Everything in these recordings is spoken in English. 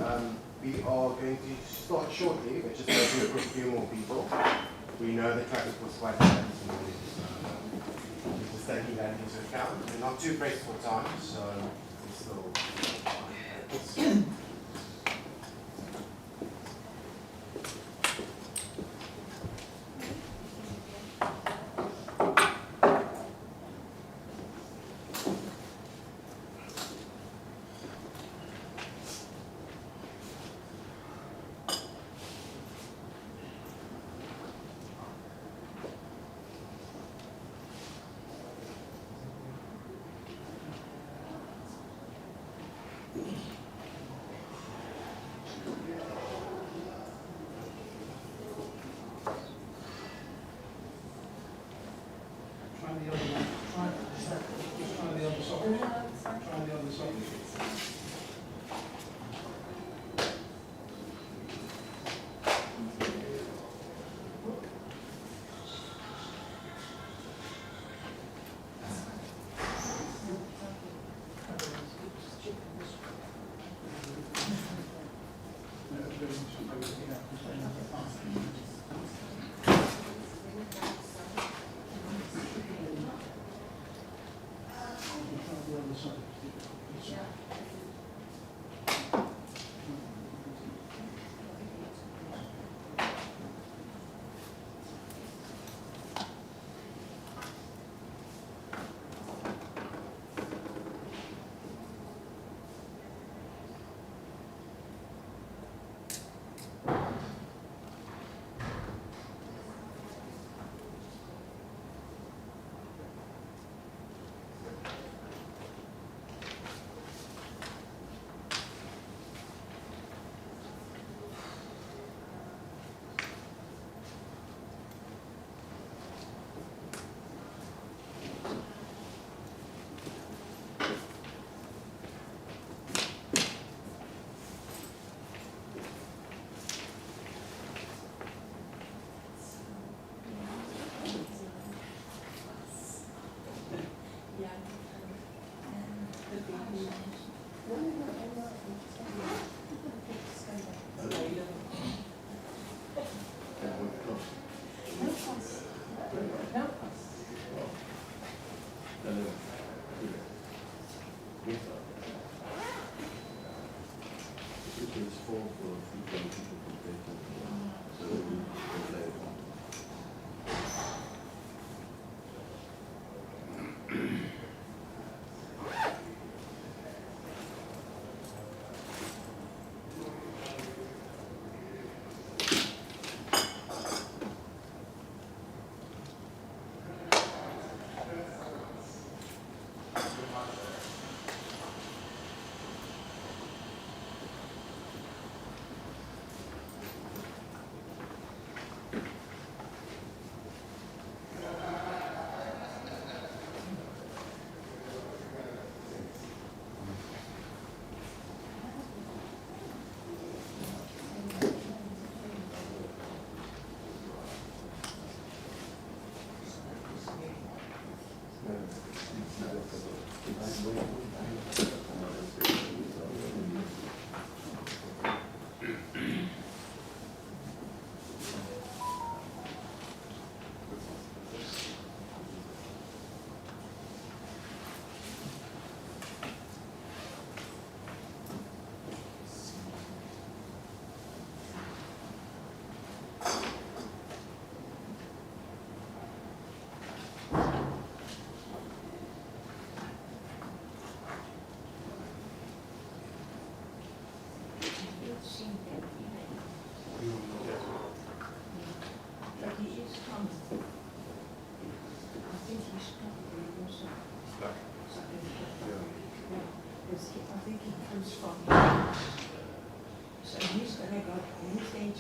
We are going to start shortly, but just waiting for a few more people. We know the traffic was quite bad this morning, so we're just taking that into account. We're not too pressed for time, so we're still.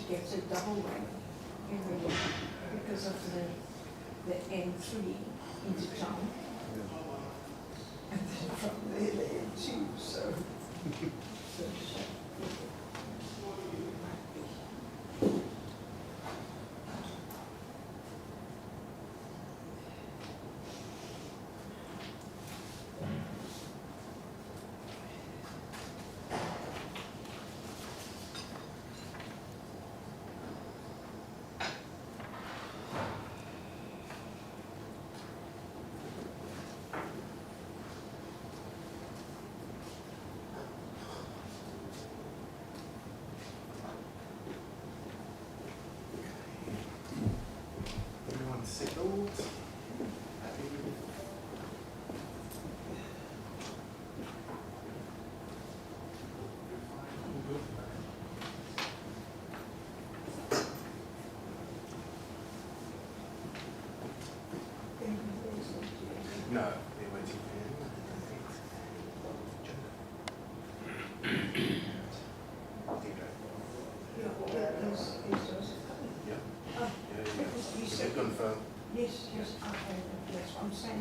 Gets a double whammy every year because of the N3 into town, and then from there the N2. So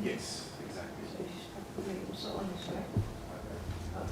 Yes, exactly. So he's probably also on his way. Oh.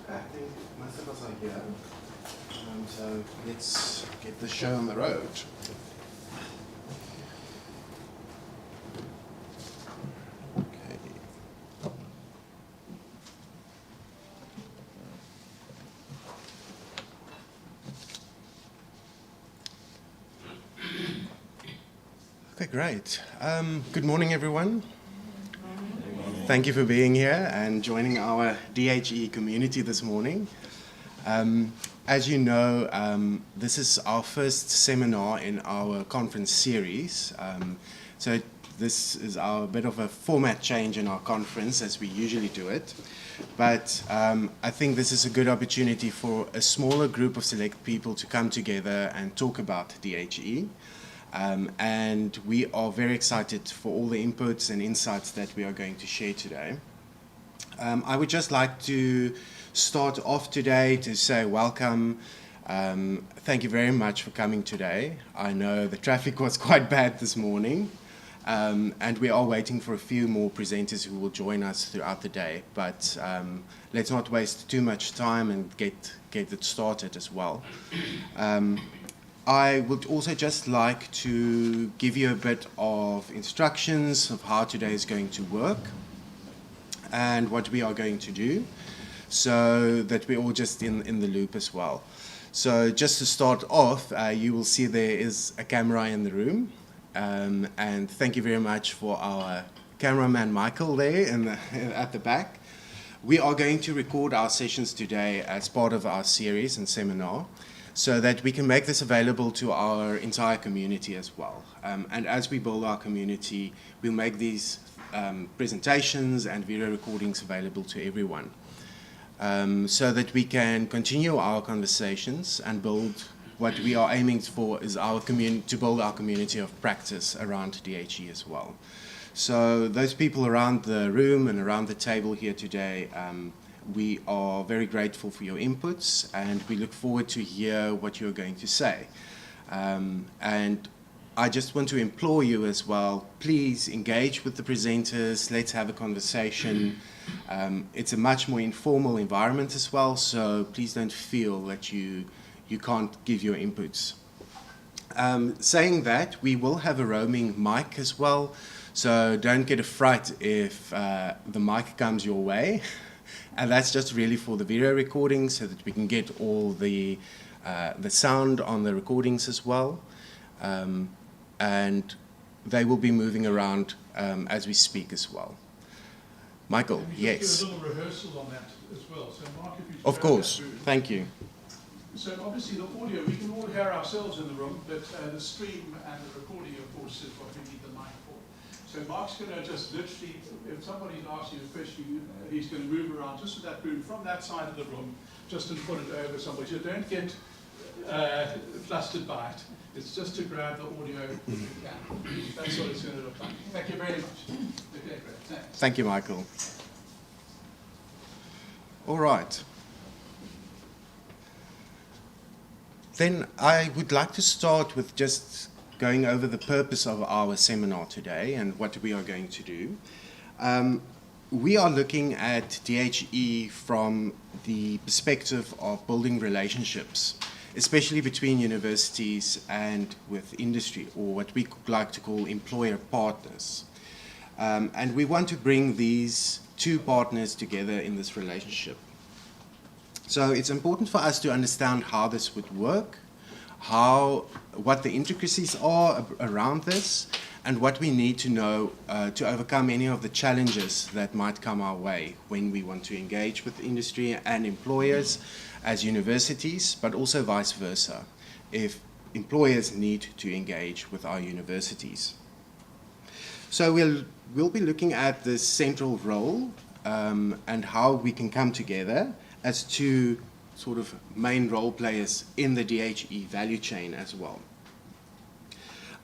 I think most of us are here. So let's get the show on the road. Okay. Okay, great. Good morning, everyone. Thank you for being here and joining our DHE community this morning. As you know, this is our first seminar in our conference series. So this is our bit of a format change in our conference as we usually do it. But I think this is a good opportunity for a smaller group of select people to come together and talk about DHE. And we are very excited for all the inputs and insights that we are going to share today. I would just like to start off today to say welcome. Thank you very much for coming today. I know the traffic was quite bad this morning, and we are waiting for a few more presenters who will join us throughout the day. But let's not waste too much time and get it started as well. I would also just like to give you a bit of instructions of how today is going to work and what we are going to do, so that we're all just in the loop as well. So just to start off, you will see there is a camera in the room, and thank you very much for our cameraman Michael there at the back. We are going to record our sessions today as part of our series and seminar, so that we can make this available to our entire community as well. And as we build our community, we'll make these presentations and video recordings available to everyone. so that we can continue our conversations and build what we are aiming for is to build our community of practice around DHE as well. So those people around the room and around the table here today, we are very grateful for your inputs, and we look forward to hear what you're going to say. And I just want to implore you as well, please engage with the presenters, let's have a conversation. It's a much more informal environment as well, so please don't feel that you can't give your inputs. Saying that, we will have a roaming mic as well, so don't get a fright if the mic comes your way. And that's just really for the video recording so that we can get all the sound on the recordings as well. And they will be moving around as we speak as well. Michael, yes. Do a little rehearsal on that as well. So Mark, if you Of course, thank you. So obviously the audio, we can all hear ourselves in the room, but the stream and the recording, of course, is what we need the mic for. So Mark's going to just literally, if somebody's asking you a question, he's going to move around just to that room, from that side of the room, just to put it over somebody. So don't get flustered by it. It's just to grab the audio if you can. That's what it's going to look like. Thank you very much. Okay, great. Thanks. Thank you, Michael. All right. Then I would like to start with just going over the purpose of our seminar today and what we are going to do. We are looking at DHE from the perspective of building relationships, especially between universities and with industry, or what we like to call employer partners. And we want to bring these two partners together in this relationship. So it's important for us to understand how this would work, what the intricacies are around this, and what we need to know to overcome any of the challenges that might come our way when we want to engage with industry and employers as universities, but also vice versa, if employers need to engage with our universities. So we'll be looking at the central role and how we can come together as two sort of main role players in the DHE value chain as well.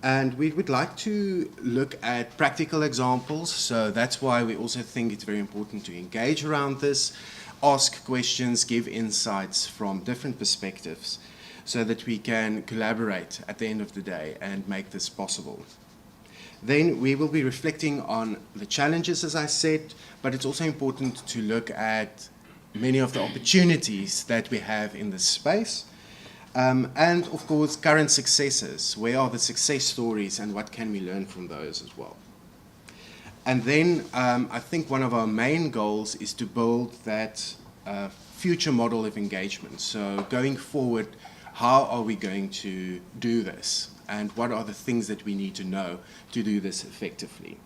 And we would like to look at practical examples, so that's why we also think it's very important to engage around this, ask questions, give insights from different perspectives, so that we can collaborate at the end of the day and make this possible. Then we will be reflecting on the challenges, as I said, but it's also important to look at many of the opportunities that we have in this space. And of course, current successes. Where are the success stories and what can we learn from those as well? And then I think one of our main goals is to build that future model of engagement. So going forward, how are we going to do this? And what are the things that we need to know to do this effectively?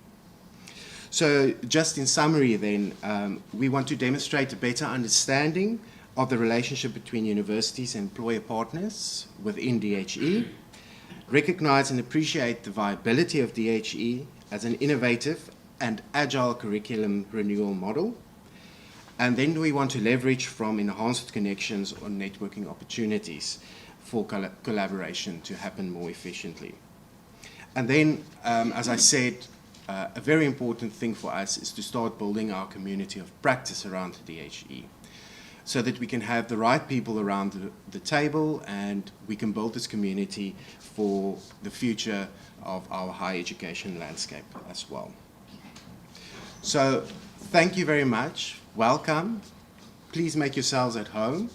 So just in summary then, we want to demonstrate a better understanding of the relationship between universities and employer partners within DHE, recognize and appreciate the viability of DHE as an innovative and agile curriculum renewal model, and then we want to leverage from enhanced connections or networking opportunities for collaboration to happen more efficiently. And then, as I said, a very important thing for us is to start building our community of practice around the DHE so that we can have the right people around the table and we can build this community for the future of our higher education landscape as well. So thank you very much. Welcome. Please make yourselves at home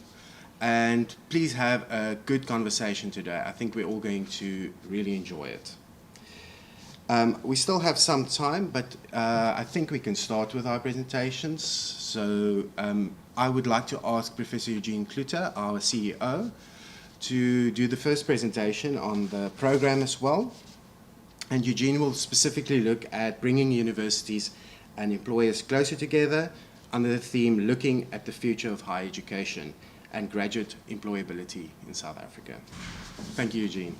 and please have a good conversation today. I think we're all going to really enjoy it. We still have some time, but I think we can start with our presentations. So I would like to ask Professor Eugene Kluter, our CEO, to do the first presentation on the program as well. And Eugene will specifically look at bringing universities and employers closer together under the theme Looking at the Future of Higher Education and Graduate Employability in South Africa. Thank you, Eugene.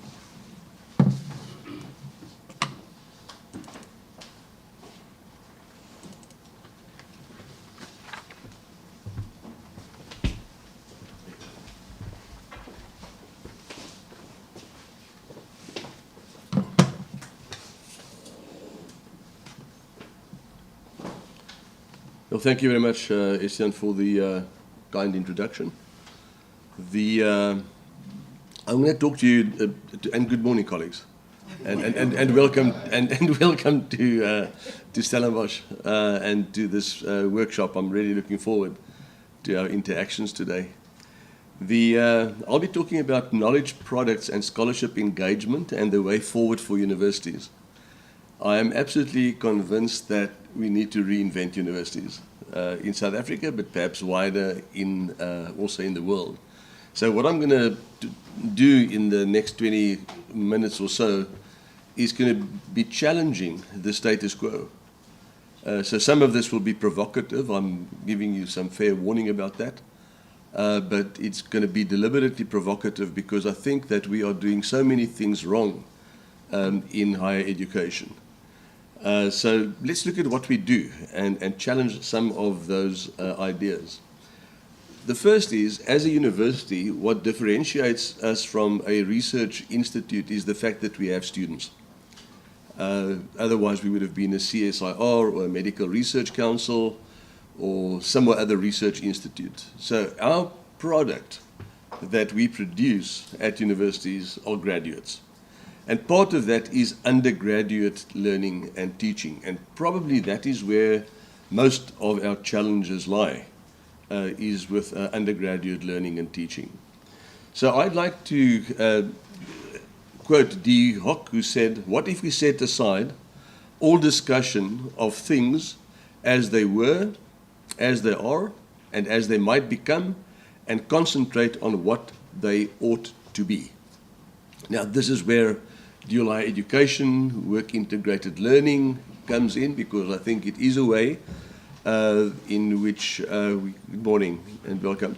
Well, thank you very much, Estienne, for the kind introduction. I'm going to talk to you, and good morning, colleagues, and welcome and welcome to Stellenbosch and to this workshop. I'm really looking forward to our interactions today. I'll be talking about knowledge products and scholarship engagement and the way forward for universities. I am absolutely convinced that we need to reinvent universities in South Africa, but perhaps wider also in the world. So what I'm going to do in the next 20 minutes or so is going to be challenging the status quo. So some of this will be provocative. I'm giving you some fair warning about that. But it's going to be deliberately provocative because I think that we are doing so many things wrong in higher education. So let's look at what we do and challenge some of those ideas. The first is, as a university, what differentiates us from a research institute is the fact that we have students. Otherwise, we would have been a CSIR or a medical research council or some other research institute. So our product that we produce at universities are graduates. And part of that is undergraduate learning and teaching. And probably that is where most of our challenges lie, is with undergraduate learning and teaching. So I'd like to quote DHEP, who said, "What if we set aside all discussion of things as they were, as they are, and as they might become, and concentrate on what they ought to be?" Now, this is where dual higher education, work-integrated learning comes in, because I think it is a way in which, good morning and welcome,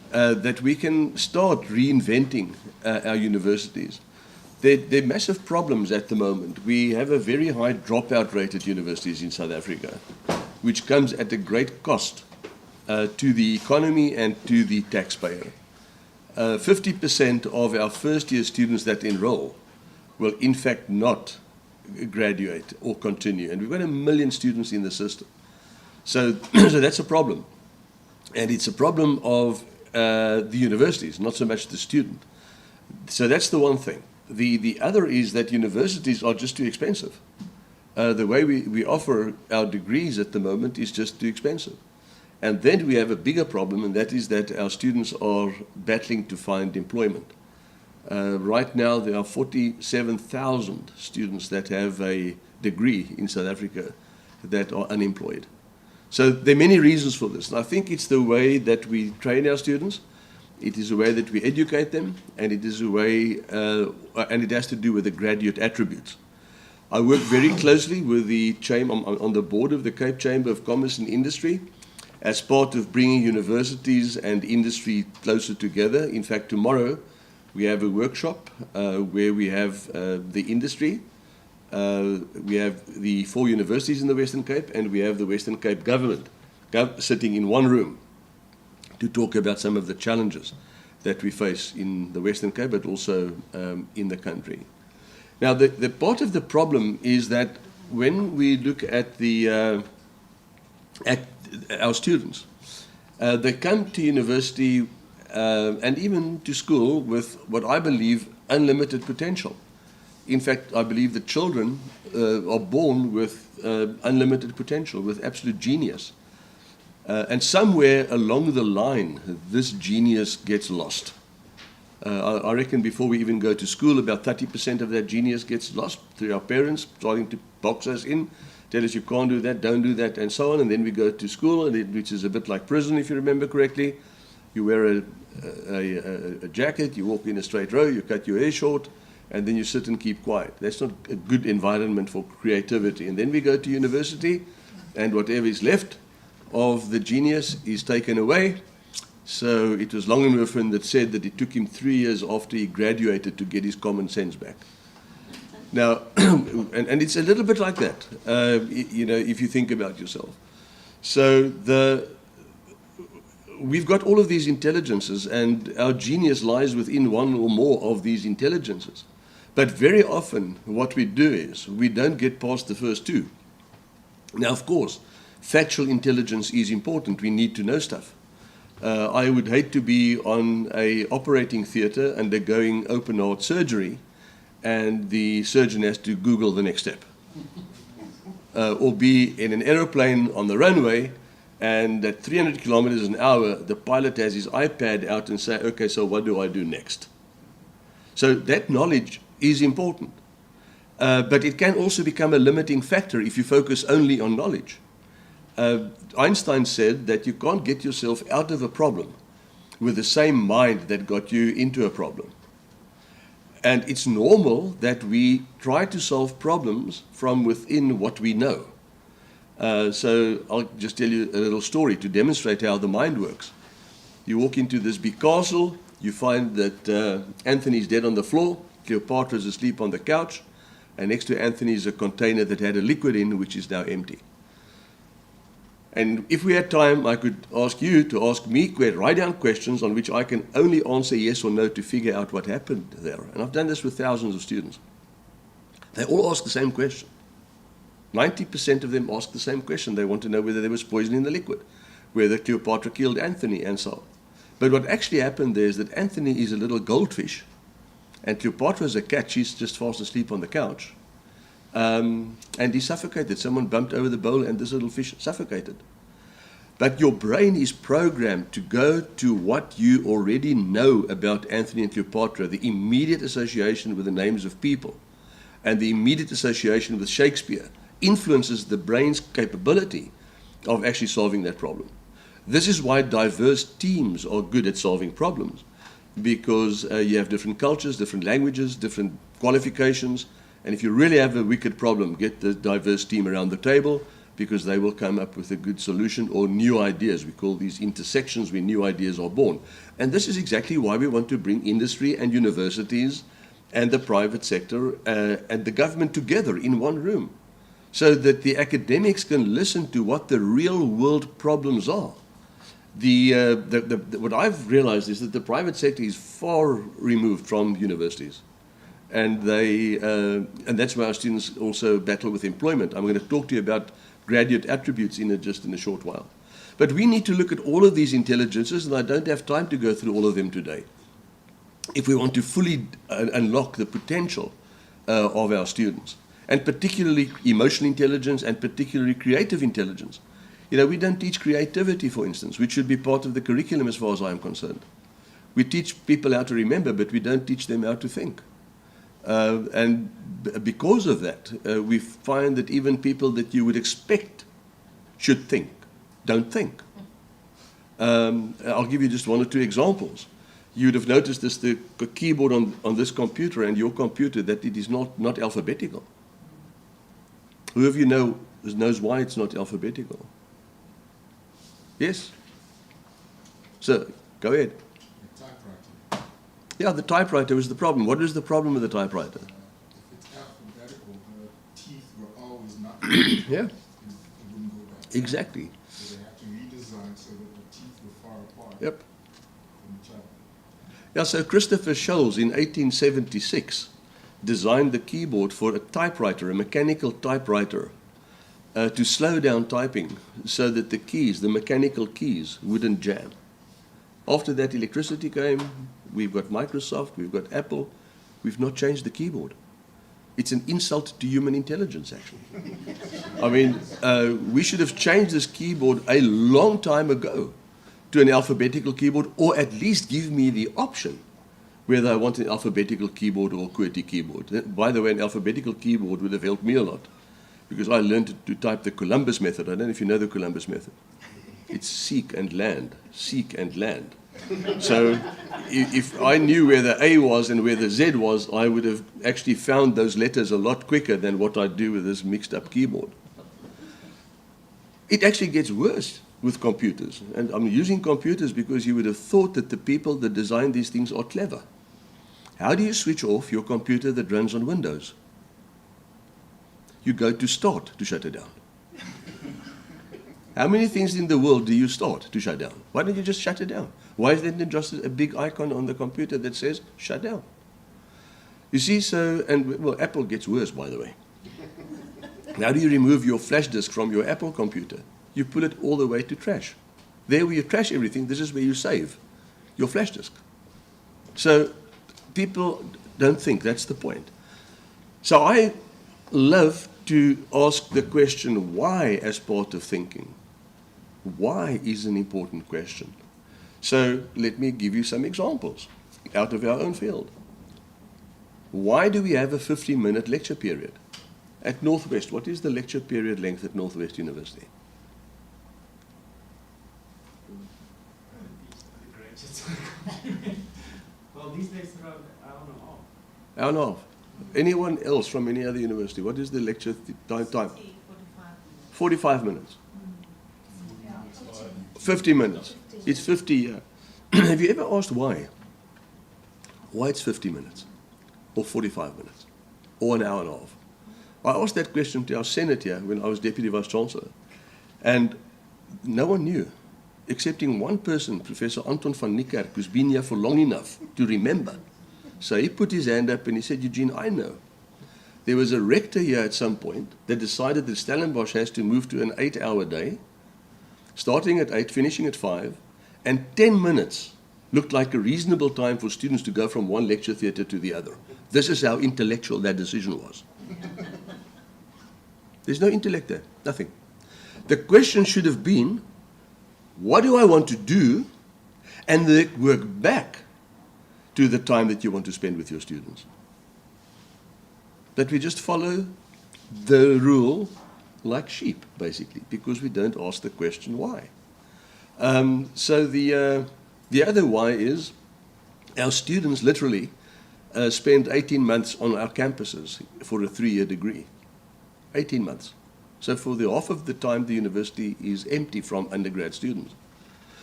that we can start reinventing our universities. There are massive problems at the moment. We have a very high dropout rate at universities in South Africa, which comes at a great cost to the economy and to the taxpayer. 50% of our first-year students that enroll will in fact not graduate or continue. And we've got 1 million students in the system. So that's a problem. And it's a problem of the universities, not so much the student. So that's the one thing. The other is that universities are just too expensive. The way we offer our degrees at the moment is just too expensive. And then we have a bigger problem, and that is that our students are battling to find employment. Right now, there are 47,000 students that have a degree in South Africa that are unemployed. So there are many reasons for this. And I think it's the way that we train our students, it is the way that we educate them, and it is a way, and it has to do with the graduate attributes. I work very closely with the chamber, on the board of the Cape Chamber of Commerce and Industry, as part of bringing universities and industry closer together. In fact, tomorrow, we have a workshop where we have the industry, we have the 4 universities in the Western Cape, and we have the Western Cape government sitting in one room to talk about some of the challenges that we face in the Western Cape, but also in the country. Now, the part of the problem is that when we look at at our students, they come to university and even to school with what I believe unlimited potential. In fact, I believe that children are born with unlimited potential, with absolute genius. And somewhere along the line, this genius gets lost. I reckon before we even go to school, about 30% of that genius gets lost through our parents starting to box us in, tell us you can't do that, don't do that, and so on. And then we go to school, which is a bit like prison, if you remember correctly. You wear a jacket, you walk in a straight row, you cut your hair short, and then you sit and keep quiet. That's not a good environment for creativity. And then we go to university, and whatever is left of the genius is taken away. So it was Longenhoven that said that it took him 3 years after he graduated to get his common sense back. Now, and it's a little bit like that, you know, if you think about yourself. So we've got all of these intelligences, and our genius lies within one or more of these intelligences. But very often what we do is we don't get past the first two. Now, of course, factual intelligence is important. We need to know stuff. I would hate to be on a operating theatre undergoing open heart surgery and the surgeon has to Google the next step. Or be in an aeroplane on the runway and at 300 kilometers an hour, the pilot has his iPad out and say, okay, so what do I do next? So that knowledge is important. But it can also become a limiting factor if you focus only on knowledge. Einstein said that you can't get yourself out of a problem with the same mind that got you into a problem. And it's normal that we try to solve problems from within what we know. So I'll just tell you a little story to demonstrate how the mind works. You walk into this big castle, you find that Anthony's dead on the floor, Cleopatra's asleep on the couch, and next to Anthony is a container that had a liquid in, which is now empty. And if we had time, I could ask you to ask me, write down questions on which I can only answer yes or no to figure out what happened there. And I've done this with thousands of students. They all ask the same question. 90% of them ask the same question. They want to know whether there was poison in the liquid, whether Cleopatra killed Anthony, and so on. But what actually happened there is that Anthony is a little goldfish, and Cleopatra is a cat. She's just fast asleep on the couch. And he suffocated. Someone bumped over the bowl and this little fish suffocated. But your brain is programmed to go to what you already know about Anthony and Cleopatra, the immediate association with the names of people, and the immediate association with Shakespeare influences the brain's capability of actually solving that problem. This is why diverse teams are good at solving problems, because you have different cultures, different languages, different qualifications. And if you really have a wicked problem, get the diverse team around the table, because they will come up with a good solution or new ideas. We call these intersections where new ideas are born. And this is exactly why we want to bring industry and universities and the private sector and the government together in one room, so that the academics can listen to what the real world problems are. What I've realized is that the private sector is far removed from universities. And that's why our students also battle with employment. I'm going to talk to you about graduate attributes just in a short while. But we need to look at all of these intelligences, and I don't have time to go through all of them today, if we want to fully unlock the potential of our students, and particularly emotional intelligence and particularly creative intelligence. You know, we don't teach creativity, for instance, which should be part of the curriculum as far as I'm concerned. We teach people how to remember, but we don't teach them how to think. And because of that, we find that even people that you would expect should think, don't think. I'll give you just one or two examples. You would have noticed this, the keyboard on this computer and your computer, that it is not alphabetical. Who of you knows why it's not alphabetical? Yes? So, go ahead. Yeah, the typewriter was the problem. What is the problem with the typewriter? If it's alphabetical, the teeth were always not. Yeah. It wouldn't go back. Exactly. So they have to redesign so that the teeth were far apart. Yep. From each other. Yeah, so Christopher Scholes in 1876 designed the keyboard for a typewriter, a mechanical typewriter, to slow down typing so that the keys, the mechanical keys, wouldn't jam. After that, electricity came. We've got Microsoft, we've got Apple. We've not changed the keyboard. It's an insult to human intelligence, actually. I mean, we should have changed this keyboard a long time ago to an alphabetical keyboard, or at least give me the option whether I want an alphabetical keyboard or a QWERTY keyboard. By the way, an alphabetical keyboard would have helped me a lot, because I learned to type the Columbus method. I don't know if you know the Columbus method. It's seek and land, seek and land. So if I knew where the A was and where the Z was, I would have actually found those letters a lot quicker than what I do with this mixed up keyboard. It actually gets worse with computers. And I'm using computers because you would have thought that the people that design these things are clever. How do you switch off your computer that runs on Windows? You go to start to shut it down. How many things in the world do you start to shut down? Why don't you just shut it down? Why isn't there just a big icon on the computer that says shut down? You see, well, Apple gets worse, by the way. How do you remove your flash disk from your Apple computer? you pull it all the way to trash. There where you trash everything, this is where you save your flash disk. So people don't think that's the point. So I love to ask the question why as part of thinking. Why is an important question. So let me give you some examples out of our own field. Why do we have a 50-minute lecture period? At Northwest, what is the lecture period length at Northwest University? Well, these days it's around an hour and a half. Hour and a half. Anyone else from any other university? What is the lecture time? 45 minutes. 50 minutes. It's 50, yeah. Have you ever asked why? Why it's 50 minutes? Or 45 minutes? Or an hour and a half? I asked that question to our Senate here when I was Deputy Vice-Chancellor. And no one knew, excepting one person, Professor Anton van Niekerk, who's been here for long enough to remember. So he put his hand up and he said, Eugene, I know. There was a rector here at some point that decided that Stellenbosch has to move to an 8-hour day, starting at 8, finishing at 5, and 10 minutes looked like a reasonable time for students to go from one lecture theatre to the other. This is how intellectual that decision was. There's no intellect there, nothing. The question should have been, what do I want to do? And then work back to the time that you want to spend with your students. That we just follow the rule like sheep, basically, because we don't ask the question why. So the other why is our students literally spend 18 months on our campuses for a 3-year degree. 18 months. So for the half of the time the university is empty from undergrad students.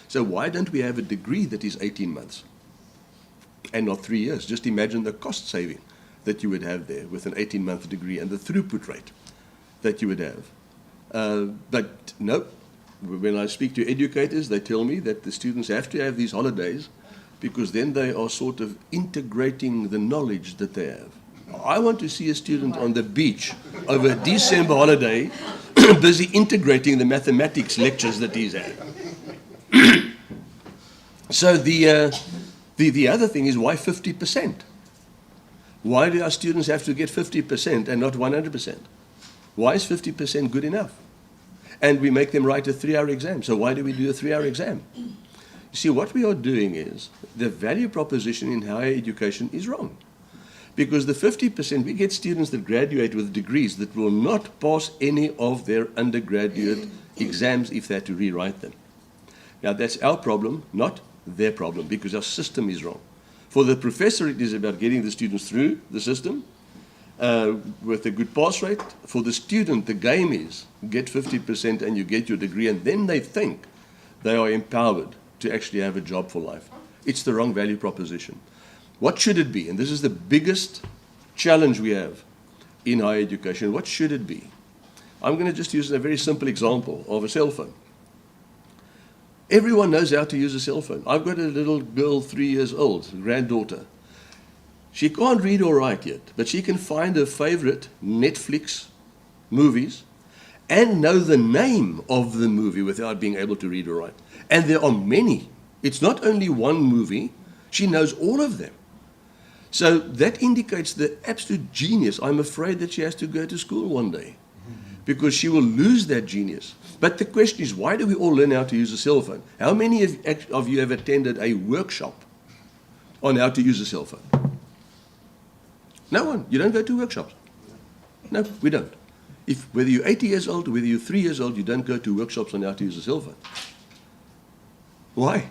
So why don't we have a degree that is 18 months and not 3 years? Just imagine the cost saving that you would have there with an 18-month degree and the throughput rate that you would have. But no, when I speak to educators, they tell me that the students have to have these holidays because then they are sort of integrating the knowledge that they have. I want to see a student on the beach over a December holiday busy integrating the mathematics lectures that he's had. So the other thing is why 50%? Why do our students have to get 50% and not 100%? Why is 50% good enough? And we make them write a 3-hour exam. So why do we do a 3-hour exam? You see, what we are doing is the value proposition in higher education is wrong. Because the 50%, we get students that graduate with degrees that will not pass any of their undergraduate exams if they had to rewrite them. Now, that's our problem, not their problem, because our system is wrong. For the professor, it is about getting the students through the system with a good pass rate. For the student, the game is get 50% and you get your degree, and then they think they are empowered to actually have a job for life. It's the wrong value proposition. What should it be? And this is the biggest challenge we have in higher education. What should it be? I'm going to just use a very simple example of a cell phone. Everyone knows how to use a cell phone. I've got a little girl, 3 years old, a granddaughter. She can't read or write yet, but she can find her favorite Netflix movies and know the name of the movie without being able to read or write. And there are many. It's not only one movie. She knows all of them. So that indicates the absolute genius. I'm afraid that she has to go to school one day because she will lose that genius. But the question is, why do we all learn how to use a cell phone? How many of you have attended a workshop on how to use a cell phone? No one. You don't go to workshops. No, we don't. Whether you're 80 years old or whether you're 3 years old, you don't go to workshops on how to use a cell phone. Why?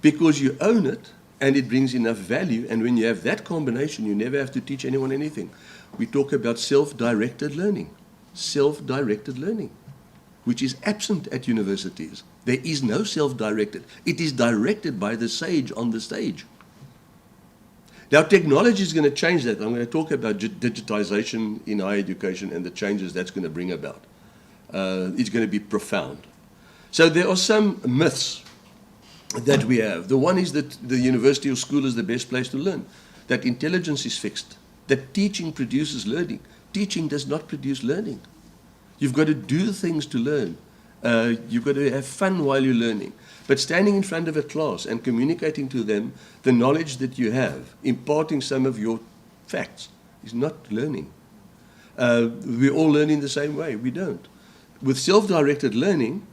Because you own it and it brings enough value, and when you have that combination, you never have to teach anyone anything. We talk about self-directed learning. Self-directed learning, which is absent at universities. There is no self-directed. It is directed by the sage on the stage. Now, technology is going to change that. I'm going to talk about digitization in higher education and the changes that's going to bring about. It's going to be profound. So there are some myths that we have. The one is that the university or school is the best place to learn, that intelligence is fixed, that teaching produces learning. Teaching does not produce learning. You've got to do things to learn. You've got to have fun while you're learning. But standing in front of a class and communicating to them the knowledge that you have, imparting some of your facts, is not learning. We all learn in the same way. We don't. With self-directed learning,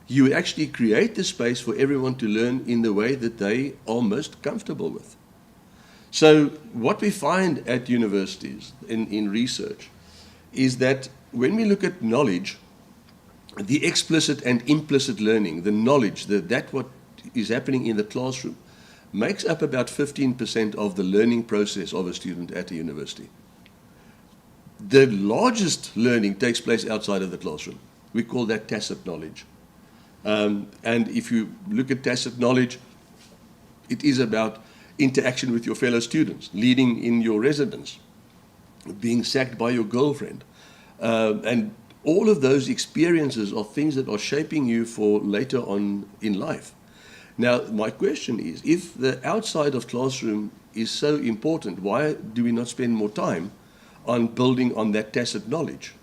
you actually create the space for everyone to learn in the way that they are most comfortable with. So what we find at universities in research is that when we look at knowledge, the explicit and implicit learning, the knowledge, that what is happening in the classroom, makes up about 15% of the learning process of a student at a university. The largest learning takes place outside of the classroom. We call that tacit knowledge. And if you look at tacit knowledge, it is about interaction with your fellow students, leading in your residence, being sacked by your girlfriend. And all of those experiences are things that are shaping you for later on in life. Now, my question is, if the outside of classroom is so important, why do we not spend more time on building on that tacit knowledge?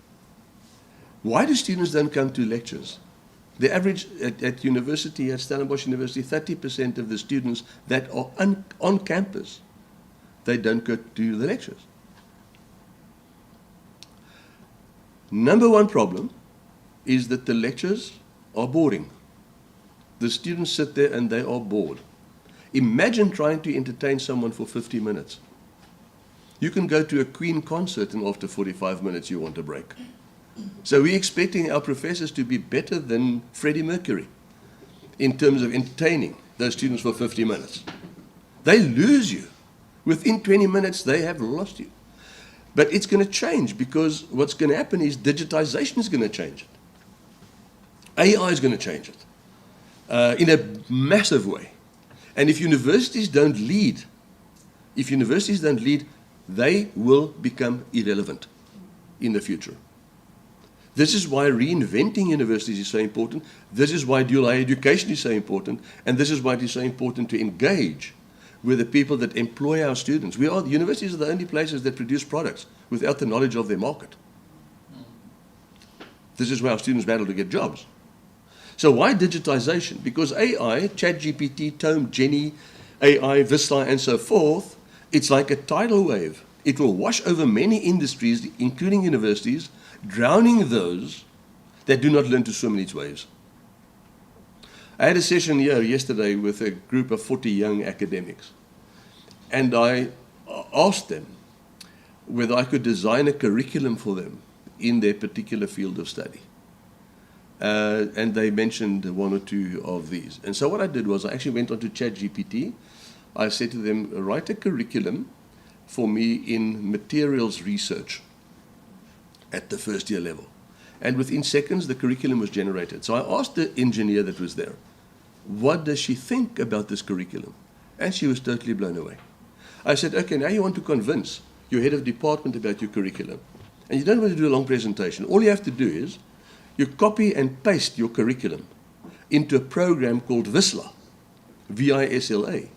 Why do students don't come to lectures? The average at university, at Stellenbosch University, 30% of the students that are on campus, they don't go to the lectures. Number one problem is that the lectures are boring. The students sit there and they are bored. Imagine trying to entertain someone for 50 minutes. You can go to a Queen concert and after 45 minutes you want a break. So we're expecting our professors to be better than Freddie Mercury in terms of entertaining those students for 50 minutes. They lose you. Within 20 minutes they have lost you. But it's going to change, because what's going to happen is digitization is going to change it. AI is going to change it in a massive way. And if universities don't lead, they will become irrelevant in the future. This is why reinventing universities is so important. This is why dual higher education is so important. And this is why it is so important to engage with the people that employ our students. The universities are the only places that produce products without the knowledge of their market. This is why our students battle to get jobs. So why digitization? Because AI, ChatGPT, Tome, Jenny, AI, Vista, and so forth, it's like a tidal wave. It will wash over many industries, including universities, drowning those that do not learn to swim in its waves. I had a session here yesterday with a group of 40 young academics, and I asked them whether I could design a curriculum for them in their particular field of study. And they mentioned one or two of these. And so what I did was I actually went onto ChatGPT. I said to them, write a curriculum for me in materials research at the first year level. And within seconds, the curriculum was generated. So I asked the engineer that was there, what does she think about this curriculum? And she was totally blown away. I said, okay, now you want to convince your head of department about your curriculum. And you don't want to do a long presentation. All you have to do is you copy and paste your curriculum into a program called Visla, V-I-S-L-A.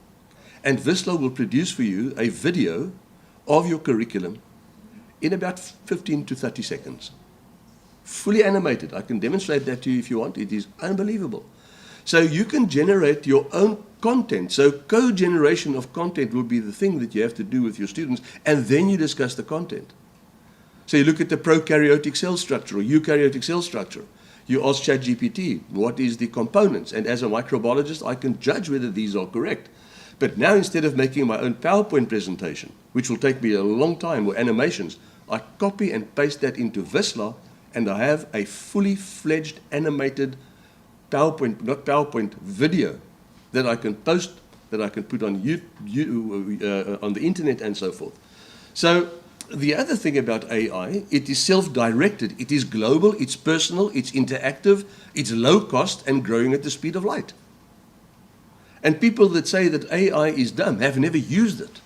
And Visla will produce for you a video of your curriculum in about 15 to 30 seconds. Fully animated. I can demonstrate that to you if you want. It is unbelievable. So you can generate your own content. So co-generation of content will be the thing that you have to do with your students, and then you discuss the content. So you look at the prokaryotic cell structure or eukaryotic cell structure. You ask ChatGPT, what is the components? And as a microbiologist, I can judge whether these are correct. But now instead of making my own PowerPoint presentation, which will take me a long time, or animations, I copy and paste that into Visla, and I have a fully fledged animated PowerPoint, not PowerPoint, video that I can post, that I can put on on the internet and so forth. So the other thing about AI, it is self-directed, it is global, it's personal, it's interactive, it's low cost and growing at the speed of light. And people that say that AI is dumb have never used it.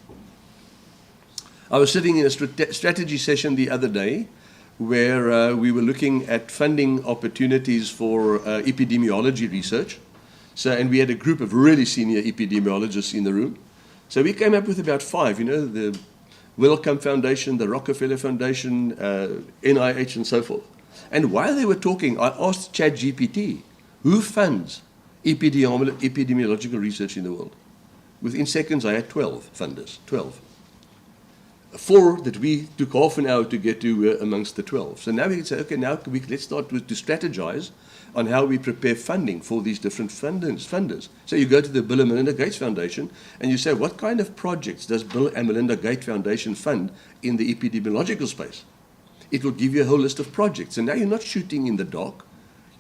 I was sitting in a strategy session the other day where we were looking at funding opportunities for epidemiology research. And we had a group of really senior epidemiologists in the room. So we came up with about 5, the Wellcome Foundation, the Rockefeller Foundation, NIH, and so forth. And while they were talking, I asked ChatGPT, who funds epidemiological research in the world? Within seconds, I had 12 funders, 12. 4 that we took half an hour to get to were amongst the 12. So now we can say, okay, now let's start to strategize on how we prepare funding for these different funders. So you go to the Bill and Melinda Gates Foundation and you say, what kind of projects does Bill and Melinda Gates Foundation fund in the epidemiological space? It will give you a whole list of projects. And now you're not shooting in the dark.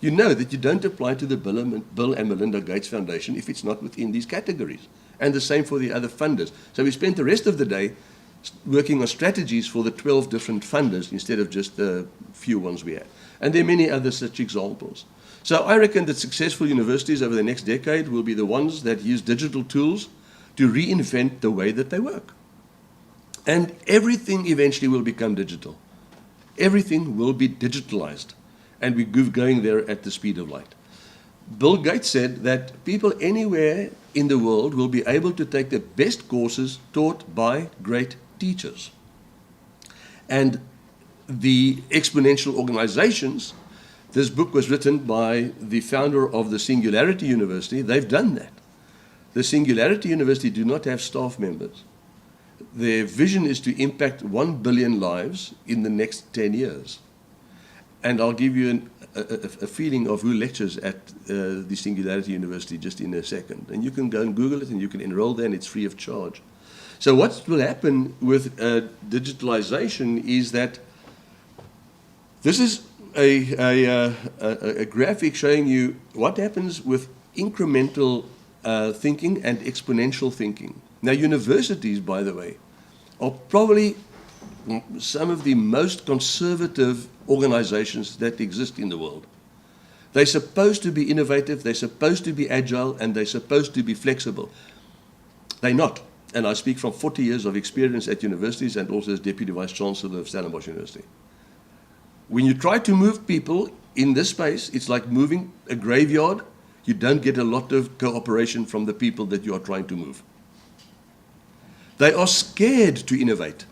You know that you don't apply to the Bill and Melinda Gates Foundation if it's not within these categories. And the same for the other funders. So we spent the rest of the day working on strategies for the 12 different funders instead of just the few ones we had. And there are many other such examples. So I reckon that successful universities over the next decade will be the ones that use digital tools to reinvent the way that they work. And everything eventually will become digital. Everything will be digitalized. And we're going there at the speed of light. Bill Gates said that people anywhere in the world will be able to take the best courses taught by great teachers. And the exponential organizations, this book was written by the founder of the Singularity University. They've done that. The Singularity University do not have staff members. Their vision is to impact 1 billion lives in the next 10 years. And I'll give you a feeling of who lectures at the Singularity University just in a second. And you can go and Google it and you can enroll there and it's free of charge. So what will happen with digitalization is that this is a graphic showing you what happens with incremental thinking and exponential thinking. Now, universities, by the way, are probably some of the most conservative organizations that exist in the world. They're supposed to be innovative, they're supposed to be agile, and they're supposed to be flexible. They're not. And I speak from 40 years of experience at universities and also as Deputy Vice Chancellor of Stellenbosch University. When you try to move people in this space, it's like moving a graveyard. You don't get a lot of cooperation from the people that you are trying to move. They are scared to innovate.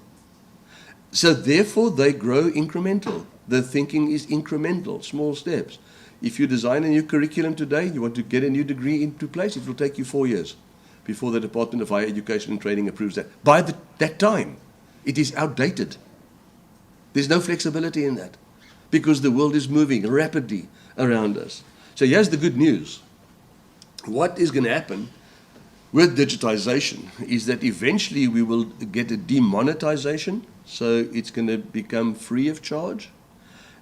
So therefore, they grow incremental. The thinking is incremental, small steps. If you design a new curriculum today, you want to get a new degree into place, it will take you 4 years before the Department of Higher Education and Training approves that. By that time, it is outdated. There's no flexibility in that because the world is moving rapidly around us. So here's the good news. What is going to happen with digitization is that eventually we will get a demonetization. So it's going to become free of charge,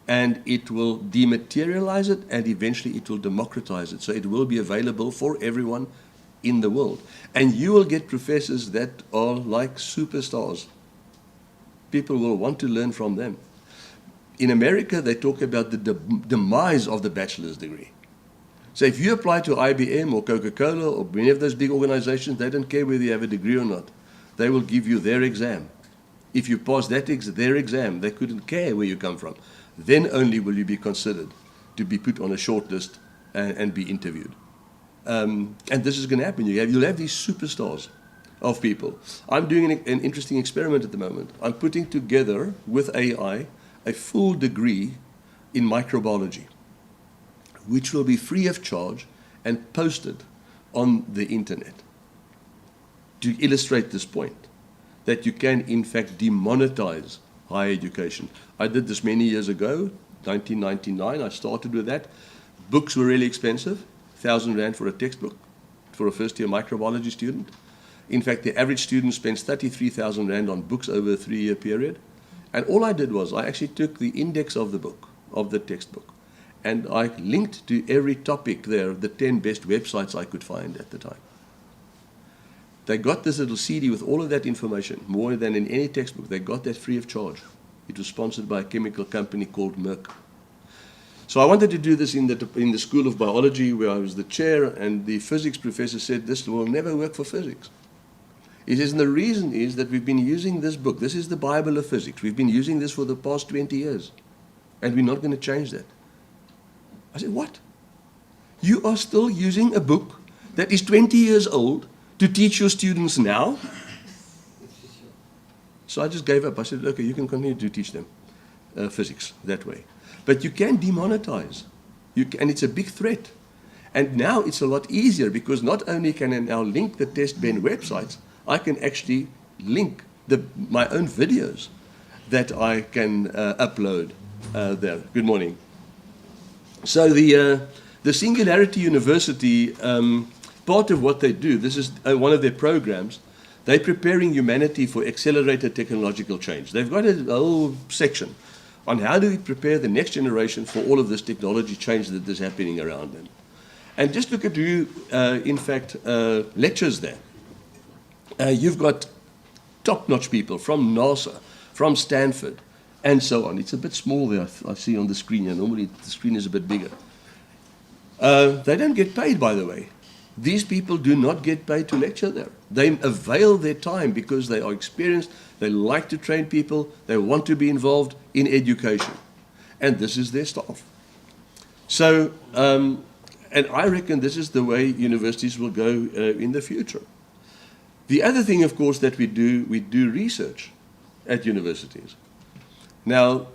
and it will dematerialize it, and eventually it will democratize it. So it will be available for everyone in the world. And you will get professors that are like superstars. People will want to learn from them. In America, they talk about the demise of the bachelor's degree. So if you apply to IBM or Coca-Cola or many of those big organizations, they don't care whether you have a degree or not. They will give you their exam. If you pass their exam, they couldn't care where you come from. Then only will you be considered to be put on a short list and be interviewed. And this is going to happen. You'll have these superstars of people. I'm doing an interesting experiment at the moment. I'm putting together with AI a full degree in microbiology, which will be free of charge and posted on the internet to illustrate this point, that you can, in fact, demonetize higher education. I did this many years ago, 1999, I started with that. Books were really expensive, 1,000 Rand for a textbook for a first-year microbiology student. In fact, the average student spends 33,000 Rand on books over a 3-year period. And all I did was I actually took the index of the book, of the textbook, and I linked to every topic there, the 10 best websites I could find at the time. They got this little CD with all of that information, more than in any textbook. They got that free of charge. It was sponsored by a chemical company called Merck. So I wanted to do this in the School of Biology, where I was the chair, and the physics professor said, this will never work for physics. He says, and the reason is that we've been using this book. This is the Bible of physics. We've been using this for the past 20 years, and we're not going to change that. I said, what? You are still using a book that is 20 years old to teach your students now? So I just gave up. I said, okay, you can continue to teach them physics that way. But you can demonetize. And it's a big threat. And now it's a lot easier because not only can I now link the TestBen websites, I can actually link my own videos that I can upload there. Good morning. So the Singularity University, part of what they do, this is one of their programs, they're preparing humanity for accelerated technological change. They've got a whole section on how do we prepare the next generation for all of this technology change that is happening around them. And just look at who, in fact, lectures there. You've got top-notch people from NASA, from Stanford, and so on. It's a bit small there, I see on the screen. Normally the screen is a bit bigger. They don't get paid, by the way. These people do not get paid to lecture there. They avail their time because they are experienced, they like to train people, they want to be involved in education. And this is their staff. So, and I reckon this is the way universities will go in the future. The other thing, of course, that we do research at universities. Now,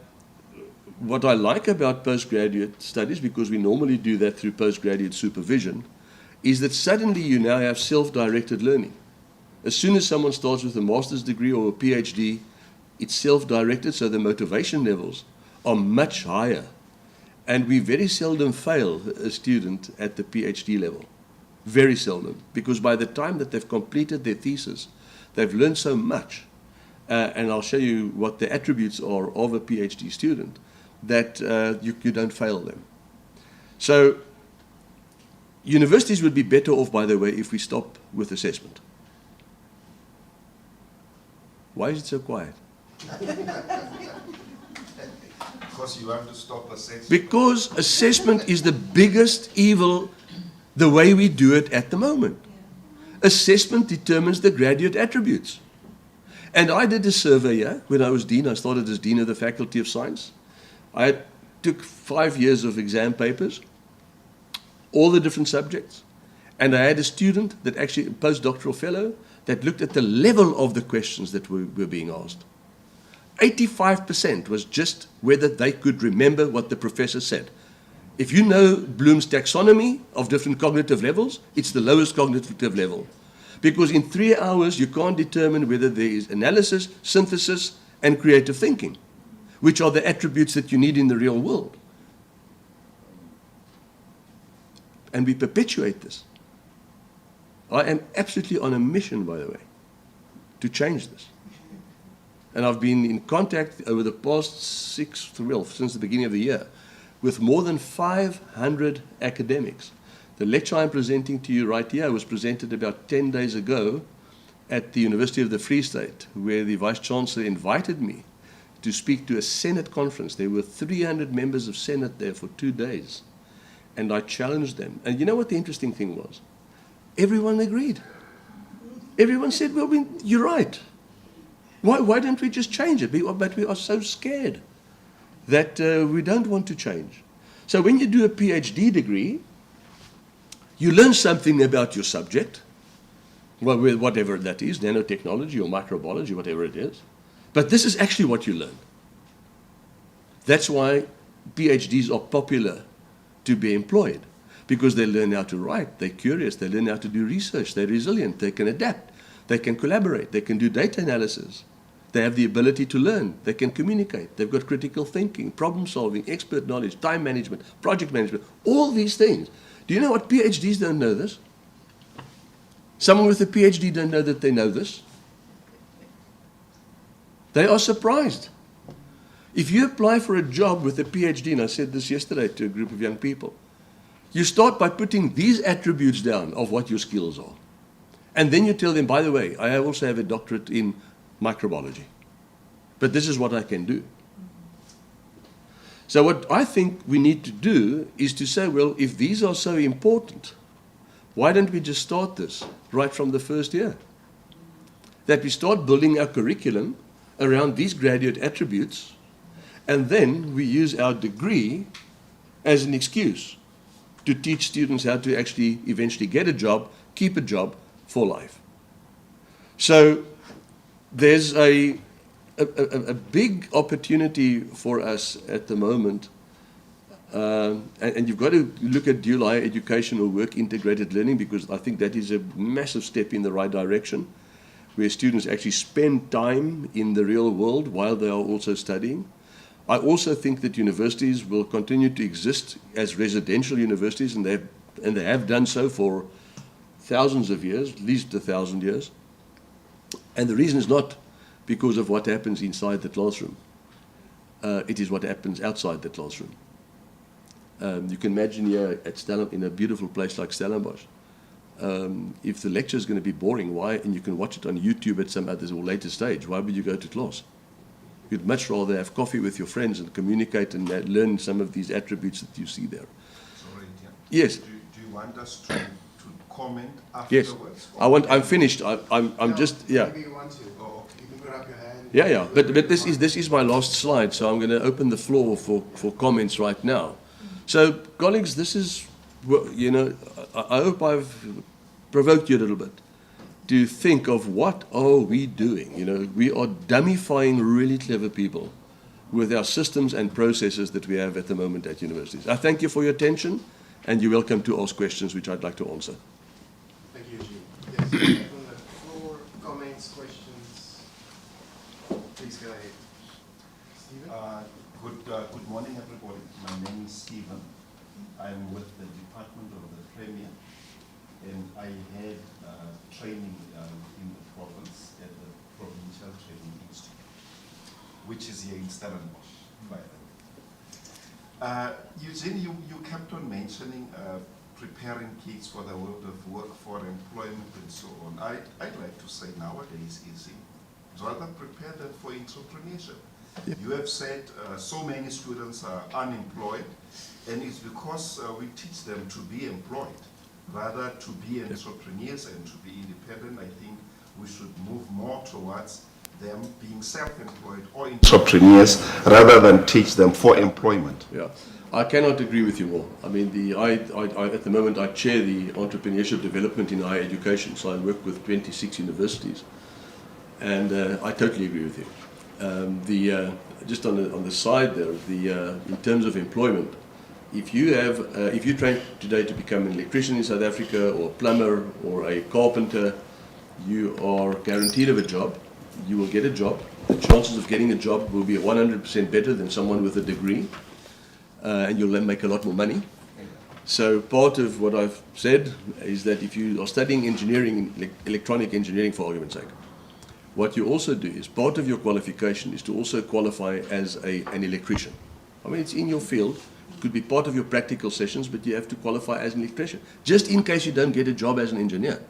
what I like about postgraduate studies, because we normally do that through postgraduate supervision, is that suddenly you now have self-directed learning. As soon as someone starts with a master's degree or a PhD, it's self-directed, so the motivation levels are much higher. And we very seldom fail a student at the PhD level. Very seldom. Because by the time that they've completed their thesis, they've learned so much. And I'll show you what the attributes are of a PhD student, that you don't fail them. So universities would be better off, by the way, if we stop with assessment. Why is it so quiet? Because you want to stop assessment. Because assessment is the biggest evil the way we do it at the moment. Assessment determines the graduate attributes. And I did a survey here when I was dean. I started as dean of the Faculty of Science. I took 5 years of exam papers, all the different subjects, and I had a student that actually, a postdoctoral fellow, that looked at the level of the questions that were being asked. 85% was just whether they could remember what the professor said. If you know Bloom's taxonomy of different cognitive levels, it's the lowest cognitive level. Because in 3 hours, you can't determine whether there is analysis, synthesis, and creative thinking, which are the attributes that you need in the real world. And we perpetuate this. I am absolutely on a mission, by the way, to change this. And I've been in contact over the past since the beginning of the year, with more than 500 academics. The lecture I'm presenting to you right here was presented about 10 days ago at the University of the Free State, where the Vice-Chancellor invited me to speak to a Senate conference. There were 300 members of Senate there for 2 days. And I challenged them. And you know what the interesting thing was? Everyone agreed. Everyone said, well, you're right. Why don't we just change it? But we are so scared that we don't want to change. So when you do a PhD degree, you learn something about your subject, well, whatever that is, nanotechnology or microbiology, whatever it is. But this is actually what you learn. That's why PhDs are popular to be employed, because they learn how to write, they're curious, they learn how to do research, they're resilient, they can adapt, they can collaborate, they can do data analysis, they have the ability to learn, they can communicate, they've got critical thinking, problem solving, expert knowledge, time management, project management, all these things. Do you know what PhDs don't know this? Someone with a PhD don't know that they know this. They are surprised. If you apply for a job with a PhD, and I said this yesterday to a group of young people, you start by putting these attributes down of what your skills are. And then you tell them, by the way, I also have a doctorate in microbiology. But this is what I can do. So what I think we need to do is to say, well, if these are so important, why don't we just start this right from the first year? That we start building our curriculum around these graduate attributes, and then we use our degree as an excuse to teach students how to actually eventually get a job, keep a job for life. So there's a big opportunity for us at the moment And you've got to look at dual higher education or work integrated learning, because I think that is a massive step in the right direction, where students actually spend time in the real world while they are also studying. I also think that universities will continue to exist as residential universities, and they have done so for thousands of years, at least 1,000 years. And the reason is not because of what happens inside the classroom. It is what happens outside the classroom. You can imagine here in a beautiful place like Stellenbosch, if the lecture is going to be boring, why? And you can watch it on YouTube at some other or later stage. Why would you go to class? You'd much rather have coffee with your friends and communicate and learn some of these attributes that you see there. Sorry, Etienne. Yes. Do you want us to comment Yes. afterwards? I'm finished. I'm just, yeah. Maybe you want to. Oh, okay. You can put up your hand. Yeah. But this is my last slide, so I'm going to open the floor for comments right now. So, colleagues, this is, I hope I've provoked you a little bit to think of what are we doing. We are dummyfying really clever people with our systems and processes that we have at the moment at universities. I thank you for your attention, and you're welcome to ask questions which I'd like to answer. Thank you, Eugene. Yes, on the floor, comments, questions. Please go ahead. Stephen? Good morning, everybody. My name is Stephen. I'm with the Department of the Premier, and I had training in the province at the Provincial Training Institute, which is here in Stellenbosch, by the way. Eugene, you kept on mentioning preparing kids for the world of work, for employment, and so on. I'd like to say nowadays is rather prepare them for entrepreneurship. Yep. You have said so many students are unemployed, and it's because we teach them to be employed, rather to be entrepreneurs and to be independent. I think we should move more towards them being self-employed or entrepreneurs rather than teach them for employment. Yeah, I cannot agree with you more. I mean, at the moment I chair the entrepreneurship development in higher education, so I work with 26 universities, and I totally agree with you. Just on the side there, in terms of employment, if you train today to become an electrician in South Africa, or a plumber, or a carpenter, you are guaranteed of a job. You will get a job. The chances of getting a job will be 100% better than someone with a degree, and you'll then make a lot more money. So part of what I've said is that if you are studying engineering, electronic engineering for argument's sake, what you also do is part of your qualification is to also qualify as an electrician. I mean, it's in your field. It could be part of your practical sessions, but you have to qualify as an electrician, just in case you don't get a job as an engineer.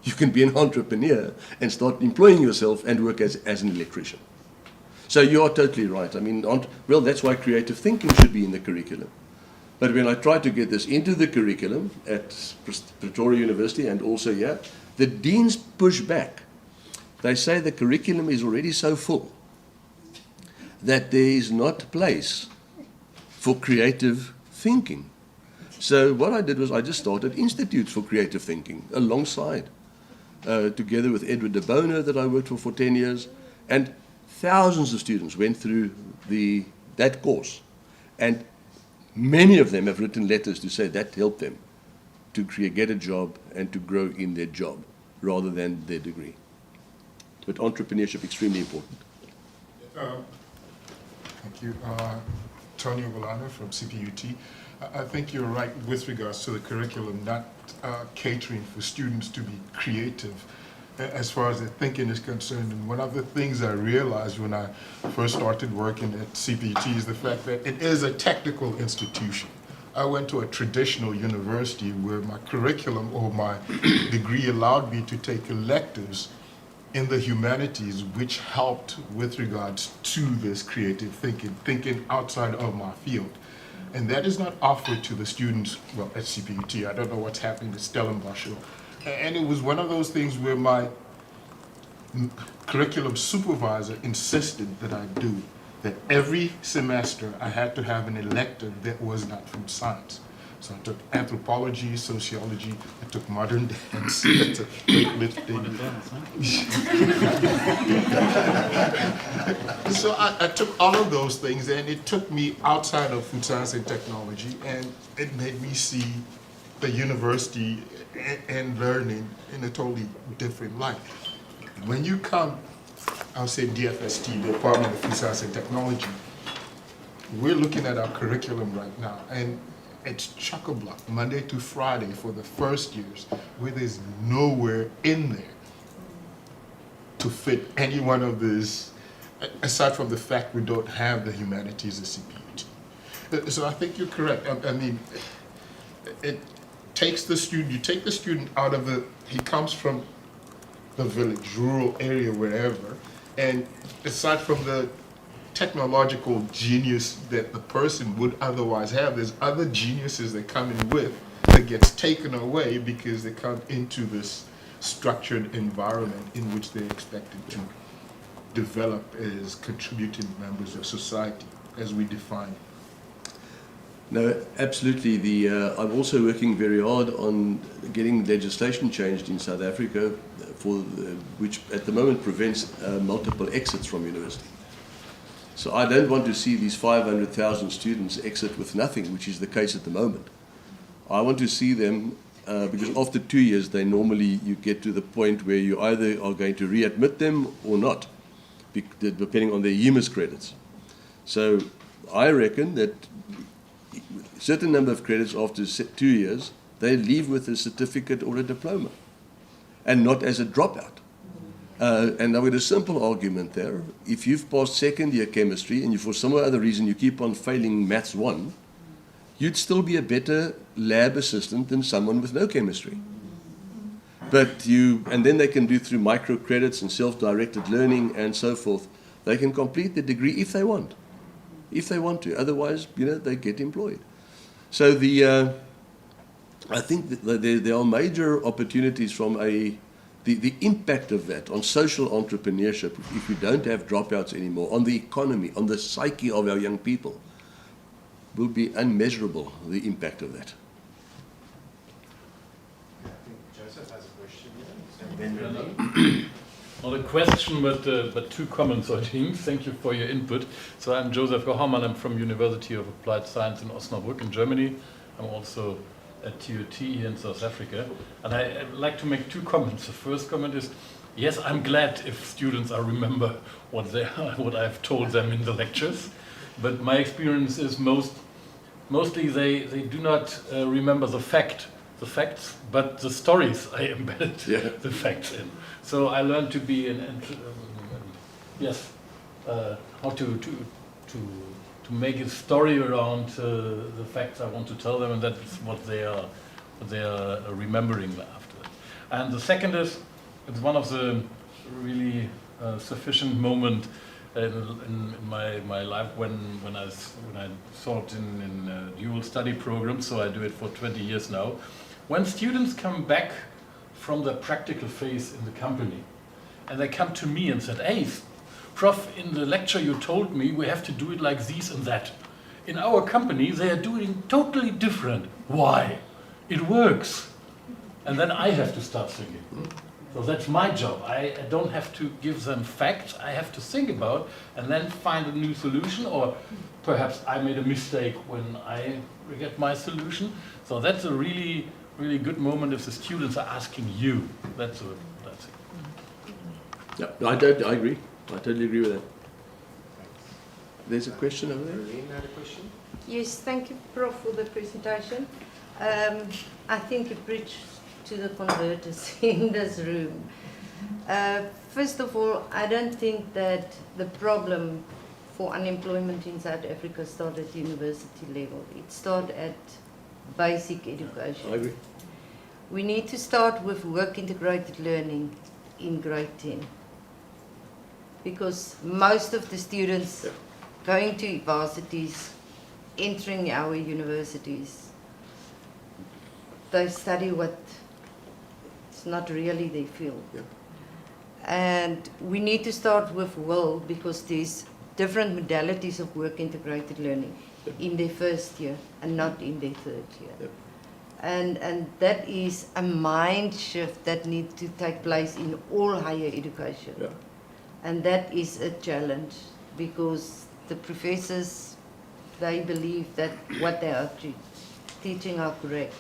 You can be an entrepreneur and start employing yourself and work as an electrician. So you are totally right. I mean, that's why creative thinking should be in the curriculum. But when I try to get this into the curriculum at Pretoria University and also here, the deans push back. They say the curriculum is already so full that there is not place for creative thinking. So what I did was I just started institutes for creative thinking alongside, together with Edward de Bono that I worked for 10 years, and thousands of students went through that course, and many of them have written letters to say that helped them to get a job and to grow in their job rather than their degree. But entrepreneurship extremely important. Thank you. Tony Ovalano from CPUT. I think you're right with regards to the curriculum, not catering for students to be creative as far as their thinking is concerned. And one of the things I realized when I first started working at CPUT is the fact that it is a technical institution. I went to a traditional university where my curriculum or my degree allowed me to take electives in the humanities, which helped with regards to this creative thinking outside of my field. And that is not offered to the students, well, at CPUT. I don't know what's happening at Stellenbosch. And it was one of those things where my curriculum supervisor insisted that I do, that every semester I had to have an elective that was not from science. So I took anthropology, sociology, I took modern dance, I took weightlifting. Modern dance, huh? So I took all of those things and it took me outside of food science and technology, and it made me see the university and learning in a totally different light. When you come, I'll say DFST, the Department of Food Science and Technology, we're looking at our curriculum right now, and it's chock-a-block, Monday to Friday for the first years, where there's nowhere in there to fit any one of these, aside from the fact we don't have the humanities as CPUT. So I think you're correct. I mean, it takes the student, you take the student out of the, he comes from the village, rural area, wherever, and aside from the technological genius that the person would otherwise have, there's other geniuses that come in with that gets taken away because they come into this structured environment in which they're expected to develop as contributing members of society, as we define it. No, absolutely. I'm also working very hard on getting legislation changed in South Africa, which at the moment prevents multiple exits from university. So I don't want to see these 500,000 students exit with nothing, which is the case at the moment. I want to see them, because after 2 years, you get to the point where you either are going to readmit them or not, depending on their humus credits. So I reckon that a certain number of credits after 2 years, they leave with a certificate or a diploma, and not as a dropout. And I've got a simple argument there. If you've passed second year chemistry and for some other reason you keep on failing maths 1, you'd still be a better lab assistant than someone with no chemistry. And then they can do through micro credits and self-directed learning and so forth. They can complete the degree if they want to. Otherwise, they get employed. So I think that there are major opportunities from the impact of that on social entrepreneurship, if we don't have dropouts anymore, on the economy, on the psyche of our young people, will be unmeasurable, the impact of that. I think Joseph has a question here. Not a question, but two comments, I think. Thank you for your input. So I'm Joseph Gohammann. I'm from University of Applied Science in Osnabrück in Germany. I'm also at TUT here in South Africa. And I'd like to make two comments. The first comment is, yes, I'm glad if students remember what I've told them in the lectures. But my experience is mostly they do not remember the facts, but the stories I embedded the facts in. So I learned to be how to make a story around the facts I want to tell them, and that's what they are remembering after that. And the second is, it's one of the really sufficient moment in my life when I taught in dual study programs, so I do it for 20 years now. When students come back from the practical phase in the company, and they come to me and said, "Hey, Prof, in the lecture you told me we have to do it like this and that. In our company they are doing totally different. Why? It works." And then I have to start thinking. So that's my job. I don't have to give them facts. I have to think about and then find a new solution, or perhaps I made a mistake when I get my solution. So that's a really, really good moment if the students are asking you. That's it. Yeah, I agree. I totally agree with that. There's a question over there. Marlene had a question. Yes, thank you, Prof, for the presentation. I think it bridges to the converters in this room. First of all, I don't think that the problem for unemployment in South Africa started at university level. It started at basic education. I agree. We need to start with work-integrated learning in grade 10. Because most of the students going to varsities, entering our universities, they study what it's not really their field. Yeah. And we need to start with will, because there's different modalities of work-integrated learning in their first year and not in their third year. Yep. And that is a mind shift that needs to take place in all higher education. Yeah. And that is a challenge, because the professors, they believe that what they are teaching are correct.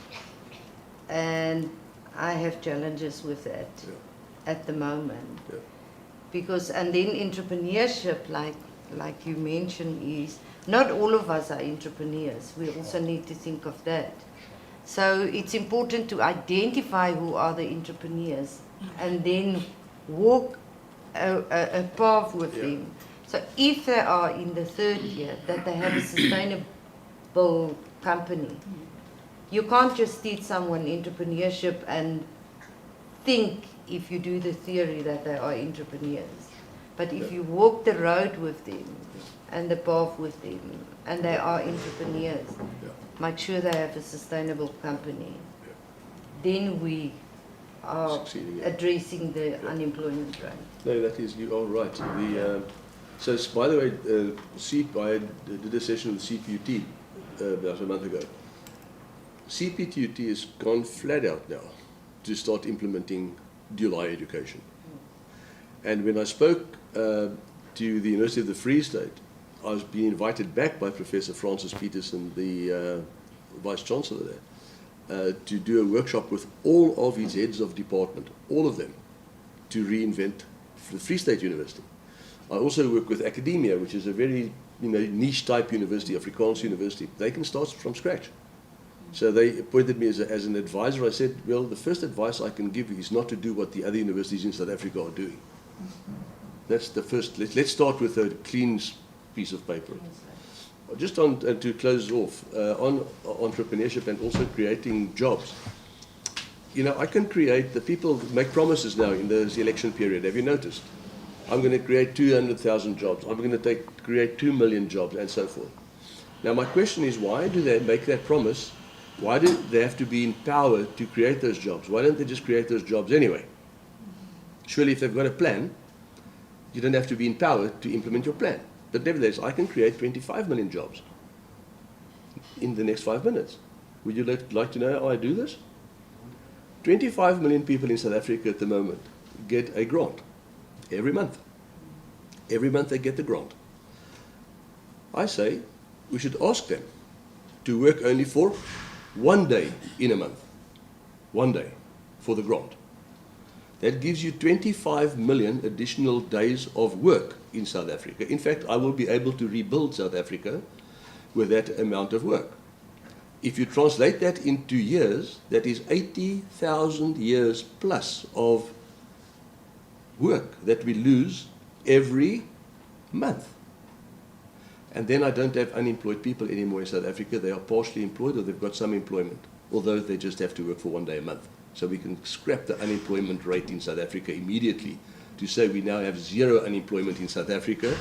And I have challenges with that at the moment. Yeah. Because, and then entrepreneurship, like you mentioned, is not all of us are entrepreneurs. We also need to think of that. So it's important to identify who are the entrepreneurs and then walk a path with them. So if they are in the third year, that they have a sustainable company. You can't just teach someone entrepreneurship and think, if you do the theory, that they are entrepreneurs. But if you walk the road with them and the path with them and they are entrepreneurs, make sure they have a sustainable company, then we are Succeeding, addressing the unemployment rate. No, that is, you are right. So, by the way, I did a session with CPUT about a month ago. CPUT has gone flat out now to start implementing dual higher education. And when I spoke to the University of the Free State, I was being invited back by Professor Francis Peterson, the Vice Chancellor there, to do a workshop with all of his heads of department, all of them, to reinvent the Free State University. I also work with academia, which is a very niche type university, Afrikaans university. They can start from scratch. So they appointed me as an advisor. I said, well, the first advice I can give you is not to do what the other universities in South Africa are doing. That's the first. Let's start with a clean piece of paper. Just on to close off, on entrepreneurship and also creating jobs. I can create, the people make promises now in this election period. Have you noticed? I'm going to create 200,000 jobs. I'm going to create 2 million jobs and so forth. Now my question is, why do they make that promise? Why do they have to be empowered to create those jobs? Why don't they just create those jobs anyway? Surely if they've got a plan, you don't have to be empowered to implement your plan. But nevertheless, I can create 25 million jobs in the next 5 minutes. Would you like to know how I do this? 25 million people in South Africa at the moment get a grant every month. Every month they get the grant. I say we should ask them to work only for 1 day in a month. 1 day for the grant. That gives you 25 million additional days of work in South Africa. In fact, I will be able to rebuild South Africa with that amount of work. If you translate that into years, that is 80,000 years plus of work that we lose every month. And then I don't have unemployed people anymore in South Africa. They are partially employed or they've got some employment, although they just have to work for 1 day a month. So we can scrap the unemployment rate in South Africa immediately to say we now have 0 unemployment in South Africa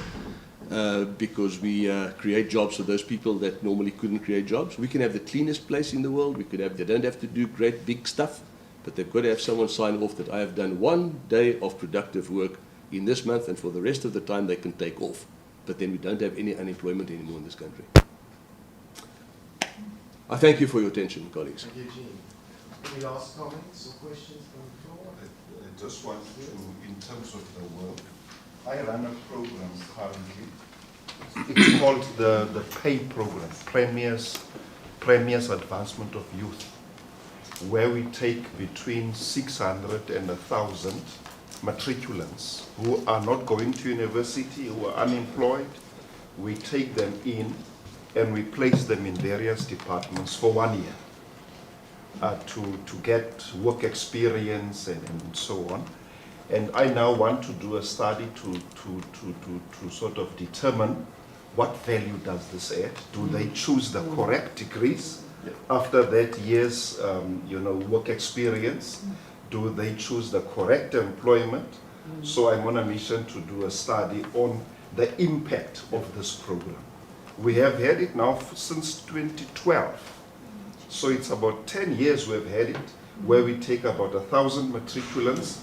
because we create jobs for those people that normally couldn't create jobs. We can have the cleanest place in the world. They don't have to do great big stuff, but they've got to have someone sign off that I have done 1 day of productive work in this month, and for the rest of the time they can take off. But then we don't have any unemployment anymore in this country. I thank you for your attention, colleagues. Thank you, Gene. Any last comments or questions from the floor? I just want to, in terms of the work, I run a program currently. It's called the PAY program, Premier's Advancement of Youth, where we take between 600 and 1,000 matriculants who are not going to university, who are unemployed. We take them in and we place them in various departments for 1 year. To get work experience and so on. And I now want to do a study to sort of determine what value does this add. Do they choose the correct degrees after that year's work experience? Do they choose the correct employment? So I'm on a mission to do a study on the impact of this program. We have had it now since 2012. So it's about 10 years we've had it, where we take about 1,000 matriculants,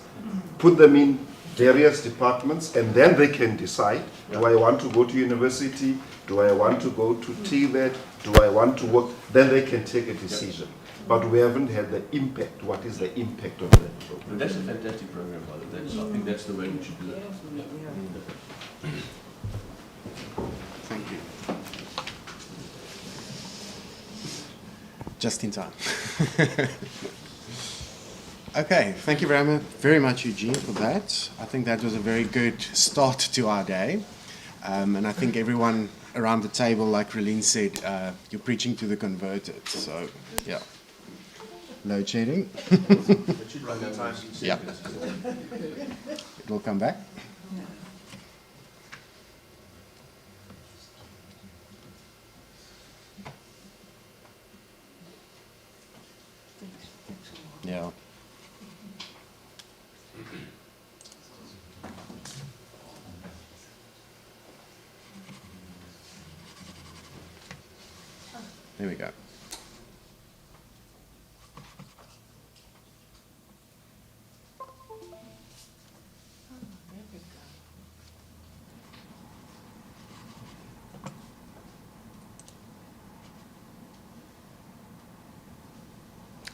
put them in various departments, and then they can decide, do I want to go to university? Do I want to go to TVET? Do I want to work? Then they can take a decision. But we haven't had the impact. What is the impact of that program? But that's a fantastic program, by the way. I think that's the way we should do it. Just in time. Okay, thank you very much, Eugene, for that. I think that was a very good start to our day. And I think everyone around the table, like Relene said, you're preaching to the converted. So, yeah. Load shedding. Yeah. It will come back. Yeah. There we go.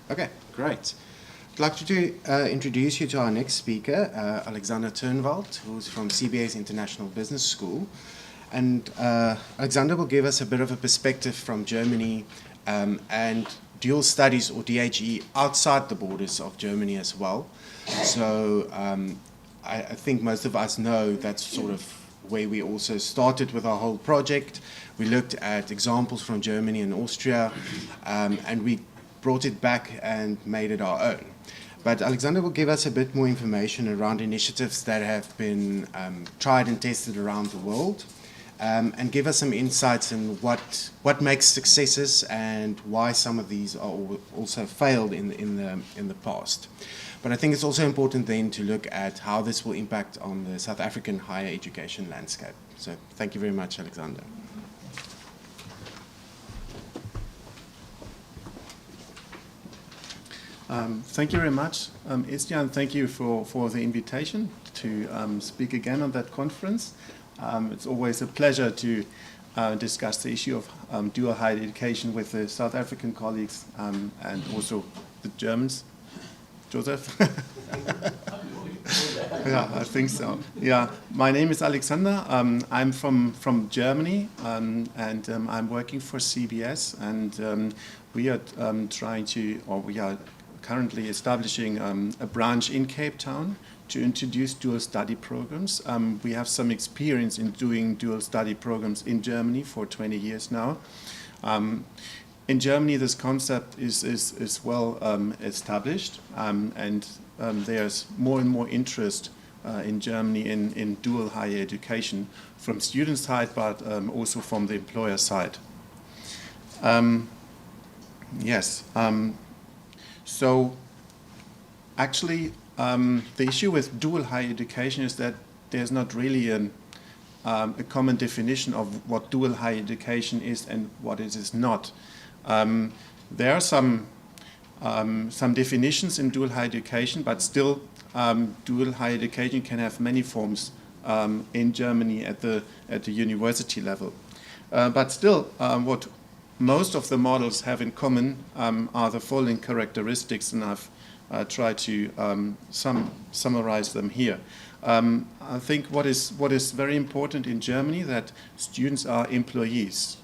Okay, great. I'd like to introduce you to our next speaker, Alexander Turnwald, who's from CBA's International Business School. And Alexander will give us a bit of a perspective from Germany and dual studies, or DHE, outside the borders of Germany as well. So I think most of us know that's sort of where we also started with our whole project. We looked at examples from Germany and Austria, and we brought it back and made it our own. But Alexander will give us a bit more information around initiatives that have been tried and tested around the world, and give us some insights in what makes successes and why some of these are also failed in the past. But I think it's also important then to look at how this will impact on the South African higher education landscape. So thank you very much, Alexander. Thank you very much, Istia, and thank you for the invitation to speak again on that conference. It's always a pleasure to discuss the issue of dual higher education with the South African colleagues and also the Germans. Joseph? Yeah, I think so. Yeah, my name is Alexander. I'm from Germany, and I'm working for CBS, and we are we are currently establishing a branch in Cape Town to introduce dual study programs. We have some experience in doing dual study programs in Germany for 20 years now. In Germany, this concept is well established, and there's more and more interest in Germany in dual higher education from student side, but also from the employer side. Yes. So actually, the issue with dual higher education is that there's not really a common definition of what dual higher education is and what it is not. There are some definitions in dual higher education, but still dual higher education can have many forms in Germany at the university level. But still, what most of the models have in common are the following characteristics, and I've tried to summarize them here. I think what is very important in Germany, that students are employees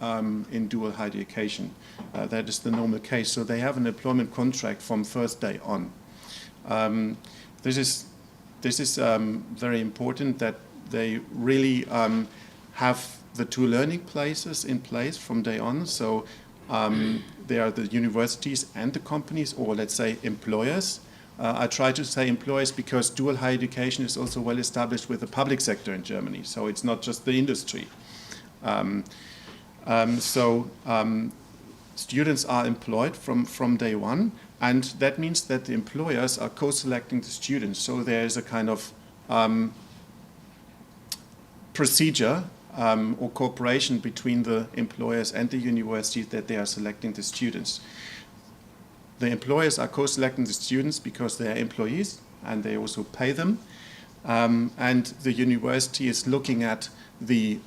in dual higher education. That is the normal case. So they have an employment contract from first day on. This is very important, that they really have the two learning places in place from day on. So there are the universities and the companies, or let's say employers. I try to say employers because dual higher education is also well established with the public sector in Germany. So it's not just the industry. Students are employed from day one, and that means that the employers are co-selecting the students. So there is a kind of procedure or cooperation between the employers and the universities that they are selecting the students. The employers are co-selecting the students because they are employees and they also pay them. And the university is looking at the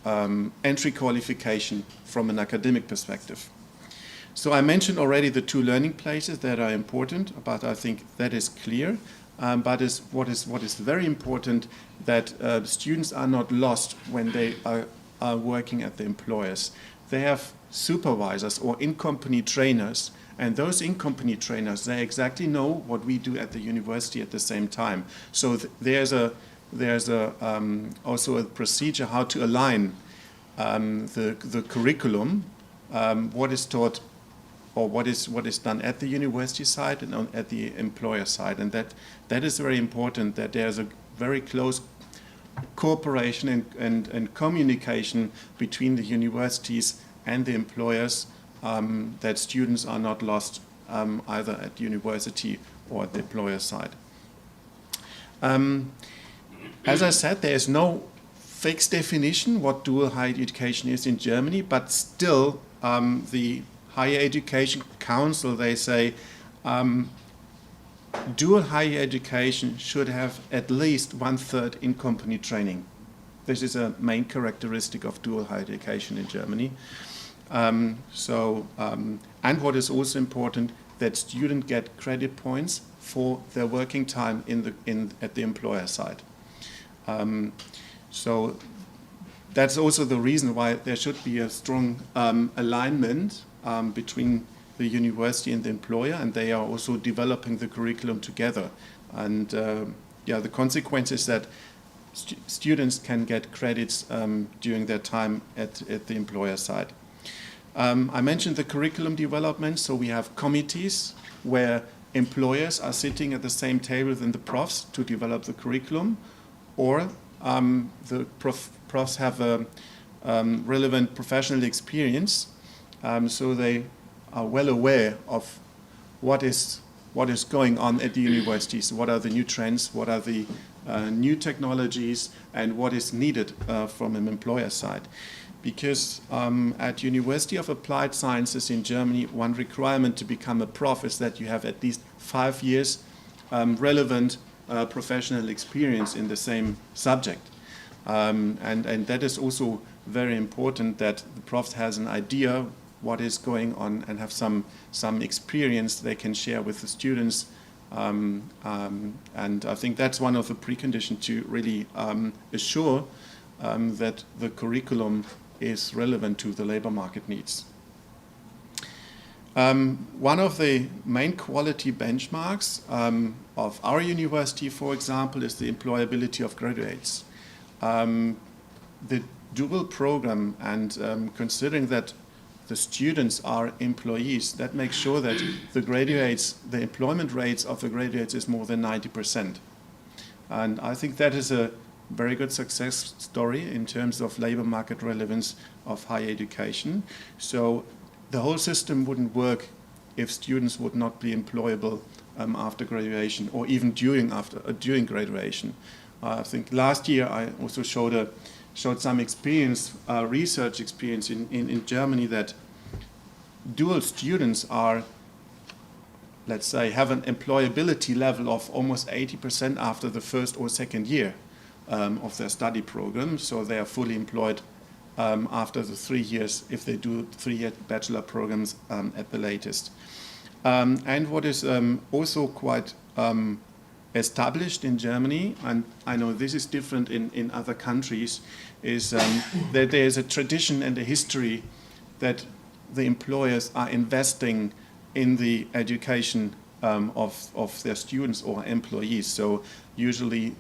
entry qualification from an academic perspective. So I mentioned already the two learning places that are important, but I think that is clear. But what is very important, that students are not lost when they are working at the employers. they have supervisors or in-company trainers, and those in-company trainers, they exactly know what we do at the university at the same time. So there's also a procedure how to align the curriculum, what is taught or what is done at the university side and at the employer side, and that is very important, that there's a very close cooperation and communication between the universities and the employers, that students are not lost either at university or at the employer side. As I said, there is no fixed definition what dual higher education is in Germany, but still the Higher Education Council, they say dual higher education should have at least 1/3 in-company training. This is a main characteristic of dual higher education in Germany. And what is also important, that students get credit points for their working time at the employer side. So that's also the reason why there should be a strong alignment between the university and the employer, and they are also developing the curriculum together. And the consequence is that students can get credits during their time at the employer side. I mentioned the curriculum development, so we have committees where employers are sitting at the same table than the profs to develop the curriculum, or the profs have a relevant professional experience, so they are well aware of what is going on at the universities, what are the new trends, what are the new technologies, and what is needed from an employer side. Because at University of Applied Sciences in Germany, one requirement to become a prof is that you have at least 5 years relevant professional experience in the same subject. And that is also very important, that the prof has an idea what is going on and have some experience they can share with the students. And I think that's one of the preconditions to really assure that the curriculum is relevant to the labor market needs. One of the main quality benchmarks of our university, for example, is the employability of graduates. The dual program, and considering that the students are employees, that makes sure that the employment rates of the graduates is more than 90%. And I think that is a very good success story in terms of labor market relevance of higher education. So the whole system wouldn't work if students would not be employable after graduation, or even during graduation. I think last year I also showed some experience, research experience in Germany, that dual students are, let's say, have an employability level of almost 80% after the first or second year of their study program. So they are fully employed after the 3 years, if they do 3-year bachelor programs at the latest. And what is also quite established in Germany, and I know this is different in other countries, is that there is a tradition and a history that the employers are investing in the education of their students or employees. So usually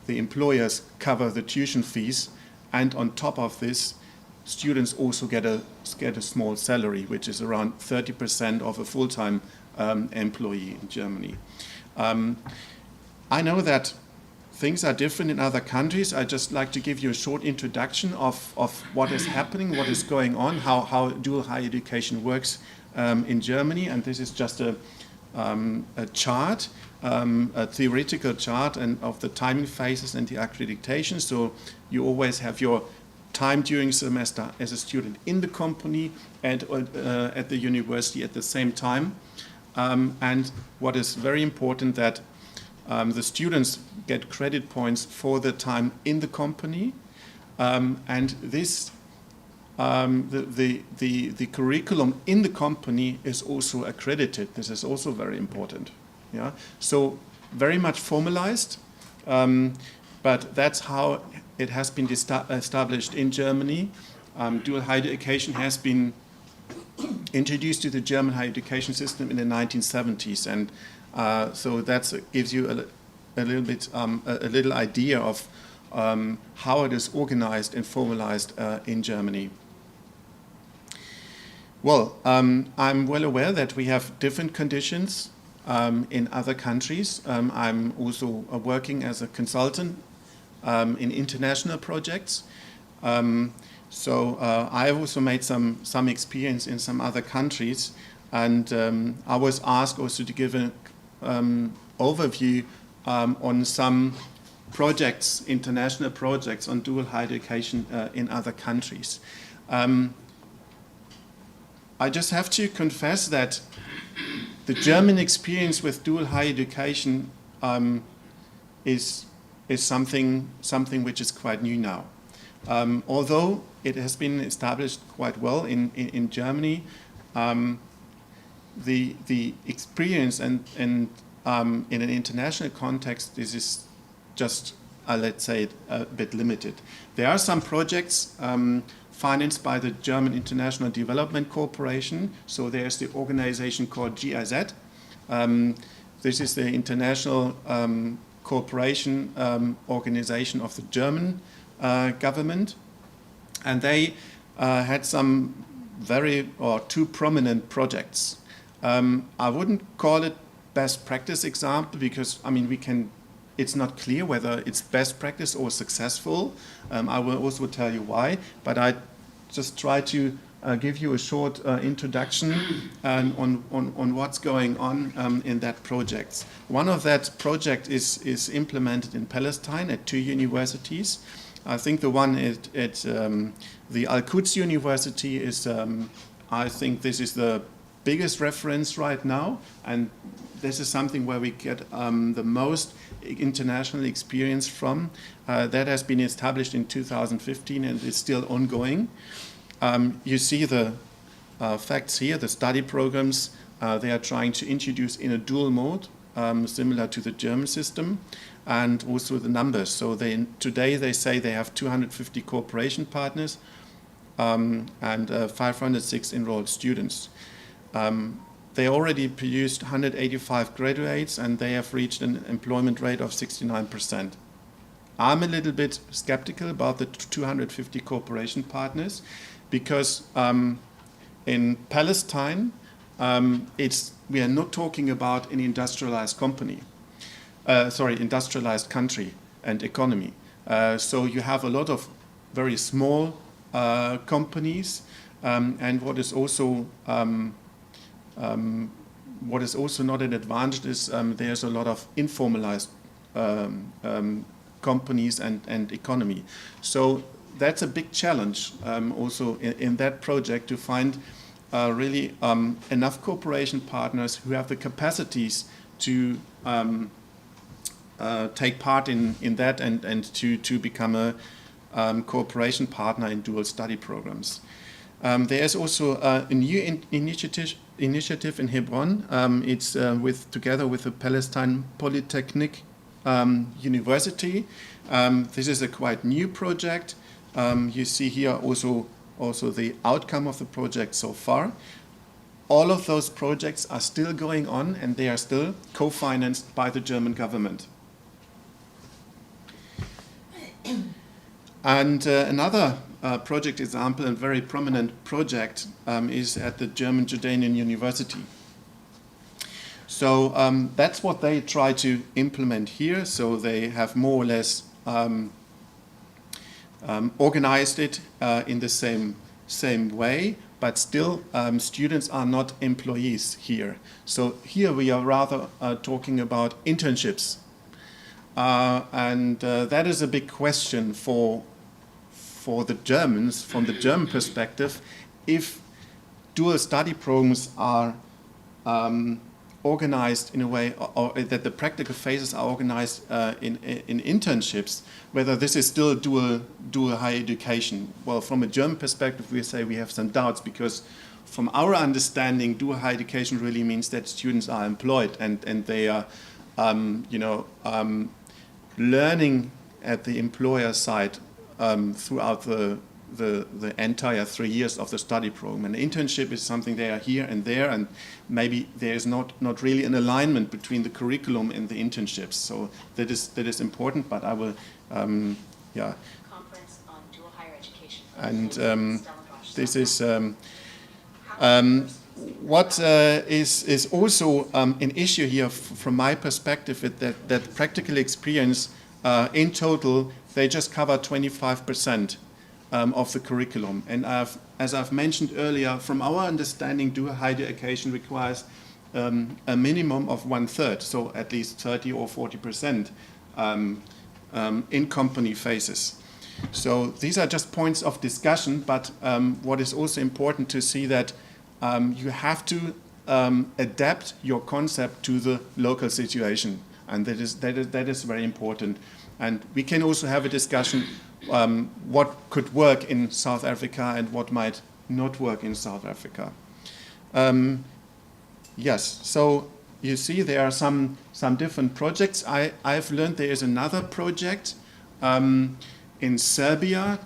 the employers cover the tuition fees, and on top of this, students also get a small salary, which is around 30% of a full-time employee in Germany. I know that things are different in other countries. I'd just like to give you a short introduction of what is happening, what is going on, how dual higher education works in Germany. And this is just a chart, a theoretical chart of the timing phases and the accreditation. So you always have your time during semester as a student in the company and at the university at the same time. And what is very important, that the students get credit points for the time in the company, and this the curriculum in the company is also accredited. This is also very important. Yeah, so very much formalized, but that's how it has been established in Germany, dual higher education has been introduced to the German higher education system in the 1970s, and so that gives you a little bit a little idea of how it is organized and formalized in Germany. Well, I'm well aware that we have different conditions in other countries. I'm also working as a consultant in international projects. So I've also made some experience in some other countries, and I was asked also to give an overview on some projects, international projects on dual higher education in other countries. I just have to confess that the German experience with dual higher education is something which is quite new now. Although it has been established quite well in Germany, the experience and in an international context, this is just, let's say, a bit limited. There are some projects financed by the German International Development Corporation. So there's the organization called GIZ. This is the international cooperation organization of the German government, and they had some two prominent projects. I wouldn't call it best practice example because it's not clear whether it's best practice or successful. I will also tell you why, but I just try to give you a short introduction on what's going on in that project. One of that project is implemented in Palestine at 2 universities. I think the one at the Al-Quds University is, I think this is the biggest reference right now, and this is something where we get the most international experience from. That has been established in 2015 and is still ongoing. You see the facts here, the study programs they are trying to introduce in a dual mode, similar to the German system, and also the numbers. So today they say they have 250 cooperation partners and 506 enrolled students. They already produced 185 graduates, and they have reached an employment rate of 69%. I'm a little bit skeptical about the 250 cooperation partners because in Palestine, we are not talking about an industrialized industrialized country and economy. So you have a lot of very small companies, and what is also not an advantage is there's a lot of informalized companies and economy. So that's a big challenge also in that project to find really enough cooperation partners who have the capacities to take part in that and to become a cooperation partner in dual study programs. There is also a new initiative in Hebron. It's together with the Palestine Polytechnic University. This is a quite new project. You see here also the outcome of the project so far. All of those projects are still going on, and they are still co-financed by the German government. And another project example, and very prominent project, is at the German Jordanian University. So that's what they try to implement here. So they have more or less organized it in the same way, but still students are not employees here. So here we are rather talking about internships. And that is a big question for the Germans, from the German perspective, if dual study programs are organized in a way, or that the practical phases are organized in internships, whether this is still dual higher education. Well, from a German perspective, we say we have some doubts, because from our understanding, dual higher education really means that students are employed and they are, learning at the employer side throughout the entire 3 years of the study program. An internship is something they are here and there, and maybe there is not really an alignment between the curriculum and the internships. So that is important, but I will, yeah. Conference on dual higher education. And Stellenbosch. this is what is also an issue here from my perspective, is that practical experience in total, they just cover 25% of the curriculum. And as I've mentioned earlier, from our understanding, dual higher education requires a minimum of 1/3, so at least 30 or 40% in company phases. So these are just points of discussion, but what is also important to see that you have to adapt your concept to the local situation, and that is very important. And we can also have a discussion what could work in South Africa and what might not work in South Africa. Yes, so you see there are some different projects. I've learned there is another project in Serbia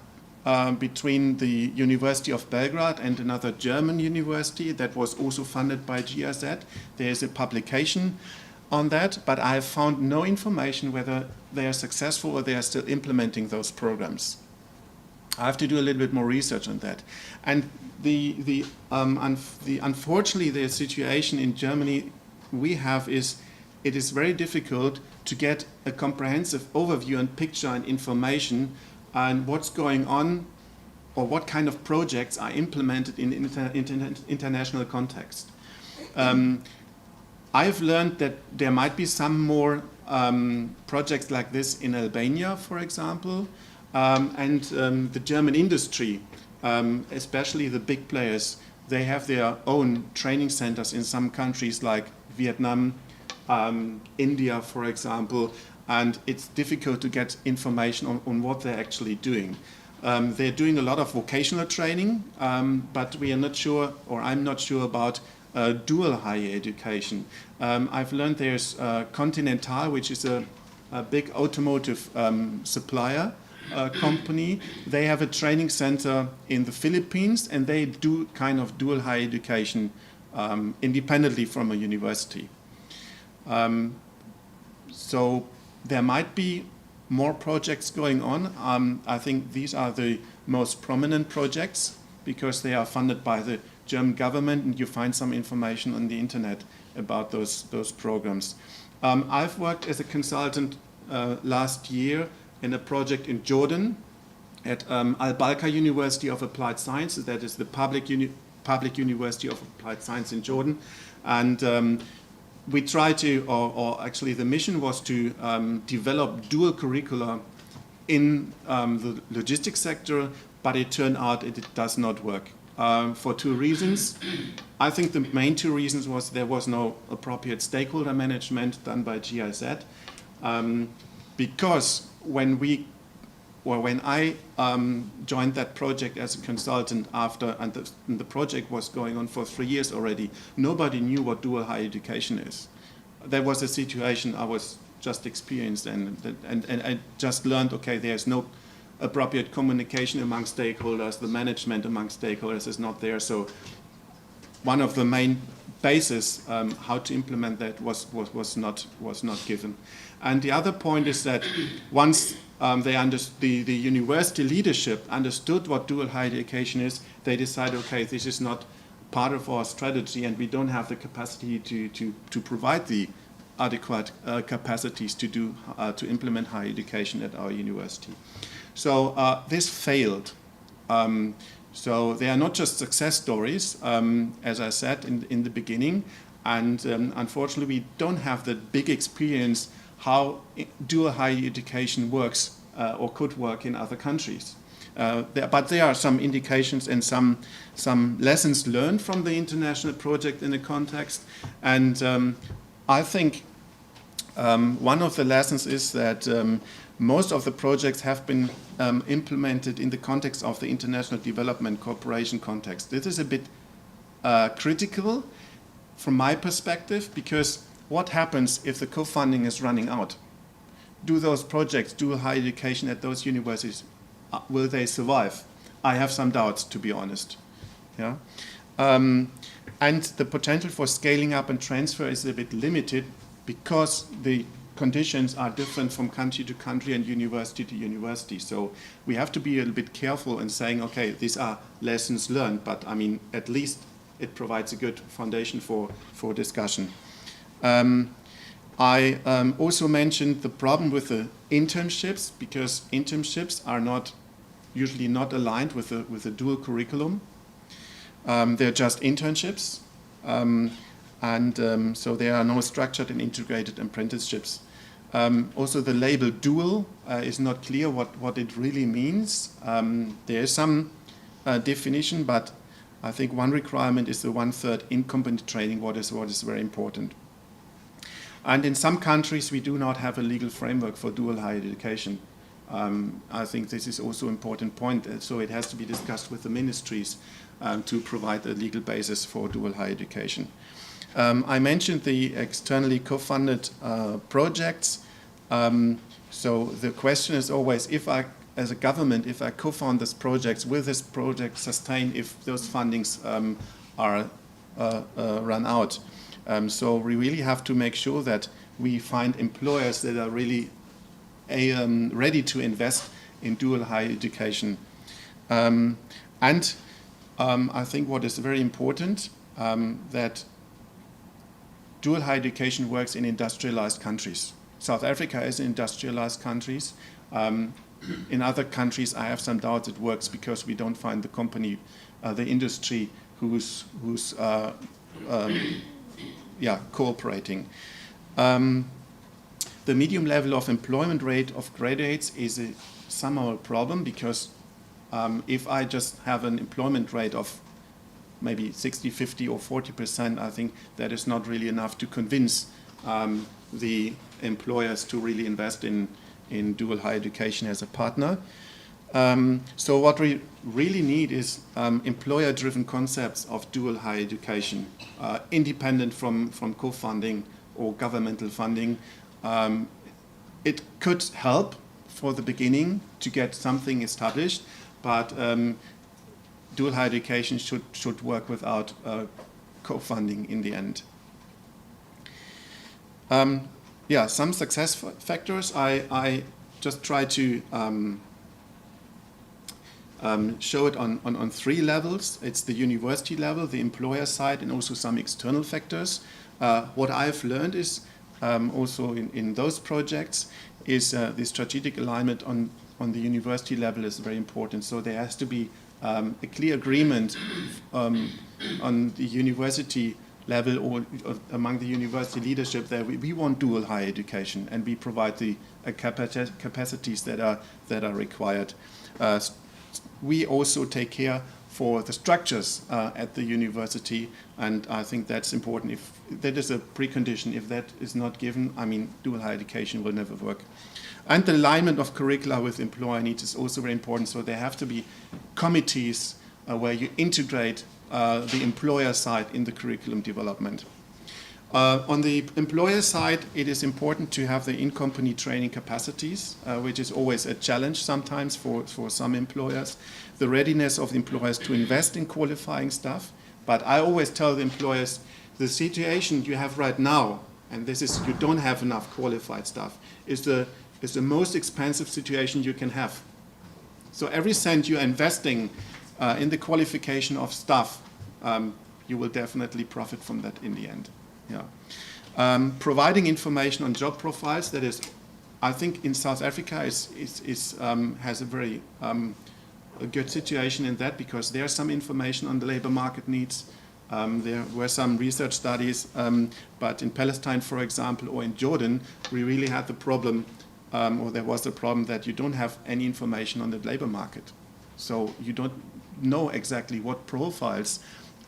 between the University of Belgrade and another German university that was also funded by GIZ. There is a publication on that, but I have found no information whether they are successful or they are still implementing those programs. I have to do a little bit more research on that. And unfortunately, the situation in Germany we have is it is very difficult to get a comprehensive overview and picture and information on what's going on or what kind of projects are implemented in international context. I've learned that there might be some more projects like this in Albania, for example, and the German industry, especially the big players, they have their own training centers in some countries like Vietnam, India, for example, and it's difficult to get information on what they're actually doing. They're doing a lot of vocational training, but we are not sure, or I'm not sure about dual higher education. I've learned there's Continental, which is a big automotive supplier company. They have a training center in the Philippines, and they do kind of dual higher education independently from a university. So there might be more projects going on. I think these are the most prominent projects because they are funded by the German government, and you find some information on the internet about those programs. I've worked as a consultant last year in a project in Jordan at Al-Balqa University of Applied Sciences. That is the public University of Applied Science in Jordan. And we tried to, or actually the mission was to develop dual curricula in the logistics sector, but it turned out it does not work. For two reasons. I think the main two reasons was there was no appropriate stakeholder management done by GIZ. Because when I joined that project as a consultant and the project was going on for 3 years already, nobody knew what dual higher education is. That was a situation I was just experienced and I just learned, okay, there's no appropriate communication among stakeholders, the management among stakeholders is not there. So one of the main bases how to implement that was not given. And the other point is that once the university leadership understood what dual higher education is, they decided, okay, this is not part of our strategy and we don't have the capacity to provide the adequate capacities to implement higher education at our university. So this failed. So they are not just success stories, as I said in the beginning, and unfortunately we don't have the big experience how dual higher education works or could work in other countries. But there are some indications and some lessons learned from the international project in the context, and I think one of the lessons is that most of the projects have been implemented in the context of the international development cooperation context. This is a bit critical from my perspective, because what happens if the co-funding is running out? Do those projects, dual higher education at those universities, will they survive? I have some doubts, to be honest. Yeah. And the potential for scaling up and transfer is a bit limited because the conditions are different from country to country and university to university. So we have to be a little bit careful in saying, okay, these are lessons learned, but I mean, at least it provides a good foundation for discussion. I also mentioned the problem with the internships, because internships are usually not aligned with a dual curriculum. They're just internships, so there are no structured and integrated apprenticeships. Also, the label dual is not clear what it really means. There is some definition, but I think one requirement is the 1/3 in-company training, what is very important. And in some countries, we do not have a legal framework for dual higher education. I think this is also an important point, so it has to be discussed with the ministries to provide a legal basis for dual higher education. I mentioned the externally co-funded projects. So the question is always, if I, as a government, if I co-fund this project, will this project sustain if those fundings are run out? So we really have to make sure that we find employers that are really ready to invest in dual higher education. I think what is very important, that dual higher education works in industrialized countries. South Africa is an industrialized country. In other countries, I have some doubts it works because we don't find the company, the industry who's cooperating. The medium level of employment rate of graduates is somehow a problem because if I just have an employment rate of maybe 60, 50 or 40%, I think that is not really enough to convince the employers to really invest in dual higher education as a partner. So what we really need is employer-driven concepts of dual higher education, independent from co-funding or governmental funding. It could help for the beginning to get something established, but dual higher education should work without co-funding in the end. Some success factors. I just try to show it on 3 levels. It's the university level, the employer side, and also some external factors. What I've learned is also in those projects is the strategic alignment on the university level is very important. So there has to be a clear agreement on the university level or among the university leadership that we want dual higher education and we provide the capacities that are required. We also take care for the structures at the university, and I think that's important. If that is a precondition, if that is not given, I mean, dual higher education will never work. And the alignment of curricula with employer needs is also very important. So there have to be committees where you integrate the employer side in the curriculum development. On the employer side, it is important to have the in-company training capacities, which is always a challenge sometimes for some employers. The readiness of the employers to invest in qualifying staff. But I always tell the employers, the situation you have right now, and this is you don't have enough qualified staff, is the most expensive situation you can have. So every cent you are investing in the qualification of staff, you will definitely profit from that in the end. Yeah. Providing information on job profiles, that is, I think in South Africa has a very a good situation in that because there's some information on the labor market needs. There were some research studies, but in Palestine, for example, or in Jordan, we really had the problem, or there was the problem that you don't have any information on the labor market. So you don't know exactly what profiles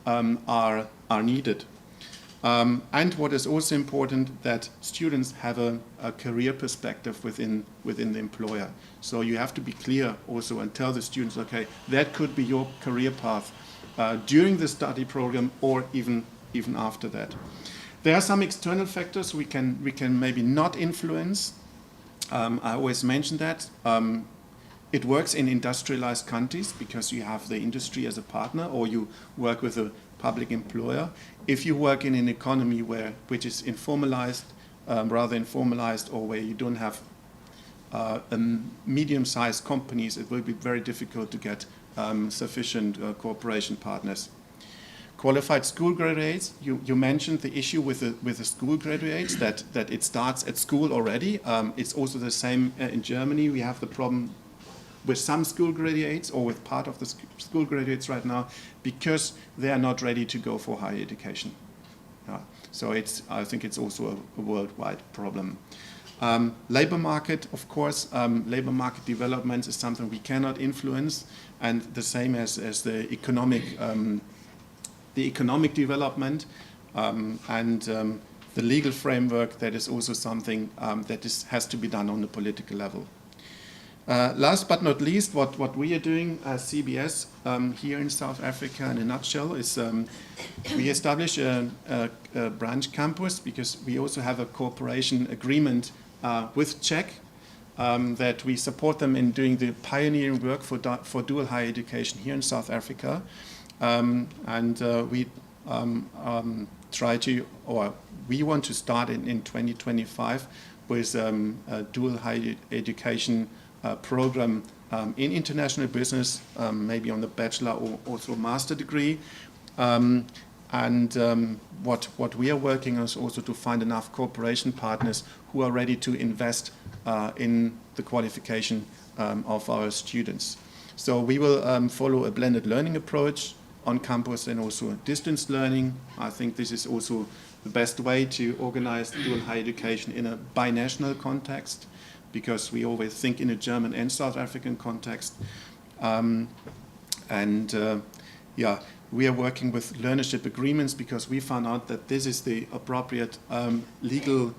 are needed. And what is also important, that students have a career perspective within the employer. So you have to be clear also and tell the students, okay, that could be your career path during the study program or even after that. There are some external factors we can maybe not influence. I always mention that. it works in industrialized countries because you have the industry as a partner, or you work with a public employer. If you work in an economy which is rather informalized, or where you don't have medium-sized companies, it will be very difficult to get sufficient cooperation partners. Qualified school graduates, you mentioned the issue with the school graduates, that it starts at school already. It's also the same in Germany. We have the problem with some school graduates, or with part of the school graduates right now, because they are not ready to go for higher education. So I think it's also a worldwide problem. Labor market, of course, labor market development is something we cannot influence, and the same as the economic development, and the legal framework. That is also something that has to be done on the political level. Last but not least, what we are doing as CBS here in South Africa, in a nutshell, is we establish a branch campus, because we also have a cooperation agreement with DHEP, that we support them in doing the pioneering work for dual higher education here in South Africa. We want to start in 2025 with a dual higher education program in international business, maybe on the bachelor or also master degree. What we are working on is also to find enough cooperation partners who are ready to invest in the qualification of our students. So we will follow a blended learning approach on campus, and also distance learning. I think this is also the best way to organize dual higher education in a binational context, because we always think in a German and South African context. We are working with learnership agreements, because we found out that this is the appropriate legal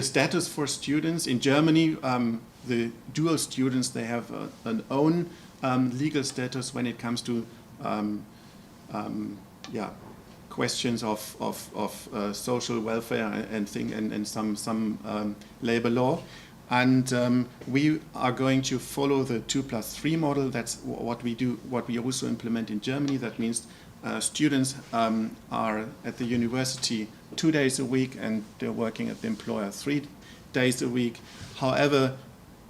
status for students. In Germany, the dual students, they have an own legal status when it comes to questions of social welfare and some labor law. And we are going to follow the 2+3 model. That's what we do, what we also implement in Germany. That means students are at the university 2 days a week, and they're working at the employer 3 days a week. However,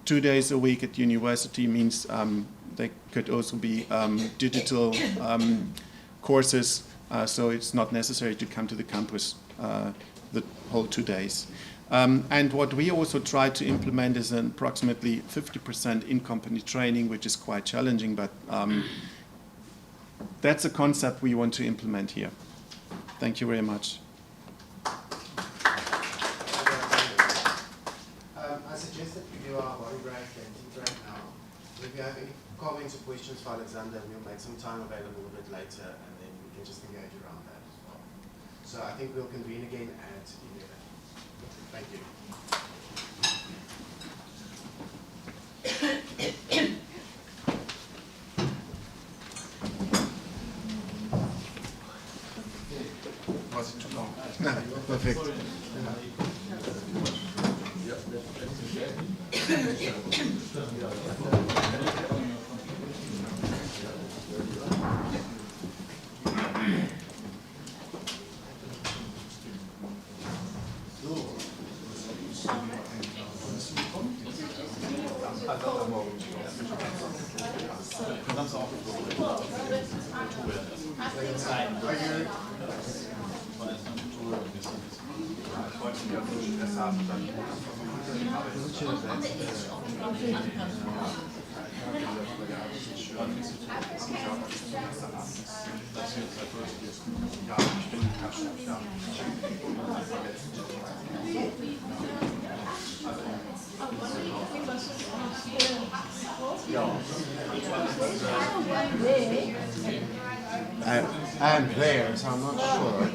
2 days a week at university means they could also be digital courses, so it's not necessary to come to the campus the whole 2 days. And what we also try to implement is an approximately 50% in-company training, which is quite challenging, but that's a concept we want to implement here. Thank you very much. I suggest that we do our body break and tea break now. If you have any comments or questions for Alexander, we'll make some time available a bit later, and then we can just engage around that as well. So I think we'll convene again at 11. Thank you. Was it too long? No, perfect. I'm there, so I'm not sure.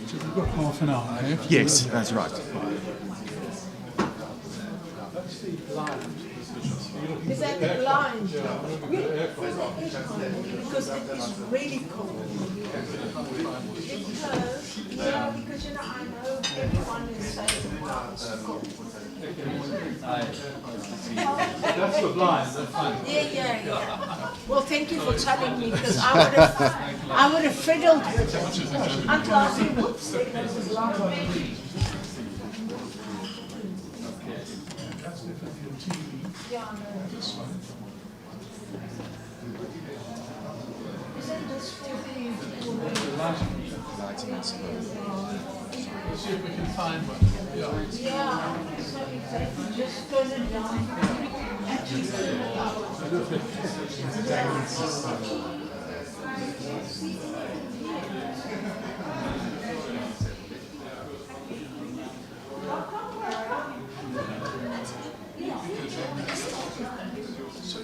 So we've got half an hour, eh? Yes, that's right. That's the line. Is that blind? Because it is really cold. Because you know, I know everyone is saying, wow, it's cold. That's the blind, that's fine. Yeah. Well, thank you for telling me, because I would have fiddled with it until I see, whoops, there goes the blind. That's definitely a TV. Yeah, I know. This one. Isn't this for the Lighting. Lighting. Let's see if we can find one. Yeah. Yeah, so exactly, just turn it down. So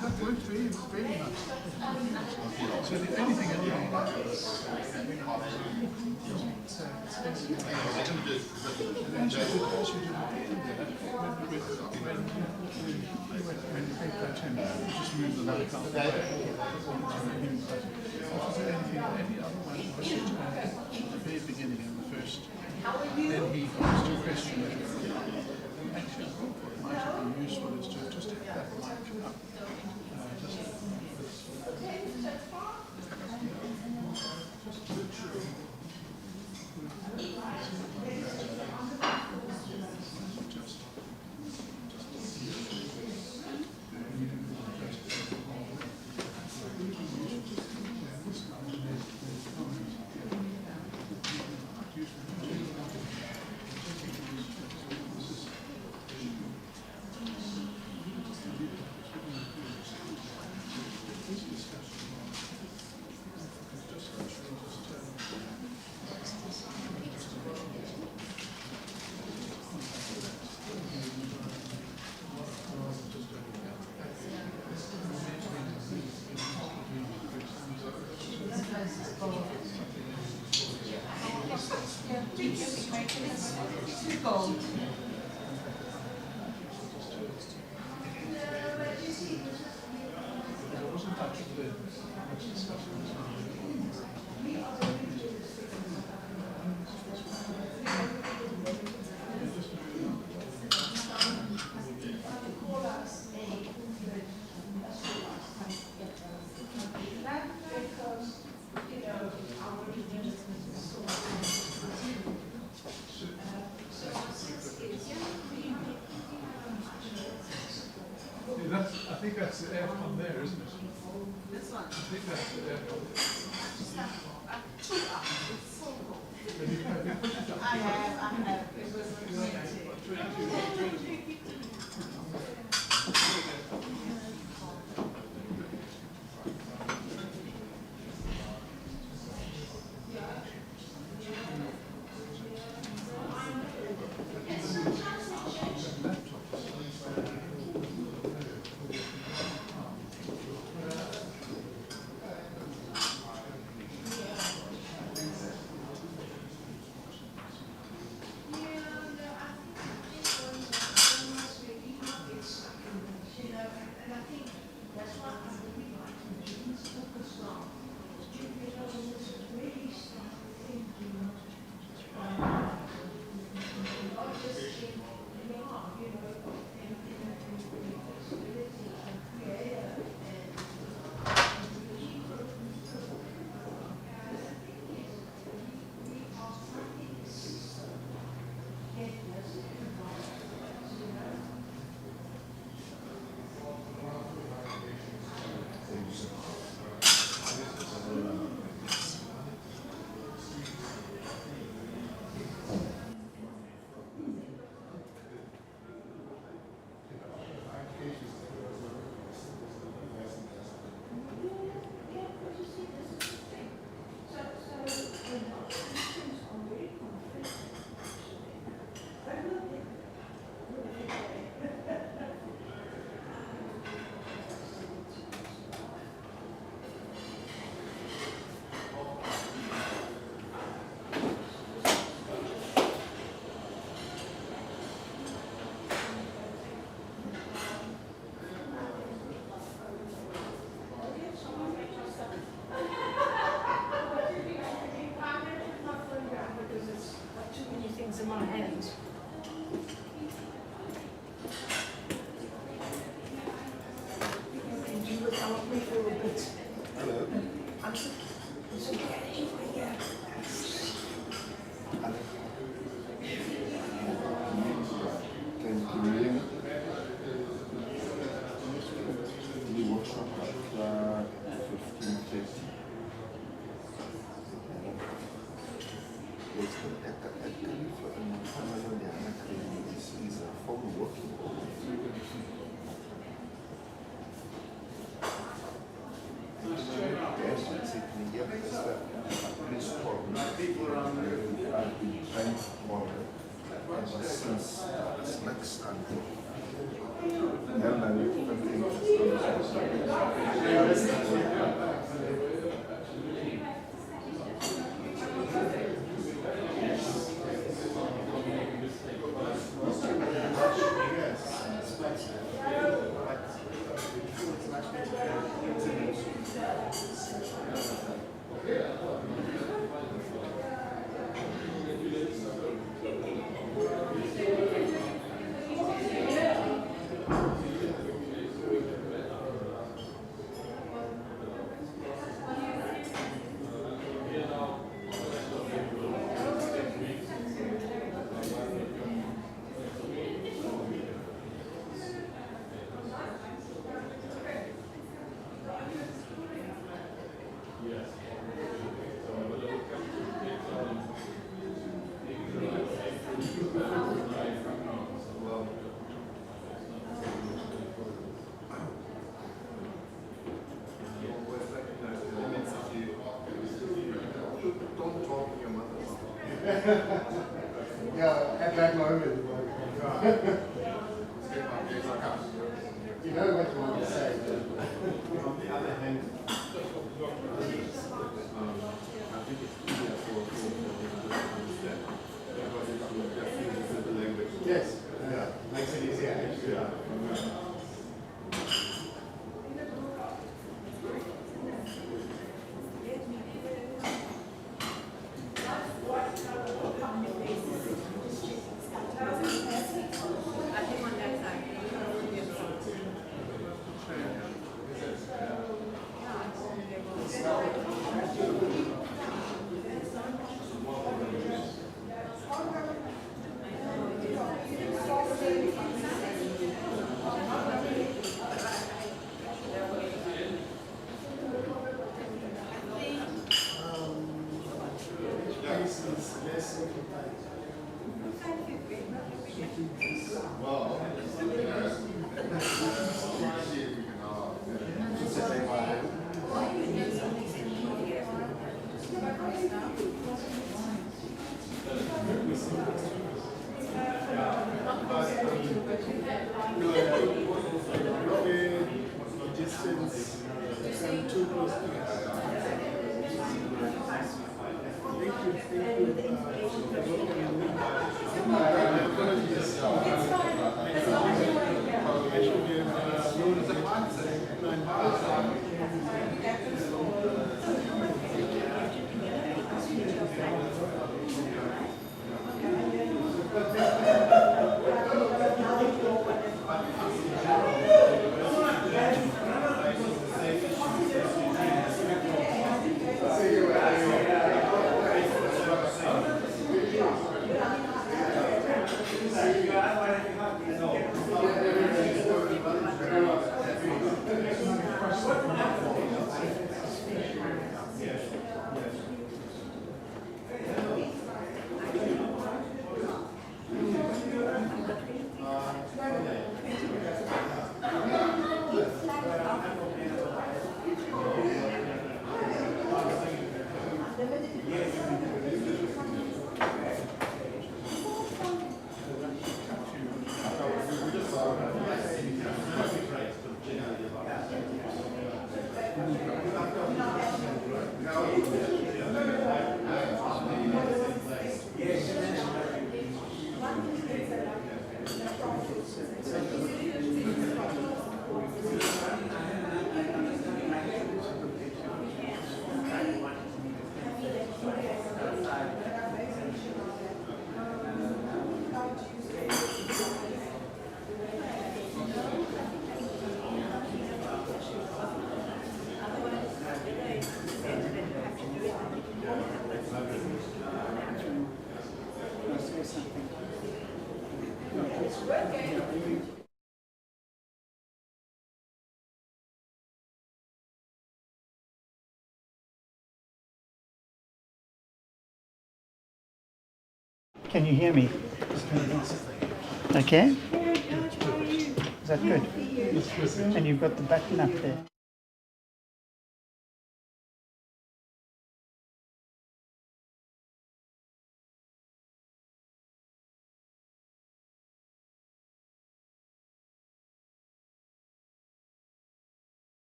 that worked very, very much. So the only thing I do when you pay platinum, you just move the light out. Any other one was at the very beginning in the first. Then he asked a question. Actually, I thought what might have been useful is to just have that mic up. I think that's the aircon there, isn't it? This one? I think that's the aircon. I have. It was Is a phone working? Yes, it's in here because please call me. I've been trying to call her ever since this next Sunday. Yeah, at that moment. You know what you want to say. On the other hand, I think it's easier for people to understand because it's just using simple language. Yes, yeah, makes it easier actually. Yeah. Can you hear me? Okay. Is that good? And you've got the button up there.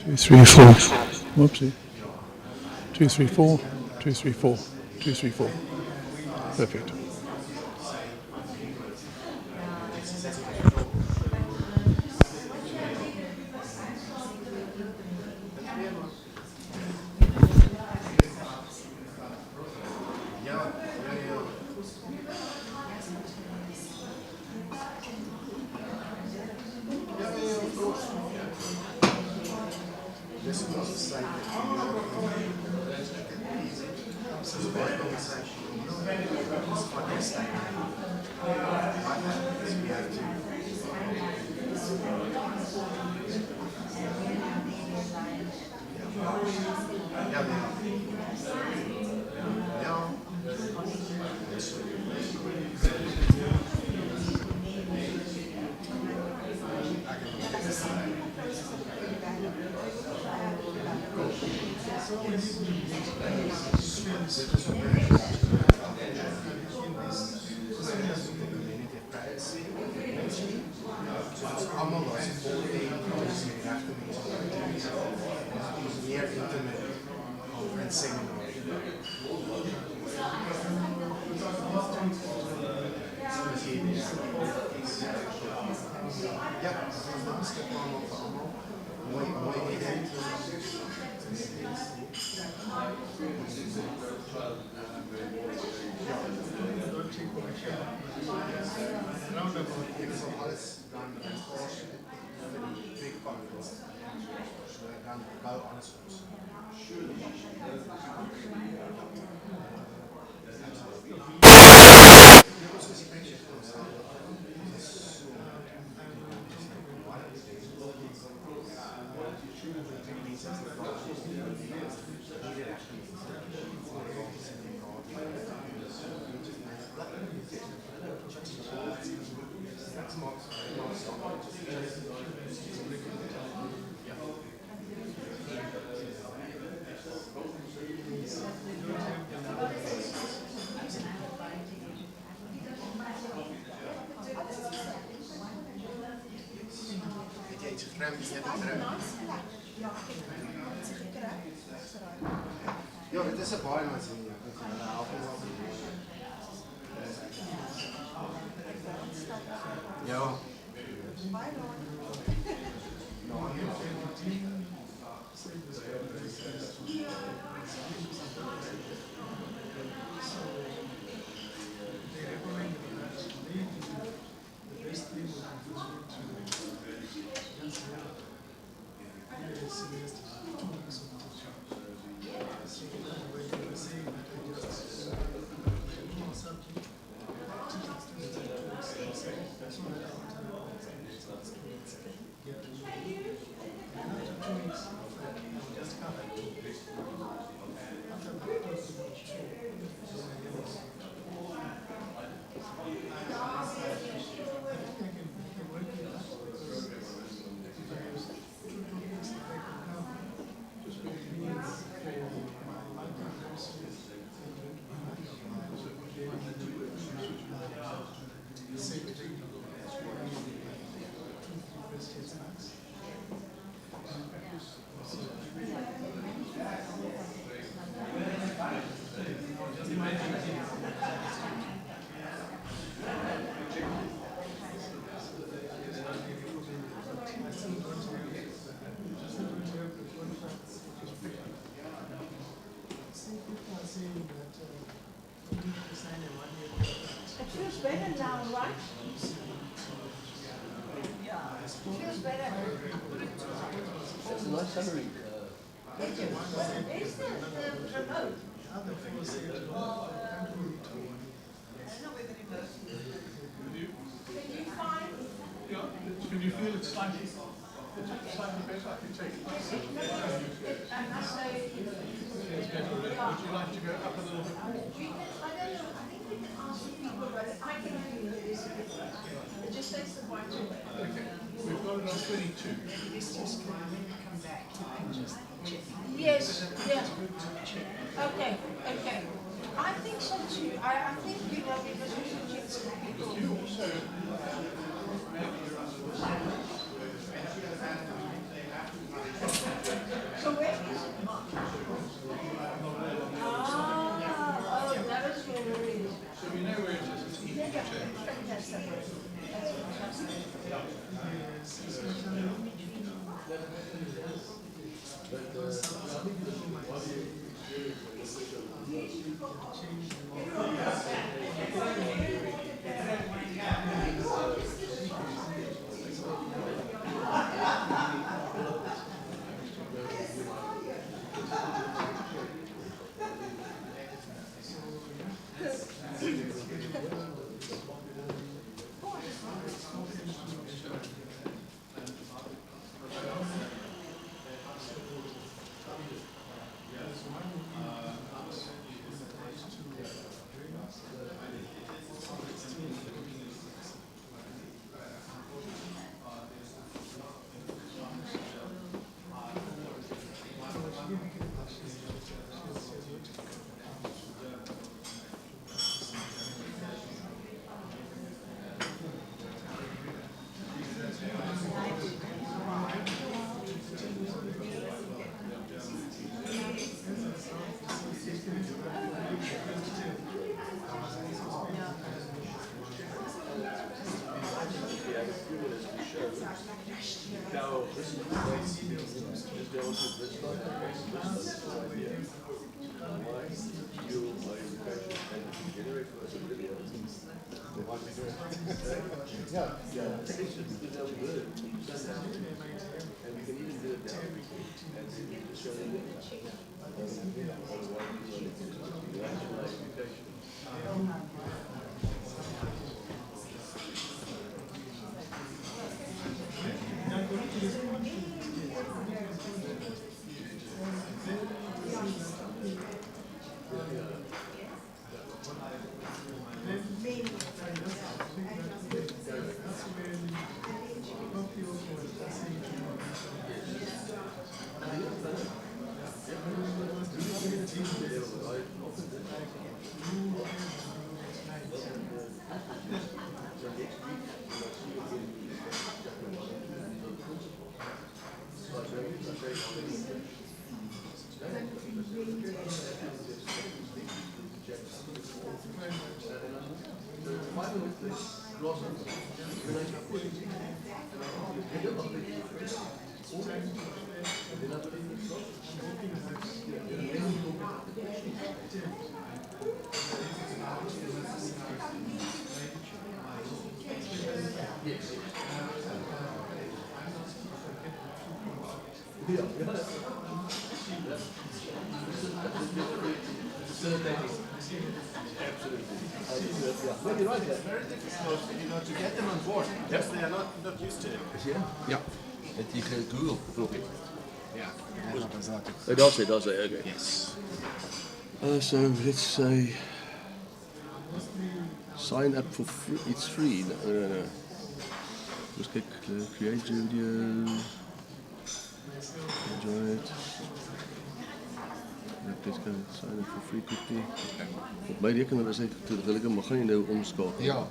Two, three, four. Whoopsie. 2, 3, 4. 2, 3, 4. 2, 3, 4. Perfect. Ja, dit is 'n baie nice ding. Ja. That's a nice salary. Can you feel it slightly better? I can take it. It's better already. Would you like to go up a little bit more? It just takes the point away. Okay. We've got it on 22. Yes, yeah. Okay, okay. I think so too. I think, you know, because we should get some people. You also, maybe you're under So where is it? Oh, that is where it is. So we know where it is. It's easy to change. Very difficult, you know, to get them on board because they are not used to it. Ja. Het die Google knopje. Yeah. It does, okay. Yes. So let's say sign up for free. It's free. No. Just click create video. Enjoy it. Let's go sign up for free quickly. Op my rekenaar is net terwyl maar gaan jy nou omskakel. Ja.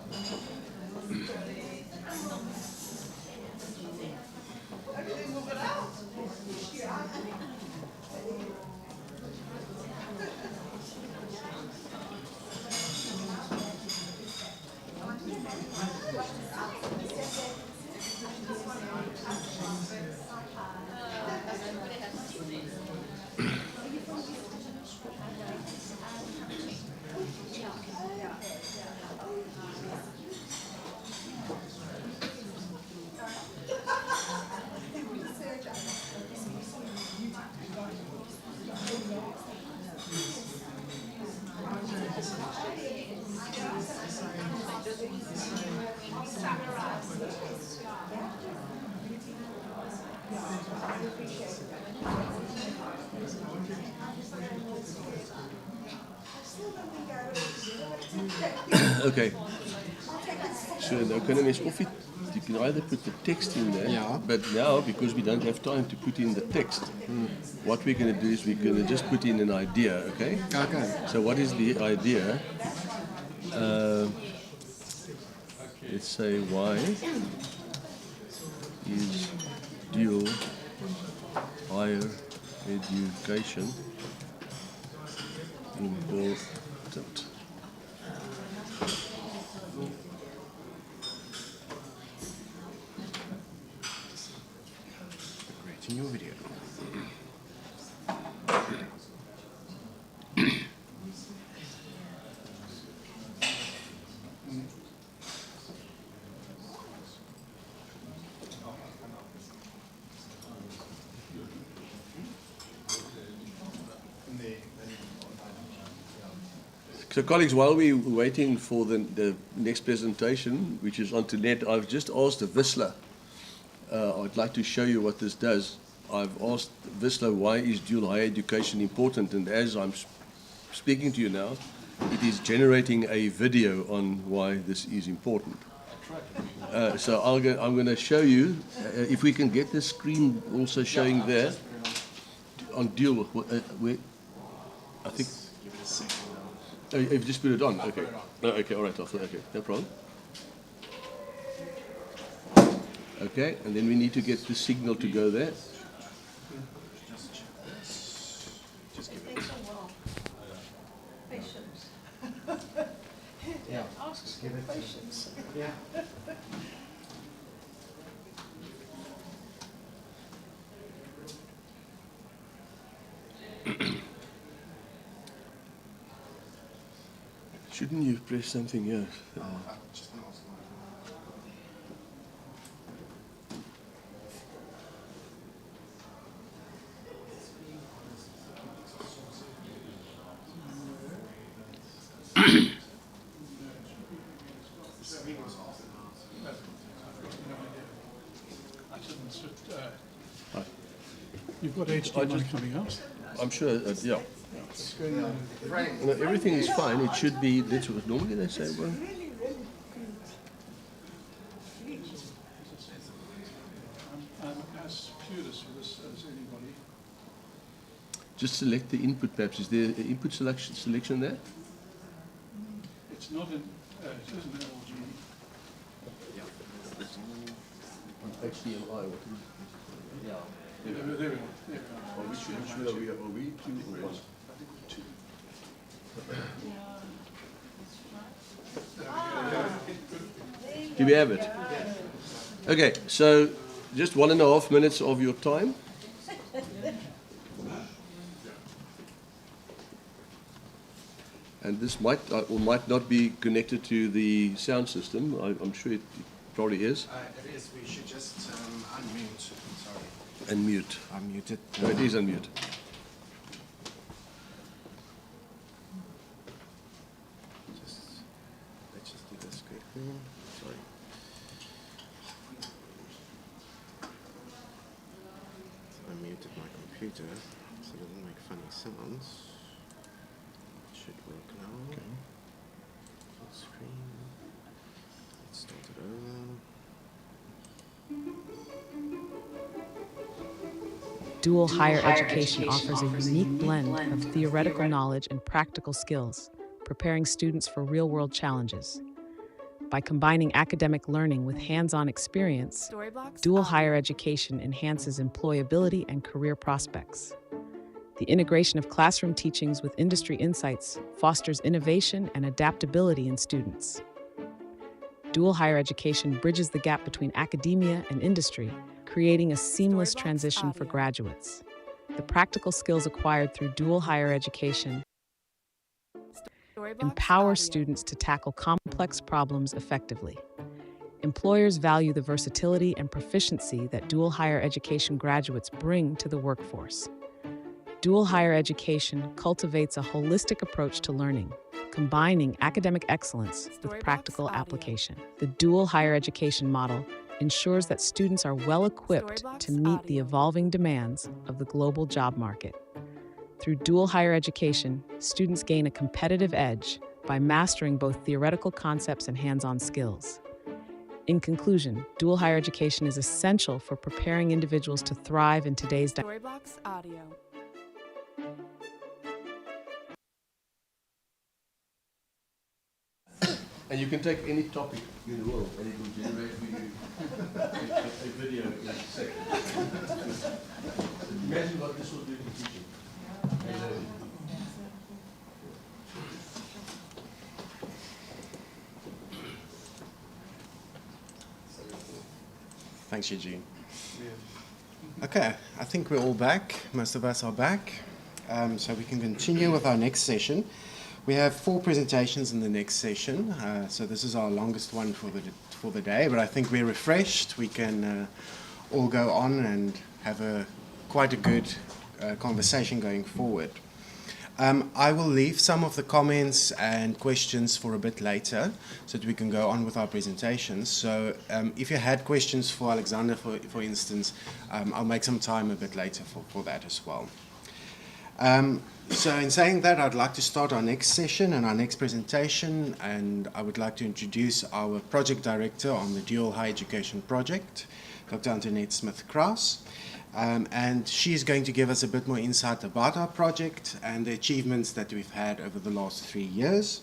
Okay. So now can I off it? You can either put the text in there, Yeah. but now because we don't have time to put in the text, what we're going to do is we're going to just put in an idea, okay? Okay. So what is the idea? Let's say why is dual higher education important? Creating your video. So colleagues, while we're waiting for the next presentation, which is on to net, I've just asked Whistler. I'd like to show you what this does. I've asked Whistler, why is dual higher education important? And as I'm speaking to you now, it is generating a video on why this is important. So I'm going to show you, if we can get the screen also showing there, on dual, I think, oh, you've just put it on, okay. Oh, okay, all right, okay, no problem. Okay, and then we need to get the signal to go there. Just give it. Takes a while. Patience. Yeah. Asks Just give for it. patience. Yeah. Shouldn't you press something here? Just gonna ask You've got HDMI coming out. I'm sure, yeah. No, everything is fine. It should be. That's what normally they say. Well, Really, really good. I'm as clueless for this as anybody. just select the input. Perhaps is there an input selection there? It's not an, it isn't an LG. HDMI. Yeah. There we go. There we go. Which are we? Are we two or one? I think we're two. Do we have it? Okay, so just 1.5 minutes of your time. And this might or might not be connected to the sound system. I'm sure it probably is. It is. We should just unmute. Sorry. Unmute. Unmute it. No, it is unmute. Let's just do this quickly. Sorry. So I muted my computer so it doesn't make funny sounds. It should work now. Okay. Full screen. Let's start it over. Dual higher education offers a unique blend of theoretical knowledge and practical skills, preparing students for real-world challenges. By combining academic learning with hands-on experience, dual higher education enhances employability and career prospects. The integration of classroom teachings with industry insights fosters innovation and adaptability in students. Dual higher education bridges the gap between academia and industry, creating a seamless transition for graduates. The practical skills acquired through dual higher education empower students to tackle complex problems effectively. Employers value the versatility and proficiency that dual higher education graduates bring to the workforce. Dual higher education cultivates a holistic approach to learning, combining academic excellence with practical application. The dual higher education model ensures that students are well equipped to meet the evolving demands of the global job market. Through dual higher education, students gain a competitive edge by mastering both theoretical concepts and hands-on skills. In conclusion, dual higher education is essential for preparing individuals to thrive in today's Storyblocks Audio. And you can take any topic in the world and it will generate for you a video in a second. Imagine what this will do to teaching. Thanks, Eugene. Okay, I think we're all back. Most of us are back. So we can continue with our next session. We have 4 presentations in the next session. So this is our longest one for the day, but I think we're refreshed. We can all go on and have quite a good conversation going forward. I will leave some of the comments and questions for a bit later so that we can go on with our presentations. So if you had questions for Alexander, for instance, I'll make some time a bit later for that as well. So in saying that, I'd like to start our next session and our next presentation, and I would like to introduce our project director on the Dual Higher Education project, Dr. Antoinette Smith-Kraus. And she's going to give us a bit more insight about our project and the achievements that we've had over the last 3 years.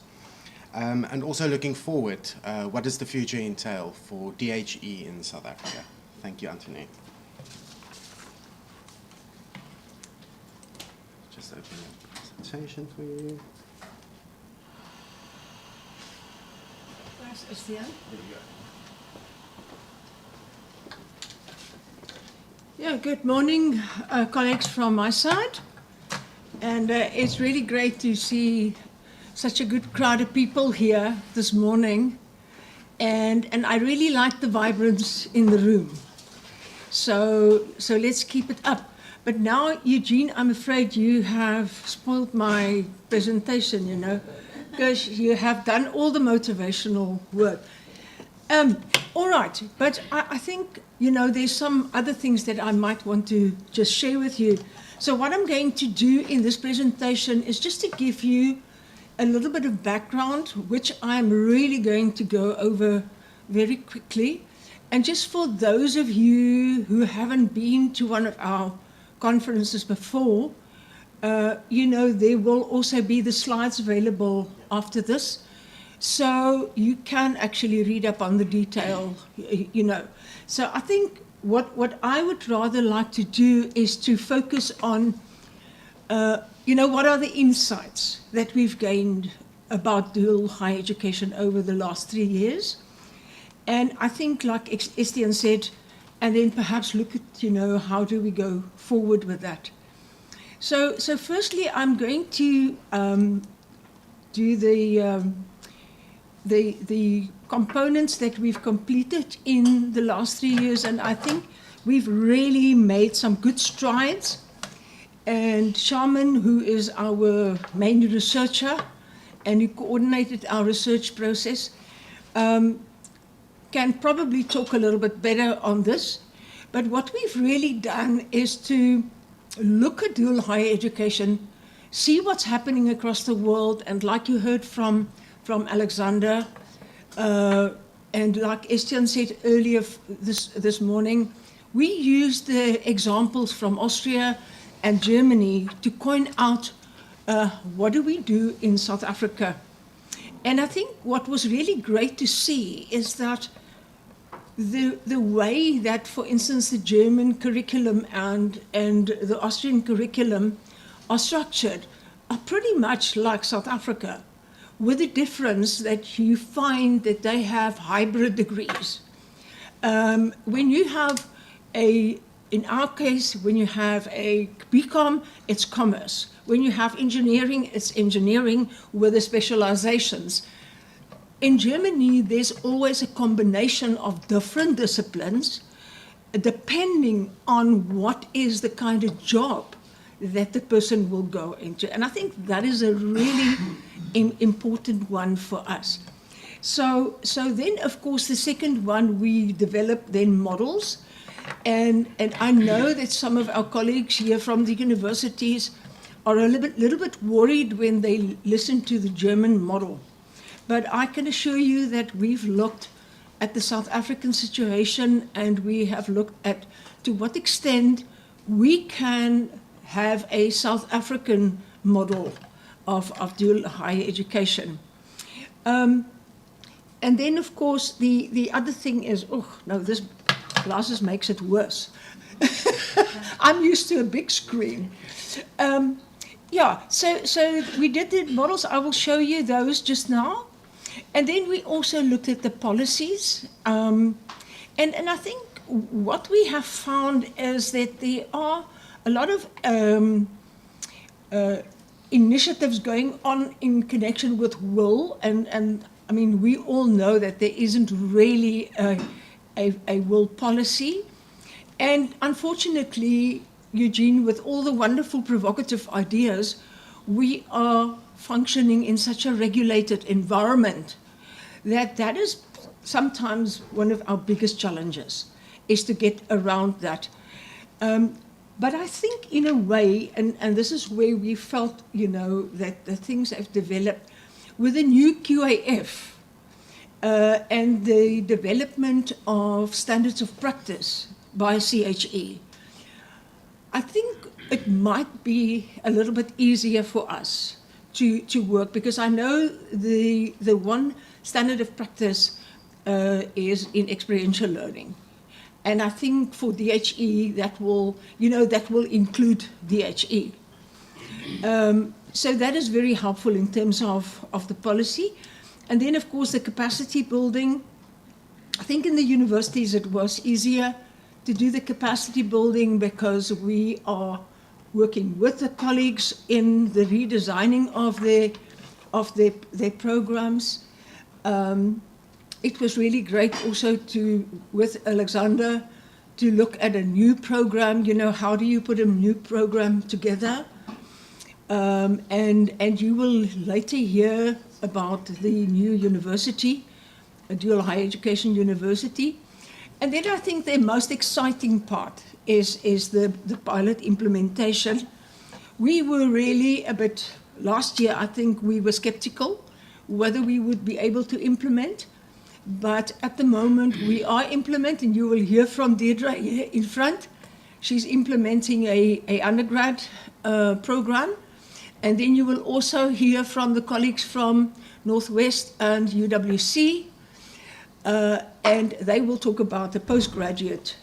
And also looking forward, what does the future entail for DHE in South Africa? Thank you, Antoinette. Just open the presentation for you. Thanks, Estienne. There you go. Yeah, good morning, colleagues from my side. And it's really great to see such a good crowd of people here this morning. And I really like the vibrance in the room. So let's keep it up. But now, Eugene, I'm afraid you have spoiled my presentation, you know, because you have done all the motivational work. All right, but I think, you know, there's some other things that I might want to just share with you. So what I'm going to do in this presentation is just to give you a little bit of background, which I'm really going to go over very quickly. And just for those of you who haven't been to one of our conferences before, you know, there will also be the slides available after this. So you can actually read up on the detail, you know. So I think what I would rather like to do is to focus on, you know, what are the insights that we've gained about dual higher education over the last 3 years. And I think, like Estienne said, and then perhaps look at, you know, how do we go forward with that. So firstly, I'm going to do the components that we've completed in the last 3 years, and I think we've really made some good strides. And Shaman, who is our main researcher and who coordinated our research process, can probably talk a little bit better on this. But what we've really done is to look at dual higher education, see what's happening across the world, and like you heard from Alexander, and like Estienne said earlier this morning, we used the examples from Austria and Germany to point out what do we do in South Africa. And I think what was really great to see is that the way that, for instance, the German curriculum and the Austrian curriculum are structured are pretty much like South Africa, with the difference that you find that they have hybrid degrees. When you have in our case, when you have a BCom, it's commerce. When you have engineering, it's engineering with the specializations. In Germany, there's always a combination of different disciplines, depending on what is the kind of job that the person will go into. And I think that is a really important one for us. So then, of course, the second one, we developed then models. And I know that some of our colleagues here from the universities are a little bit worried when they listen to the German model. But I can assure you that we've looked at the South African situation, and we have looked at to what extent we can have a South African model of dual higher education. And then, of course, the other thing is, oh, no, this glasses makes it worse. I'm used to a big screen. Yeah, so we did the models. I will show you those just now. And then we also looked at the policies. And I think what we have found is that there are a lot of initiatives going on in connection with will. And I mean, we all know that there isn't really a will policy. And unfortunately, Eugene, with all the wonderful provocative ideas, we are functioning in such a regulated environment that is sometimes one of our biggest challenges, is to get around that. But I think in a way, and this is where we felt, that the things have developed with the new QAF and the development of standards of practice by CHE. I think it might be a little bit easier for us to work, because I know the one standard of practice is in experiential learning. And I think for DHE that will include DHE. So that is very helpful in terms of the policy. And then, of course, the capacity building. I think in the universities it was easier to do the capacity building because we are working with the colleagues in the redesigning of their programs. It was really great also with Alexander, to look at a new program. How do you put a new program together? And you will later hear about the new university, a dual higher education university. And then I think the most exciting part is the pilot implementation. We were really last year I think we were skeptical whether we would be able to implement. But at the moment we are implementing. You will hear from Deirdre here in front. She's implementing a undergrad program. And then you will also hear from the colleagues from Northwest and UWC. And they will talk about the postgraduate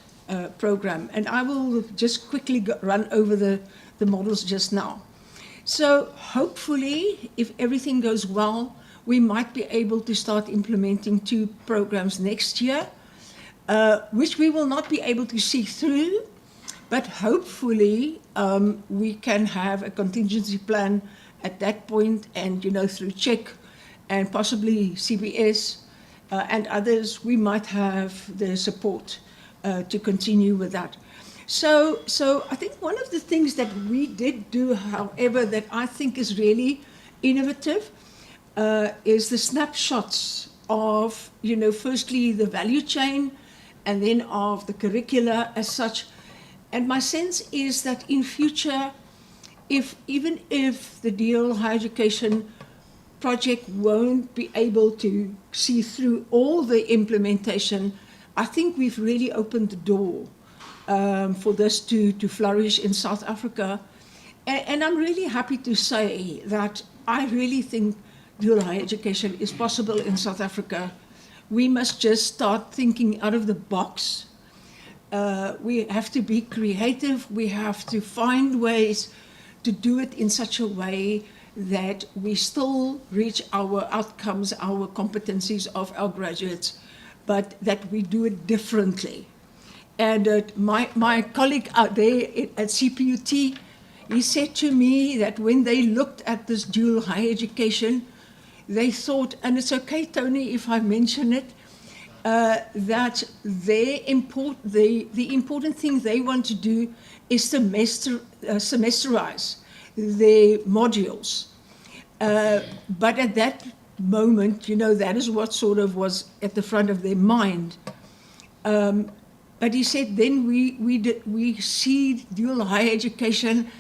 program. And I will just quickly run over the models just now. So hopefully, if everything goes well, we might be able to start implementing 2 programs next year, which we will not be able to see through, but hopefully we can have a contingency plan at that point, and through CHEC and possibly CBS and others, we might have the support to continue with that. So I think one of the things that we did do, however, that I think is really innovative, is the snapshots of, firstly the value chain, and then of the curricula as such. And my sense is that in future, even if the dual higher education project won't be able to see through all the implementation, I think we've really opened the door for this to flourish in South Africa. And I'm really happy to say that I really think dual higher education is possible in South Africa. We must just start thinking out of the box. We have to be creative. We have to find ways to do it in such a way that we still reach our outcomes, our competencies of our graduates, but that we do it differently. And my colleague out there at CPUT, he said to me that when they looked at this dual higher education, they thought, and it's okay, Tony, if I mention it, that the important thing they want to do is semesterize their modules. But at that moment, you know, that is what sort of was at the front of their mind. But he said, then we see dual higher education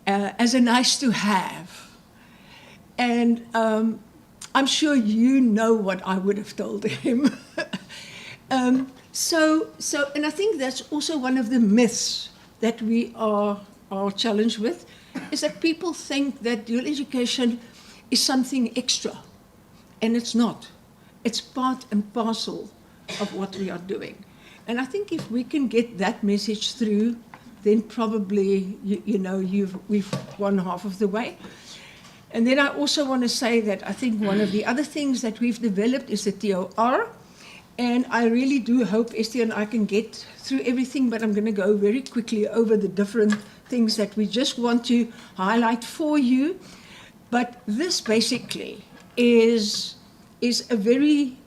as a nice to have. And I'm sure you know what I would have told him. And I think that's also one of the myths that we are challenged with, is that people think that dual education is something extra, and it's not. It's part and parcel of what we are doing. And I think if we can get that message through, then probably, we've won half of the way. And then I also want to say that I think one of the other things that we've developed is the TOR. And I really do hope Esther and I can get through everything, but I'm going to go very quickly over the different things that we just want to highlight for you. But this basically is a very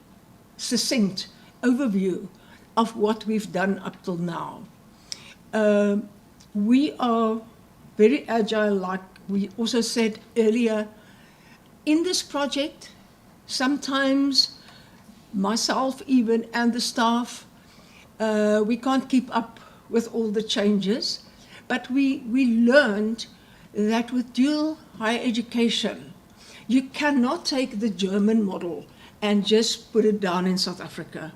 succinct overview of what we've done up till now. We are very agile, like we also said earlier. In this project, sometimes myself even and the staff, we can't keep up with all the changes, but we learned that with dual higher education, you cannot take the German model and just put it down in South Africa.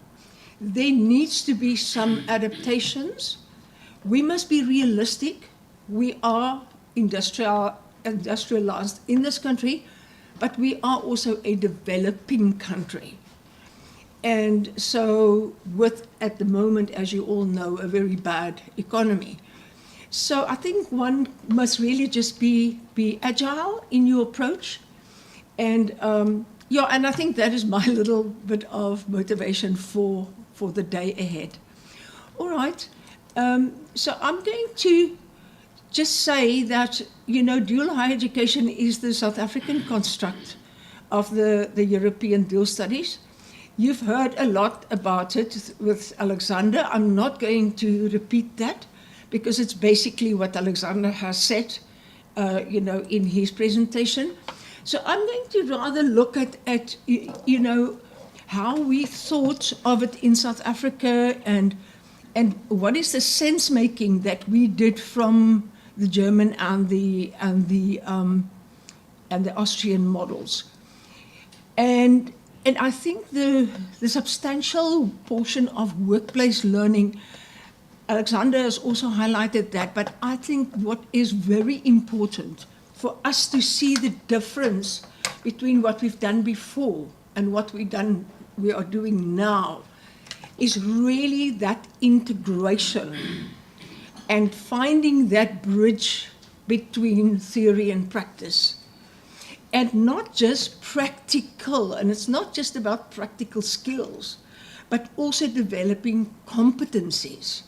There needs to be some adaptations. We must be realistic. We are industrialized in this country, but we are also a developing country. And so with, at the moment, as you all know, a very bad economy. So I think one must really just be agile in your approach. And and I think that is my little bit of motivation for the day ahead. All right. So I'm going to just say that, dual higher education is the South African construct of the European dual studies. You've heard a lot about it with Alexander. I'm not going to repeat that because it's basically what Alexander has said, in his presentation. So I'm going to rather look at how we thought of it in South Africa and what is the sense making that we did from the German and the Austrian models. And I think the substantial portion of workplace learning, Alexander has also highlighted that, but I think what is very important for us to see the difference between what we've done before and what we are doing now is really that integration and finding that bridge between theory and practice. And not just practical, and it's not just about practical skills, but also developing competencies,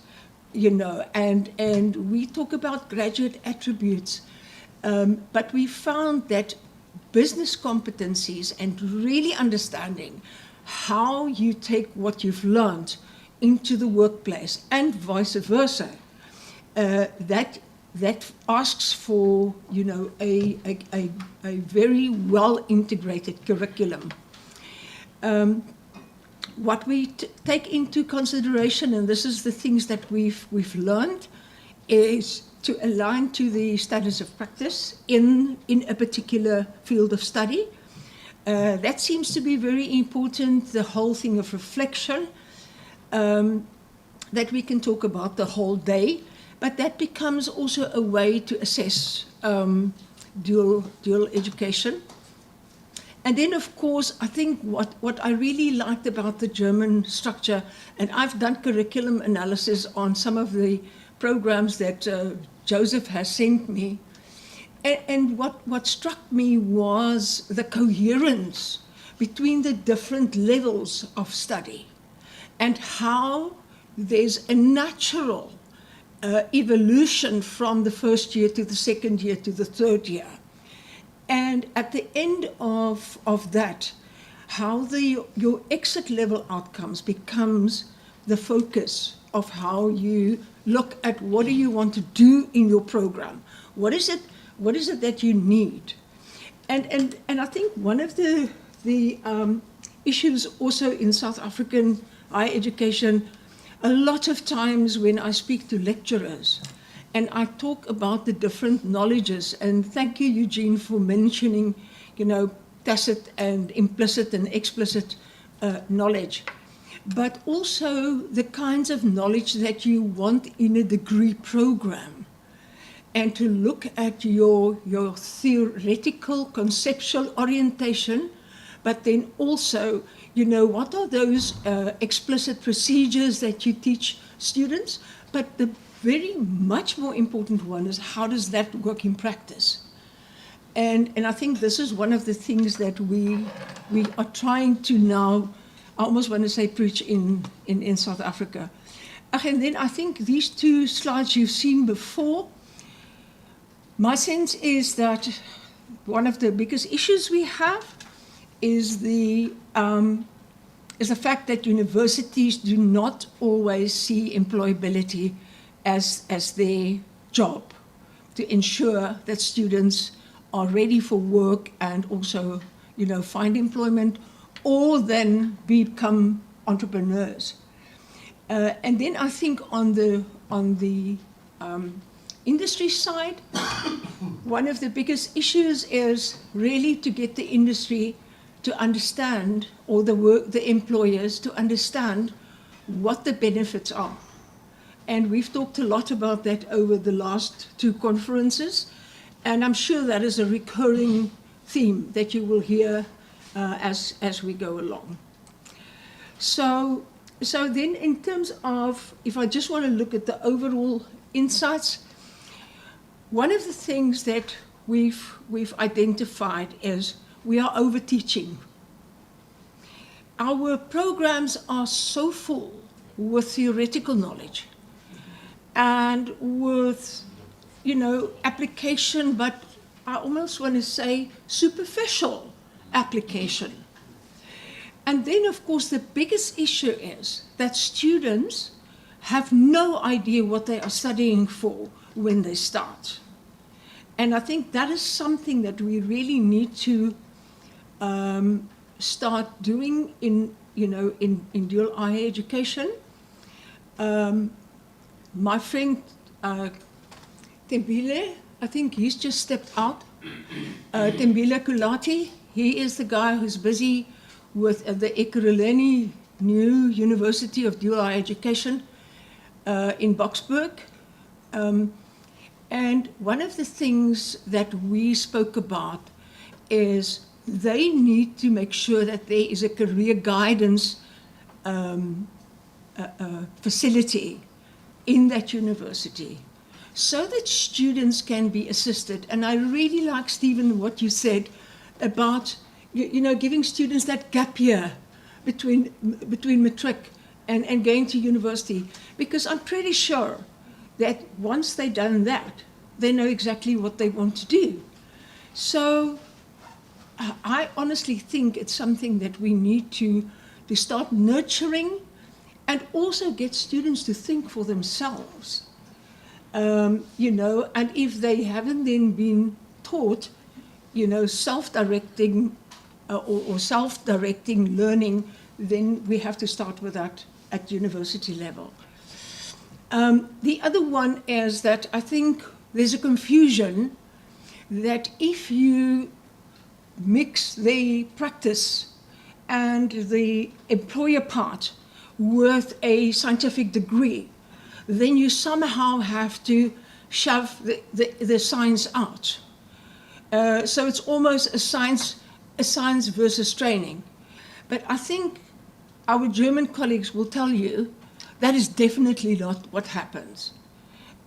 and we talk about graduate attributes, but we found that business competencies and really understanding how you take what you've learned into the workplace and vice versa, that asks for, a very well-integrated curriculum. What we take into consideration, and this is the things that we've learned, is to align to the standards of practice in a particular field of study. That seems to be very important, the whole thing of reflection, that we can talk about the whole day. But that becomes also a way to assess dual education. And then, of course, I think what I really liked about the German structure, and I've done curriculum analysis on some of the programs that Joseph has sent me, and what struck me was the coherence between the different levels of study and how there's a natural evolution from the first year to the second year to the third year. And at the end of that, how your exit level outcomes becomes the focus of how you look at what do you want to do in your program. What is it that you need? And I think one of the the issues also in South African higher education. A lot of times when I speak to lecturers and I talk about the different knowledges, and thank you, Eugene, for mentioning, you know, tacit and implicit and explicit knowledge, but also the kinds of knowledge that you want in a degree program, and to look at your theoretical, conceptual orientation, but then also, you know, what are those explicit procedures that you teach students? But the very much more important one is, how does that work in practice? And I think this is one of the things that we are trying to now, I almost want to say, preach in South Africa. And then I think these two slides you've seen before, my sense is that one of the biggest issues we have is the fact that universities do not always see employability as their job, to ensure that students are ready for work and also, you know, find employment or then become entrepreneurs. And then I think on the industry side, one of the biggest issues is really to get the industry to understand, or the employers to understand what the benefits are. And we've talked a lot about that over the last two conferences, and I'm sure that is a recurring theme that you will hear as we go along. So then in terms of, if I just want to look at the overall insights, one of the things that we've identified is we are over-teaching. Our programs are so full with theoretical knowledge and with, you know, application, but I almost want to say superficial application. And then, of course, the biggest issue is that students have no idea what they are studying for when they start. And I think that is something that we really need to start doing in dual higher education. My friend Tembile, I think he's just stepped out. Tembile Kulati, he is the guy who's busy with the Ekurhuleni New University of Dual Higher Education in Boksburg. And one of the things that we spoke about is they need to make sure that there is a career guidance facility in that university so that students can be assisted. And I really like, Stephen, what you said about, you know, giving students that gap year between matric and going to university, because I'm pretty sure that once they've done that, they know exactly what they want to do. So I honestly think it's something that we need to start nurturing and also get students to think for themselves. You know, and if they haven't then been taught, you know, self-directing or self-directing learning, then we have to start with that at university level. The other one is that I think there's a confusion that if you mix the practice and the employer part with a scientific degree, then you somehow have to shove the science out. So it's almost a science versus training. But I think our German colleagues will tell you that is definitely not what happens.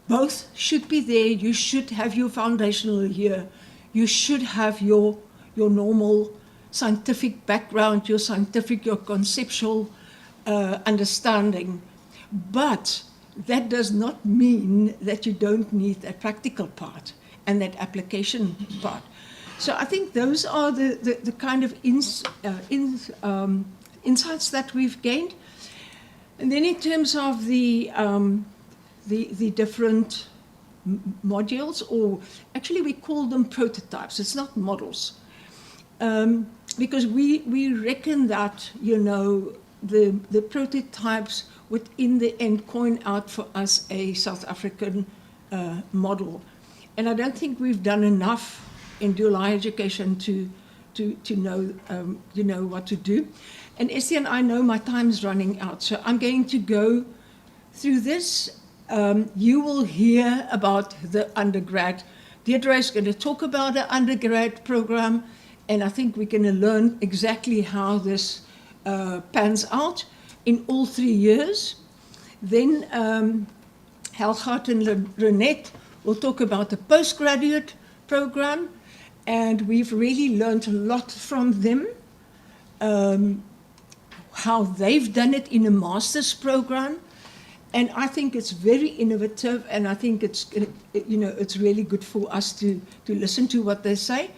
Both should be there. You should have your foundational year. You should have your normal scientific background, your conceptual understanding. But that does not mean that you don't need that practical part and that application part. So I think those are the kind of insights that we've gained. And then in terms of the different modules, or actually we call them prototypes, it's not models. because we reckon that, you know, the prototypes would in the end coin out for us a South African model. And I don't think we've done enough in dual higher education to know, you know, what to do. And Estienne, I know my time's running out, so I'm going to go through this. You will hear about the undergrad. Deirdre is going to talk about the undergrad program, and I think we're going to learn exactly how this pans out in all 3 years. Then Helgard and Renette will talk about the postgraduate program, and we've really learned a lot from them, how they've done it in a master's program. And I think it's very innovative, and I think it's, you know, it's really good for us to listen to what they say.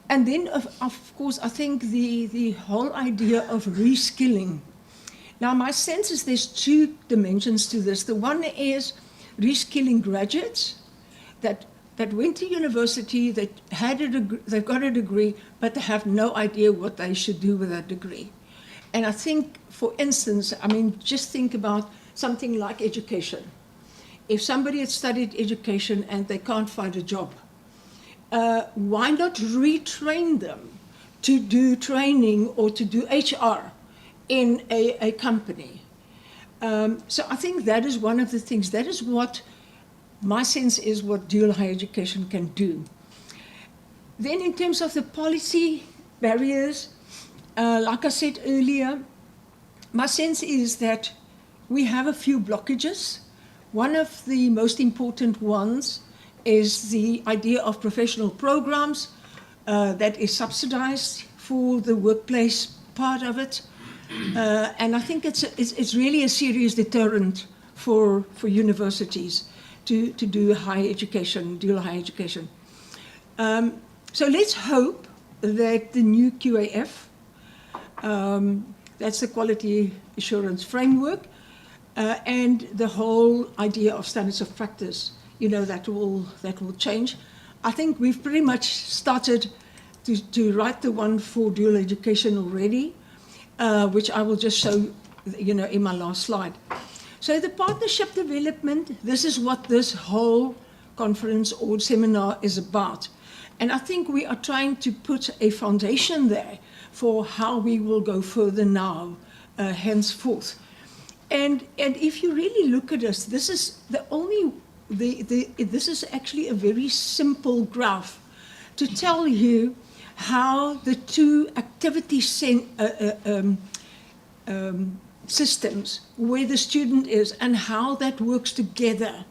And then, of course, I think the whole idea of reskilling. Now, my sense is there's 2 dimensions to this. The one is reskilling graduates that went to university, that had a degree, they've got a degree, but they have no idea what they should do with that degree. And I think, for instance, I mean, just think about something like education. If somebody had studied education and they can't find a job, why not retrain them to do training or to do HR in a company? So I think that is one of the things, that is what my sense is what dual higher education can do. Then in terms of the policy barriers, like I said earlier, my sense is that we have a few blockages. One of the most important ones is the idea of professional programs that is subsidized for the workplace part of it. And I think it's really a serious deterrent for universities to do higher education, dual higher education. So let's hope that the new QAF, that's the quality assurance framework, and the whole idea of standards of practice, you know, that will change. I think we've pretty much started to write the one for dual education already, which I will just show, you know, in my last slide. So the partnership development, this is what this whole conference or seminar is about. And I think we are trying to put a foundation there for how we will go further now, henceforth. And if you really look at us, this is this is actually a very simple graph to tell you how the 2 activity systems, where the student is and how that works together,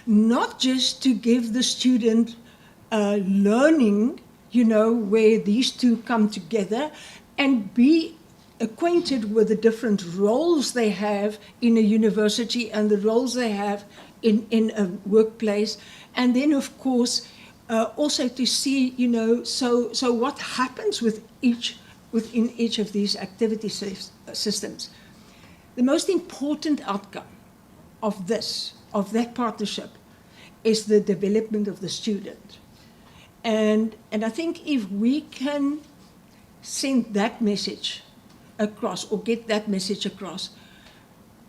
not just to give the student learning, you know, where these 2 come together, and be acquainted with the different roles they have in a university and the roles they have in a workplace. And then, of course, also to see, you know, so what happens within each of these activity systems. The most important outcome of that partnership, is the development of the student. And I think if we can send that message across, or get that message across,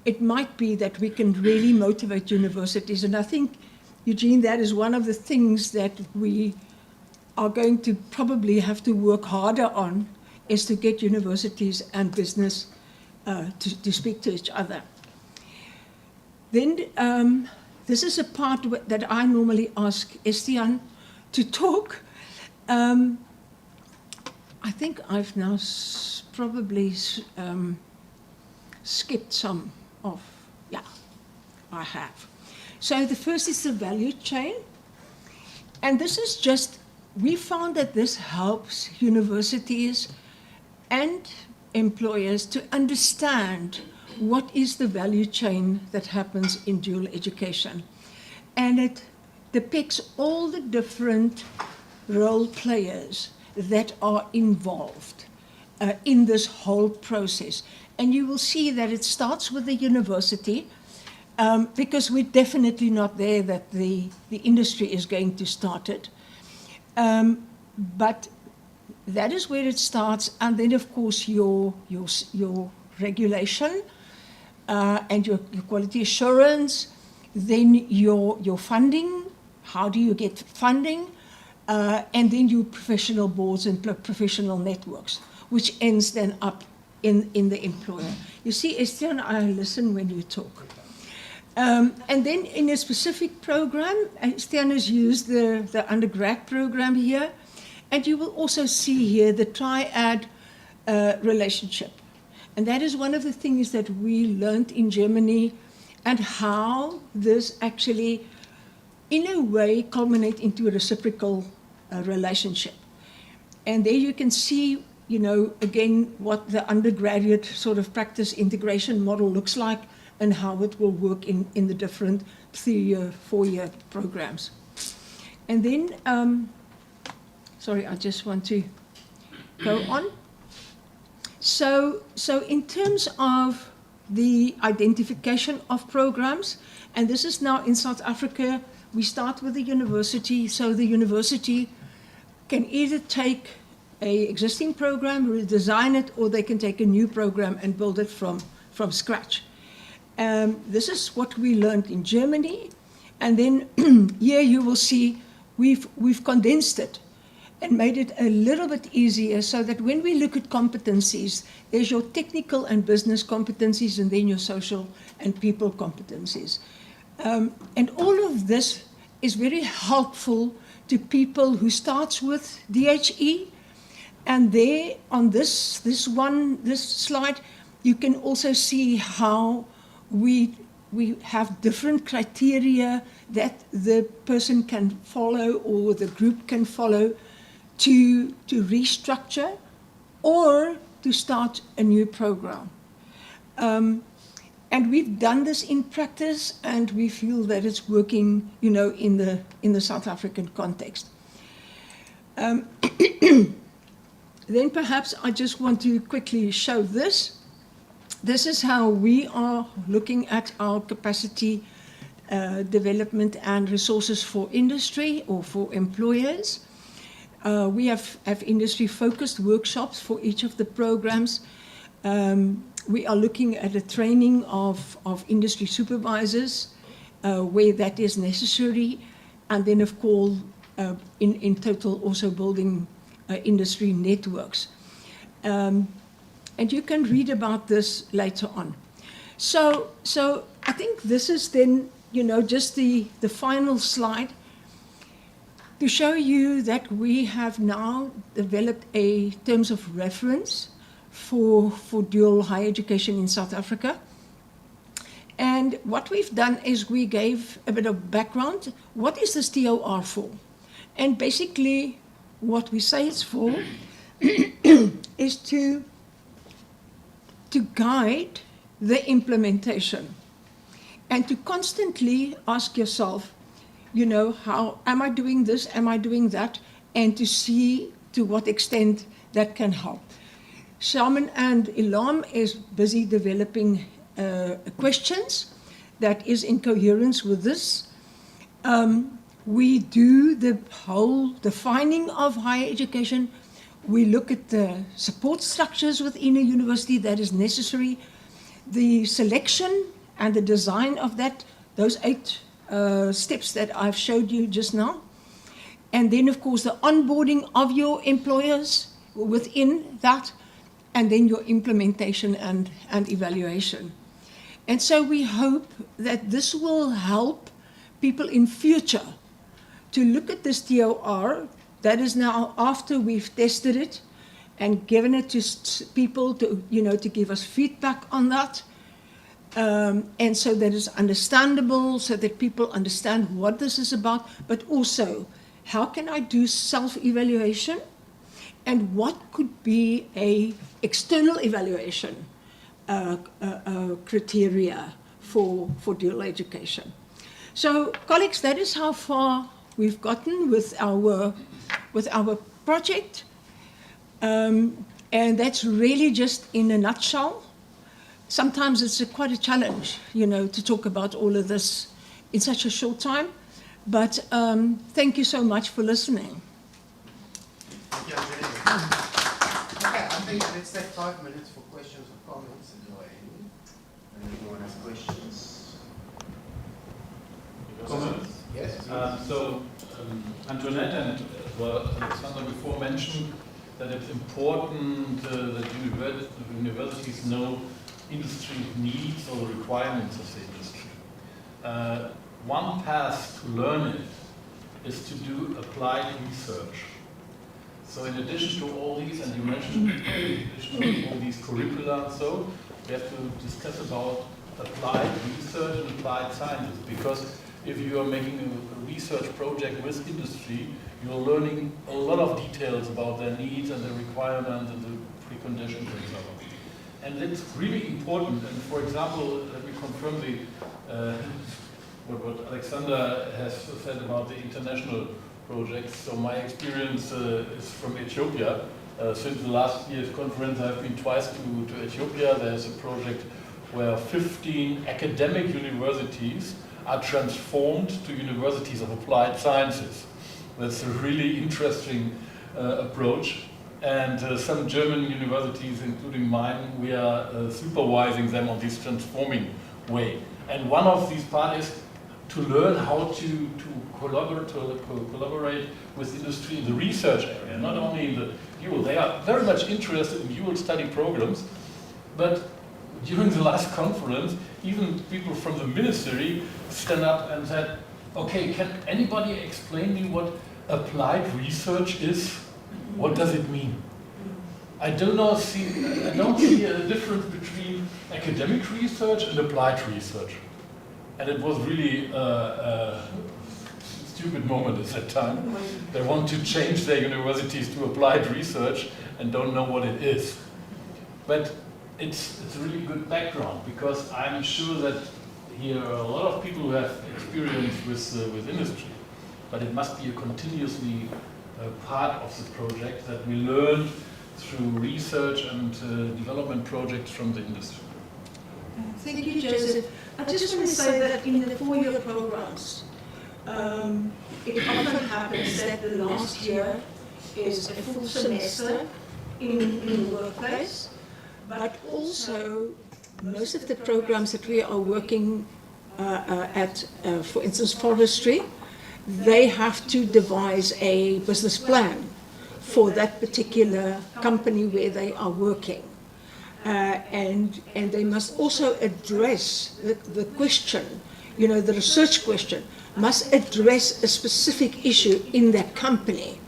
it might be that we can really motivate universities. And I think, Eugene, that is one of the things that we are going to probably have to work harder on, is to get universities and business to speak to each other. Then this is a part that I normally ask Estienne to talk. I think I've now probably skipped some of, yeah, I have. So the first is the value chain. And this is just, we found that this helps universities and employers to understand what is the value chain that happens in dual education. And it depicts all the different role players that are involved in this whole process. And you will see that it starts with the university, because we're definitely not there that the industry is going to start it. But That is where it starts, and then of course your regulation and your quality assurance, then your funding, how do you get funding, and then your professional boards and professional networks, which ends then up in the employer. You see, Esther and I listen when you talk. And then in a specific program, Esther has used the undergrad program here, and you will also see here the triad relationship. And that is one of the things that we learned in Germany, and how this actually, in a way, culminates into a reciprocal relationship. And there you can see, you know, again, what the undergraduate sort of practice integration model looks like and how it will work in the different 3-year, 4-year programs. And then, sorry, I just want to go on. So in terms of the identification of programs, and this is now in South Africa, we start with the university, so the university can either take an existing program, redesign it, or they can take a new program and build it from scratch. This is what we learned in Germany, and then here you will see we've condensed it and made it a little bit easier, so that when we look at competencies, there's your technical and business competencies, and then your social and people competencies. And all of this is very helpful to people who starts with DHE. And there on this slide, you can also see how we have different criteria that the person can follow or the group can follow to restructure or to start a new program. And we've done this in practice, and we feel that it's working, you know, in the South African context. Then perhaps I just want to quickly show this. This is how we are looking at our capacity development and resources for industry or for employers. We have industry-focused workshops for each of the programs. We are looking at the training of industry supervisors where that is necessary, and then of course in total also building industry networks. And you can read about this later on. So I think this is then, you know, just the final slide to show you that we have now developed a terms of reference for dual higher education in South Africa. And what we've done is we gave a bit of background. What is this TOR for? And basically what we say it's for is to guide the implementation and to constantly ask yourself, you know, how am I doing this, am I doing that, and to see to what extent that can help. Shaman and Ilham is busy developing questions that is in coherence with this. We do the whole defining of higher education. We look at the support structures within a university that is necessary, the selection and the design of that, those 8 steps that I've showed you just now. And then, of course, the onboarding of your employers within that, and then your implementation and evaluation. And so we hope that this will help people in future to look at this TOR that is now after we've tested it and given it to people to, you know, to give us feedback on that. And so that it's understandable, so that people understand what this is about, but also how can I do self-evaluation and what could be a external evaluation criteria for dual education. So, colleagues, that is how far we've gotten with our project, and that's really just in a nutshell. Sometimes it's quite a challenge, you know, to talk about all of this in such a short time. But thank you so much for listening. Thank you, Angelica. think let's take 5 minutes for questions or comments if there are any. And if anyone has questions. Comments? Yes. Antoinette and Alexander before mentioned that it's important that universities know industry needs or the requirements of the industry. One path to learn it is to do applied research. So in addition to all these, and you mentioned in addition to all these curricula and so, we have to discuss about applied research and applied sciences, because if you are making a research project with industry, you're learning a lot of details about their needs and their requirements and the preconditions and so on. And it's really important. And for example, let me confirm what Alexander has said about the international projects. So my experience is from Ethiopia. Since the last year's conference, I've been twice to Ethiopia. There's a project where 15 academic universities are transformed to universities of applied sciences. That's a really interesting approach. And some German universities, including mine, we are supervising them on this transforming way. And one of these parts is to learn how to collaborate with industry in the research area, not only in the UL. They are very much interested in UL study programs, but during the last conference, even people from the ministry stand up and said, okay, can anybody explain me what applied research is? What does it mean? I don't see a difference between academic research and applied research. And it was really a stupid moment at that time. They want to change their universities to applied research and don't know what it is. But it's a really good background, because I'm sure that here are a lot of people who have experience with industry, but it must be a continuously part of the project that we learn through research and development projects from the industry. Thank you, Joseph. I just want to say that in the four-year programs, it often happens that the last year is a full semester in the workplace, but also most of the programs that we are working at, for instance, forestry, they have to devise a business plan for that particular company where they are working. And they must also address the question, you know, the research question, must address a specific issue in that company.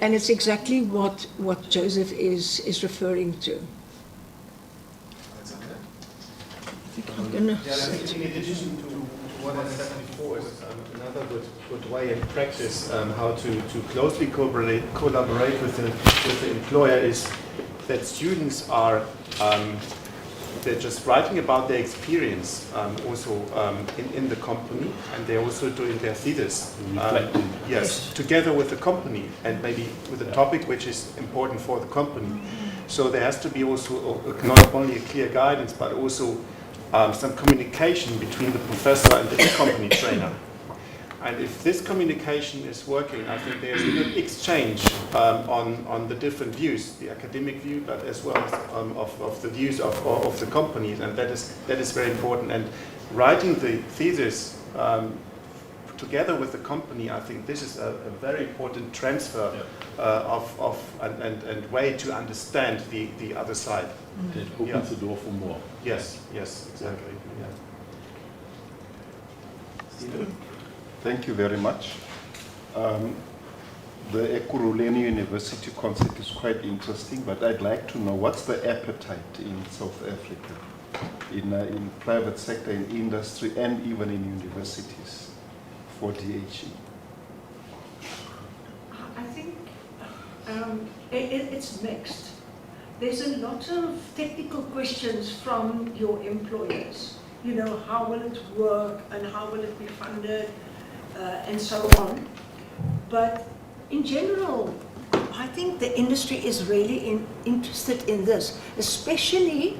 And it's exactly what Joseph is referring to. In addition to what I said before, is another good way in practice how to closely collaborate with the employer is that students are they're just writing about their experience also in the company, and they're also doing their thesis. Yes, together with the company, and maybe with a topic which is important for the company. So there has to be also not only a clear guidance, but also some communication between the professor and the company trainer. And if this communication is working, I think there's a good exchange on the different views, the academic view, but as well as of the views of the companies, and that is very important. And writing the thesis together with the company, I think this is a very important transfer and way to understand the other side. It opens the door for more. Yes, exactly. Yeah. Stephen? Thank you very much. The Ekurhuleni University concept is quite interesting, but I'd like to know what's the appetite in South Africa, in private sector, in industry, and even in universities for DHE? I think it's mixed. There's a lot of technical questions from your employers. You know, how will it work and how will it be funded and so on. But in general, I think the industry is really interested in this, especially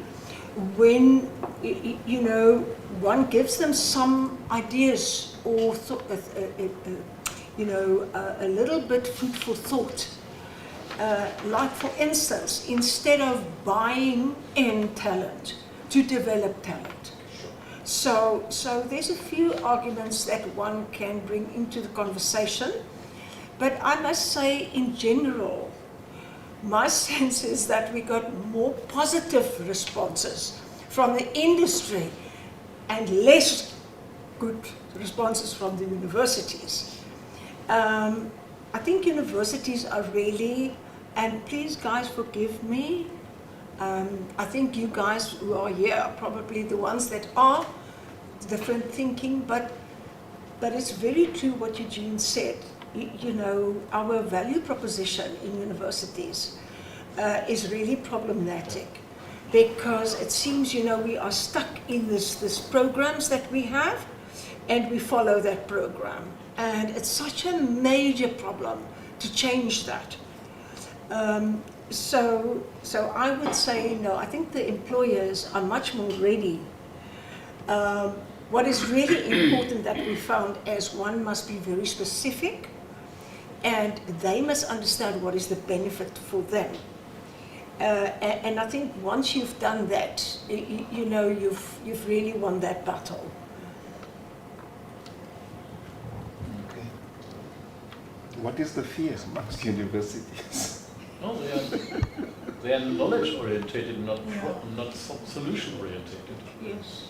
when, you know, one gives them some ideas or, you know, a little bit food for thought. like for instance, instead of buying in talent, to develop talent. So there's a few arguments that one can bring into the conversation, but I must say in general, my sense is that we got more positive responses from the industry and less good responses from the universities. I think universities are really, and please guys forgive me, I think you guys who are here are probably the ones that are different thinking, but it's very true what Eugene said. You know, our value proposition in universities is really problematic, because it seems, you know, we are stuck in this programs that we have, and we follow that program. And it's such a major problem to change that. So I would say, no, I think the employers are much more ready. What is really important that we found is one must be very specific, and they must understand what is the benefit for them. And I think once you've done that, you know, you've really won that battle. Okay. What is the fears amongst universities? No, they are knowledge orientated, not solution orientated. Yes.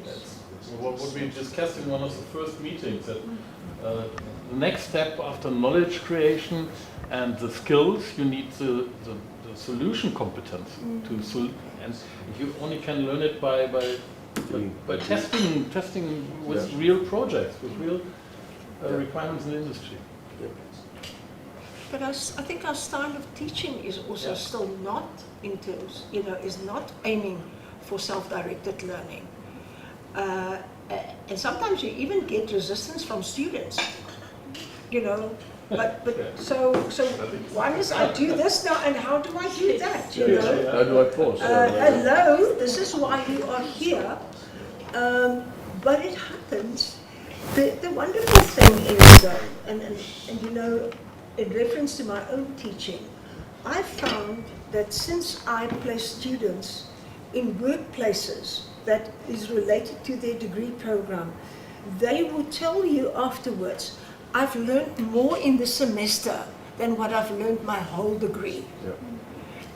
Yes. What we discussed in one of the first meetings, that the next step after knowledge creation and the skills, you need the solution competence and you only can learn it by testing with real projects, with real requirements in the industry. But I think our style of teaching is also still not in terms, you know, is not aiming for self-directed learning. And sometimes you even get resistance from students, you know. But so one is, I do this now, and how do I do that? You know? How do I pause? Hello, this is why you are here. But it happens. The wonderful thing is, and you know, in reference to my own teaching, I found that since I place students in workplaces that is related to their degree program, they will tell you afterwards, I've learned more in the semester than what I've learned my whole degree. Yeah.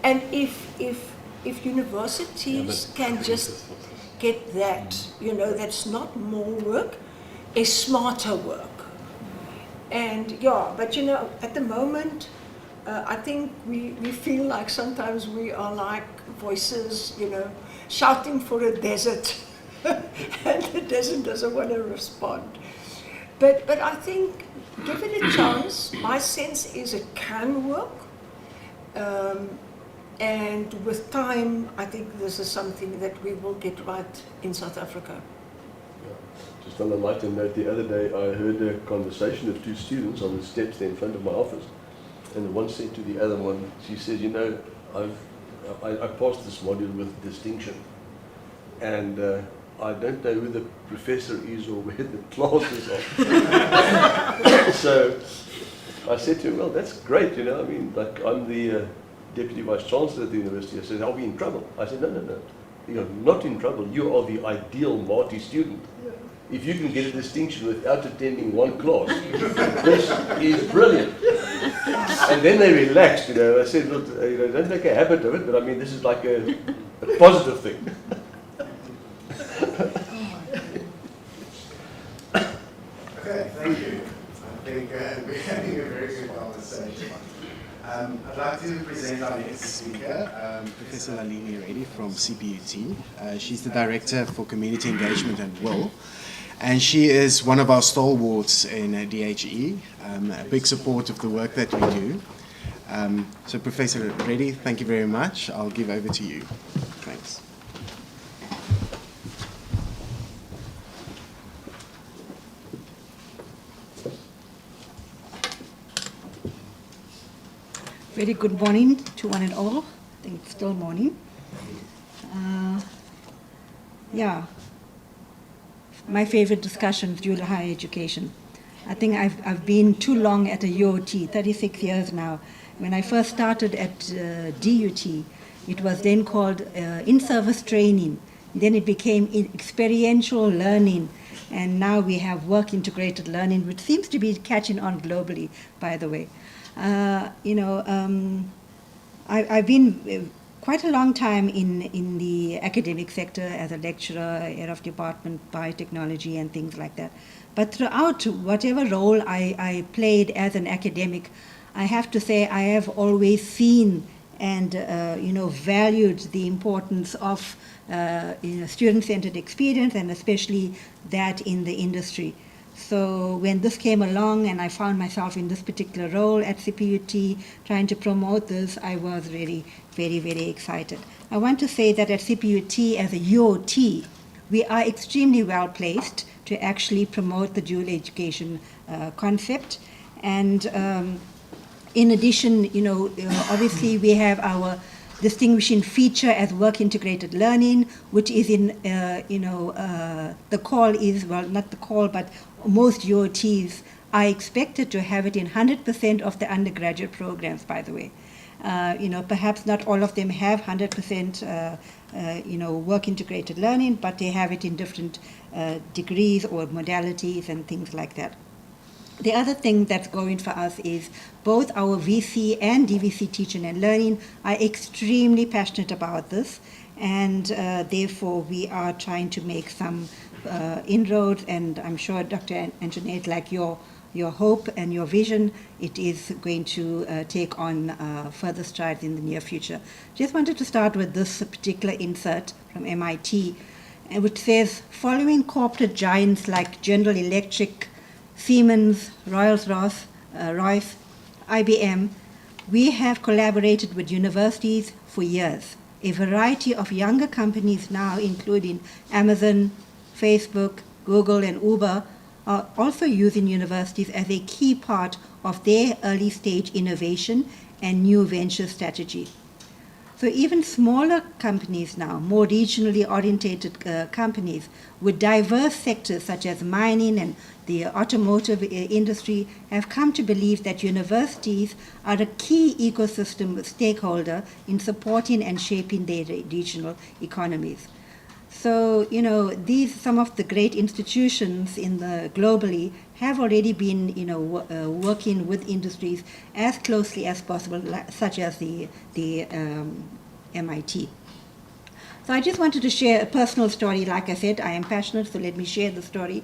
And if universities can just get that, you know, that's not more work, it's smarter work. And yeah, but you know, at the moment, I think we feel like sometimes we are like voices, you know, shouting for a desert, and the desert doesn't want to respond. But I think, give it a chance. My sense is it can work. And with time, I think this is something that we will get right in South Africa. Just on a lighter note, the other day I heard a conversation of two students on the steps there in front of my office. And the one said to the other one, she said, you know, I passed this module with distinction. And I don't know who the professor is or where the classes are. So I said to him, well, that's great, you know, I mean, like I'm the Deputy Vice Chancellor at the university. I said, I'll be in trouble. I said, no, you're not in trouble. You are the ideal Marty student. If you can get a distinction without attending one class, this is brilliant. And then they relaxed, you know. I said, look, you know, don't make a habit of it, but I mean, this is like a positive thing. Okay, thank you. I think we're having a very good conversation. I'd like to present our next speaker, Professor Lalini Reddy from CPUT. She's the Director for Community Engagement and Will. And she is one of our stalwarts in DHE, a big support of the work that we do. So Professor Reddy, thank you very much. I'll give over to you. Thanks. Very good morning to one and all. I think it's still morning. My favorite discussion of dual higher education. I think I've been too long at a UOT, 36 years now, When I first started at DUT, it was then called in-service training. Then it became experiential learning. And now we have work-integrated learning, which seems to be catching on globally, by the way. I've been quite a long time in the academic sector as a lecturer, head of department, biotechnology, and things like that. But throughout, whatever role I played as an academic, I have to say I have always seen and valued the importance of student-centered experience, and especially that in the industry. So when this came along and I found myself in this particular role at CPUT trying to promote this, I was really very, very excited. I want to say that at CPUT as a UOT, we are extremely well placed to actually promote the dual education concept. And in addition, obviously we have our distinguishing feature as work-integrated learning, which is in, the call is, well, not the call, but most UOTs are expected to have it in 100% of the undergraduate programs, by the way. Perhaps not all of them have 100%, work-integrated learning, but they have it in different degrees or modalities and things like that. The other thing that's going for us is both our VC and DVC teaching and learning are extremely passionate about this, and therefore we are trying to make some inroads, and I'm sure Dr. Antoinette, like your hope and your vision, it is going to take on further strides in the near future. Just wanted to start with this particular insert from MIT, which says, following corporate giants like General Electric, Siemens, Rolls-Royce, IBM, we have collaborated with universities for years. A variety of younger companies now, including Amazon, Facebook, Google, and Uber, are also using universities as a key part of their early stage innovation and new venture strategy. So even smaller companies now, more regionally oriented companies with diverse sectors such as mining and the automotive industry have come to believe that universities are a key ecosystem stakeholder in supporting and shaping their regional economies. So, some of the great institutions globally have already been, working with industries as closely as possible, such as the MIT. So I just wanted to share a personal story. Like I said, I am passionate, so let me share the story.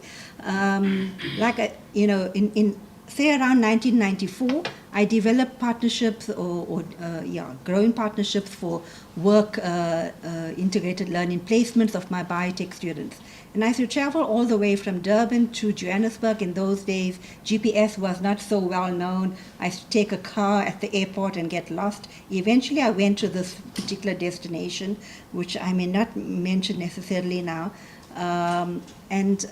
Say around 1994, I developed partnerships growing partnerships for work integrated learning placements of my biotech students. And I used to travel all the way from Durban to Johannesburg. In those days, GPS was not so well known. I used to take a car at the airport and get lost. Eventually, I went to this particular destination, which I may not mention necessarily now, and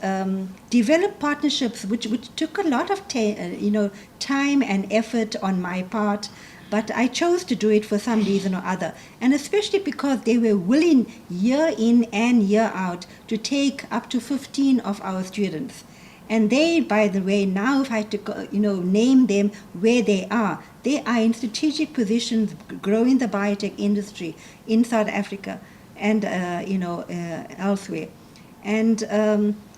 developed partnerships which took a lot of time and effort on my part, but I chose to do it for some reason or other, and especially because they were willing year in and year out to take up to 15 of our students. And they, by the way, now if I had to name them where they are in strategic positions growing the biotech industry in South Africa and elsewhere. And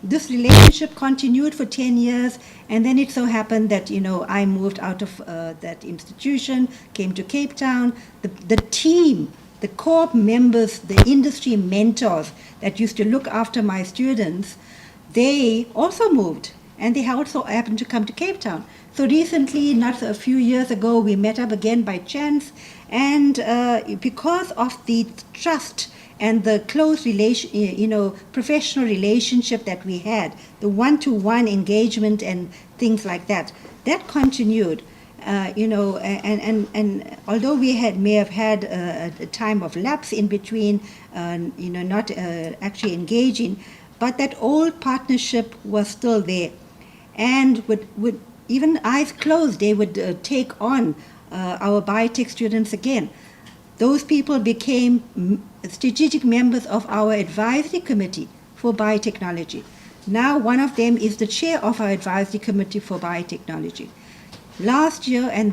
this relationship continued for 10 years, and then it so happened that, I moved out of that institution, came to Cape Town. The team, the core members, the industry mentors that used to look after my students, they also moved, and they also happened to come to Cape Town. So recently, not a few years ago, we met up again by chance, and because of the trust and the close professional relationship that we had, the one-to-one engagement and things like that, that continued. And although we may have had a time of lapse in between, not actually engaging, but that old partnership was still there. And with even eyes closed, they would take on our biotech students again. Those people became strategic members of our advisory committee for biotechnology. Now one of them is the chair of our advisory committee for biotechnology. last year and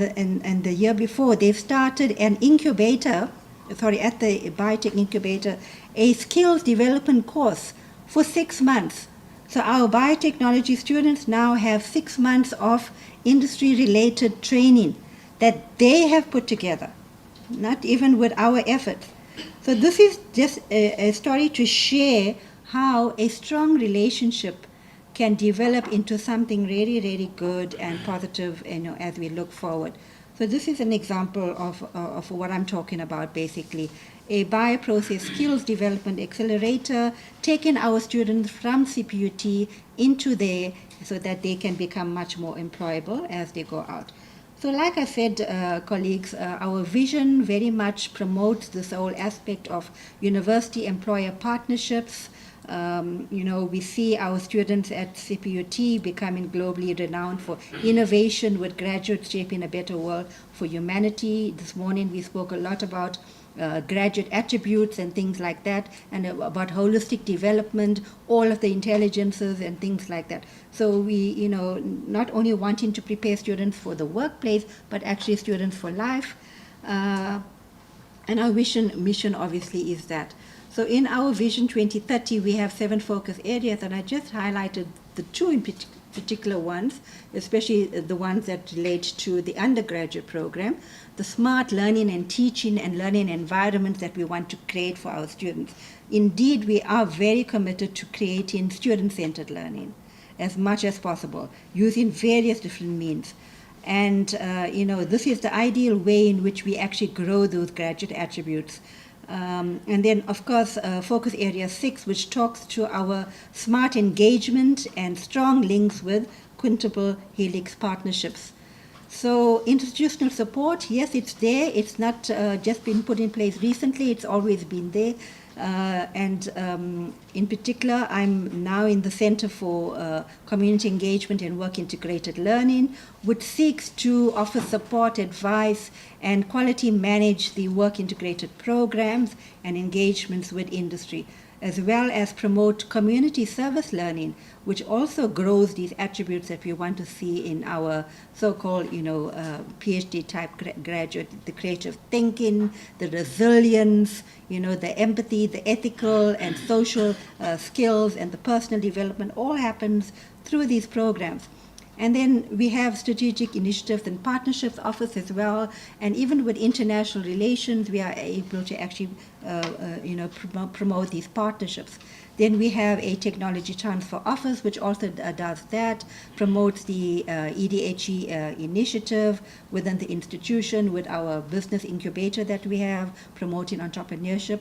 the year before, they've started an incubator, at the biotech incubator, a skills development course for 6 months. So our biotechnology students now have 6 months of industry-related training that they have put together, not even with our efforts. So this is just a story to share how a strong relationship can develop into something really, really good and positive, as we look forward. So this is an example of what I'm talking about, basically. A bioprocess skills development accelerator, taking our students from CPUT into there so that they can become much more employable as they go out. So like I said, colleagues, our vision very much promotes this whole aspect of university-employer partnerships. We see our students at CPUT becoming globally renowned for innovation with graduates shaping a better world for humanity. This morning we spoke a lot about graduate attributes and things like that, and about holistic development, all of the intelligences and things like that. So we, not only wanting to prepare students for the workplace, but actually students for life. And our mission obviously is that. So in our Vision 2030, we have 7 focus areas, and I just highlighted the 2 in particular ones, especially the ones that relate to the undergraduate program, the smart learning and teaching and learning environments that we want to create for our students. Indeed, we are very committed to creating student-centered learning as much as possible, using various different means. And, this is the ideal way in which we actually grow those graduate attributes. And then, of course, focus area 6, which talks to our smart engagement and strong links with quintuple helix partnerships. So institutional support, yes, it's there. It's not just been put in place recently. It's always been there. In particular, I'm now in the Center for Community Engagement and Work Integrated Learning, which seeks to offer support, advice, and quality manage the work integrated programs and engagements with industry, as well as promote community service learning, which also grows these attributes that we want to see in our so-called, PhD type graduate, the creative thinking, the resilience, the empathy, the ethical and social skills, and the personal development all happens through these programs. And then we have strategic initiatives and partnerships office as well. And even with international relations, we are able to actually, promote these partnerships. Then we have a technology transfer office, which also does that, promotes the EDHE initiative within the institution with our business incubator that we have, promoting entrepreneurship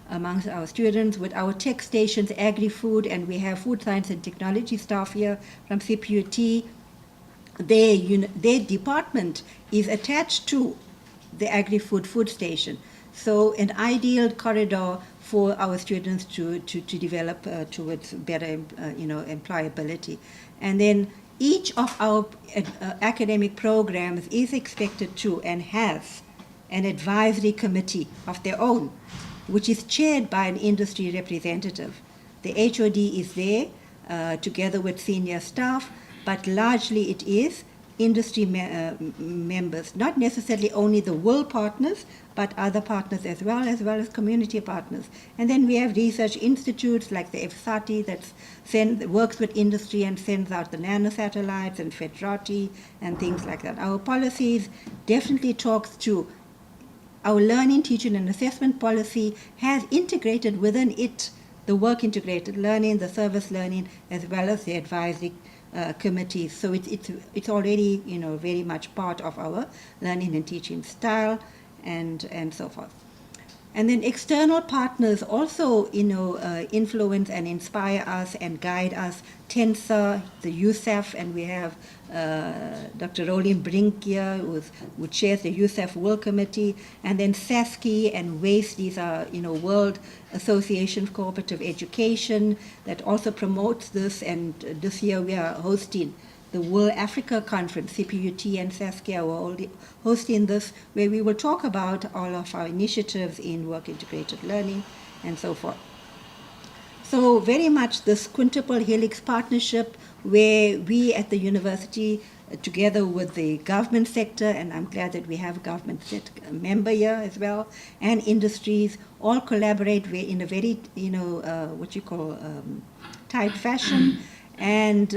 amongst our students, with our tech stations, agri-food, and we have food science and technology staff here from CPUT. Their department is attached to the agri-food food station. So an ideal corridor for our students to develop towards better, employability. And then each of our academic programs is expected to and has an advisory committee of their own, which is chaired by an industry representative. The HOD is there together with senior staff, but largely it is industry members, not necessarily only the world partners, but other partners as well as community partners. And then we have research institutes like the FSATI that works with industry and sends out the nanosatellites, and FEDRATI and things like that. Our policies definitely talks to our learning, teaching, and assessment policy has integrated within it the work integrated learning, the service learning, as well as the advisory committees. So it's already very much part of our learning and teaching style, and so forth. And then external partners also influence and inspire us and guide us. TENSA, the USAF, and we have Dr. Roland Brink here, who chairs the USAF World Committee, and then SASCI and WASTE. These are World Association for Cooperative Education that also promotes this. And this year we are hosting the World Africa Conference. CPUT and SASCI are hosting this, where we will talk about all of our initiatives in work integrated learning and so forth. So very much this quintuple helix partnership where we at the university, together with the government sector, and I'm glad that we have a government member here as well, and industries, all collaborate in a very, tight fashion, and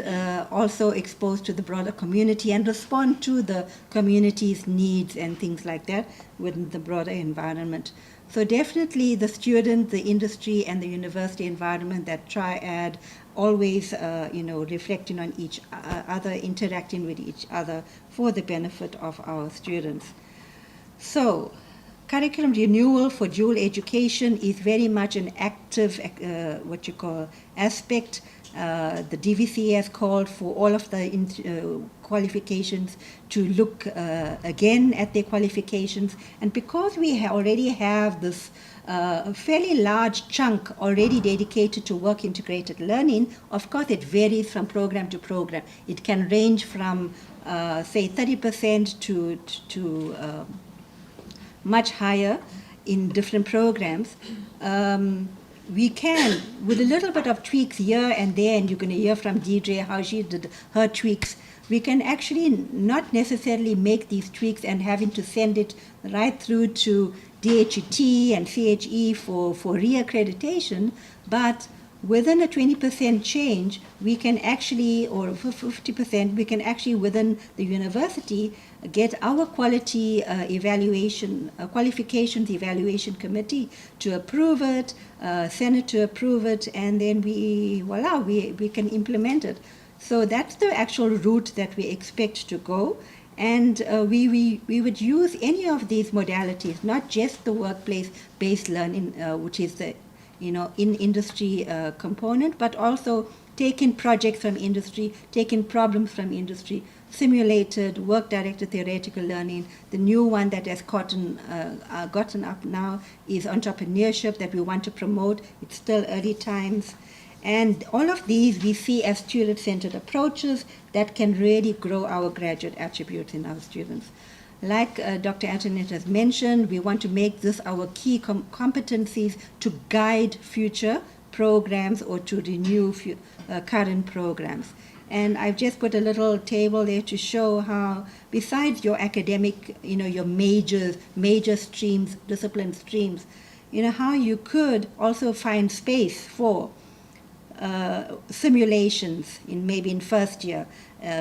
also exposed to the broader community and respond to the community's needs and things like that within the broader environment. So definitely the student, the industry, and the university environment, that triad, always reflecting on each other, interacting with each other for the benefit of our students. So curriculum renewal for dual education is very much an active aspect. The DVC has called for all of the qualifications to look again at their qualifications. And because we already have this fairly large chunk already dedicated to work integrated learning, of course it varies from program to program. It can range from, say, 30% to much higher in different programs. We can, with a little bit of tweaks here and there, and you're going to hear from DJ how she did her tweaks, we can actually not necessarily make these tweaks and having to send it right through to DHET and CHE for reaccreditation, but within a 20% change, we can actually, or 50%, we can actually within the university get our quality qualifications evaluation committee to approve it, Senate to approve it, and then we can implement it. So that's the actual route that we expect to go. And we would use any of these modalities, not just the workplace-based learning, which is the in-industry component, but also taking projects from industry, taking problems from industry, simulated, work-directed theoretical learning. The new one that has gotten up now is entrepreneurship that we want to promote. It's still early times. And all of these we see as student-centered approaches that can really grow our graduate attributes in our students. Like Dr. Antoinette has mentioned, we want to make this our key competencies to guide future programs or to renew current programs. And I've just put a little table there to show how, besides your academic, your major streams, discipline streams, how you could also find space for simulations maybe in first year,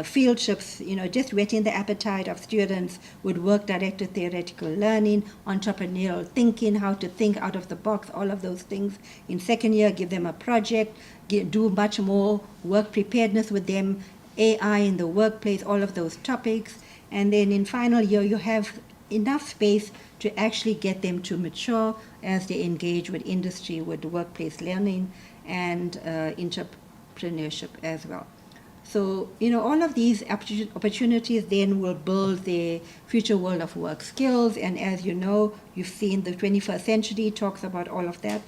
field trips, just whetting the appetite of students with work-directed theoretical learning, entrepreneurial thinking, how to think out of the box, all of those things. In second year, give them a project, do much more work preparedness with them, AI in the workplace, all of those topics. And then in final year, you have enough space to actually get them to mature as they engage with industry, with workplace learning, and entrepreneurship as well. So, all of these opportunities then will build the future world of work skills. And as you know, you've seen the 21st century talks about all of that.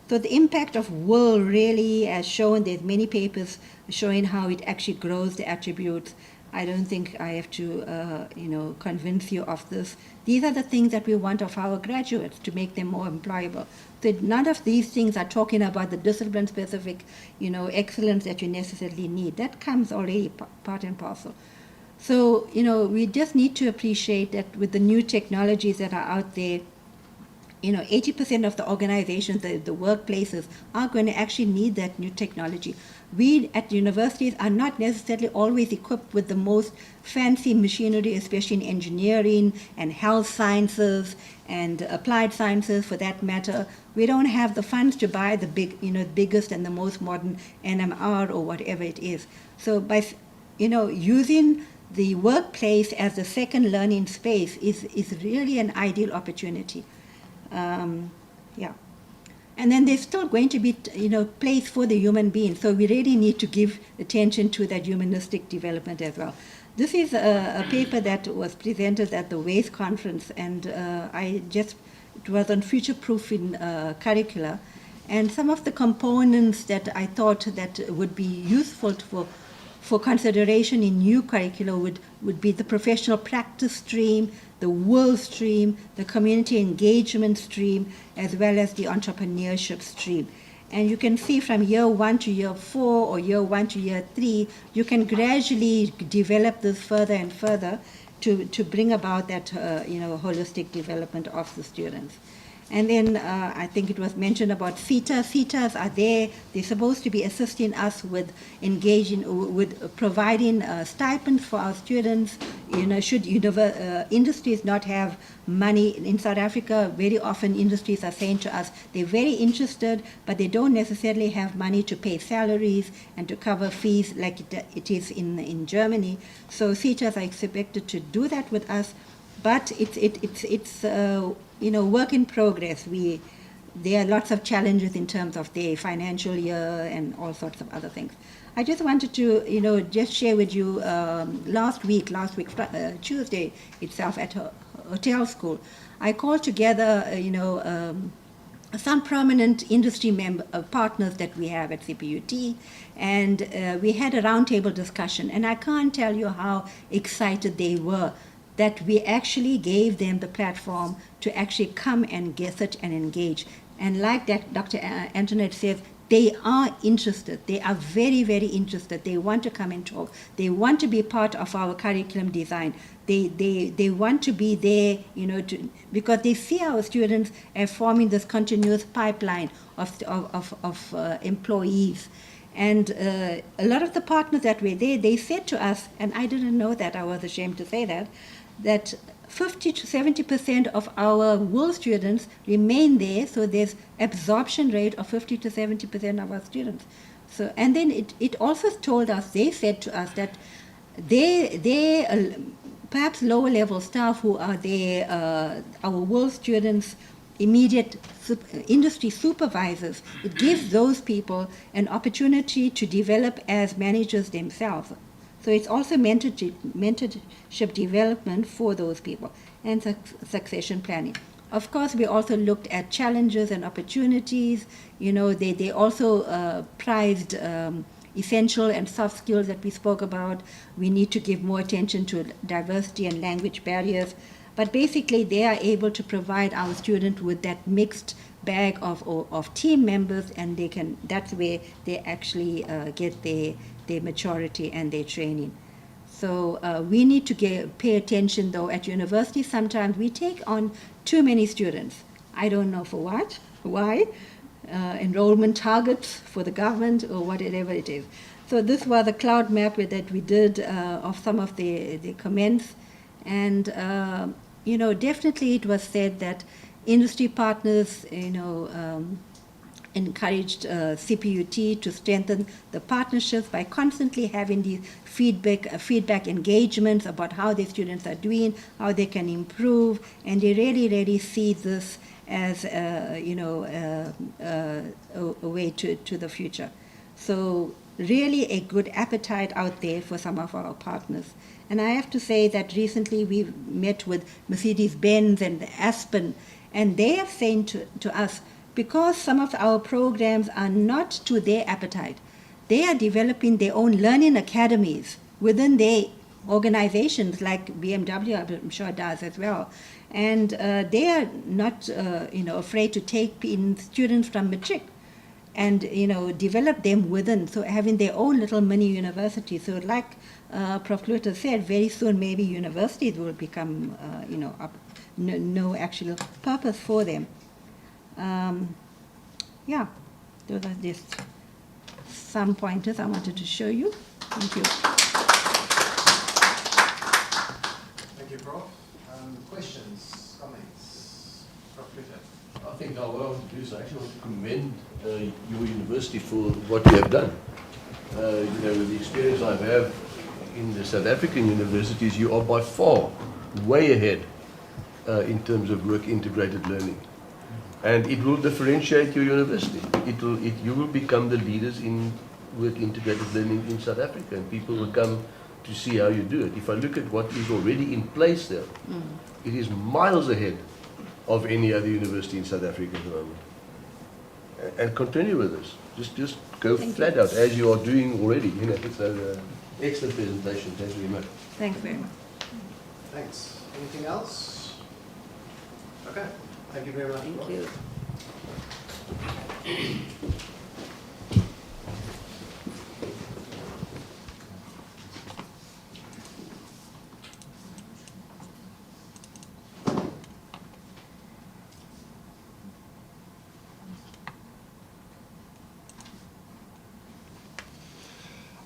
So the impact of world really, as shown, there's many papers showing how it actually grows the attributes. I don't think I have to, convince you of this. These are the things that we want of our graduates to make them more employable. So none of these things are talking about the discipline-specific, excellence that you necessarily need. That comes already part and parcel. So, we just need to appreciate that with the new technologies that are out there, 80% of the organizations, the workplaces, are going to actually need that new technology. We at universities are not necessarily always equipped with the most fancy machinery, especially in engineering and health sciences and applied sciences for that matter. We don't have the funds to buy the biggest and the most modern NMR or whatever it is. So by, using the workplace as the second learning space is really an ideal opportunity. And then there's still going to be, place for the human being. So we really need to give attention to that humanistic development as well. This is a paper that was presented at the WAIS conference, and it was on future-proofing curricula. And some of the components that I thought that would be useful for consideration in new curricula would be the professional practice stream, the world stream, the community engagement stream, as well as the entrepreneurship stream. And you can see from year 1 to year 4 or year 1 to year 3, you can gradually develop this further and further to bring about that holistic development of the students. And then I think it was mentioned about CETAs. CETAs are there. They're supposed to be assisting us with providing stipends for our students. Should industries not have money in South Africa, very often industries are saying to us they're very interested, but they don't necessarily have money to pay salaries and to cover fees like it is in Germany. So CETAs are expected to do that with us, but it's work in progress. There are lots of challenges in terms of the financial year and all sorts of other things. I just wanted to, just share with you last week, Tuesday itself at Hotel School, I called together, some prominent industry partners that we have at CPUT, and we had a roundtable discussion, and I can't tell you how excited they were that we actually gave them the platform to actually come and sit and engage. And like that Dr. Antoinette says, they are interested. They are very, very interested. They want to come and talk. They want to be part of our curriculum design. They want to be there, because they see our students as forming this continuous pipeline of employees. And a lot of the partners that were there, they said to us, and I didn't know that, I was ashamed to say that 50 to 70% of our world students remain there, so there's absorption rate of 50 to 70% of our students. So, and then it also told us, they said to us that they perhaps lower level staff who are there, our world students, immediate industry supervisors, it gives those people an opportunity to develop as managers themselves. So it's also mentorship development for those people and succession planning. Of course, we also looked at challenges and opportunities. They also prized essential and soft skills that we spoke about. We need to give more attention to diversity and language barriers. But basically, they are able to provide our students with that mixed bag of team members, and that's where they actually get their maturity and their training. So we need to pay attention, though. At university, sometimes we take on too many students. I don't know for what, why, enrollment targets for the government or whatever it is. So this was a cloud map that we did of some of the comments. And, definitely it was said that industry partners, encouraged CPUT to strengthen the partnerships by constantly having these feedback engagements about how the students are doing, how they can improve, and they really, really see this as a way to the future. So really a good appetite out there for some of our partners. And I have to say that recently we met with Mercedes-Benz and Aspen, and they are saying to us, because some of our programs are not to their appetite, they are developing their own learning academies within their organizations, like BMW, I'm sure, does as well. And they are not, afraid to take in students from matric and, develop them within, so having their own little mini university. So like Prof. Luther said, very soon maybe universities will become, no actual purpose for them. Yeah, those are just some pointers I wanted to show you. Thank you. Thank you, Prof. Questions, comments? Prof. Luther. I think what I want to do is I actually want to commend your university for what you have done. With the experience I have in the South African universities, you are by far way ahead in terms of work-integrated learning. And it will differentiate your university. You will become the leaders in work-integrated learning in South Africa, and people will come to see how you do it. If I look at what is already in place there, it is miles ahead of any other university in South Africa at the moment. And continue with this. Just go flat out as you are doing already. So excellent presentation. Thank you very much. Thanks very much. Thanks. Anything else? Okay. Thank you very much. Thank you.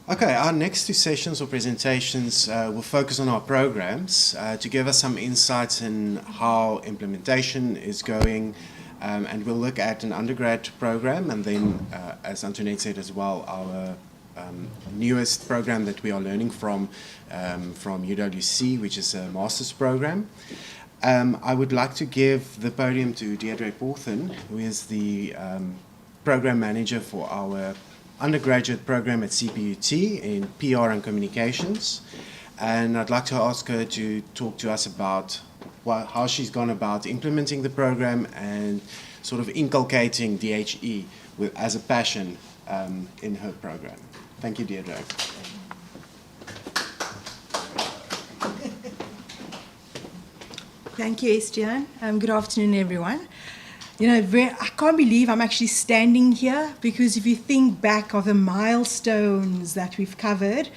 Okay, our next two sessions or presentations will focus on our programs to give us some insights in how implementation is going, and we'll look at an undergrad program and then, as Antoinette said as well, our newest program that we are learning from UWC, which is a master's program. I would like to give the podium to Deirdre Porthen, who is the program manager for our undergraduate program at CPUT in PR and communications. And I'd like to ask her to talk to us about how she's gone about implementing the program and sort of inculcating DHE as a passion in her program. Thank you, Deirdre. Thank you, Estienne. Good afternoon, everyone. You know, I can't believe I'm actually standing here, because if you think back of the milestones that we've covered,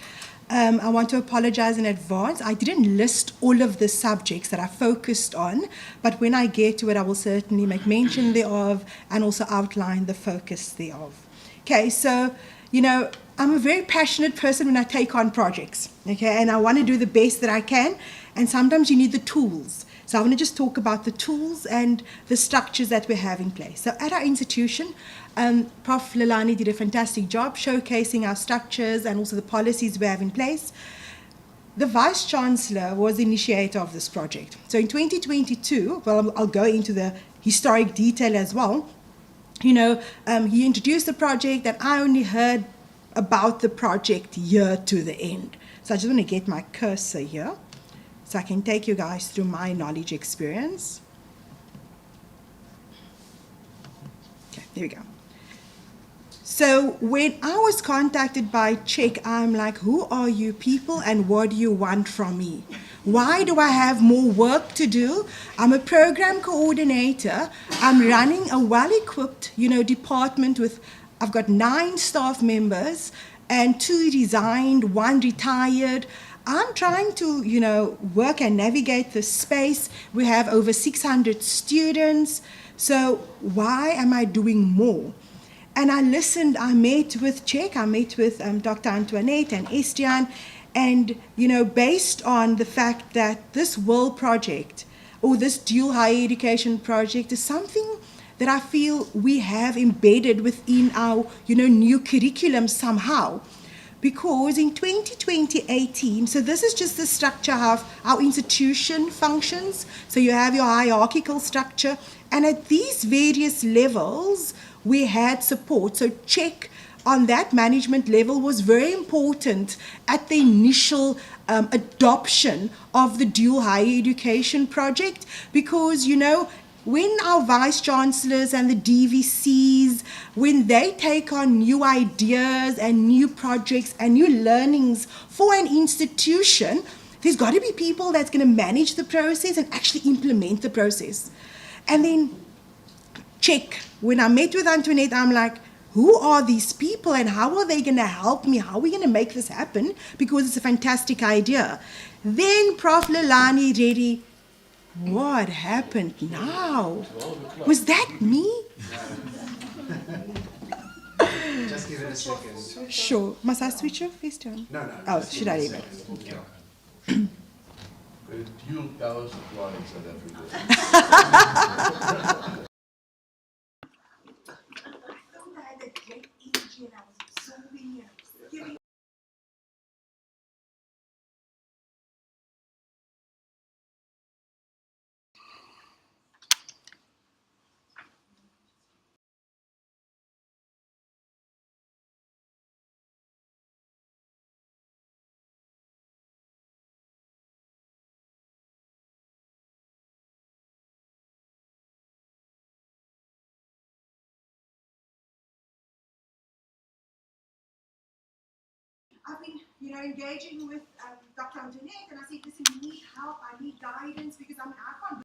I want to apologize in advance. I didn't list all of the subjects that I focused on, but when I get to it, I will certainly make mention thereof and also outline the focus thereof. Okay, so, you know, I'm a very passionate person when I take on projects, okay, and I want to do the best that I can, and sometimes you need the tools. So I want to just talk about the tools and the structures that we have in place. So at our institution, Prof. Lelani did a fantastic job showcasing our structures and also the policies we have in place. The Vice-Chancellor was the initiator of this project. So in 2022, well, I'll go into the historic detail as well. You know, he introduced the project, and I only heard about the project year to the end. So I just want to get my cursor here, so I can take you guys through my knowledge experience. Okay, there we go. So when I was contacted by CHEC, I'm like, who are you people and what do you want from me? Why do I have more work to do? I'm a program coordinator. I'm running a well-equipped, you know, department with, I've got 9 staff members and 2 resigned, 1 retired. I'm trying to, you know, work and navigate the space. We have over 600 students. So why am I doing more? And I listened, I met with CHEC, I met with Dr. Antoinette and Estienne, and, you know, based on the fact that this world project or this dual higher education project is something that I feel we have embedded within our, you know, new curriculum somehow. Because in 2018, so this is just the structure of our institution functions. So you have your hierarchical structure, and at these various levels, we had support. So CHEC on that management level was very important at the initial adoption of the dual higher education project, because, you know, when our vice-chancellors and the DVCs, when they take on new ideas and new projects and new learnings for an institution, there's got to be people that's going to manage the process and actually implement the process. And then CHEC, when I met with Antoinette, I'm like, who are these people and how are they going to help me? How are we going to make this happen? Because it's a fantastic idea. Then Prof. Lelani ready. What happened now? Was that me? Just give it a second. Sure. Must I switch off this time? No. Oh, should I leave it? The dual power supply in South Africa. I've been, you know, engaging with Dr. Antoinette, and I said, listen, you need help, I need guidance, because I can't.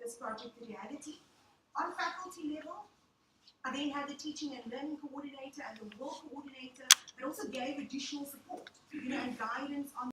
This project a reality on faculty level. I then had the teaching and learning coordinator and the work coordinator that also gave additional support, and guidance on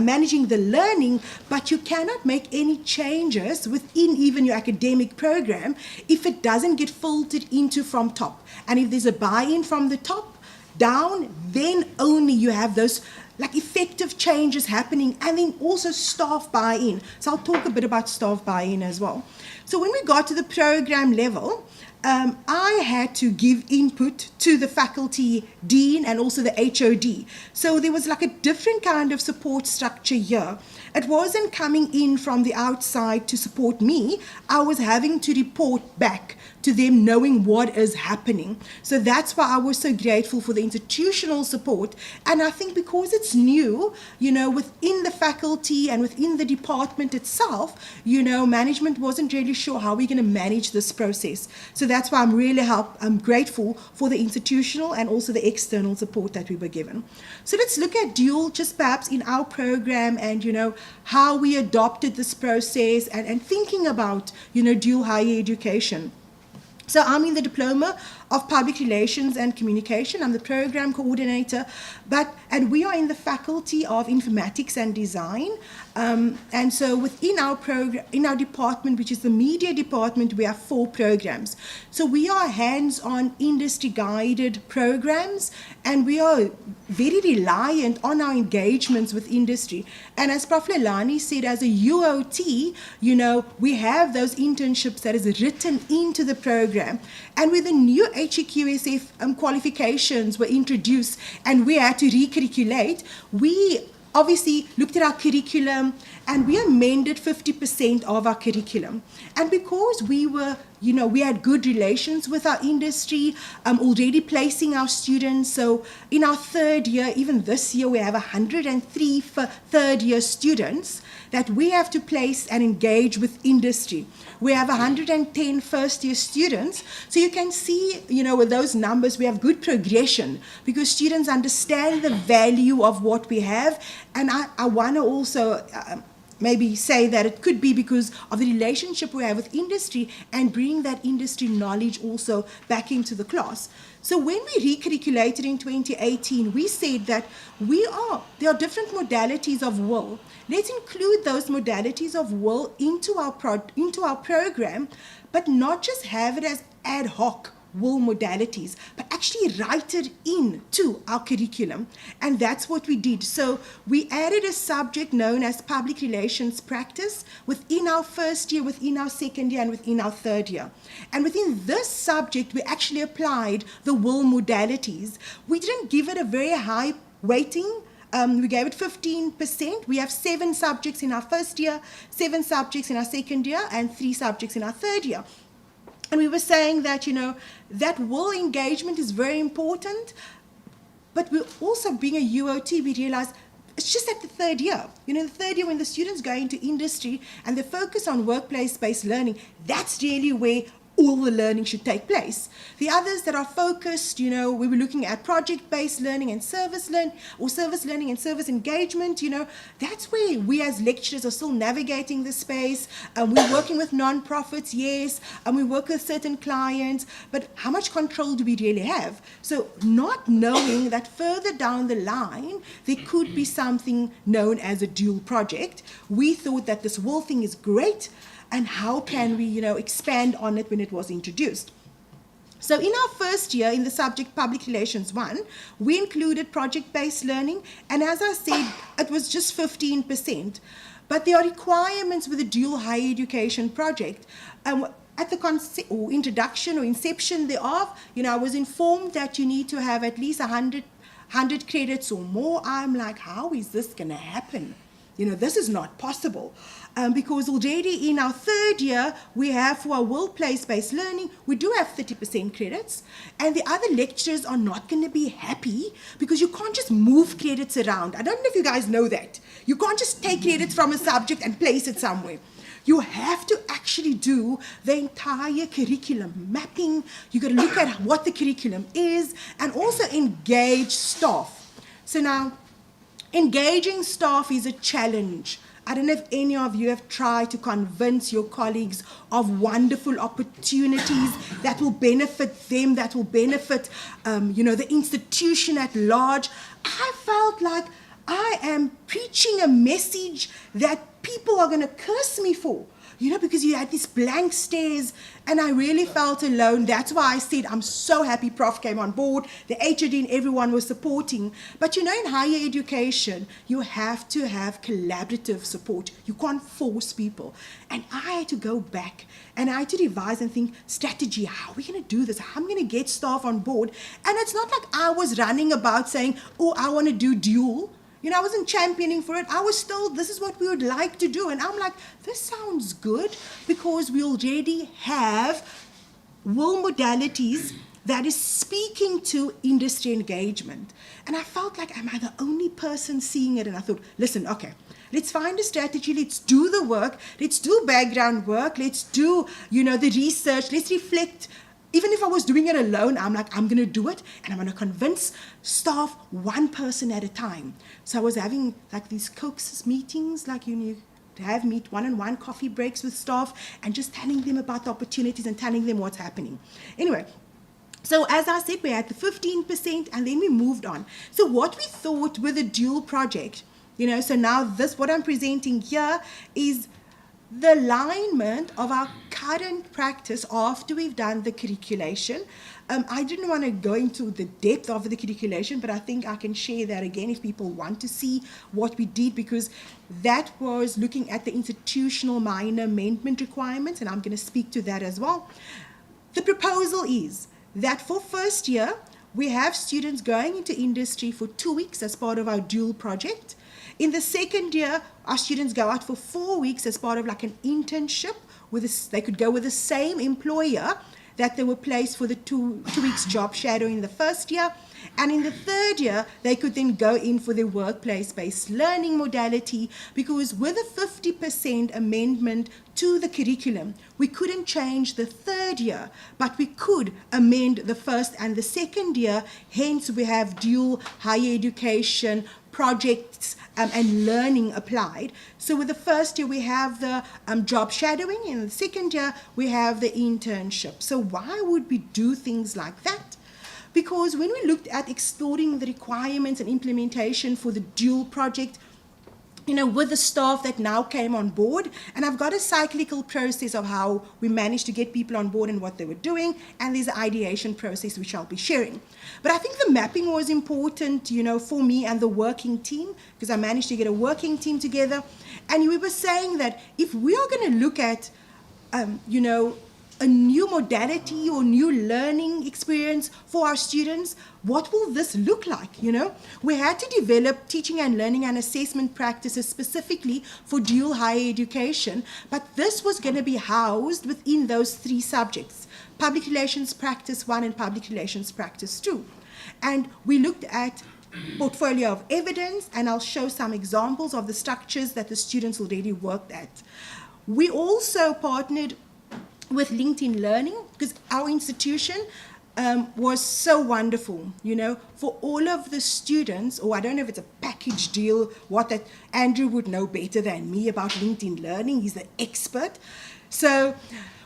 managing the learning, but you cannot make any changes within even your academic program if it doesn't get filtered into from top. And if there's a buy-in from the top down, then only you have those like effective changes happening, and then also staff buy-in. So I'll talk a bit about staff buy-in as well. So when we got to the program level, I had to give input to the faculty dean and also the HOD. So there was like a different kind of support structure here. It wasn't coming in from the outside to support me. I was having to report back to them knowing what is happening. So that's why I was so grateful for the institutional support. And I think because it's new, within the faculty and within the department itself, management wasn't really sure how we're going to manage this process. So that's why I'm grateful for the institutional and also the external support that we were given. So let's look at dual just perhaps in our program and, how we adopted this process and thinking about, dual higher education. So I'm in the Diploma of Public Relations and Communication. I'm the program coordinator, and we are in the Faculty of Informatics and Design. And so within our program, in our department, which is the media department, we have 4 programs. So we are hands-on industry-guided programs, and we are very reliant on our engagements with industry. And as Prof. Leilani said, as a UOT, we have those internships that is written into the program. And with the new HEQSF qualifications were introduced and we had to recirculate, we obviously looked at our curriculum and we amended 50% of our curriculum. And because we were, we had good relations with our industry, already placing our students. So in our 3rd year, even this year, we have 103 third-year students that we have to place and engage with industry. We have 110 first-year students. So you can see, with those numbers, we have good progression because students understand the value of what we have. And I want to also maybe say that it could be because of the relationship we have with industry and bring that industry knowledge also back into the class. So when we recirculated in 2018, we said that there are different modalities of will. Let's include those modalities of will into our program, but not just have it as ad hoc will modalities, but actually write it into our curriculum. And that's what we did. So we added a subject known as public relations practice within our 1st year, within our 2nd year, and within our 3rd year. And within this subject, we actually applied the will modalities. We didn't give it a very high weighting. We gave it 15%. We have 7 subjects in our 1st year, 7 subjects in our 2nd year, and 3 subjects in our 3rd year. And we were saying that, that will engagement is very important, but we're also being a UOT, we realized it's just at the 3rd year. The 3rd year when the students go into industry and they focus on workplace-based learning, that's really where all the learning should take place. The others that are focused, we were looking at project-based learning and service learning, or service learning and service engagement, that's where we as lecturers are still navigating the space. We're working with non-profits, yes, and we work with certain clients, but how much control do we really have? So not knowing that further down the line, there could be something known as a dual project, we thought that this whole thing is great, and how can we, expand on it when it was introduced. So in our 1st year, in the subject Public Relations 1, we included project-based learning, and as I said, it was just 15%. But there are requirements with the dual higher education project. At the introduction or inception thereof, I was informed that you need to have at least 100 credits or more. I'm like, how is this going to happen? This is not possible. Because already in our 3rd year, we have for our workplace-based learning, we do have 30% credits, and the other lecturers are not going to be happy because you can't just move credits around. I don't know if you guys know that. You can't just take credits from a subject and place it somewhere. You have to actually do the entire curriculum mapping. You got to look at what the curriculum is and also engage staff. So now, engaging staff is a challenge I don't know if any of you have tried to convince your colleagues of wonderful opportunities that will benefit them, that will benefit, the institution at large. I felt like I am preaching a message that people are going to curse me for. Because you had these blank stares, and I really felt alone. That's why I said I'm so happy Prof came on board, the HOD and everyone was supporting. But in higher education, you have to have collaborative support. You can't force people. And I had to go back, and I had to revise and think, strategy, how are we going to do this? How am I going to get staff on board? And it's not like I was running about saying, oh, I want to do dual. I wasn't championing for it. I was told this is what we would like to do. And I'm like, this sounds good because we already have modalities that is speaking to industry engagement. And I felt like, am I the only person seeing it? And I thought, listen, okay, let's find a strategy. Let's do the work. Let's do background work. Let's do, the research. Let's reflect. Even if I was doing it alone, I'm like, I'm going to do it, and I'm going to convince staff one person at a time. So I was having like these caucus meetings, like you have one-on-one coffee breaks with staff, and just telling them about the opportunities and telling them what's happening. Anyway, so as I said, we had the 15%, and then we moved on. So what we thought with the dual project, so now what I'm presenting here is the alignment of our current practice after we've done the curriculation. I didn't want to go into the depth of the curriculation, but I think I can share that again if people want to see what we did, because that was looking at the institutional minor amendment requirements, and I'm going to speak to that as well. The proposal is that for first year, we have students going into industry for 2 weeks as part of our dual project. In the second year, our students go out for 4 weeks as part of like an internship. They could go with the same employer that they were placed for the two weeks job shadowing in the first year. And in the third year, they could then go in for the workplace-based learning modality, because with a 50% amendment to the curriculum, we couldn't change the third year, but we could amend the first and the second year. Hence, we have dual higher education projects and learning applied. So with the first year, we have the job shadowing. In the second year, we have the internship. So why would we do things like that? Because when we looked at exploring the requirements and implementation for the dual project, with the staff that now came on board, and I've got a cyclical process of how we managed to get people on board and what they were doing, and there's an ideation process which I'll be sharing. But I think the mapping was important, for me and the working team, because I managed to get a working team together, and we were saying that if we are going to look at, a new modality or new learning experience for our students, what will this look like? We had to develop teaching and learning and assessment practices specifically for dual higher education, but this was going to be housed within those 3 subjects: public relations practice 1 and public relations practice 2. And we looked at portfolio of evidence, and I'll show some examples of the structures that the students already worked at. We also partnered with LinkedIn Learning, because our institution was so wonderful, for all of the students, or I don't know if it's a package deal, that Andrew would know better than me about LinkedIn Learning. He's the expert. So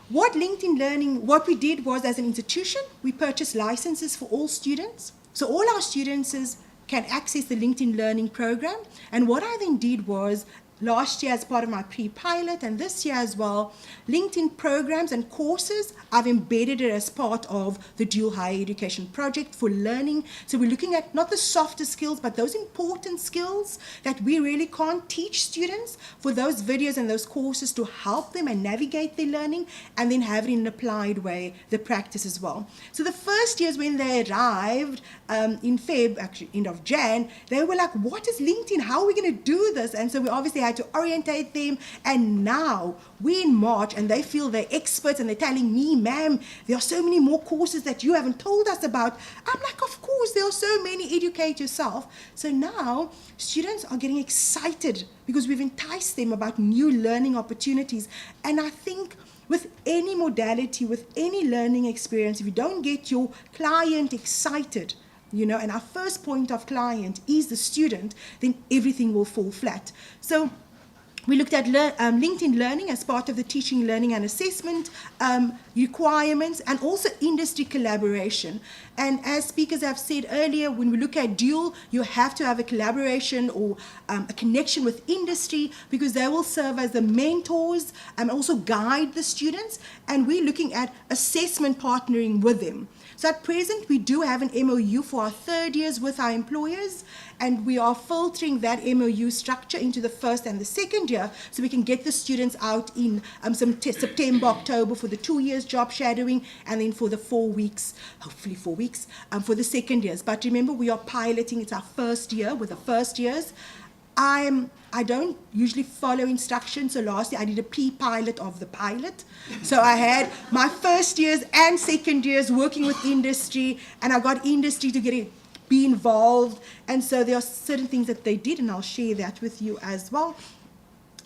what we did was, as an institution, we purchased licenses for all students. So all our students can access the LinkedIn Learning program. And what I then did was, last year as part of my pre-pilot, and this year as well, LinkedIn programs and courses, I've embedded it as part of the dual higher education project for learning. So we're looking at not the softer skills, but those important skills that we really can't teach students, for those videos and those courses to help them and navigate their learning, and then have it in an applied way, the practice as well. So the first years when they arrived in Feb, actually end of Jan, they were like, what is LinkedIn? How are we going to do this? And so we obviously had to orientate them, and now we're in March and they feel they're experts, and they're telling me, ma'am, there are so many more courses that you haven't told us about. I'm like, of course, there are so many, educate yourself. So now students are getting excited because we've enticed them about new learning opportunities. And I think with any modality, with any learning experience, if you don't get your client excited, and our first point of client is the student, then everything will fall flat. So We looked at LinkedIn Learning as part of the teaching, learning and assessment requirements, and also industry collaboration. And as speakers have said earlier, when we look at dual, you have to have a collaboration or a connection with industry, because they will serve as the mentors and also guide the students. And we're looking at assessment partnering with them. So at present, we do have an MOU for our third years with our employers, and we are filtering that MOU structure into the first and the second year, so we can get the students out in September, October for the 2 years job shadowing, and then for the 4 weeks, hopefully 4 weeks, for the second years. But remember, we are piloting, it's our first year with the first years. I don't usually follow instructions, so last year I did a pre-pilot of the pilot. So I had my first years and second years working with industry, and I got industry to be involved. And so there are certain things that they did, and I'll share that with you as well.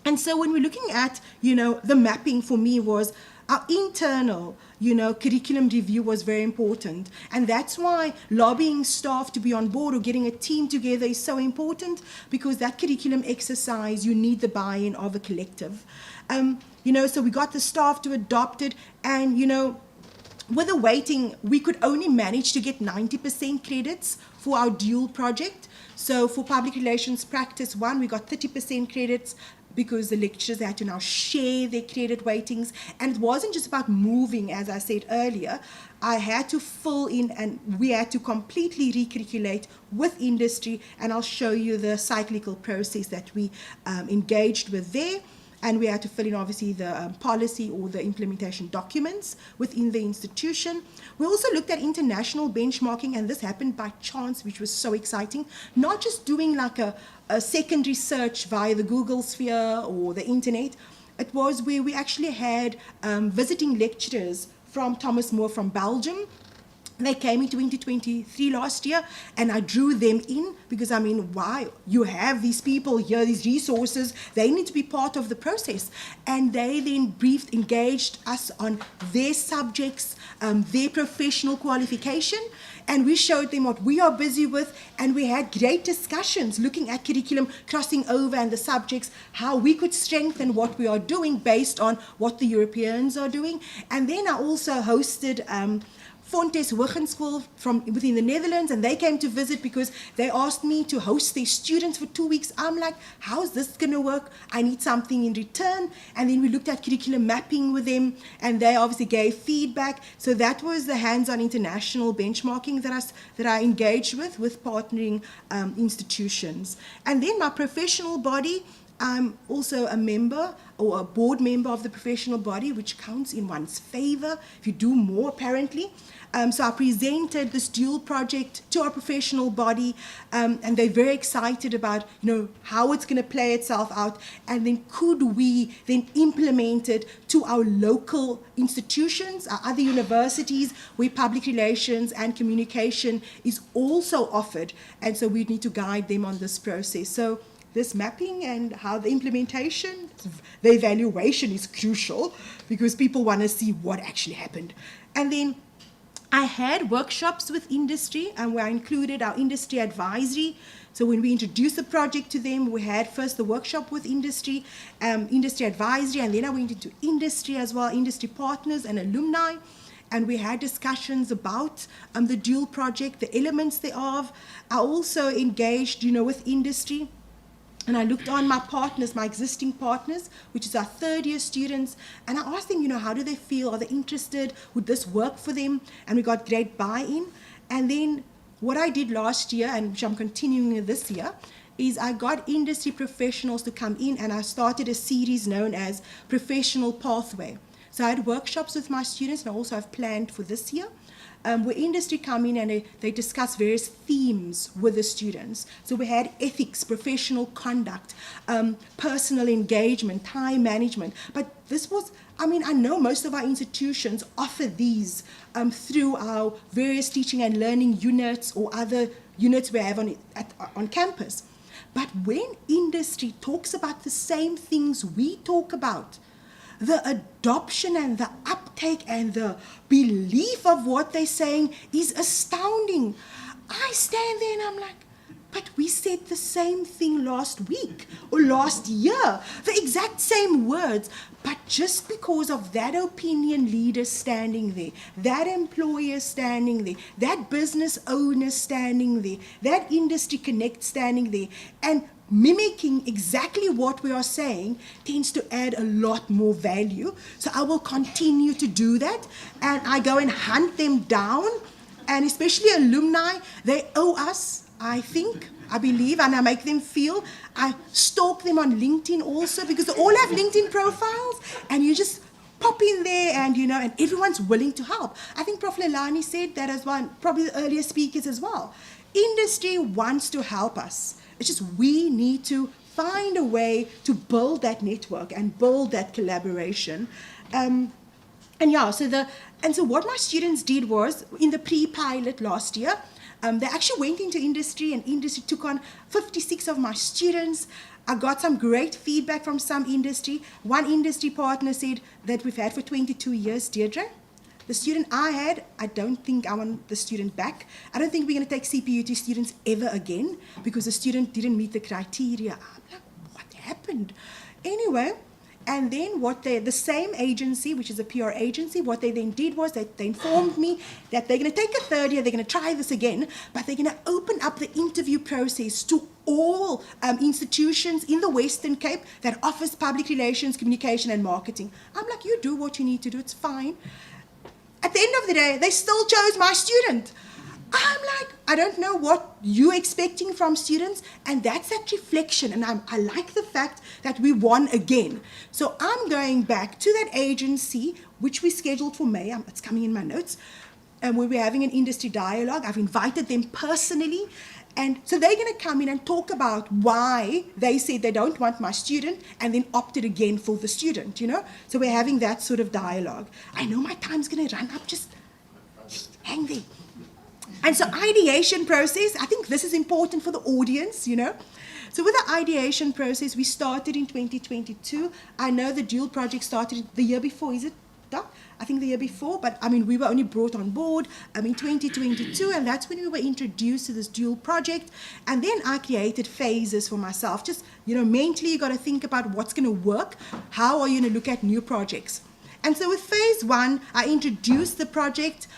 And so when we're looking at, the mapping for me was our internal, curriculum review was very important. And that's why lobbying staff to be on board or getting a team together is so important, because that curriculum exercise, you need the buy-in of a collective. So we got the staff to adopt it, and, with the waiting, we could only manage to get 90% credits for our dual project. So for public relations practice 1, we got 30% credits, because the lecturers had to now share their credit weightings. And it wasn't just about moving, as I said earlier. I had to fill in, and we had to completely recirculate with industry, and I'll show you the cyclical process that we engaged with there. And we had to fill in, obviously, the policy or the implementation documents within the institution. We also looked at international benchmarking, and this happened by chance, which was so exciting. Not just doing like a secondary search via the Google sphere or the internet. It was where we actually had visiting lecturers from Thomas More from Belgium. They came in 2023 last year, and I drew them in because, why? You have these people here, these resources, they need to be part of the process. And they then engaged us on their subjects, their professional qualification, and we showed them what we are busy with, and we had great discussions looking at curriculum, crossing over and the subjects, how we could strengthen what we are doing based on what the Europeans are doing. And then I also hosted Fontes Hogeschool from within the Netherlands, and they came to visit because they asked me to host their students for 2 weeks. I'm like, how's this going to work? I need something in return. And then we looked at curriculum mapping with them, and they obviously gave feedback. So that was the hands-on international benchmarking that I engaged with partnering institutions. And then my professional body, I'm also a member or a board member of the professional body, which counts in one's favor if you do more, apparently. So I presented this dual project to our professional body, and they're very excited about, how it's going to play itself out, and then could we then implement it to our local institutions, our other universities, where public relations and communication is also offered, and so we need to guide them on this process. So this mapping and how the implementation, the evaluation is crucial, because people want to see what actually happened. And then I had workshops with industry, and where I included our industry advisory. So when we introduced the project to them, we had first the workshop with industry advisory, and then I went into industry as well, industry partners and alumni. And we had discussions about the dual project, the elements thereof. I also engaged, with industry. And I looked on my partners, my existing partners, which is our third year students, and I asked them, how do they feel? Are they interested? Would this work for them? And we got great buy-in. And then what I did last year, and which I'm continuing this year, is I got industry professionals to come in, and I started a series known as Professional Pathway. So I had workshops with my students, and I also have planned for this year, where industry come in and they discuss various themes with the students. So we had ethics, professional conduct, personal engagement, time management. But this was, I know most of our institutions offer these through our various teaching and learning units or other units we have on campus. But when industry talks about the same things we talk about, the adoption and the uptake and the belief of what they're saying is astounding. I stand there and I'm like, But we said the same thing last week or last year, the exact same words. But just because of that opinion leader standing there, that employer standing there, that business owner standing there, that industry connect standing there, and mimicking exactly what we are saying tends to add a lot more value. So I will continue to do that, and I go and hunt them down, and especially alumni, they owe us, I think, I believe, and I make them feel. I stalk them on LinkedIn also, because they all have LinkedIn profiles, and you just pop in there, and and everyone's willing to help. I think Prof. Leilani said that as one, probably the earlier speakers as well. Industry wants to help us. It's just we need to find a way to build that network and build that collaboration. So what my students did was, in the pre-pilot last year, they actually went into industry, and industry took on 56 of my students. I got some great feedback from some industry. One industry partner said that we've had for 22 years, Deirdre. The student I had, I don't think I want the student back. I don't think we're going to take CPUT students ever again because the student didn't meet the criteria. I'm like, what happened? Anyway, and then the same agency, which is a PR agency, what they then did was they informed me that they're going to take a third year, they're going to try this again, but they're going to open up the interview process to all institutions in the Western Cape that offers public relations, communication, and marketing. I'm like, you do what you need to do, it's fine. At the end of the day, they still chose my student. I'm like, I don't know what you're expecting from students, and that's that reflection, and I like the fact that we won again. So I'm going back to that agency, which we scheduled for May, it's coming in my notes, and where we're having an industry dialogue. I've invited them personally, and so they're going to come in and talk about why they said they don't want my student and then opted again for the student, So we're having that sort of dialogue. I know my time's going to run up, just hang there. And so ideation process, I think this is important for the audience, So with the ideation process, we started in 2022. I know the dual project started the year before, is it, Doc? I think the year before, but we were only brought on board in 2022, and that's when we were introduced to this dual project. And then I created phases for myself. Just, mentally you got to think about what's going to work. How are you going to look at new projects? And so with phase 1, I introduced the project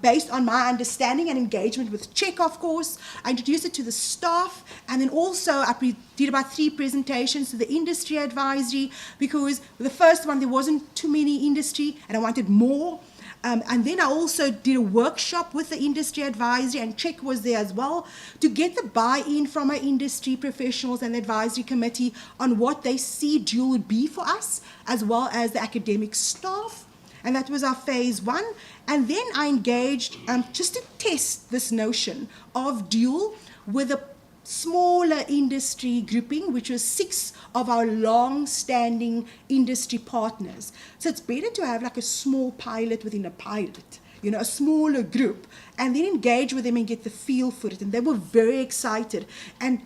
based on my understanding and engagement with CHEC, of course. I introduced it to the staff, and then also I did about 3 presentations to the industry advisory, because the first one, there wasn't too many industry, and I wanted more. And then I also did a workshop with the industry advisory, and CHEC was there as well, to get the buy-in from our industry professionals and the advisory committee on what they see dual would be for us, as well as the academic staff. And that was our phase 1. And then I engaged just to test this notion of dual with a smaller industry grouping, which was 6 of our long-standing industry partners. So it's better to have like a small pilot within a pilot, a smaller group, and then engage with them and get the feel for it. And they were very excited. And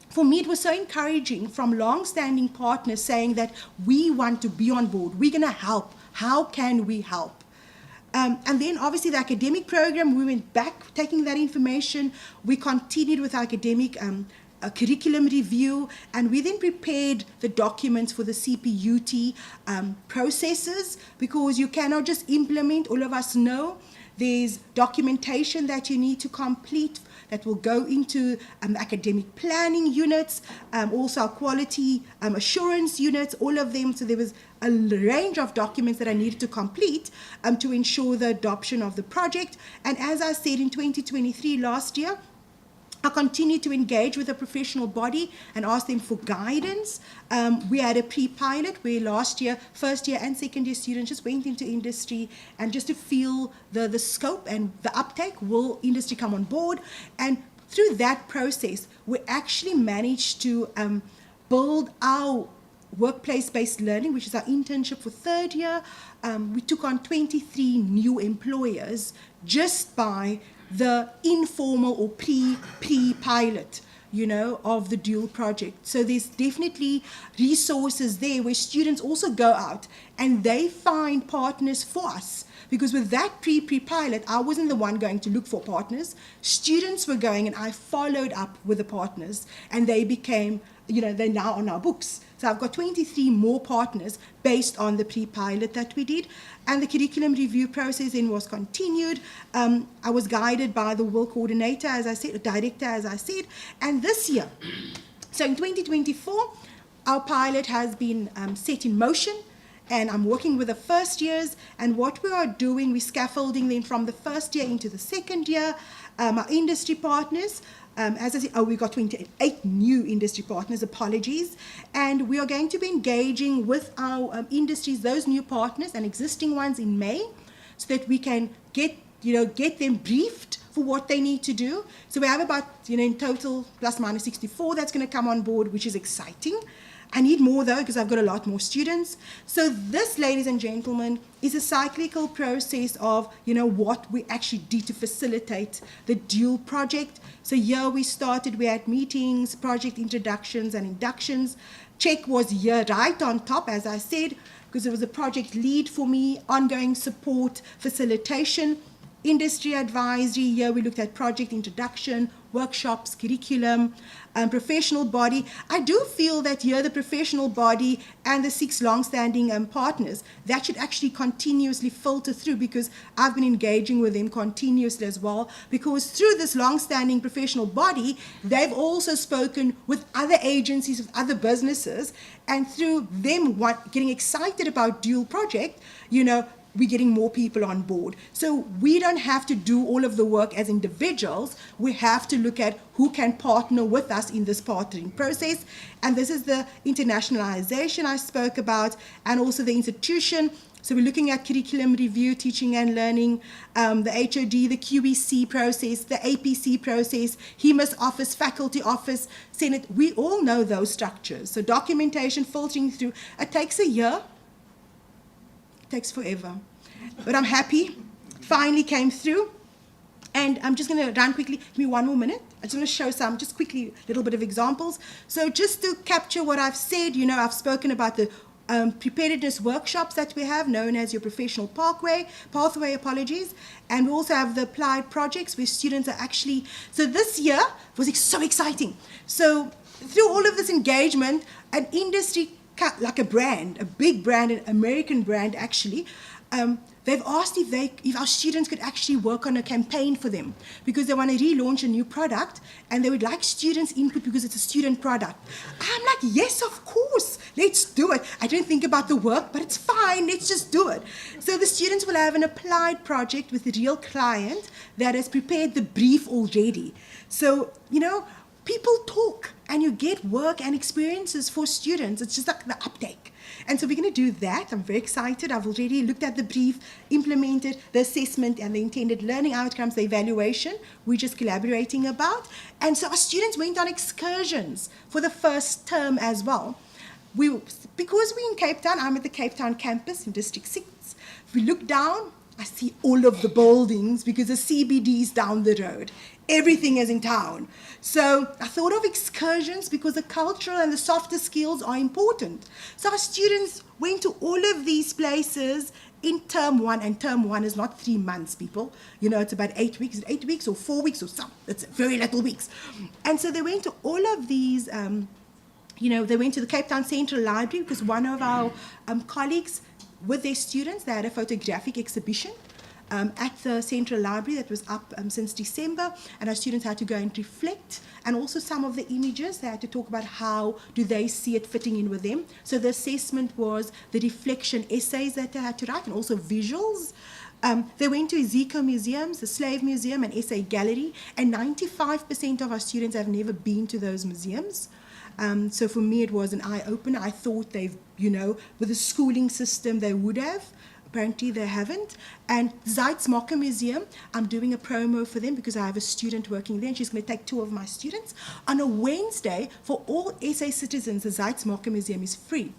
for me, it was so encouraging from long-standing partners saying that we want to be on board. We're going to help. How can we help? And then obviously the academic program, we went back taking that information. We continued with our academic curriculum review, and we then prepared the documents for the CPUT processes, because you cannot just implement. All of us know there's documentation that you need to complete that will go into academic planning units, also our quality assurance units, all of them. So there was a range of documents that I needed to complete to ensure the adoption of the project. And as I said, in 2023, last year, I continued to engage with the professional body and ask them for guidance. We had a pre-pilot where last year, first year and second year students just went into industry, and just to feel the scope and the uptake, will industry come on board? And through that process, we actually managed to build our workplace-based learning, which is our internship for third year. We took on 23 new employers just by the informal or pre-pilot, of the dual project. So there's definitely resources there where students also go out and they find partners for us because with that pre-pilot, I wasn't the one going to look for partners. Students were going, and I followed up with the partners, and they became, they're now on our books. So I've got 23 more partners based on the pre-pilot that we did. And the curriculum review process then was continued. I was guided by the work coordinator, as I said, director, as I said. And this year, so in 2024, our pilot has been set in motion. And I'm working with the first years. And what we are doing, we're scaffolding them from the first year into the second year. Our industry partners, as I said, we got 28 new industry partners, apologies. And we are going to be engaging with our industries, those new partners and existing ones in May, so that we can get them briefed for what they need to do. So we have about, in total, plus minus 64 that's going to come on board, which is exciting. I need more though, because I've got a lot more students. So this, ladies and gentlemen, is a cyclical process of, what we actually did to facilitate the dual project. So here we had meetings, project introductions and inductions. CHEC was here right on top, as I said, because it was a project lead for me, ongoing support, facilitation, industry advisory. Here we looked at project introduction, workshops, curriculum, professional body. I do feel that here the professional body and the 6 long-standing partners, that should actually continuously filter through, because I've been engaging with them continuously as well, because through this long-standing professional body, they've also spoken with other agencies, with other businesses, and through them getting excited about dual project, we're getting more people on board. So we don't have to do all of the work as individuals. We have to look at who can partner with us in this partnering process. And this is the internationalization I spoke about, and also the institution. So we're looking at curriculum review, teaching and learning, the HOD, the QEC process, the APC process, HEMAS office, faculty office, Senate. We all know those structures. So documentation, filtering through, it takes a year. Takes forever, but I'm happy. Finally came through, and I'm just going to run quickly. Give me 1 more minute. I just want to show some, just quickly, a little bit of examples. So just to capture what I've said, I've spoken about the preparedness workshops that we have, known as your professional pathway, apologies, and we also have the applied projects where students are actually. So this year was so exciting. So through all of this engagement, an industry, like a brand, a big brand, an American brand actually, they've asked if our students could actually work on a campaign for them, because they want to relaunch a new product and they would like students' input because it's a student product. I'm like, yes, of course, let's do it. I don't think about the work, but it's fine, let's just do it. So the students will have an applied project with a real client that has prepared the brief already. So, people talk and you get work and experiences for students. It's just like the uptake. And so we're going to do that. I'm very excited. I've already looked at the brief, implemented the assessment and the intended learning outcomes, the evaluation we're just collaborating about. And so our students went on excursions for the first term as well. Because we're in Cape Town, I'm at the Cape Town campus in District 6. If we look down, I see all of the buildings because the CBD is down the road. Everything is in town. So I thought of excursions because the cultural and the softer skills are important. So our students went to all of these places in term 1, and term 1 is not 3 months, people. It's about 8 weeks. Is it 8 weeks or 4 weeks or something? It's very little weeks. And so they went to all of these, they went to the Cape Town Central Library because one of our colleagues, with their students, they had a photographic exhibition at the Central Library that was up since December, and our students had to go and reflect, and also some of the images, they had to talk about how do they see it fitting in with them. So the assessment was the reflection essays that they had to write, and also visuals. They went to Ezekiel museums, the Slave Museum and Essay Gallery, and 95% of our students have never been to those museums. So for me, it was an eye-opener. I thought they've, with the schooling system, they would have. Apparently they haven't. And Zeitz Museum, I'm doing a promo for them because I have a student working there and she's going to take 2 of my students. On a Wednesday, for all SA citizens, the Zeitz Museum is free.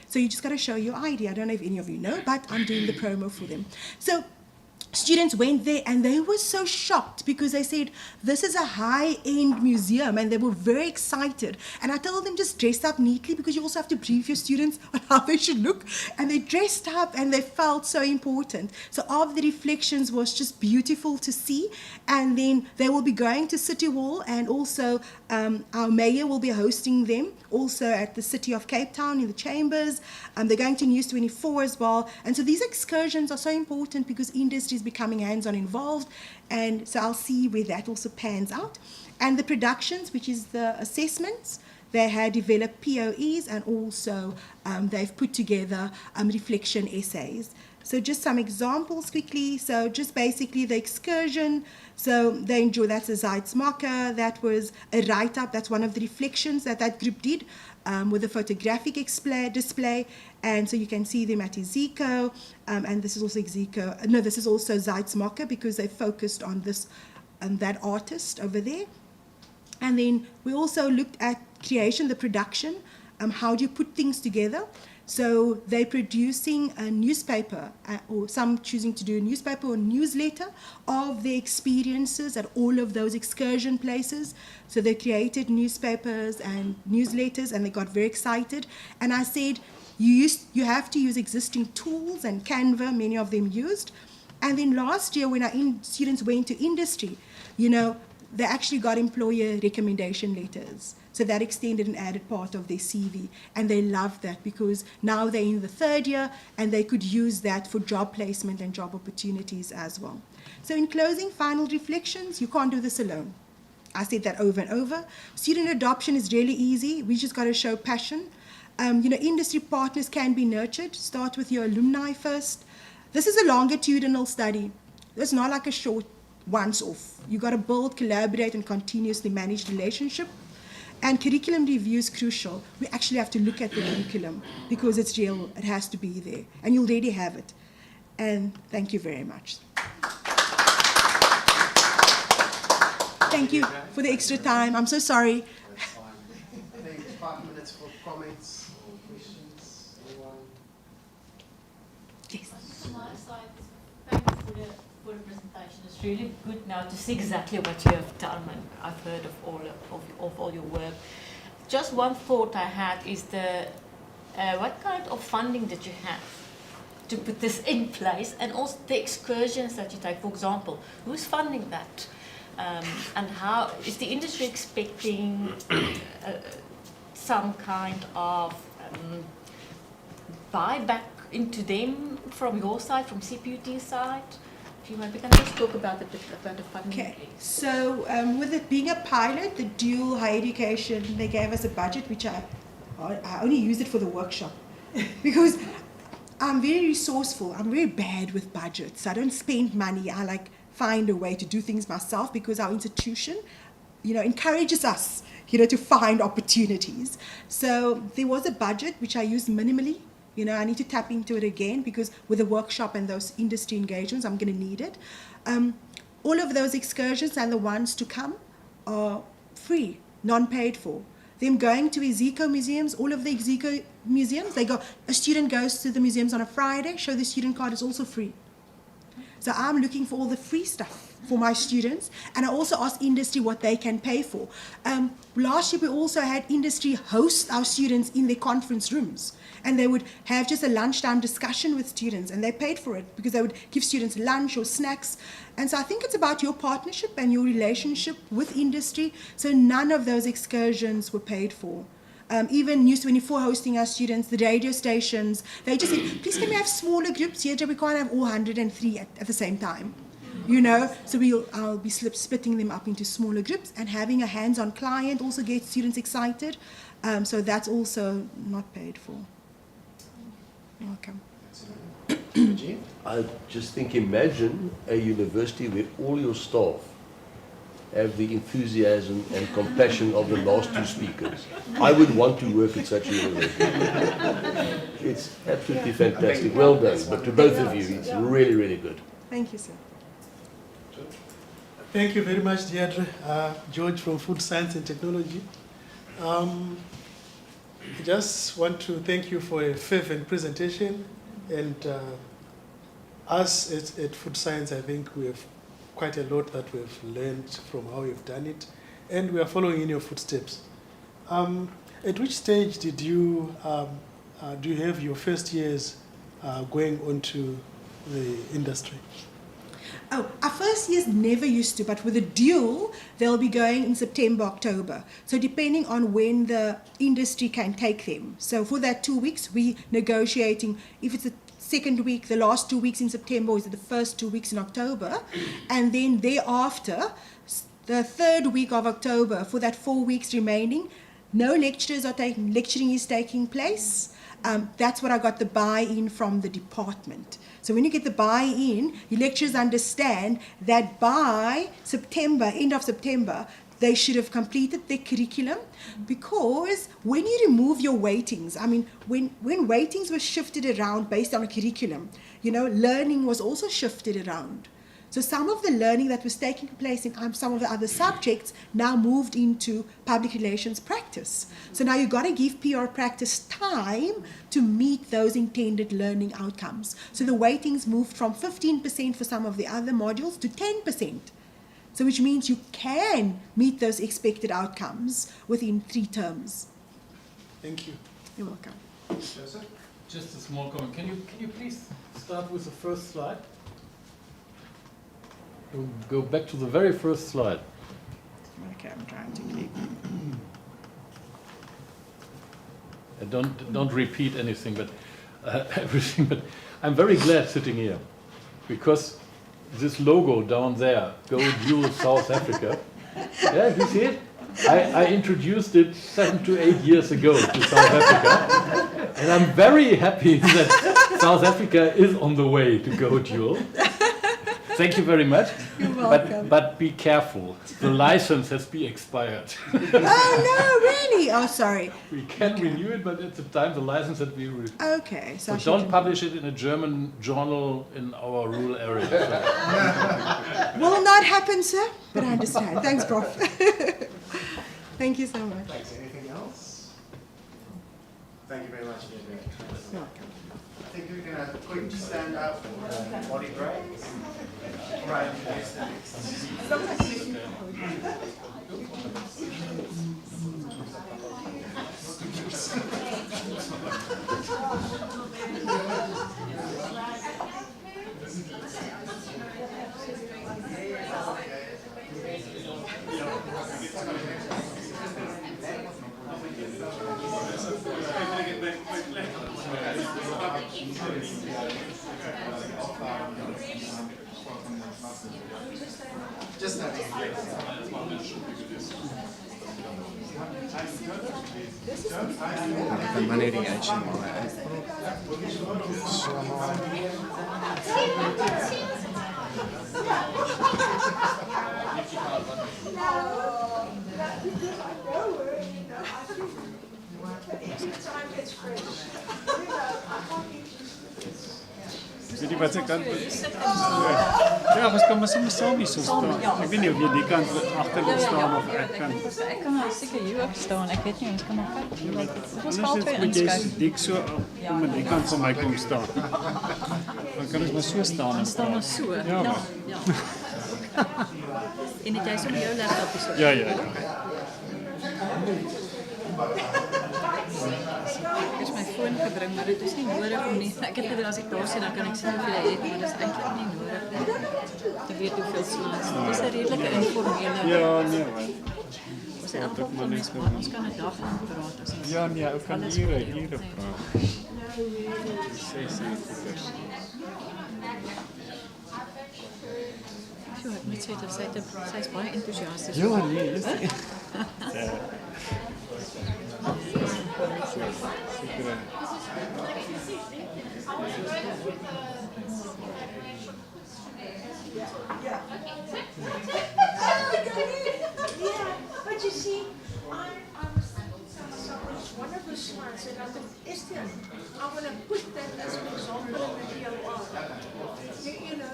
So you just got to show your ID. I don't know if any of you know, but I'm doing the promo for them. So students went there and they were so shocked because they said, this is a high-end museum, and they were very excited. And I told them, just dress up neatly, because you also have to brief your students on how they should look. And they dressed up and they felt so important. So of the reflections was just beautiful to see. And then they will be going to City Hall, and also our mayor will be hosting them also at the City of Cape Town in the chambers. They're going to News 24 as well. And so these excursions are so important because industry is becoming hands-on involved. And so I'll see where that also pans out. And the productions, which is the assessments, they had developed POEs, and also they've put together reflection essays. So just some examples quickly. So just basically the excursion. So they enjoy, that's a Zeitz-Marker. That was a write-up. That's one of the reflections that that group did with a photographic display. And so you can see them at Ezeco. And this is also Ezeco. No, this is also Zeitz-Marker, because they focused on this, that artist over there. And then we also looked at creation, the production. How do you put things together? So they're producing a newspaper, or some choosing to do a newspaper or newsletter of their experiences at all of those excursion places. So they created newspapers and newsletters, and they got very excited. And I said, you have to use existing tools, and Canva, many of them used. And then last year, when our students went to industry, they actually got employer recommendation letters. So that extended and added part of their CV. And they loved that, because now they're in the third year and they could use that for job placement and job opportunities as well. So in closing, final reflections, you can't do this alone. I said that over and over. Student adoption is really easy. We just got to show passion. Industry partners can be nurtured. Start with your alumni first. This is a longitudinal study. It's not like a short once off. You got to build, collaborate, and continuously manage relationship. And curriculum review is crucial. We actually have to look at the curriculum because it's real. It has to be there. And you already have it. And thank you very much. Thank you for the extra time. I'm so sorry. That's fine. I think 5 minutes for comments or questions. Anyone? Yes. From my side, thank you for the presentation. It's really good now to see exactly what you have done, and I've heard of all your work. Just one thought I had is what kind of funding did you have to put this in place, and also the excursions that you take, for example, who's funding that? And how is the industry expecting some kind of buyback into them from your side, from CPUT side? If you maybe can just talk about the funding. Okay, so with it being a pilot, the dual higher education, they gave us a budget, which I only used it for the workshop because I'm very resourceful. I'm very bad with budgets. I don't spend money. I find a way to do things myself, because our institution, encourages us, to find opportunities. So there was a budget which I used minimally. I need to tap into it again, because with the workshop and those industry engagements, I'm going to need it. All of those excursions and the ones to come are free, non-paid for. Them going to Ezeco museums, all of the Ezeco museums, a student goes to the museums on a Friday, show the student card, is also free. So I'm looking for all the free stuff for my students, and I also ask industry what they can pay for. Last year we also had industry host our students in their conference rooms, and they would have just a lunchtime discussion with students, and they paid for it because they would give students lunch or snacks. And so I think it's about your partnership and your relationship with industry. So none of those excursions were paid for. Even News 24 hosting our students, the radio stations, they just said, please can we have smaller groups here? We can't have all 103 at the same time. So I'll be splitting them up into smaller groups, and having a hands-on client also gets students excited. So that's also not paid for. You're welcome. I just think, imagine a university where all your staff have the enthusiasm and compassion of the last two speakers. I would want to work at such a university. It's absolutely fantastic. Well done. But to both of you, it's really, really good. Thank you, sir. Thank you very much, Deirdre. George from Food Science and Technology. I just want to thank you for a fervent presentation, and us at Food Science, I think we have quite a lot that we've learned from how you've done it, and we are following in your footsteps. At which stage did you do you have your first years going onto the industry? Oh, our first years never used to, but with a dual, they'll be going in September, October. So depending on when the industry can take them. So for that 2 weeks, we negotiating if it's the second week, the last 2 weeks in September, or is it the first 2 weeks in October? And then thereafter, the third week of October, for that 4 weeks remaining, no lecturers are lecturing is taking place. That's what I got the buy-in from the department. So when you get the buy-in, your lecturers understand that by September, end of September, they should have completed their curriculum, because when you remove your weightings, I mean, when weightings were shifted around based on a curriculum, learning was also shifted around. So some of the learning that was taking place in some of the other subjects now moved into public relations practice. So now you've got to give PR practice time to meet those intended learning outcomes. So the weightings moved from 15% for some of the other modules to 10%. So which means you can meet those expected outcomes within 3 terms. Thank you. You're welcome. Just a small comment. Can you please start with the first slide? We'll go back to the very first slide. Okay, I'm trying to keep. Don't repeat anything, but everything. But I'm very glad sitting here, because this logo down there, Go Dual South Africa. Yeah, you see it? I introduced it 7 to 8 years ago to South Africa, and I'm very happy that South Africa is on the way to go dual. Thank you very much. You're welcome. But be careful. The license has been expired. Oh no, really? Oh, sorry. We can renew it, but at the time the license had been Okay. So don't publish it in a German journal in our rural area. Will not happen, sir. But I understand. Thanks, Prof. Thank you so much. Thanks. Anything else? Thank you very much, Deirdre. You're welcome. I think we're going to quick stand up for body breaks. Right, introduce the next. Just having a break. Weet jy wat se kant? Ja, ons kan maar sommer saam hier so staan. Ek weet nie of jy die kant agter wil staan of ek kan. Ek kan nou seker hier ook staan. Ek weet nie, ons kan maar kyk. Ons gaan Anders twee moet jy inskuif. dik so om aan die kant van my kom staan. Dan kan ons maar so staan en Staan maar so. Ja. maar- Ja. En het jy sommer jou laptop so? Ja, ja, ja. Ek het my foon gebring, maar dit is nie nodig om nie. Ek het gedink as ek daar sien, dan kan ek sien hoeveel jy het, maar dit is eintlik nie nodig nie. Te weet hoeveel slides. Dit is 'n redelike informele. Ja, nee. Ons het elke van ons maar ons kan 'n dag aan praat as ons. Ja, nee, ek kan alles hier gereeld praat. zijn. 6 Ja, ek moet sê dat sy is baie entoesiasties. Ja, nee, is nie. Ja. Seker. Yeah, but you see, I was thinking one of the slides, and I thought, Esther, I want to put that as an example in the DOR. You know,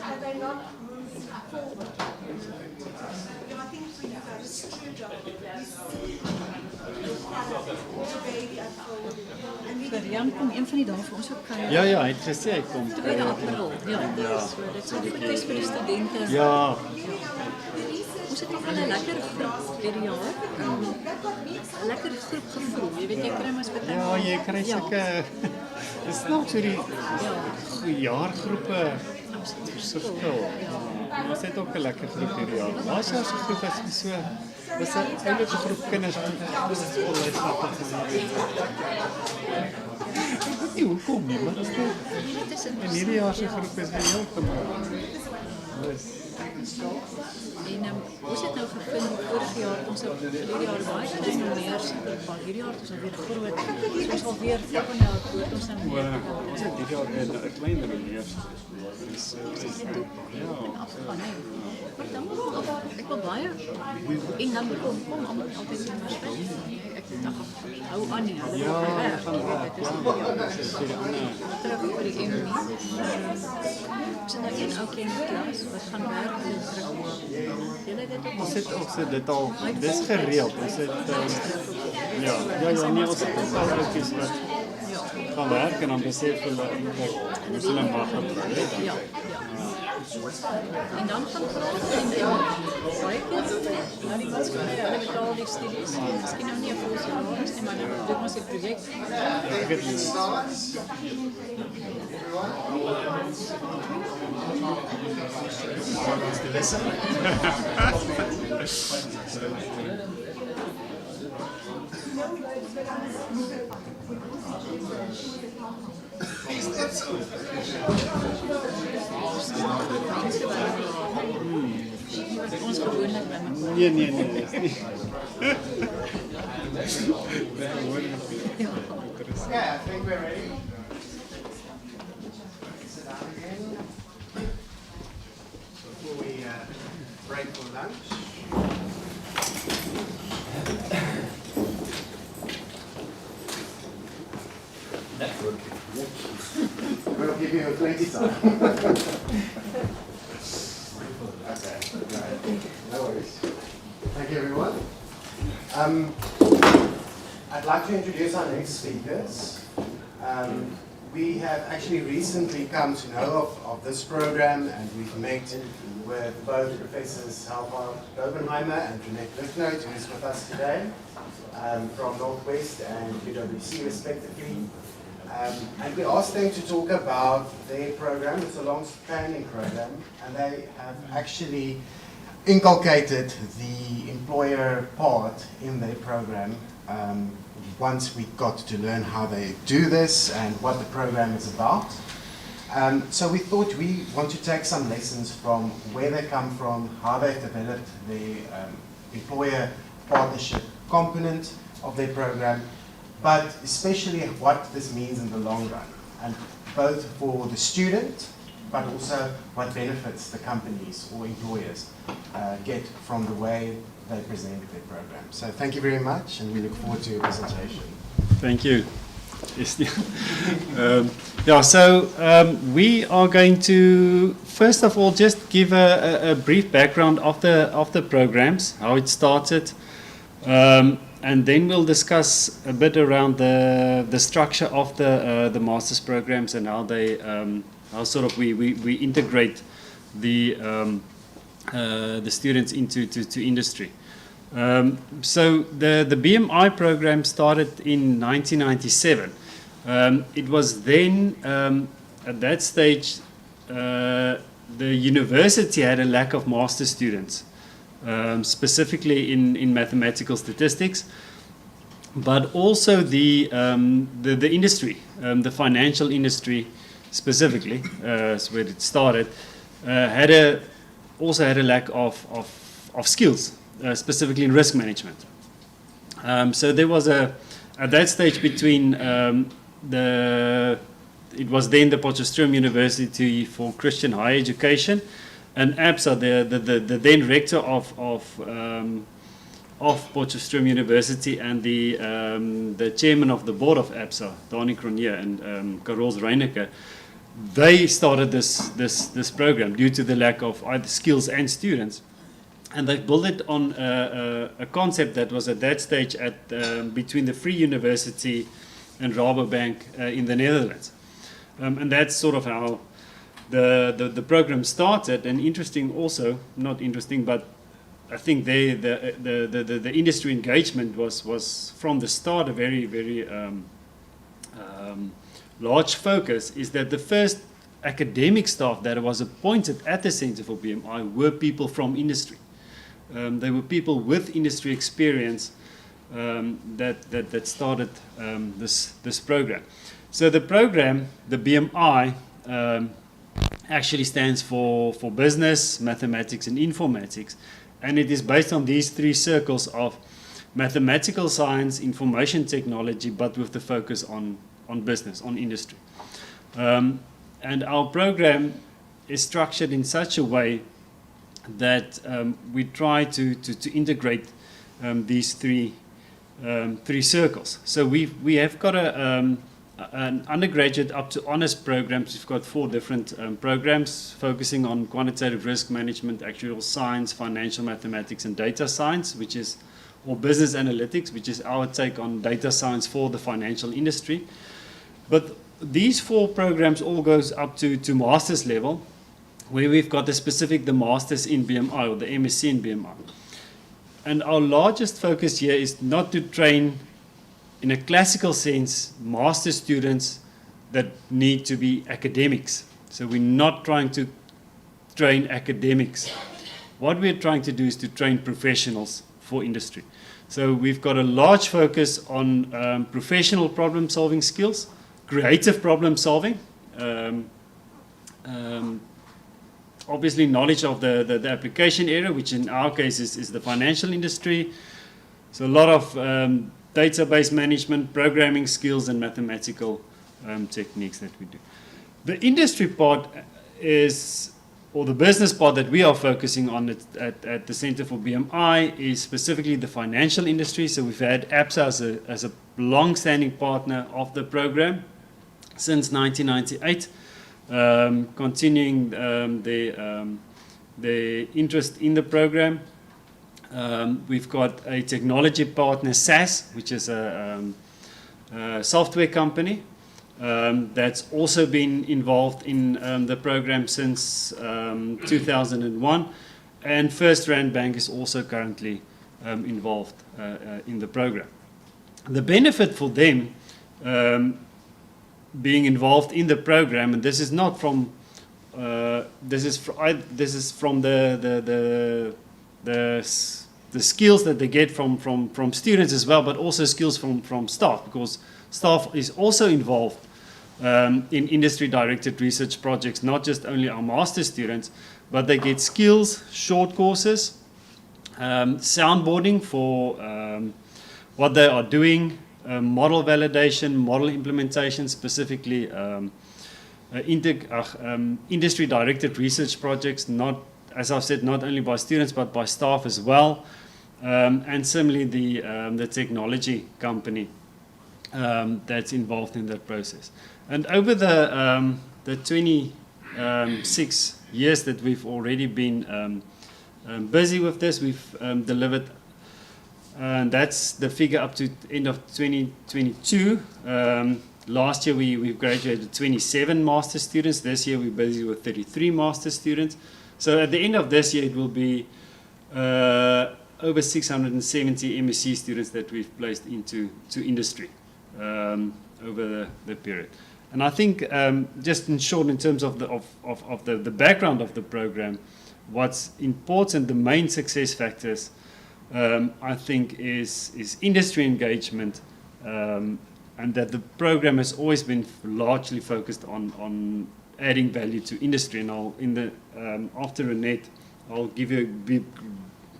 Have they not moved forward? I think for you guys, it's a true job. Jan kom een van die dae vir ons ook kuier. Ja, ja, hy het gesê hy kom. Tweede April, ja. So dit sou die fees vir die studente. Ja. Ons het nog wel 'n lekker groep hierdie jaar. 'n Lekker groep gevoel. Jy weet jy kry mos baie. Ja, jy kry sulke dis nog so die goeie jaargroepe verskil. Ons het ook 'n lekker groep hierdie jaar. Laas jaar se groep was so was 'n oulike groep kinders wat dis vol uitstap. Ek weet nie hoekom nie, maar dit is in hierdie jaar se groep is heeltemal. En ons het nou gevind vorig jaar ons het hierdie jaar baie klein onderneersgroep gehad. Hierdie jaar het ons alweer groot. So ons sal weer volgende jaar groot ons dan weer. Ons het hierdie jaar 'n kleiner onderneersgroep. Maar dan ek wil baie en dan kom almal altyd in my spel. Ek dink hou aan nie. Ja, dit is terug vir die ME. Ons het nou een ouetjie in die klas wat gaan werk in die ons het ook dit al dis gereeld. Ons het ja, nee, ons het al ouetjies wat gaan werk en dan besef hulle ons hulle mag het. Ja. En dan gaan we in baie keer na die maatskappy, hulle betaal die studies, miskien nou nie 'n volle salaris nie, maar dan doen ons 'n projek. Ons gewoonlik nee, is nie. Okay, I think we're ready. Sit down again. Before we break for lunch. We'll give you a 20 time. Okay, right. No worries. Thank you, everyone. I'd like to introduce our next speakers. We have actually recently come to know of this program, and we've met with both Professors Halvard Dobenheimer and Jeanette Licknote, who is with us today, from Northwest and UWC respectively. And we asked them to talk about their program. It's a long-standing program, and they have actually inculcated the employer part in their program once we got to learn how they do this and what the program is about. So we thought we want to take some lessons from where they come from, how they've developed the employer partnership component of their program, but especially what this means in the long run, and both for the student, but also what benefits the companies or employers get from the way they present their program. So thank you very much, and we look forward to your presentation. Thank you. We are going to first of all just give a brief background of the programs, how it started, and then we'll discuss a bit around the structure of the master's programs and how they how sort of we integrate the students into industry. So the BMI program started in 1997. It was then at that stage the university had a lack of master students, specifically in mathematical statistics, but also the industry, the financial industry specifically, is where it started, also had a lack of skills, specifically in risk management. So there was at that stage between it was then the Potchefstroom University for Christian Higher Education and ABSA, the then rector of of Potchefstroom University and the chairman of the board of APSA, Dani Cronje and Carols Reineke, they started this program due to the lack of either skills and students. And they built it on a concept that was at that stage between the Free University and Rabobank in the Netherlands. And that's sort of how the program started. And interesting also, not interesting, but I think the industry engagement was from the start a very, very large focus, is that the first academic staff that was appointed at the Center for BMI were people from industry. They were people with industry experience that started this program. So the program, the BMI, actually stands for business, mathematics, and informatics. And it is based on these three circles of mathematical science, information technology, but with the focus on business, on industry. And our program is structured in such a way that we try to integrate these three circles. So we have got an undergraduate up to honors programs. We've got 4 different programs focusing on quantitative risk management, actuarial science, financial mathematics, and data science, or business analytics, which is our take on data science for the financial industry. But these 4 programs all goes up to master's level, where we've got the master's in BMI or the MSc in BMI. And our largest focus here is not to train, in a classical sense, master students that need to be academics. So we're not trying to train academics. What we're trying to do is to train professionals for industry. So we've got a large focus on professional problem solving skills, creative problem solving, obviously knowledge of the application area, which in our case is the financial industry. So a lot of database management, programming skills, and mathematical techniques that we do. The industry part is, or the business part that we are focusing on at the Center for BMI, is specifically the financial industry. So we've had APSA as a long-standing partner of the program since 1998. Continuing the interest in the program. We've got a technology partner, SAS, which is a software company that's also been involved in the program since 2001. And First Rand Bank is also currently involved in the program. The benefit for them being involved in the program, and this is not from this is from the skills that they get from students as well, but also skills from staff, because staff is also involved in industry directed research projects, not just only our master's students, but they get skills, short courses, soundboarding for what they are doing, model validation, model implementation, specifically industry-directed research projects, not, as I've said, not only by students but by staff as well, and similarly the technology company that's involved in that process. And over the 26 years that we've already been busy with this, we've delivered. And that's the figure up to end of 2022. Last year we've graduated 27 master students. This year we're busy with 33 master students. So at the end of this year it will be over 670 MSc students that we've placed into industry over the period. And I think just in short, in terms of the background of the program, what's important, the main success factors, I think is industry engagement, and that the program has always been largely focused on adding value to industry. And I'll, after Renette, I'll give you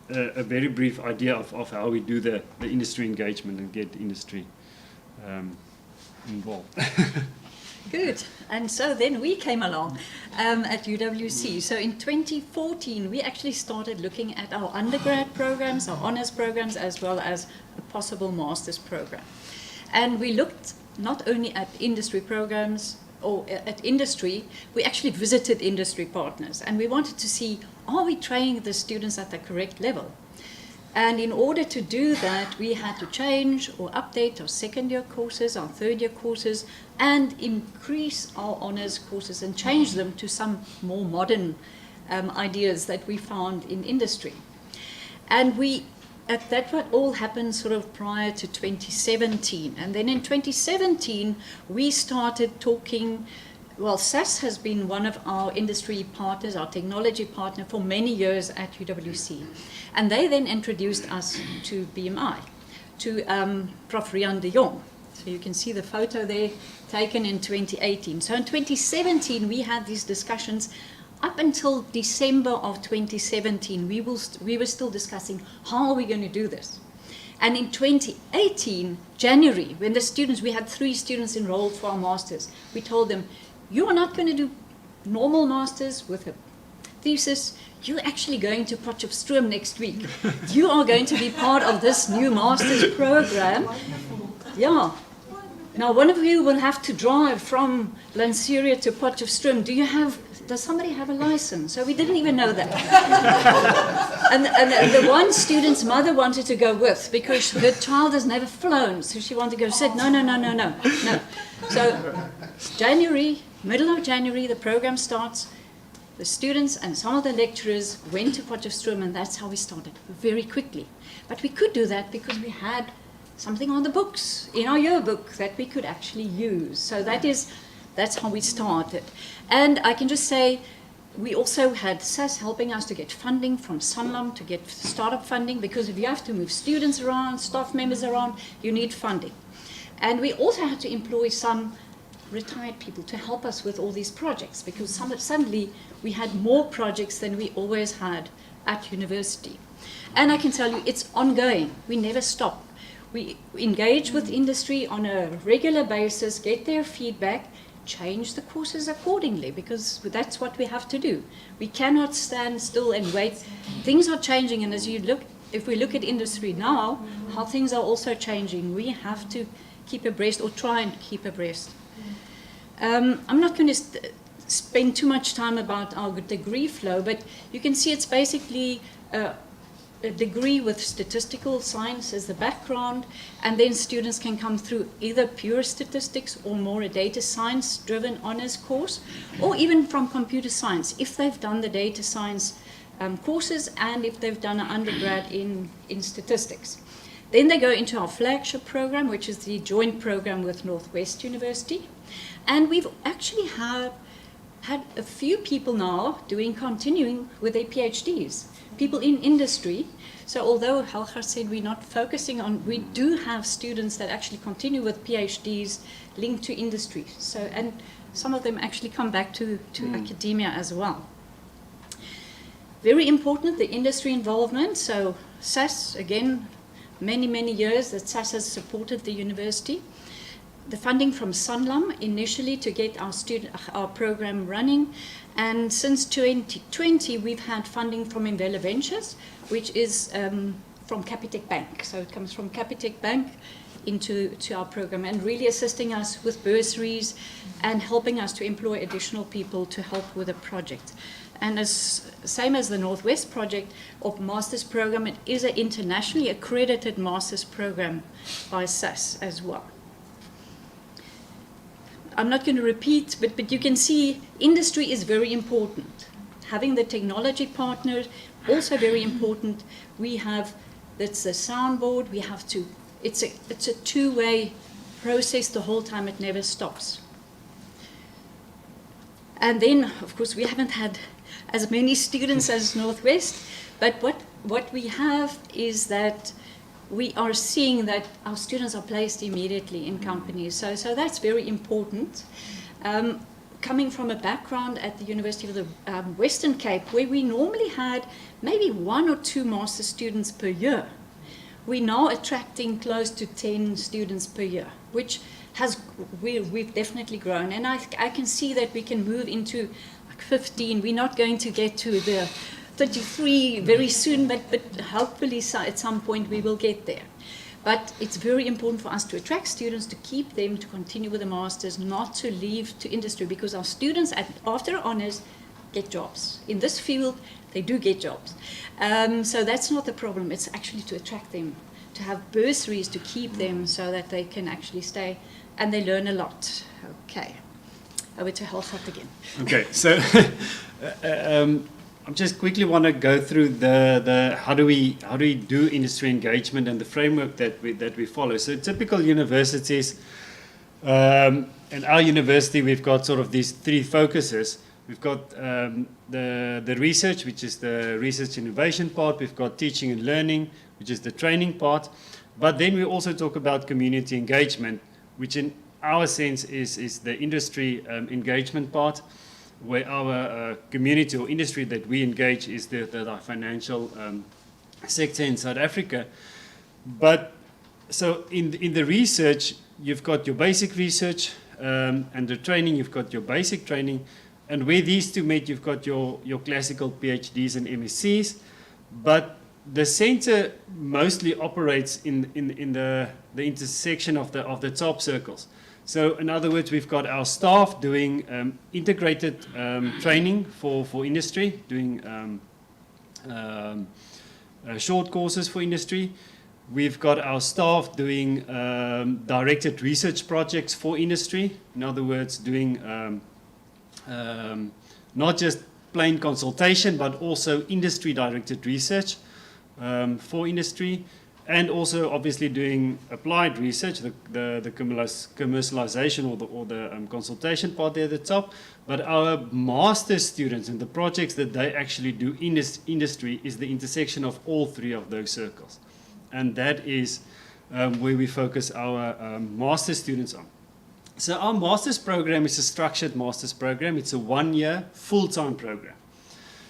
a very brief idea of how we do the industry engagement and get industry involved. Good. And so then we came along at UWC. So in 2014, we actually started looking at our undergrad programs, our honors programs, as well as a possible master's program. And we looked not only at industry programs or at industry, we actually visited industry partners. And we wanted to see, are we training the students at the correct level? And in order to do that, we had to change or update our second-year courses, our third-year courses, and increase our honors courses and change them to some more modern ideas that we found in industry. And that all happened sort of prior to 2017. And then in 2017, we started talking. Well, SAS has been one of our industry partners, our technology partner, for many years at UWC. And they then introduced us to BMI, to Prof. Rian de Jong. So you can see the photo there taken in 2018. So in 2017, we had these discussions. Up until December of 2017, we were still discussing how are we going to do this. And in 2018, January, when we had 3 students enrolled for our masters, we told them, you are not going to do normal masters with a thesis. You're actually going to Potchefstroom next week. You are going to be part of this new master's program. Yeah. Now, one of you will have to drive from Lanseria to Potchefstroom. Does somebody have a license? So we didn't even know that. and the one student's mother wanted to go with because her child has never flown. So she wanted to go, said, no. So January, middle of January, the program starts. The students and some of the lecturers went to Potchefstroom, and that's how we started, very quickly. But we could do that because we had something on the books, in our yearbook, that we could actually use. So that's how we started. And I can just say, we also had SAS helping us to get funding from Sanlam, to get startup funding, because if you have to move students around, staff members around, you need funding. And we also had to employ some retired people to help us with all these projects, because suddenly we had more projects than we always had at university. And I can tell you, it's ongoing. We never stop. We engage with industry on a regular basis, get their feedback, change the courses accordingly, because that's what we have to do. We cannot stand still and wait. Things are changing, and if we look at industry now, how things are also changing, we have to keep abreast, or try and keep abreast. I'm not going to spend too much time about our degree flow, but you can see it's basically a degree with statistical science as the background, and then students can come through either pure statistics or more a data science driven honors course, or even from computer science if they've done the data science courses and if they've done an undergrad in statistics. Then they go into our flagship program, which is the joint program with Northwest University. And we've actually had a few people now continuing with their PhDs, people in industry. So although Helga said we're not focusing on, we do have students that actually continue with PhDs linked to industry. So, and some of them actually come back to academia as well. Very important, the industry involvement. So SAS, again, many years that SAS has supported the university. The funding from Sanlam initially to get our program running, and since 2020 we've had funding from Invella Ventures, which is from Capitec Bank. So it comes from Capitec Bank into our program, and really assisting us with bursaries and helping us to employ additional people to help with the project. And same as the Northwest project of master's program, it is an internationally accredited master's program by SAS as well. I'm not going to repeat, but you can see industry is very important. Having the technology partner, also very important. That's the soundboard, it's a two-way process the whole time, it never stops. And then, of course, we haven't had as many students as Northwest, but what we have is that we are seeing that our students are placed immediately in companies. So that's very important. Coming from a background at the University of the Western Cape, where we normally had maybe 1 or 2 master students per year, we're now attracting close to 10 students per year, which we've definitely grown, and I can see that we can move into like 15. We're not going to get to the 33 very soon, but hopefully at some point we will get there. But it's very important for us to attract students, to keep them, to continue with the masters, not to leave to industry, because our students after honors get jobs. In this field, they do get jobs. So that's not the problem. It's actually to attract them, to have bursaries to keep them so that they can actually stay and they learn a lot. Okay. Over to Helfat again. Okay, so I just quickly want to go through the how do we do industry engagement and the framework that we follow. So typical universities, in our university we've got sort of these three focuses. We've got the research, which is the research innovation part. We've got teaching and learning, which is the training part. But then we also talk about community engagement, which in our sense is the industry engagement part, where our community or industry that we engage is the financial sector in South Africa. But so in the research, you've got your basic research, and the training, you've got your basic training. And where these two meet, you've got your classical PhDs and MScs. But the center mostly operates in the intersection of the top circles. So in other words, we've got our staff doing integrated training for industry, doing short courses for industry. We've got our staff doing directed research projects for industry. In other words, doing not just plain consultation, but also industry-directed research for industry. And also, obviously, doing applied research, the commercialization or the consultation part there at the top. But our master's students and the projects that they actually do in this industry is the intersection of all three of those circles. And that is where we focus our master's students on. So our master's program is a structured master's program. It's a 1-year full-time program.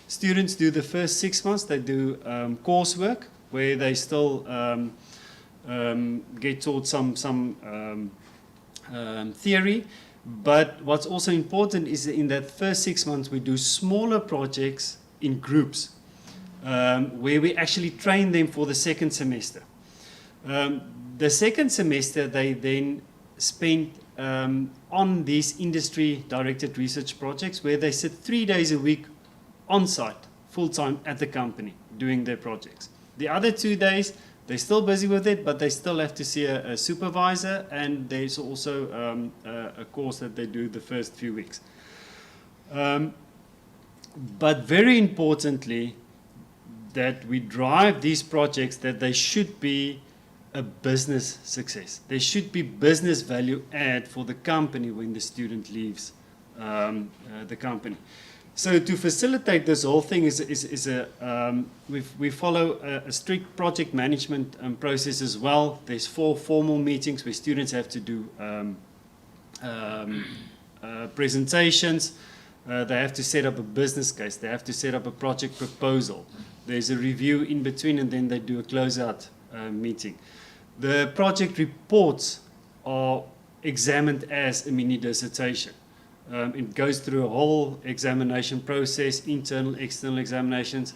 Students do the first 6 months, they do coursework, where they still get taught some theory. But what's also important is that in that first 6 months, we do smaller projects in groups, where we actually train them for the second semester. The second semester, they then spend on these industry-directed research projects, where they sit 3 days a week on site, full-time at the company, doing their projects. The other 2 days, they're still busy with it, but they still have to see a supervisor, and there's also a course that they do the first few weeks. But very importantly, that we drive these projects that they should be a business success. There should be business value add for the company when the student leaves the company. So to facilitate this whole thing we follow a strict project management process as well. There's 4 formal meetings where students have to do presentations. They have to set up a business case. They have to set up a project proposal. There's a review in between, and then they do a closeout meeting. The project reports are examined as a mini dissertation. It goes through a whole examination process, internal, external examinations.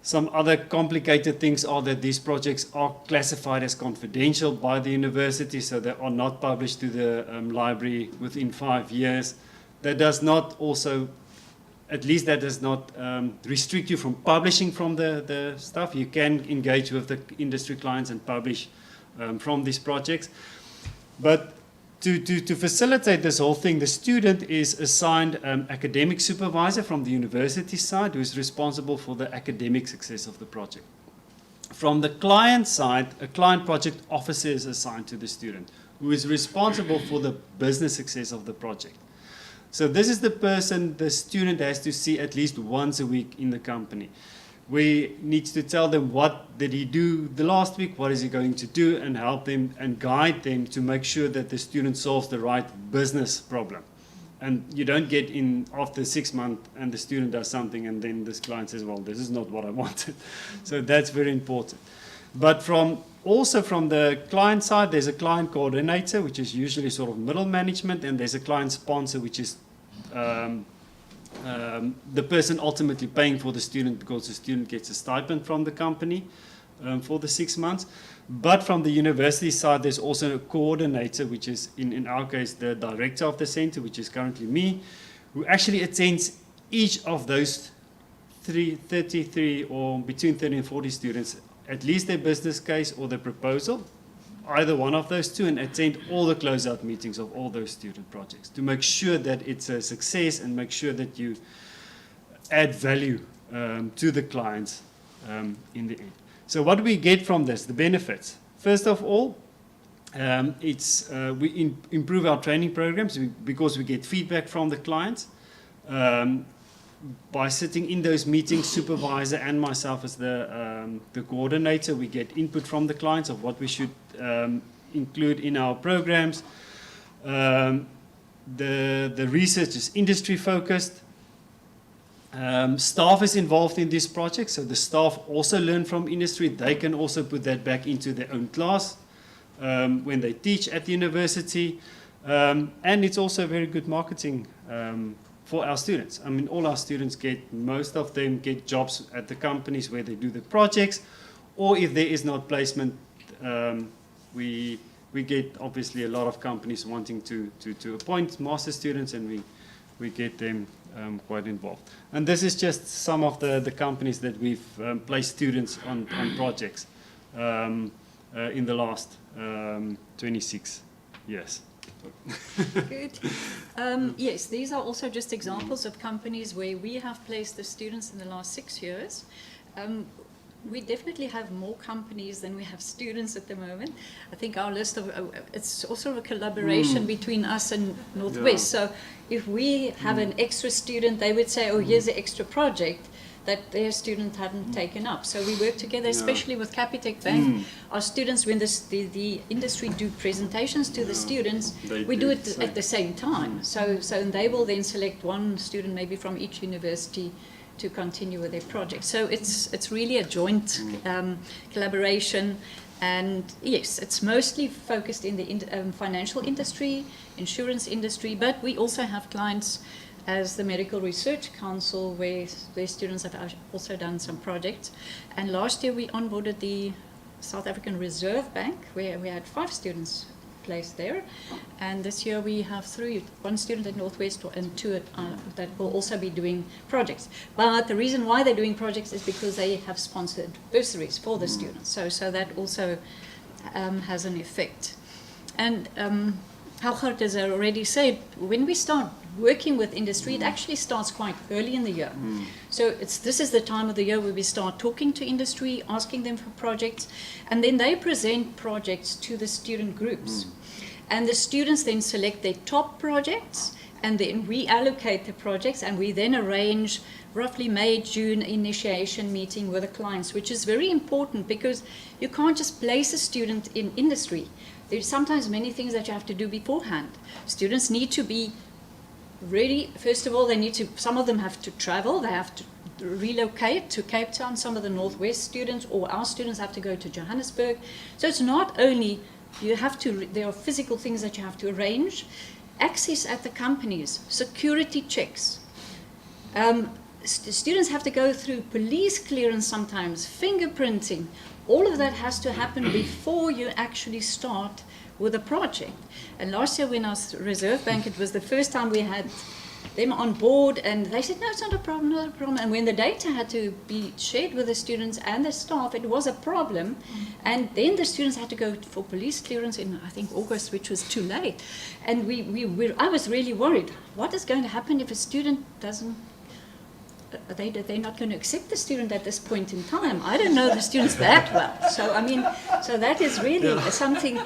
Some other complicated things are that these projects are classified as confidential by the university, so they are not published to the library within 5 years. That does not also, at least that does not restrict you from publishing from the stuff. You can engage with the industry clients and publish from these projects. But to facilitate this whole thing, the student is assigned academic supervisor from the university side, who is responsible for the academic success of the project. From the client side, a client project officer is assigned to the student, who is responsible for the business success of the project. So this is the person the student has to see at least once a week in the company. We need to tell them what did he do the last week, what is he going to do, and help them and guide them to make sure that the student solves the right business problem. And you don't get in after 6 months and the student does something and then this client says, well, this is not what I wanted. So that's very important. But from Also from the client side, there's a client coordinator, which is usually sort of middle management, and there's a client sponsor, which is the person ultimately paying for the student, because the student gets a stipend from the company for the 6 months. But from the university side, there's also a coordinator, which is, in our case, the director of the center, which is currently me, who actually attends each of those 33 or between 30 and 40 students, at least their business case or their proposal, either one of those two, and attend all the closeout meetings of all those student projects to make sure that it's a success and make sure that you add value to the clients in the end. So what do we get from this, the benefits? First of all, we improve our training programs because we get feedback from the clients. By sitting in those meetings, supervisor and myself as the coordinator, we get input from the clients of what we should include in our programs. The research is industry focused. Staff is involved in this project, so the staff also learn from industry. They can also put that back into their own class when they teach at the university. And it's also very good marketing for our students. I mean, all our students most of them get jobs at the companies where they do the projects, or if there is not placement, we get obviously a lot of companies wanting to appoint master students, and we get them quite involved. And this is just some of the companies that we've placed students on projects in the last 26 years. Good. Yes, these are also just examples of companies where we have placed the students in the last 6 years. We definitely have more companies than we have students at the moment. I think our list of, it's also a collaboration between us and Northwest. Yeah. So if we have an extra student, they would say, oh, here's an extra project that their student hadn't taken up. So we work together, especially with Capitec Bank. Our students, when the industry do presentations to the students, we do it at the same time. So they will then select one student maybe from each university to continue with their project. So it's really a joint collaboration. And yes, it's mostly focused in the financial industry, insurance industry, but we also have clients as the Medical Research Council, where their students have also done some projects. And last year we onboarded the South African Reserve Bank, where we had 5 students placed there. And this year we have 3, 1 student at Northwest and 2 that will also be doing projects. But the reason why they're doing projects is because they have sponsored bursaries for the students. So that also has an effect. And Helgert has already said, when we start working with industry, it actually starts quite early in the year. So this is the time of the year where we start talking to industry, asking them for projects, and then they present projects to the student groups. And the students then select their top projects, and then we allocate the projects, and we then arrange roughly May, June initiation meeting with the clients, which is very important because you can't just place a student in industry. There's sometimes many things that you have to do beforehand. Students need to be ready. First of all, some of them have to travel, they have to relocate to Cape Town. Some of the Northwest students or our students have to go to Johannesburg. So it's not only there are physical things that you have to arrange, access at the companies, security checks. Students have to go through police clearance sometimes, fingerprinting. All of that has to happen before you actually start with a project. And last year when I was Reserve Bank, it was the first time we had them on board, and they said, no, it's not a problem, not a problem. And when the data had to be shared with the students and the staff, it was a problem. And then the students had to go for police clearance in, I think, August, which was too late. And I was really worried. What is going to happen if a student doesn't, they're not going to accept the student at this point in time? I don't know the students that well. So that is really something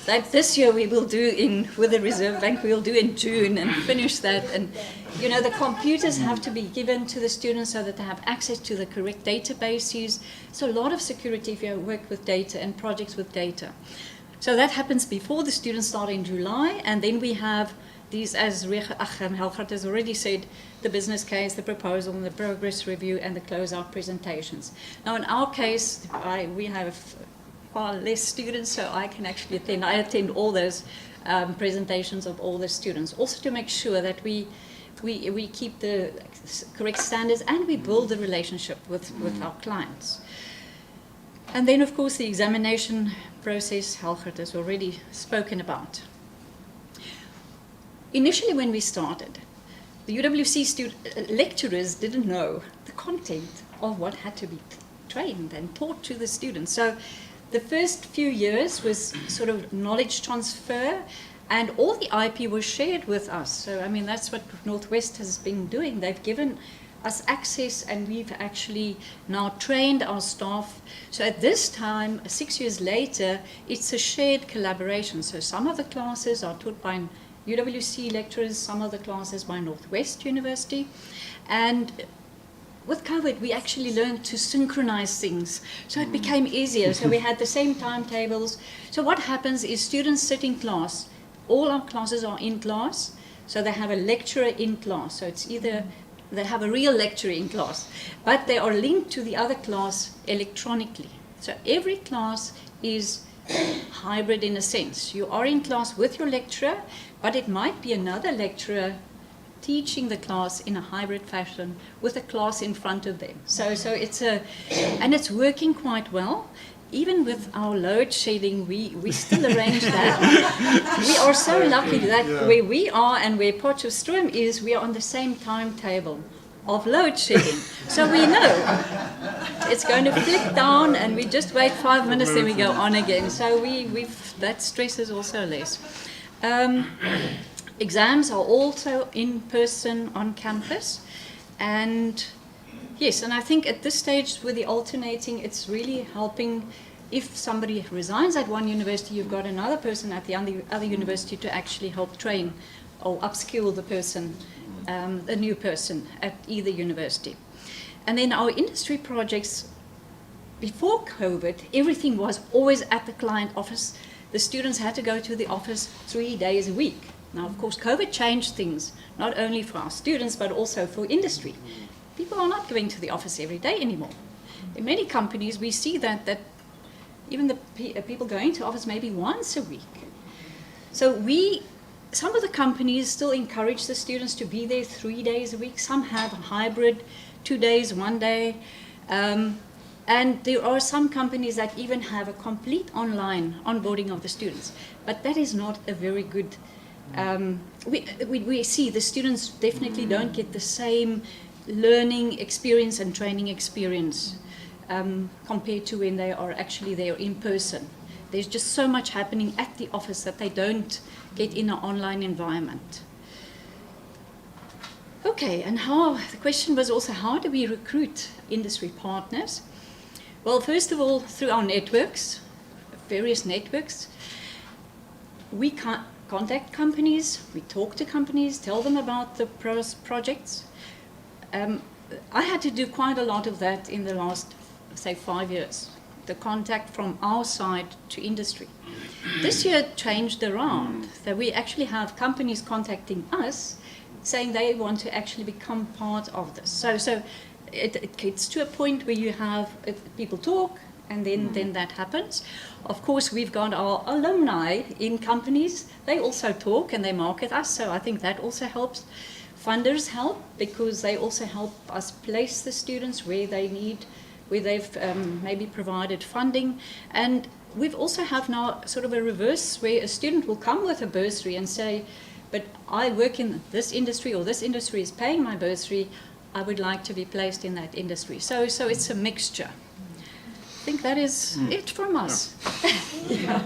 that this year we will do with the Reserve Bank, we'll do in June and finish that. And, the computers have to be given to the students so that they have access to the correct databases. So a lot of security if you work with data and projects with data. So that happens before the students start in July, and then we have these, as Helgert has already said, the business case, the proposal, the progress review, and the closeout presentations. Now, in our case, we have far less students, so I can actually attend. I attend all those presentations of all the students, also to make sure that we keep the correct standards and we build the relationship with our clients. And then, of course, the examination process, Helgert has already spoken about. Initially, when we started, the UWC lecturers didn't know the content of what had to be trained and taught to the students. So the first few years was sort of knowledge transfer, and all the IP was shared with us. So, I mean, that's what Northwest has been doing. They've given us access, and we've actually now trained our staff. So at this time, 6 years later, it's a shared collaboration. So some of the classes are taught by UWC lecturers, some of the classes by Northwest University. And with COVID, we actually learned to synchronize things. So it became easier. So we had the same timetables. So what happens is students sit in class. All our classes are in class. So they have a lecturer in class. So it's either they have a real lecturer in class, but they are linked to the other class electronically. So every class is hybrid in a sense. You are in class with your lecturer, but it might be another lecturer teaching the class in a hybrid fashion with a class in front of them. So it's and it's working quite well. Even with our load shedding, we still arrange that. We are so lucky that where we are and where Potchefstroom is, we are on the same timetable of load shedding. So we know it's going to flick down, and we just wait 5 minutes, then we go on again. So that stress is also less. Exams are also in person on campus, and yes, and I think at this stage with the alternating, it's really helping. If somebody resigns at one university, you've got another person at the other university to actually help train or upskill the person, a new person at either university. And then our industry projects, before COVID, everything was always at the client office. The students had to go to the office 3 days a week. Now, of course, COVID changed things, not only for our students, but also for industry. People are not going to the office every day anymore. In many companies, we see that even the people going to office maybe once a week. So some of the companies still encourage the students to be there 3 days a week. Some have a hybrid, 2 days, 1 day. And there are some companies that even have a complete online onboarding of the students. But that is not a very good, we see the students definitely don't get the same learning experience and training experience compared to when they are actually there in person. There's just so much happening at the office that they don't get in an online environment. Okay, and the question was also, how do we recruit industry partners? Well, first of all, through our networks, various networks. We contact companies, we talk to companies, tell them about the projects. I had to do quite a lot of that in the last, say, 5 years, the contact from our side to industry. This year it changed around, that we actually have companies contacting us saying they want to actually become part of this. So it gets to a point where you have people talk, and then that happens. Of course, we've got our alumni in companies. They also talk and they market us, so I think that also helps. Funders help because they also help us place the students where they need, where they've maybe provided funding. And we've also have now sort of a reverse where a student will come with a bursary and say, but I work in this industry, or this industry is paying my bursary, I would like to be placed in that industry. So it's a mixture. I think that is it from us. Yeah.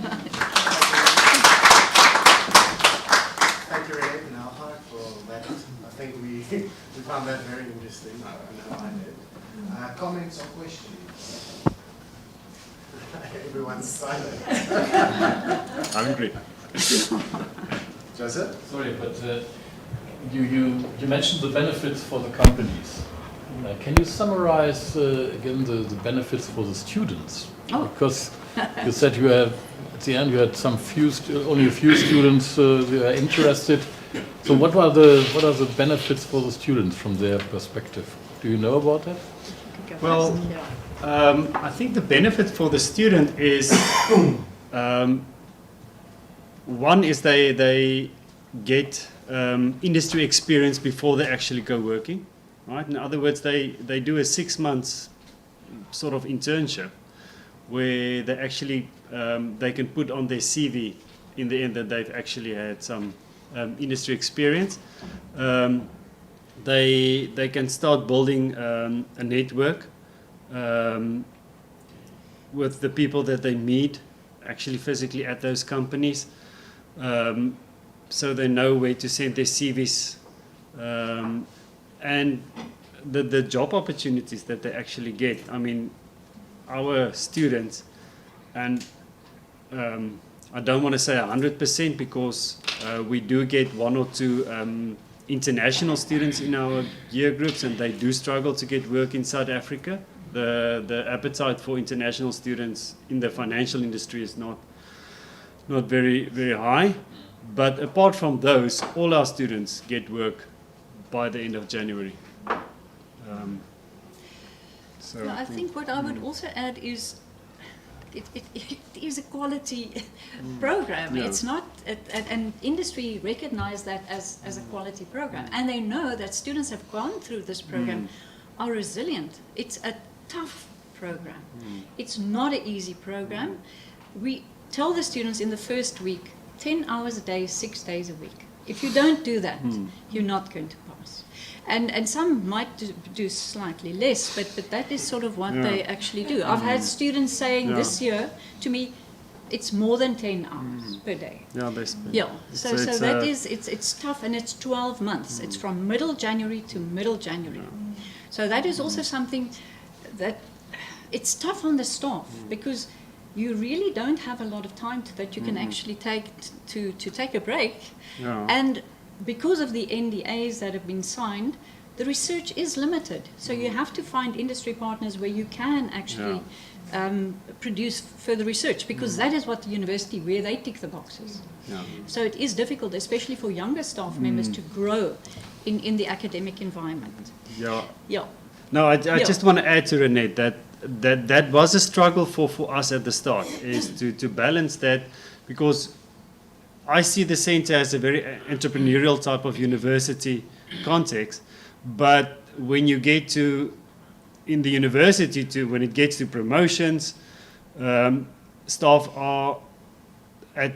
Thank you, Renee and Alha, for that. I think we found that very interesting. I know I did. Comments or questions? Everyone's silent. Hungry. Joseph? Sorry, but you mentioned the benefits for the companies. Can you summarize again the benefits for the students? Oh. Because you said you have, at the end, you had only a few students who are interested. So what are the benefits for the students from their perspective? Do you know about that? Well, I think the benefit for the student is one is they get industry experience before they actually go working, right? In other words, they do a 6 months sort of internship where they actually they can put on their CV in the end that they've actually had some industry experience. They can start building a network with the people that they meet actually physically at those companies, so they know where to send their CVs, and the job opportunities that they actually get. I mean, our students, and I don't want to say 100% because we do get 1 or 2 international students in our year groups, and they do struggle to get work in South Africa. The appetite for international students in the financial industry is not very high. But apart from those, all our students get work by the end of January. I think what I would also add is it is a quality program. Yeah. It's not, and industry recognize that as a quality program, and they know that students have gone through this program are resilient. It's a tough program. It's not an easy program. We tell the students in the first week, 10 hours a day, 6 days a week. If you don't do that, you're not going to pass. And some might do slightly less, but that is sort of what they actually do. I've had students saying this year to me, it's more than 10 hours per day. So that is, it's tough, and it's 12 months. It's from middle January to middle January. So that is also something that it's tough on the staff, because you really don't have a lot of time that you can actually take to take a break. And because of the NDAs that have been signed, the research is limited. So you have to find industry partners where you can actually produce further research, because that is what the university, where they tick the boxes. So it is difficult, especially for younger staff members, to grow in the academic environment. No, I just want to add to Renette that was a struggle for us at the start, is to balance that, because I see the center as a very entrepreneurial type of university context, but when you get to, in the university, when it gets to promotions, staff are at,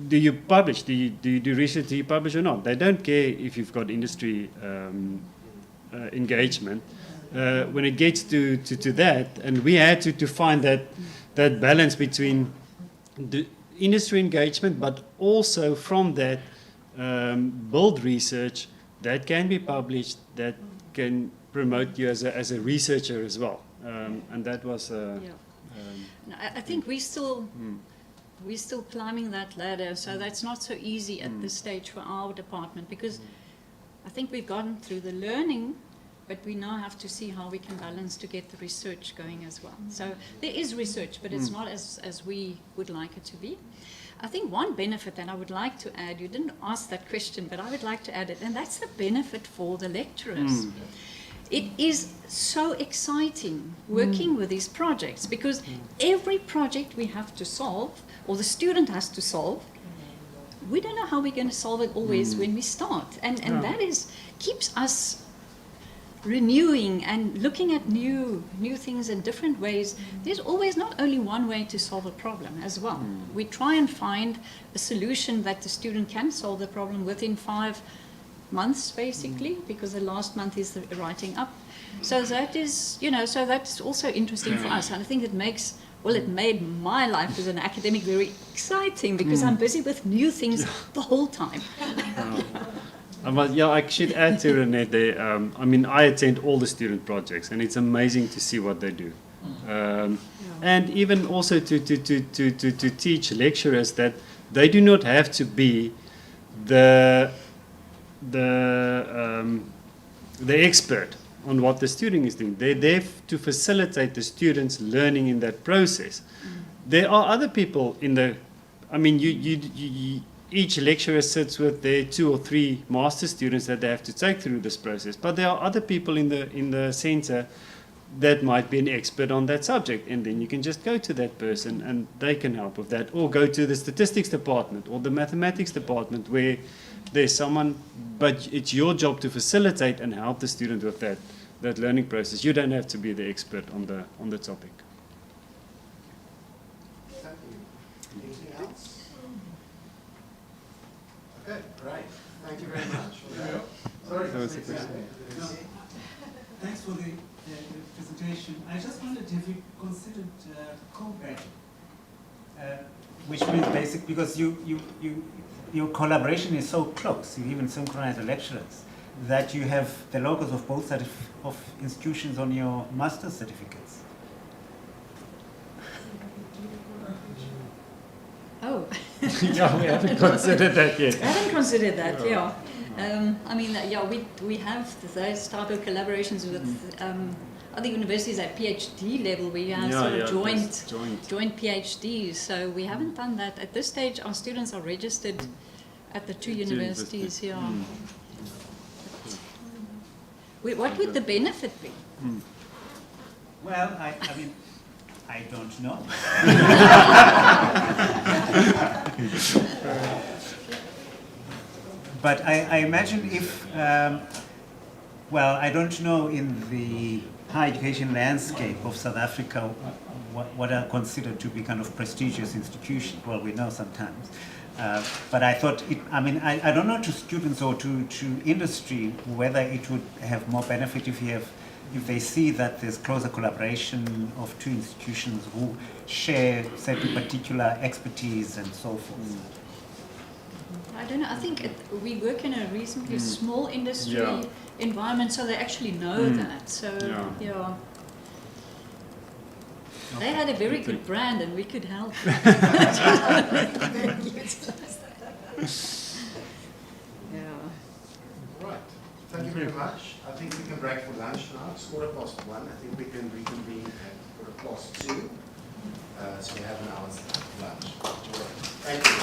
do you publish, do you do research, do you publish or not? They don't care if you've got industry engagement. When it gets to that, and we had to find that balance between the industry engagement, but also from that build research that can be published, that can promote you as a researcher as well. And that was I think we're still climbing that ladder, so that's not so easy at this stage for our department, because I think we've gotten through the learning, but we now have to see how we can balance to get the research going as well. So there is research, but it's not as we would like it to be. I think one benefit that I would like to add, you didn't ask that question, but I would like to add it, and that's the benefit for the lecturers. It is so exciting working with these projects, because every project we have to solve, or the student has to solve, we don't know how we're going to solve it always when we start. And that keeps us renewing and looking at new things in different ways. There's always not only one way to solve a problem as well. We try and find a solution that the student can solve the problem within 5 months, basically, because the last month is the writing up. So that is, so that's also interesting for us. And I think it makes, it made my life as an academic very exciting, because I'm busy with new things the whole time. I should add to Renette there. I mean, I attend all the student projects, and it's amazing to see what they do. And even also to teach lecturers that they do not have to be the expert on what the student is doing. They're there to facilitate the students learning in that process. There are other people in the, I mean, each lecturer sits with their 2 or 3 master students that they have to take through this process. But there are other people in the center that might be an expert on that subject, and then you can just go to that person and they can help with that, or go to the statistics department or the mathematics department where there's someone, but it's your job to facilitate and help the student with that learning process. You don't have to be the expert on the topic. Thank you. Anything else? Okay, great. Thank you very much. Sorry. That was a question. No. Thanks for the presentation. I just wondered if you considered co-grading, which means basic, because your collaboration is so close, you even synchronize the lecturers, that you have the logos of both of institutions on your master's certificates. Oh. Yeah, we haven't considered that yet. I haven't considered that, yeah. I mean, yeah, we have those type of collaborations with other universities at PhD level where you have sort of joint PhDs. So we haven't done that. At this stage, our students are registered at the two universities, yeah. What would the benefit be? Well, I mean, I don't know. But I imagine if, well, I don't know in the higher education landscape of South Africa what are considered to be kind of prestigious institutions. Well, we know sometimes. But I thought, I don't know to students or to industry whether it would have more benefit if they see that there's closer collaboration of two institutions who share certain particular expertise and so forth. I don't know. I think we work in a reasonably small industry environment, so they actually know that. So, yeah. They had a very good brand, and we could help. Right. Thank you very much. I think we can break for lunch now. It's 1:15. I think we can reconvene at 2:15. So we have an hour's lunch. Thank you.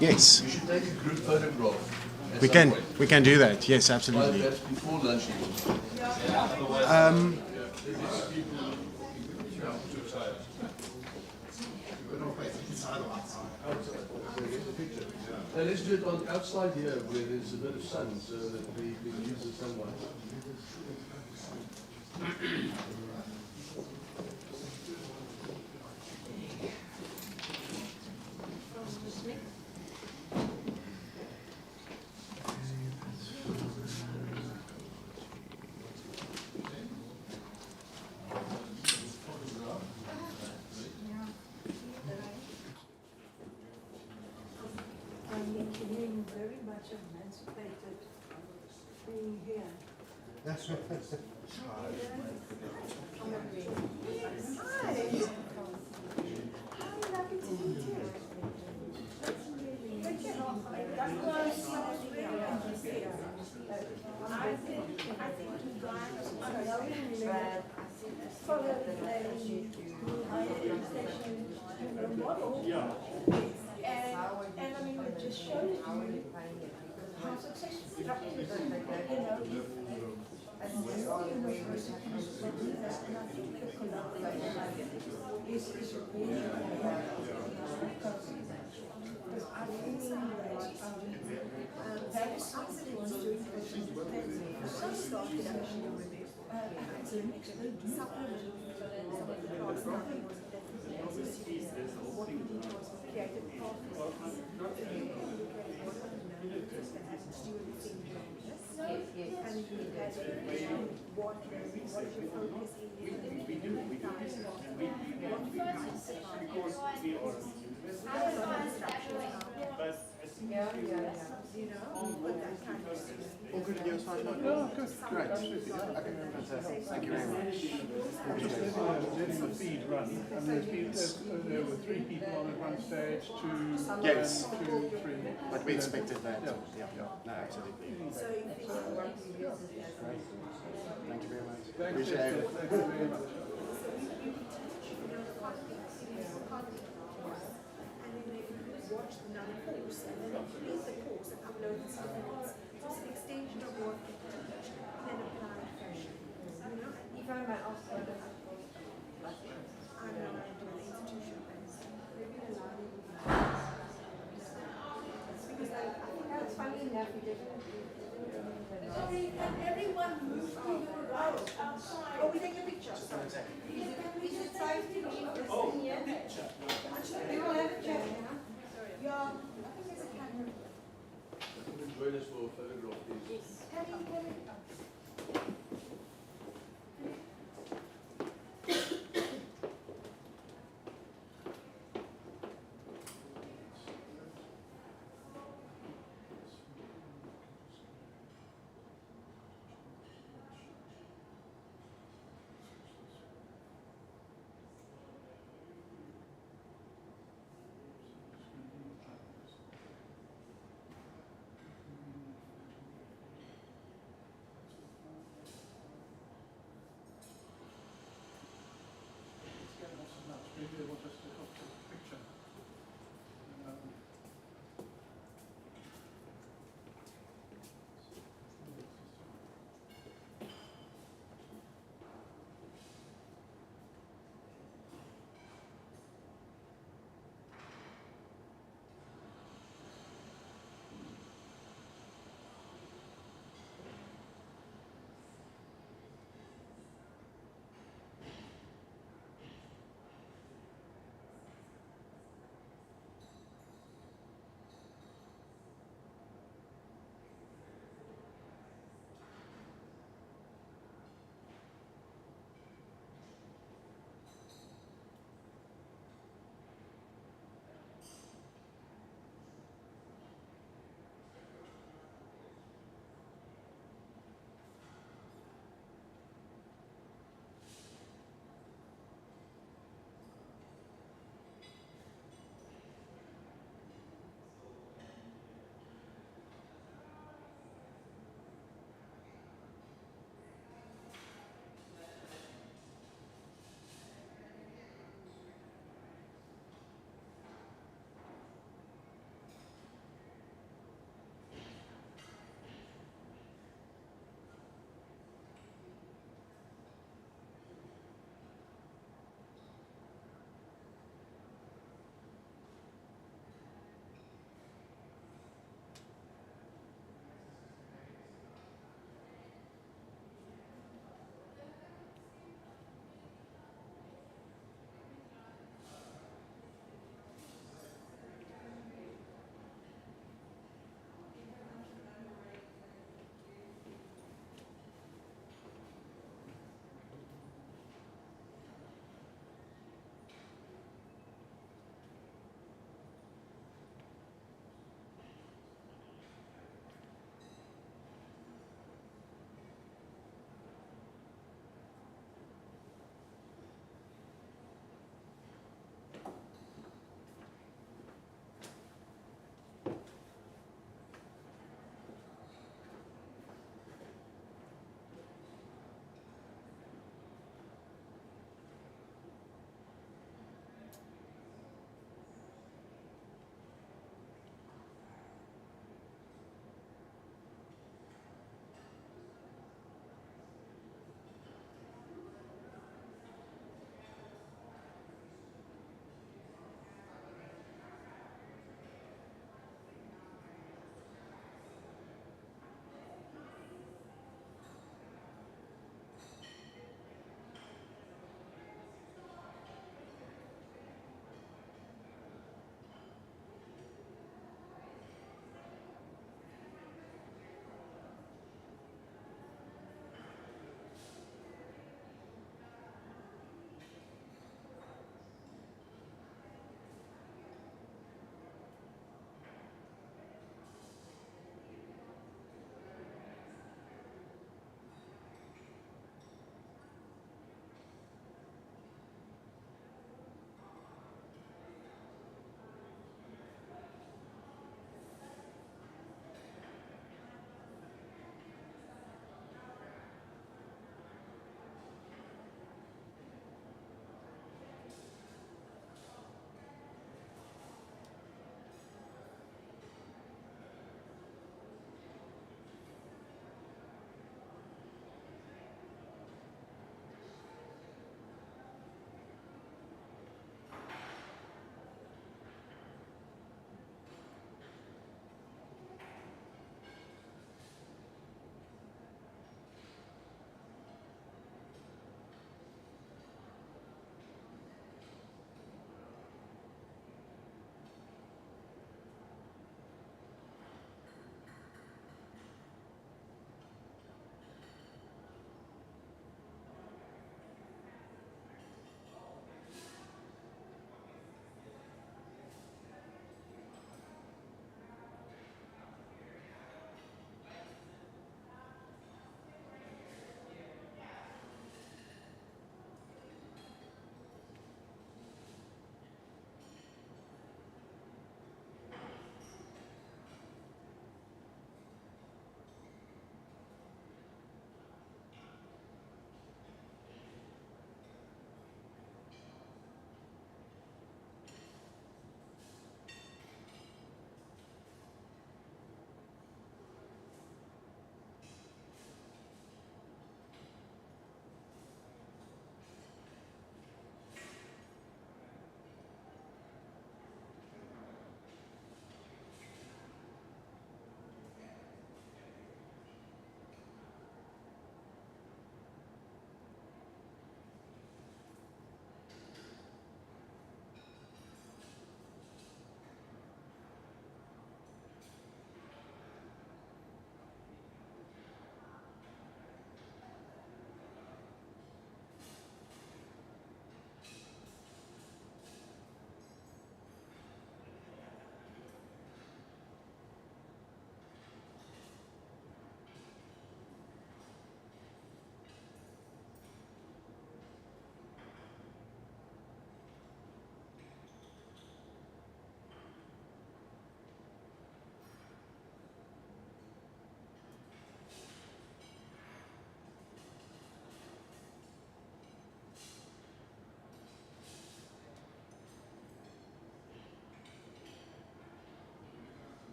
Yes. You should take a group photograph. We can do that. Yes, absolutely. That's before lunch. Now let's do it on outside here where there's a bit of sun so that we can use the sunlight. Very much emancipated being here. That's right. Hi. Hi, lovely to meet you. That's really nice. I think you guys follow the higher education model. And I mean, it just shows you how successful it is. And all universities will do that, and I think the collaboration is really because I feel that that is something wants to implement for some academics will do supplement some of the parts what we did was created pathways students in and you guys what is your focus you know, but that kind of All good in your side? Yeah, good. Great. Absolutely. Yeah. Okay, fantastic. Thank you very much. Just letting the feed run. And there were 3 people on at one stage, 2, Yes. 2, 3. But we expected that. Yeah. Yeah. No, absolutely. Great. Thank you very much. Thanks, Appreciate it. Thank you very much. Watch another course and then complete the course and upload the certificates. So it's an extension of what they teach in an applied fashion. You know, and if I may ask for the I know I do an institution based. They've been allowing because I think that's funny enough, we definitely. Can everyone move to your row outside? Oh, we take a picture. Just one second. Is it safe to leave this in here? Actually, we will have a chat now. Yeah, I think there's a camera. Join us for a photograph, please. Yes. Can you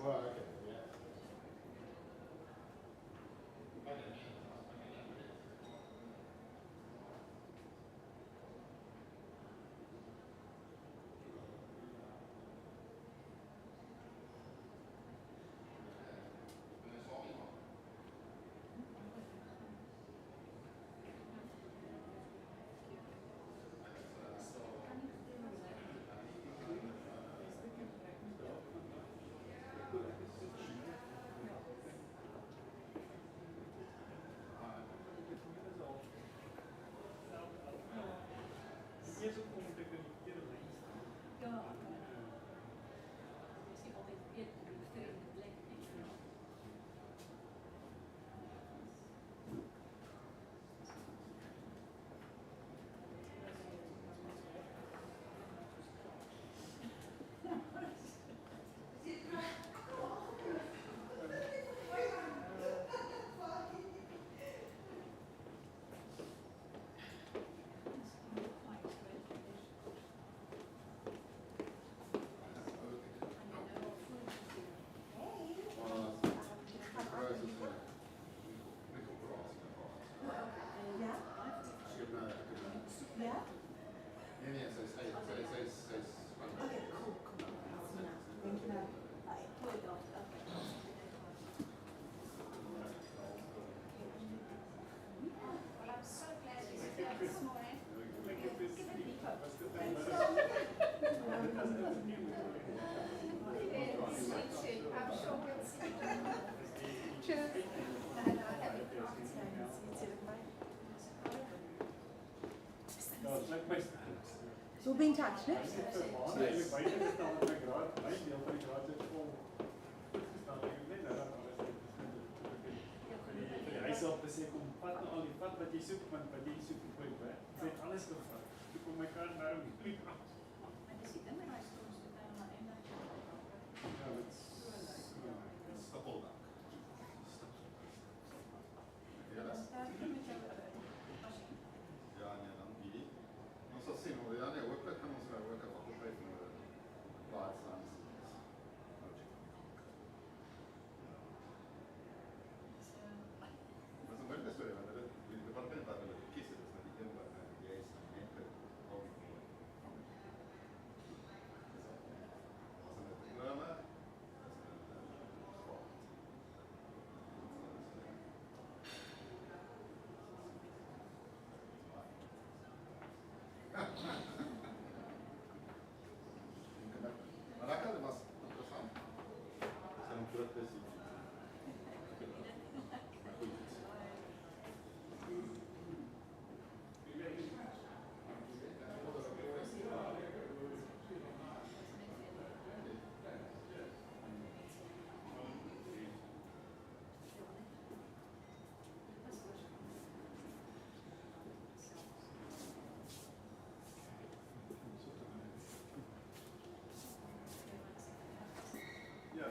Well, okay, yeah. Yeah? Nee, nee, zij is Okay, cool, cool. Thank you. Bye. Well, I'm so glad you were here this morning. I'm sure we'll see you. Cheers. We'll be in touch, ne? Hy sê op sê kom vat nou al die vat wat jy soek want wat jy soek op jou werk. Jy het alles gevat. Toe kom my kar nou nie. Maar dis die ding met daai stoels wat hy maar en Ja, dit is stapeldak. Ja, dat is... Ja, nee, dan die. Ons sal sien, ja nee, hopelijk kan ons nou ook 'n fakulteit van 'n plaas aan. Dat is 'n moeilike storie, want die departement wat hulle gekies het, is nou die een wat jy is eintlik al as 'n diploma, as 'n sport. Maar dat was interessant. Het zijn een groot plezier. Maar goed. Ja,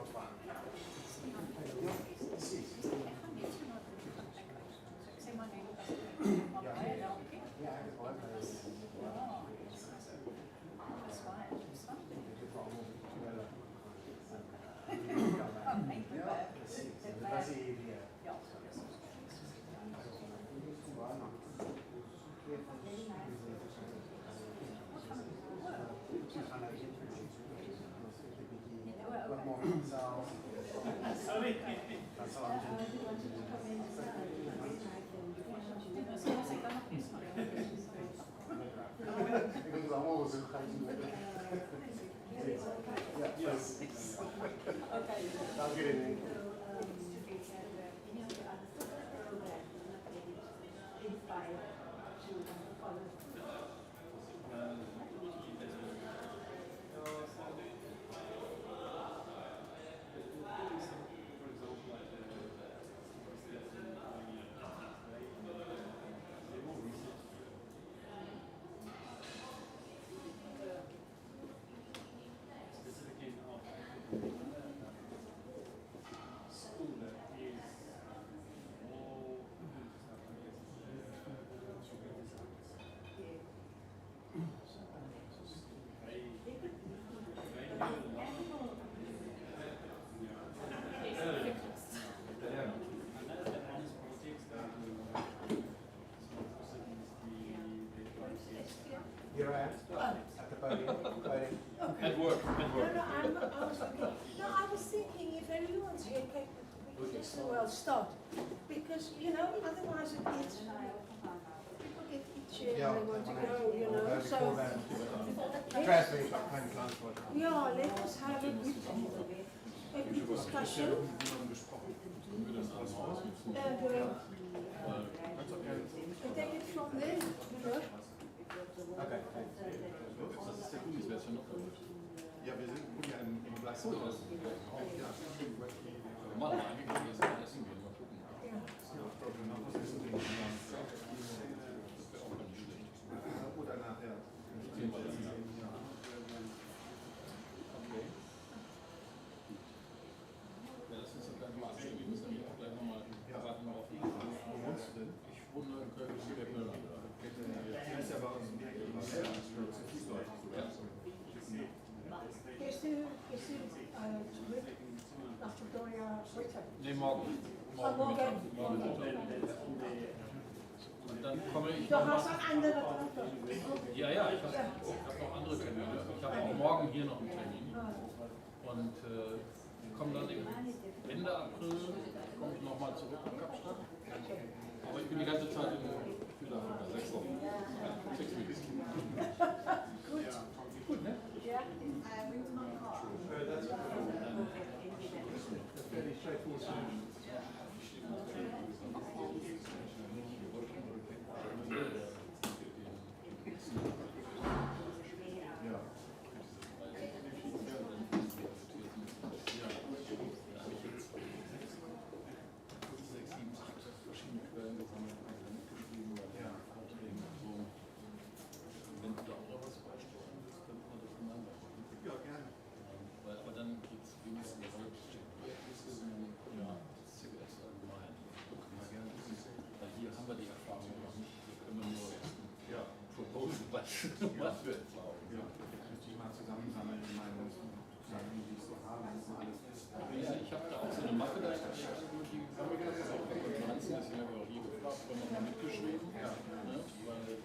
ontvang. Sorry. Ik moet allemaal zo gaan doen. Ja, yes. Dank jullie. Here I am, at the podium. At work, at work. I was thinking if everyone's here, we can as well start. Because, you know, otherwise it gets, people get itchy and they want to go, you know. So, Traffic, kind of transport. yeah, let us have a good discussion. Take it from there, you know. Okay. Das ist der Gute, das wäre schon noch Ja, wir sind ja im gleichen Haus. Wir machen eigentlich das Essen gehen, mal gucken. Das wäre auch nicht schlecht. Oder nachher. Okay. Ja, das ist gleich mal abstimmen. Wir müssen nämlich auch gleich nochmal warten auf die. Wo wohnst du denn? Ich wohne in Köln, der Müller. Der ist ja bei uns im Fußläufig sogar. Gehst du zurück nach Victoria heute? Nee, morgen. Morgen Mittag. Und dann komme ich Du noch hast mal. auch andere Treffen. Ja, ja, ich habe noch andere Termine. Ich habe auch morgen hier noch einen Termin. Und komme dann Ende April komme ich nochmal zurück nach Kapstadt. Aber ich bin die ganze Zeit in Südafrika, 6 Wochen. 6 Wochen. Gut, ne? Ja. Aber dann geht es wenigstens ja, das CBS allgemein. Weil hier haben wir die Erfahrung noch nicht. Hier können wir nur proposen, was für Erfahrungen. Ja, müsste ich mal zusammensammeln in meinen Sachen, die ich so habe. Ja, ich habe da auch so eine Mappe, da ich die gesammelt habe, auch bei Konferenzen, deswegen habe ich auch hier gefragt, wenn man mal mitgeschrieben. Ja. Ne? Weil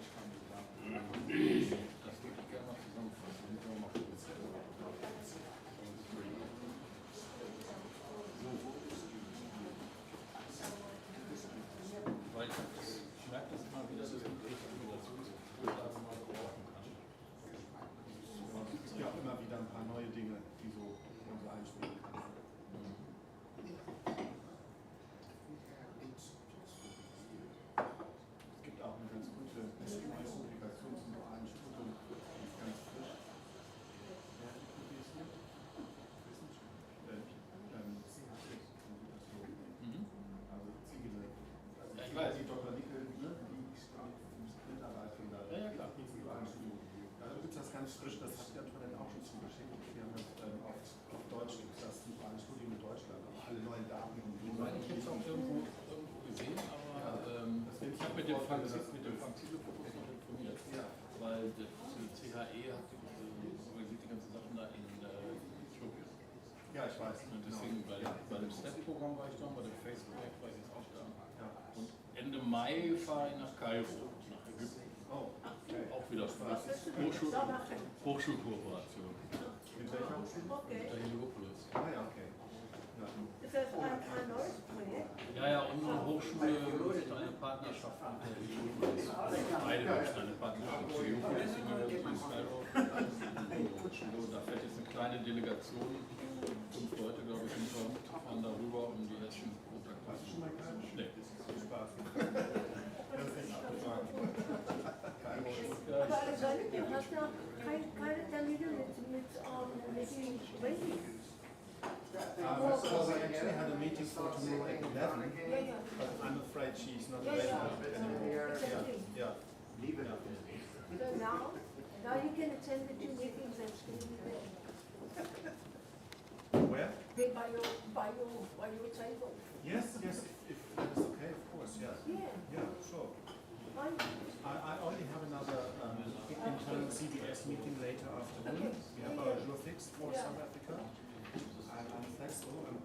das würde ich gerne mal zusammenfassen. Das können wir mal kurz. Weil ich merke das immer wieder, dass ich Migrationsgrundlage mal brauchen kann. Es gibt ja auch immer wieder ein paar neue Dinge, die so einspielen können. Es gibt auch eine ganz gute neue Publikation zum dualen Studium, die ist ganz frisch. Wer hat die publiziert? Also Ziegele. Ja, ich weiß. Die Dr. Nickel, die Mitarbeitung da. Ja, klar. Da gibt es das ganz frisch, das hat Jan dann auch schon zugeschickt. Wir haben das auf Deutsch mit dem Franzile-Fokus noch informiert, weil das CHE hat organisiert die ganzen Sachen da in Äthiopien. Ja, ich weiß. Und deswegen, bei dem STEP-Programm war ich da, bei dem Face-Projekt war ich jetzt auch da. Und Ende Mai fahre ich nach Kairo, nach Ägypten. Oh, okay. Auch wieder Hochschulkooperation. Mit welcher Hochschule? Mit der Heliopolis. Ah ja, okay. Ist das ein neues Projekt? Ja, unsere Hochschule ist eine Partnerschaft mit der Heliopolis. Beide haben eine Partnerschaft mit der Heliopolis in Kairo. Da fährt jetzt eine kleine Delegation, 5 Leute, glaube ich, fahren darüber, um die ersten Kontakte zu machen. Nee, das ist viel Spaß. Das ist echt abgefahren. Aber Alexander, du hast noch keine Termine mit den Trainings. Well, we actually had a meeting for tomorrow at 11, but I'm afraid she's not available anymore. Yeah. Leave it up. So now you can attend the 2 meetings that's going to be there. Where? There by your table. Yes, if that is okay, of course, yeah. Yeah, sure. I only have another internal CBS meeting later afternoon. We have our jour fixed for South Africa. I'm flexible, and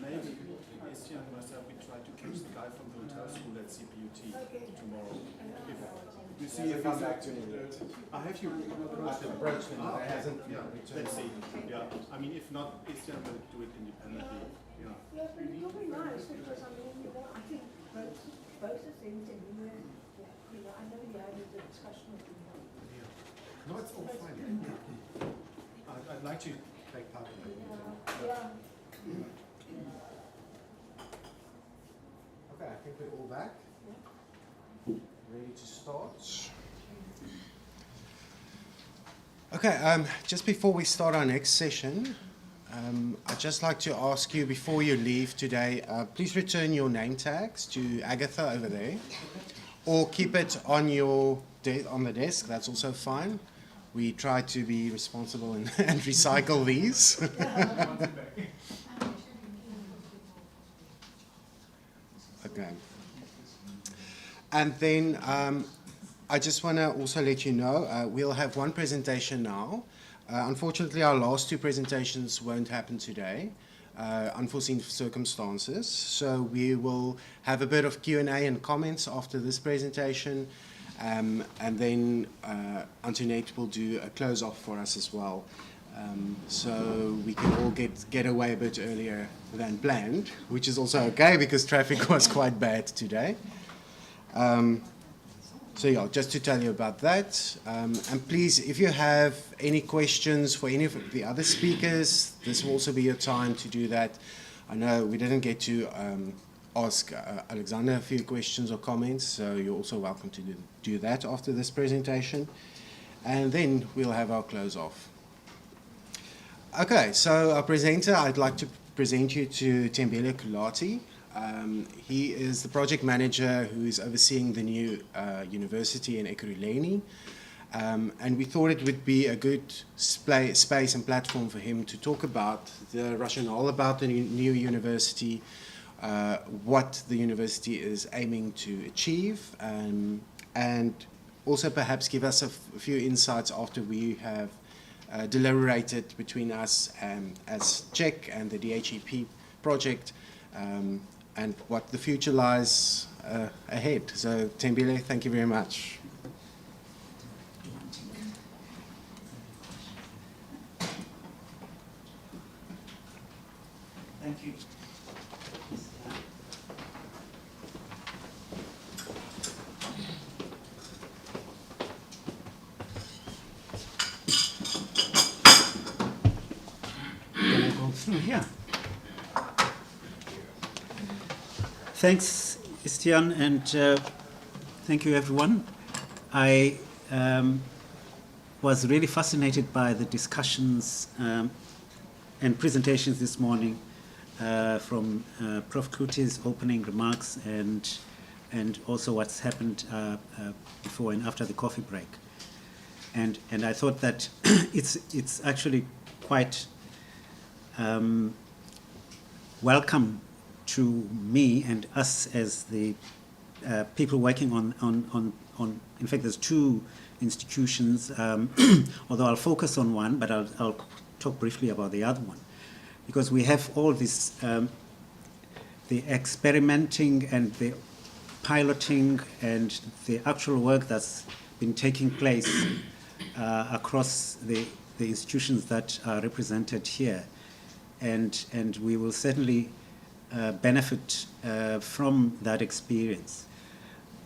maybe Estian and myself, we try to catch the guy from the hotel school at CPUT tomorrow. If you see if come back to me. I have you approached him, but it hasn't returned. Let's see. Yeah, I mean, if not, Estian will do it independently. Yeah. Yeah, but it will be nice because I mean, I think both the things and I know you had a discussion with him. No, it's all fine. I'd like to take part in it. Yeah. Okay, I think we're all back. Ready to start. Okay, just before we start our next session, I'd just like to ask you before you leave today, please return your name tags to Agatha over there, or keep it on on the desk. That's also fine. We try to be responsible and recycle these. Okay. And then I just want to also let you know, we'll have one presentation now. Unfortunately, our last 2 presentations won't happen today, unforeseen circumstances. So we will have a bit of Q&A and comments after this presentation. And then Antoinette will do a close-off for us as well. So we can all get away a bit earlier than planned, which is also okay because traffic was quite bad today. So yeah, just to tell you about that. And please, if you have any questions for any of the other speakers, this will also be your time to do that. I know we didn't get to ask Alexander a few questions or comments, so you're also welcome to do that after this presentation. And then we'll have our close off. Okay, so our presenter, I'd like to present you to Tembele Kulati. He is the project manager who is overseeing the new university in Ekurhuleni. And we thought it would be a good space and platform for him to talk about the rationale about the new university, what the university is aiming to achieve, and also perhaps give us a few insights after we have deliberated between us as CHEC and the DHEP project, and what the future lies ahead. So Tembele, thank you very much. Thank you. Can I go through here? Thanks, Istian, and thank you, everyone. I was really fascinated by the discussions and presentations this morning from Prof. Kluti's opening remarks and also what's happened before and after the coffee break. And I thought that it's actually quite welcome to me and us as the people working on, in fact, there's two institutions, although I'll focus on one, but I'll talk briefly about the other one. Because we have all this, the experimenting and the piloting and the actual work that's been taking place across the institutions that are represented here. And we will certainly benefit from that experience.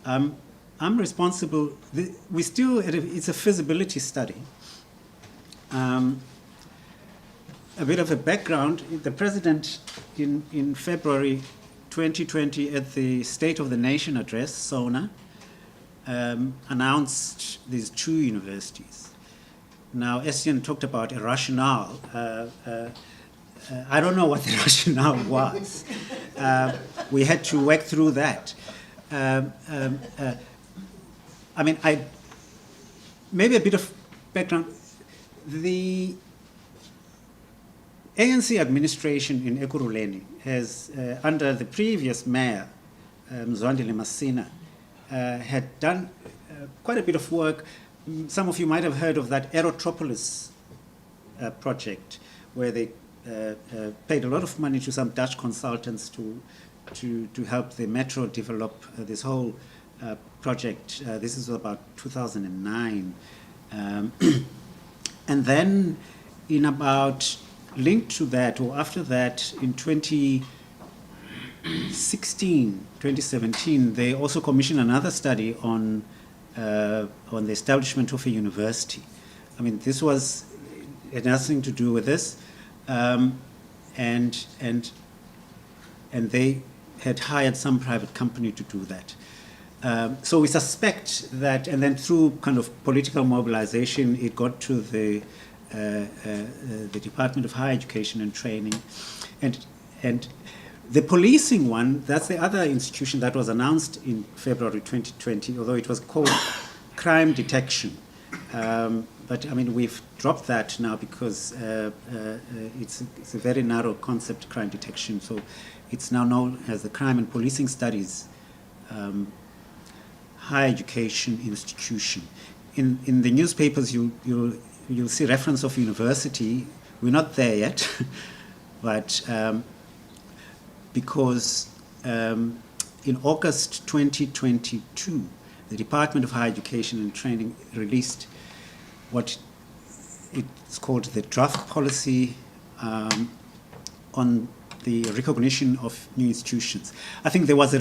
I'm responsible, it's a feasibility study. A bit of a background, the President in February 2020 at the State of the Nation address, SONA, announced these two universities. Now, Estienne talked about a rationale. I don't know what the rationale was. We had to work through that. I mean, maybe a bit of background. The ANC administration in Ekurhuleni has, under the previous mayor, Mzwandile Masina, had done quite a bit of work. Some of you might have heard of that Aerotropolis project, where they paid a lot of money to some Dutch consultants to help the metro develop this whole project. This is about 2009. And then in about, linked to that, or after that, in 2017, they also commissioned another study on the establishment of a university. I mean, this had nothing to do with this, and they had hired some private company to do that. So we suspect that, and then through kind of political mobilization, it got to the Department of Higher Education and Training, and the policing one, that's the other institution that was announced in February 2020, although it was called crime detection. But I mean, we've dropped that now because it's a very narrow concept, crime detection. So it's now known as the Crime and Policing Studies Higher Education Institution. In the newspapers, you'll see reference of university. We're not there yet, but because in August 2022, the Department of Higher Education and Training released what it's called the draft policy on the recognition of new institutions. I think there was a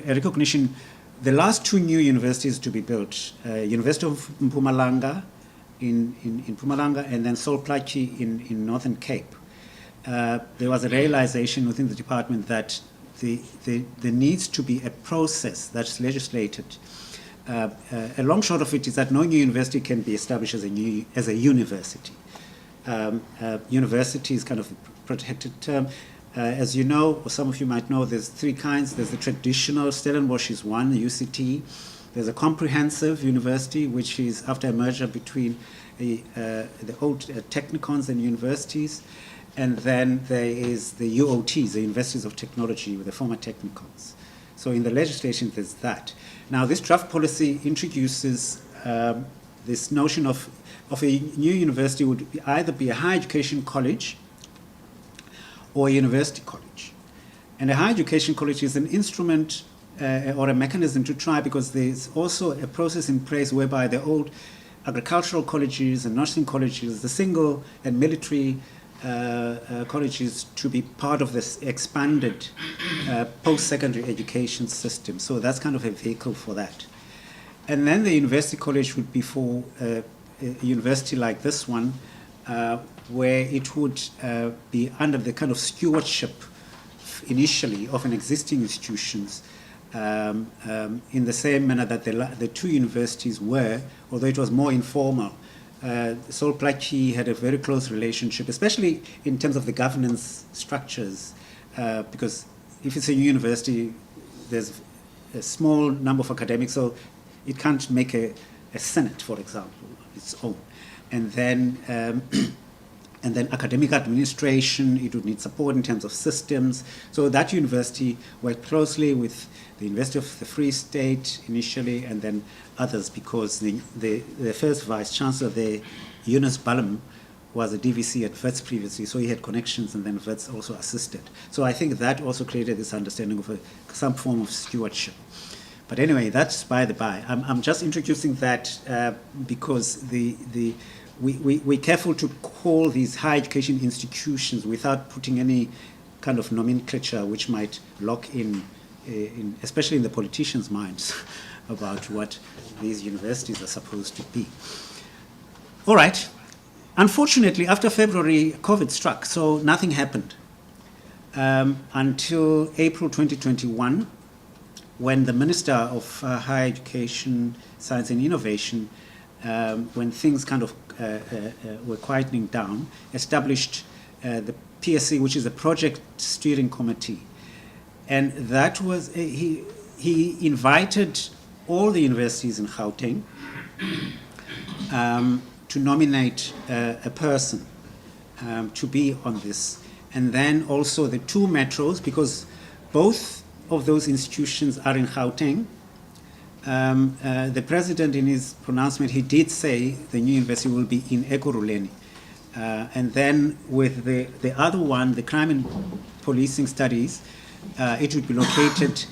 recognition, the last two new universities to be built, University of Mpumalanga in Mpumalanga, and then Sol Plaatje in Northern Cape. There was a realization within the department that there needs to be a process that's legislated. A long short of it is that no new university can be established as a university. University is kind of a protected term. As you know, or some of you might know, there's three kinds. There's the traditional, Stellenbosch is one, UCT. There's a comprehensive university, which is after a merger between the old technicons and universities. And then there is the UOTs, the Universities of Technology, with the former technicons. So in the legislation, there's that. Now, this draft policy introduces this notion of a new university would either be a higher education college or a university college. And a higher education college is an instrument or a mechanism to try, because there's also a process in place whereby the old agricultural colleges and nursing colleges, the single and military colleges, to be part of this expanded post-secondary education system. So that's kind of a vehicle for that. And then the university college would be for a university like this one, where it would be under the kind of stewardship initially of an existing institutions, in the same manner that the two universities were, although it was more informal. Sol Plaatje had a very close relationship, especially in terms of the governance structures, because if it's a university, there's a small number of academics, so it can't make a senate, for example, its own. And then And then academic administration, it would need support in terms of systems. So that university worked closely with the University of the Free State initially, and then others, because the first vice chancellor there, Yunus Balam, was a DVC at WITS previously, so he had connections, and then WITS also assisted. So I think that also created this understanding of some form of stewardship. But anyway, that's by the by. I'm just introducing that because we're careful to call these higher education institutions without putting any kind of nomenclature which might lock in especially in the politicians' minds, about what these universities are supposed to be. All right. Unfortunately, after February, COVID struck, so nothing happened until April 2021, when the Minister of Higher Education, Science and Innovation, when things kind of were quietening down, established the PSC, which is a Project Steering Committee. And that was, he invited all the universities in Gauteng to nominate a person to be on this. And then also the two metros, because both of those institutions are in Gauteng. The president, in his pronouncement, he did say the new university will be in Ekurhuleni. And then with the other one, the crime and policing studies, it would be located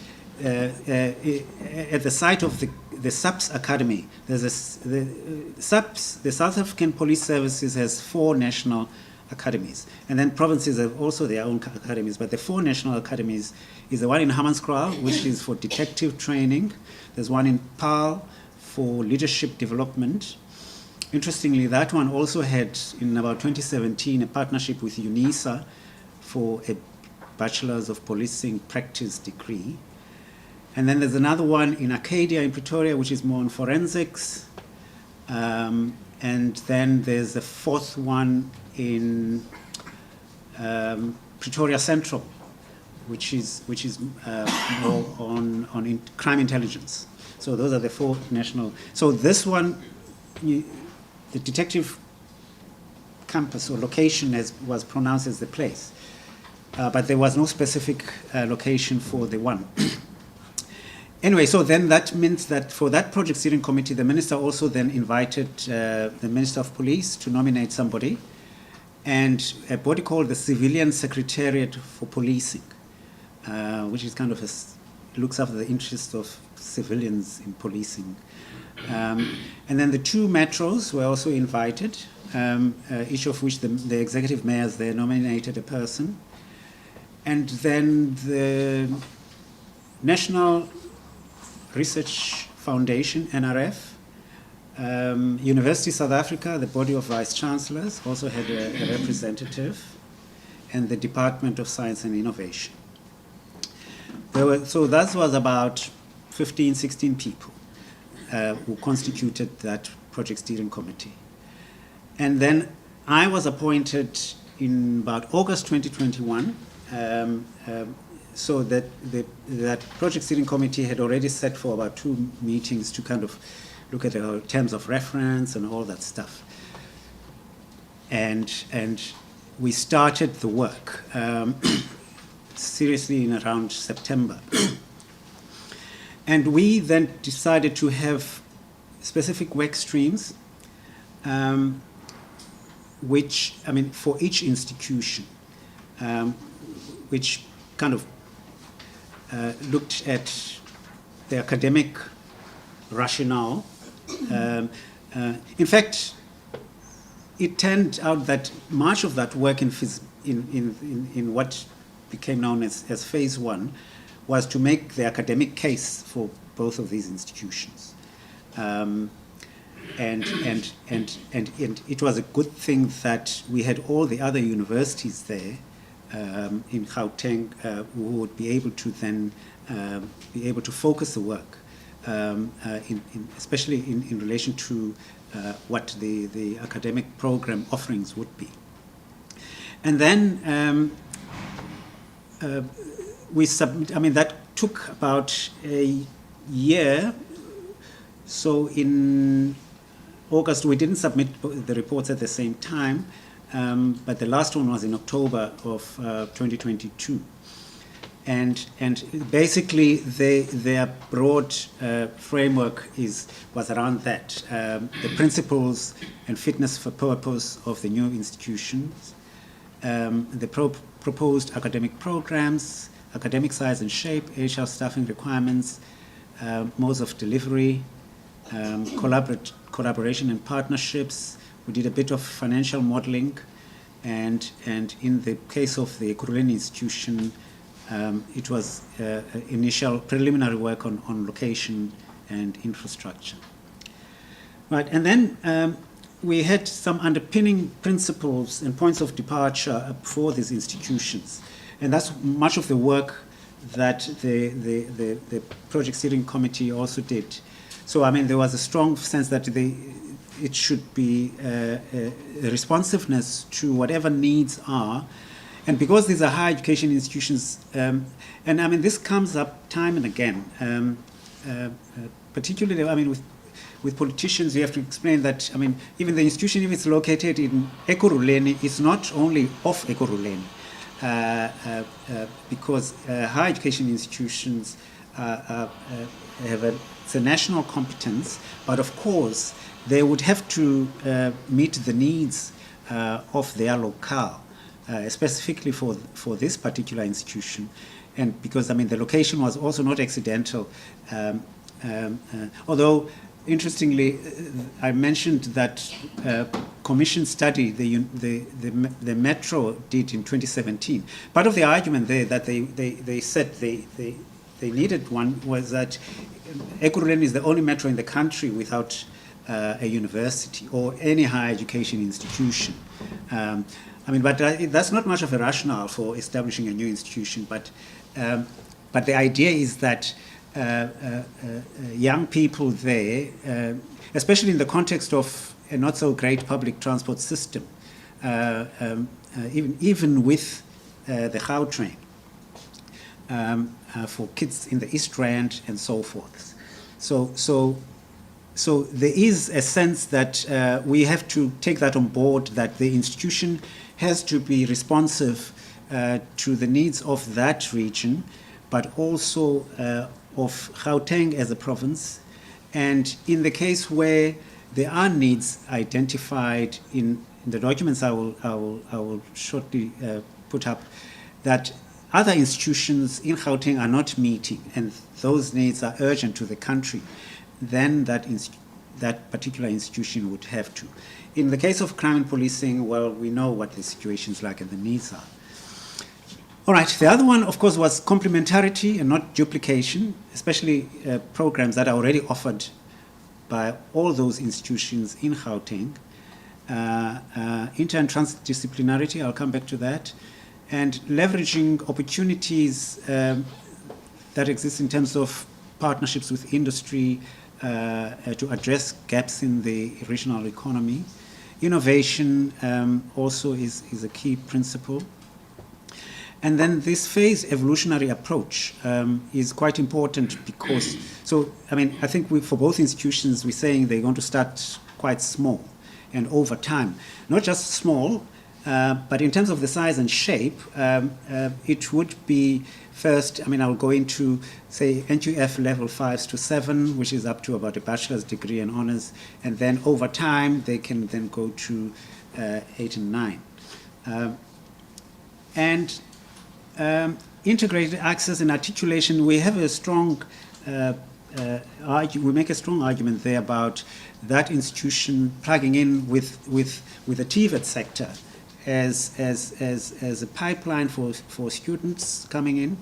at the site of the SAPS Academy. There's the South African Police Services has 4 national academies, and then provinces have also their own academies, but the 4 national academies is the one in Hammanskraal, which is for detective training. There's one in Paarl for leadership development. Interestingly, that one also had, in about 2017, a partnership with UNISA for a Bachelor's of Policing Practice degree. And then there's another one in Arcadia in Pretoria, which is more on forensics. And then there's a 4th one in Pretoria Central, which is more on crime intelligence. So those are the 4 national. So this one, the detective campus or location was pronounced as the place, but there was no specific location for the one. Anyway, so then that means that for that project steering committee, the minister also then invited the Minister of Police to nominate somebody, and a body called the Civilian Secretariat for Policing, which is kind of looks after the interests of civilians in policing. And then the 2 metros were also invited, each of which the executive mayors there nominated a person. And then the National Research Foundation, NRF, University South Africa, the body of vice chancellors, also had a representative, and the Department of Science and Innovation. So that was about 15, 16 people who constituted that project steering committee. And then I was appointed in about August 2021. So that project steering committee had already set for about 2 meetings to kind of look at the terms of reference and all that stuff. And we started the work seriously in around September. And we then decided to have specific work streams, which, I mean, for each institution, which kind of looked at the academic rationale. In fact, it turned out that much of that work in what became known as phase 1 was to make the academic case for both of these institutions. And it was a good thing that we had all the other universities there in Gauteng who would be able to then be able to focus the work, especially in relation to what the academic program offerings would be. And then we submit, I mean, that took about a year. So in August, we didn't submit the reports at the same time. but the last one was in October of 2022. And basically their broad framework was around that, the principles and fitness for purpose of the new institutions, the proposed academic programs, academic size and shape, HR staffing requirements, modes of delivery, collaboration and partnerships. We did a bit of financial modeling, and in the case of the Ekurhuleni institution, it was initial preliminary work on location and infrastructure. Right, and then we had some underpinning principles and points of departure for these institutions. And that's much of the work that the project steering committee also did. So, I mean, there was a strong sense that it should be a responsiveness to whatever needs are. And because these are higher education institutions, and I mean, this comes up time and again, particularly, I mean, with politicians, you have to explain that, I mean, even the institution, if it's located in Ekurhuleni, it's not only of Ekurhuleni, because higher education institutions it's a national competence, but of course, they would have to meet the needs of their locale. Specifically for this particular institution, and because I mean the location was also not accidental. Although interestingly, I mentioned that commission study the Metro did in 2017. Part of the argument there that they said they needed one was that Ekurhuleni is the only metro in the country without a university or any higher education institution. I mean, but that's not much of a rationale for establishing a new institution. But the idea is that young people there, especially in the context of a not so great public transport system, even with the Gautrain, for kids in the East Rand and so forth. So there is a sense that we have to take that on board, that the institution has to be responsive to the needs of that region, but also of Gauteng as a province. And in the case where there are needs identified in the documents I will shortly put up, that other institutions in Gauteng are not meeting, and those needs are urgent to the country, then that particular institution would have to. In the case of crime and policing, well, we know what the situation is like and the needs are. All right, the other one, of course, was complementarity and not duplication, especially programs that are already offered by all those institutions in Gauteng. Inter and transdisciplinarity, I'll come back to that. And leveraging opportunities that exist in terms of partnerships with industry to address gaps in the regional economy. Innovation also is a key principle. And then this phased evolutionary approach is quite important because, so, I mean, I think for both institutions, we're saying they're going to start quite small and over time. Not just small, but in terms of the size and shape, it would be first, I mean, I'll go into, say, NQF level 5s to 7, which is up to about a bachelor's degree and honors, and then over time, they can then go to 8 and 9. Integrated access and articulation, we have a strong, we make a strong argument there about that institution plugging in with the TVET sector as a pipeline for students coming in,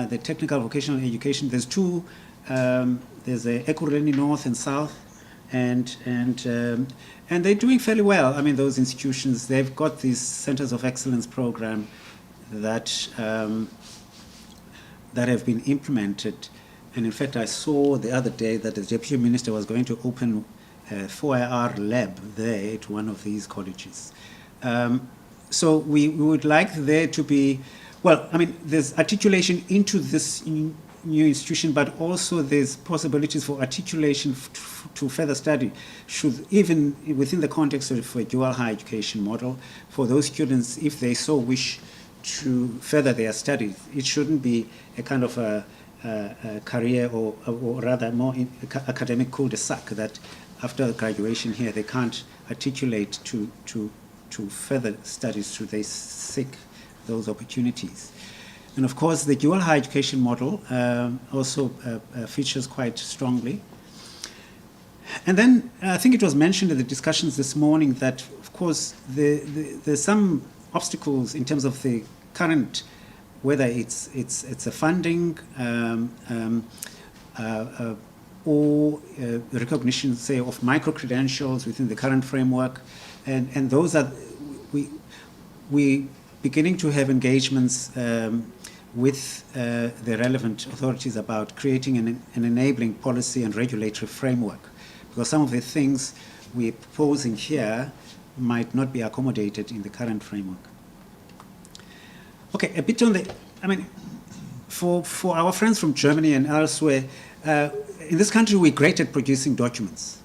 the technical vocational education. There's two, there's the Ekurhuleni North and South, and they're doing fairly well. I mean, those institutions, they've got these centers of excellence program that have been implemented. And in fact, I saw the other day that the Deputy Minister was going to open a 4IR lab there at one of these colleges. So we would like there to be, well, I mean, there's articulation into this new institution, but also there's possibilities for articulation to further study, should even within the context of a dual higher education model, for those students, if they so wish to further their studies, it shouldn't be a kind of a career or rather more academic cul-de-sac that after graduation here they can't articulate to further studies should they seek those opportunities. And of course, the dual higher education model also features quite strongly. And then I think it was mentioned in the discussions this morning that, of course, there's some obstacles in terms of the current, whether it's a funding or recognition, say, of micro-credentials within the current framework. And those are, we beginning to have engagements with the relevant authorities about creating an enabling policy and regulatory framework, because some of the things we're proposing here might not be accommodated in the current framework. Okay, a bit on the, I mean, for our friends from Germany and elsewhere, in this country we're great at producing documents,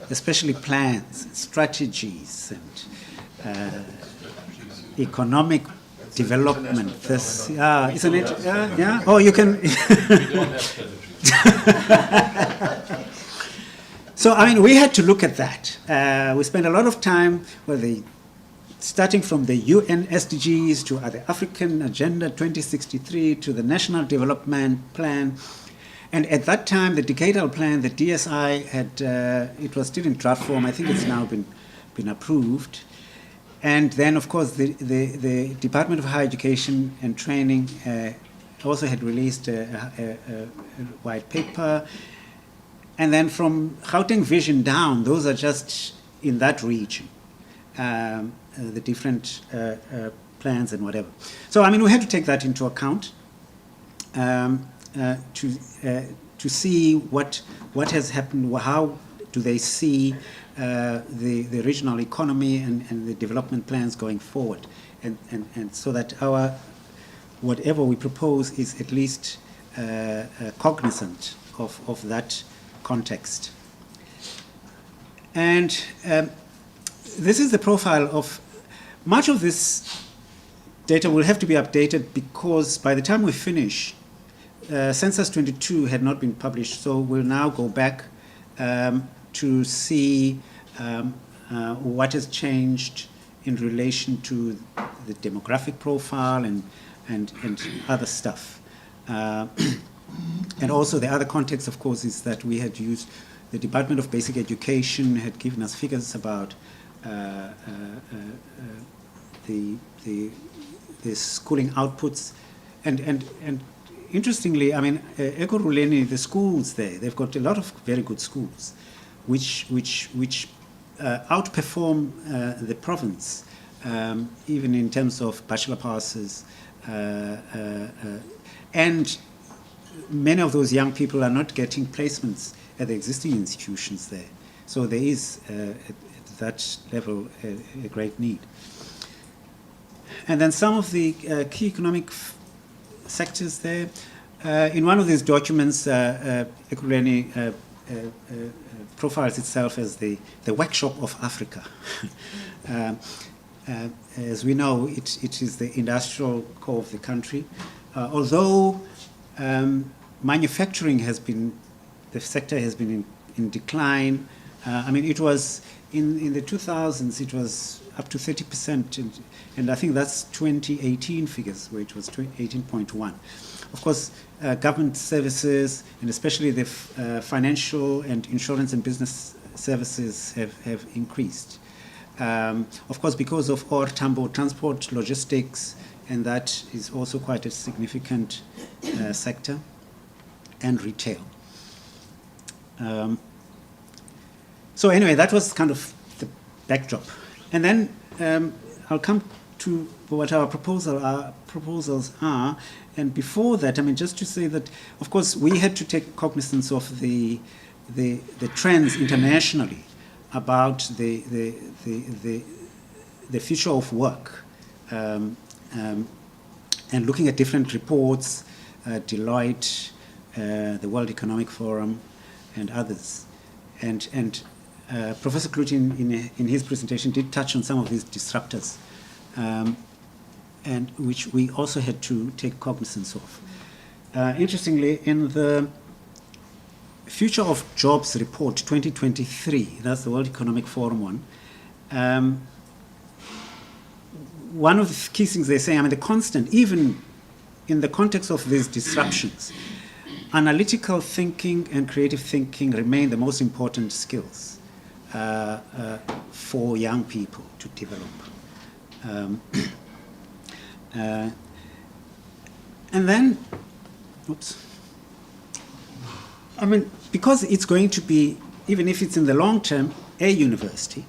especially plans, strategies, and economic development. This, isn't it? Yeah. Oh, you can. So, I mean, we had to look at that. We spent a lot of time starting from the UN SDGs to the African Agenda 2063 to the National Development Plan. And at that time, the decadal plan, the DSI, had it was still in draft form. I think it's now been approved. And then, of course, the Department of Higher Education and Training also had released a white paper. And then from Gauteng Vision down, those are just in that region, the different plans and whatever. So, I mean, we had to take that into account to see what has happened, how do they see the regional economy and the development plans going forward, and so that our whatever we propose is at least cognizant of that context. And this is the profile of much of this data will have to be updated because by the time we finish, Census 22 had not been published, so we'll now go back to see what has changed in relation to the demographic profile and other stuff. And also the other context, of course, is that we had used the Department of Basic Education had given us figures about the schooling outputs, and interestingly, I mean, Ekurhuleni, the schools there, they've got a lot of very good schools, which outperform the province, even in terms of bachelor passes, and many of those young people are not getting placements at the existing institutions there. So there is, at that level, a great need. And then some of the key economic sectors there. In one of these documents, Ekurhuleni profiles itself as the workshop of Africa. As we know, it is the industrial core of the country. Although manufacturing has been, the sector has been in decline. I mean, it was in the 2000s, it was up to 30%, and I think that's 2018 figures, where it was 18.1. Of course, government services, and especially the financial and insurance and business services have increased. Of course, because of ore tambo transport, logistics, and that is also quite a significant sector, and retail. So anyway, that was kind of the backdrop. And then I'll come to what our proposals are. And before that, I mean, just to say that, of course, we had to take cognizance of the trends internationally about the future of work, and looking at different reports, Deloitte, the World Economic Forum, and others. And Professor Kluge in his presentation did touch on some of these disruptors, and which we also had to take cognizance of. Interestingly, in the Future of Jobs Report 2023, that's the World Economic Forum one, one of the key things they say, I mean, the constant, even in the context of these disruptions, analytical thinking and creative thinking remain the most important skills for young people to develop. And then, oops. I mean, because it's going to be, even if it's in the long term, a university,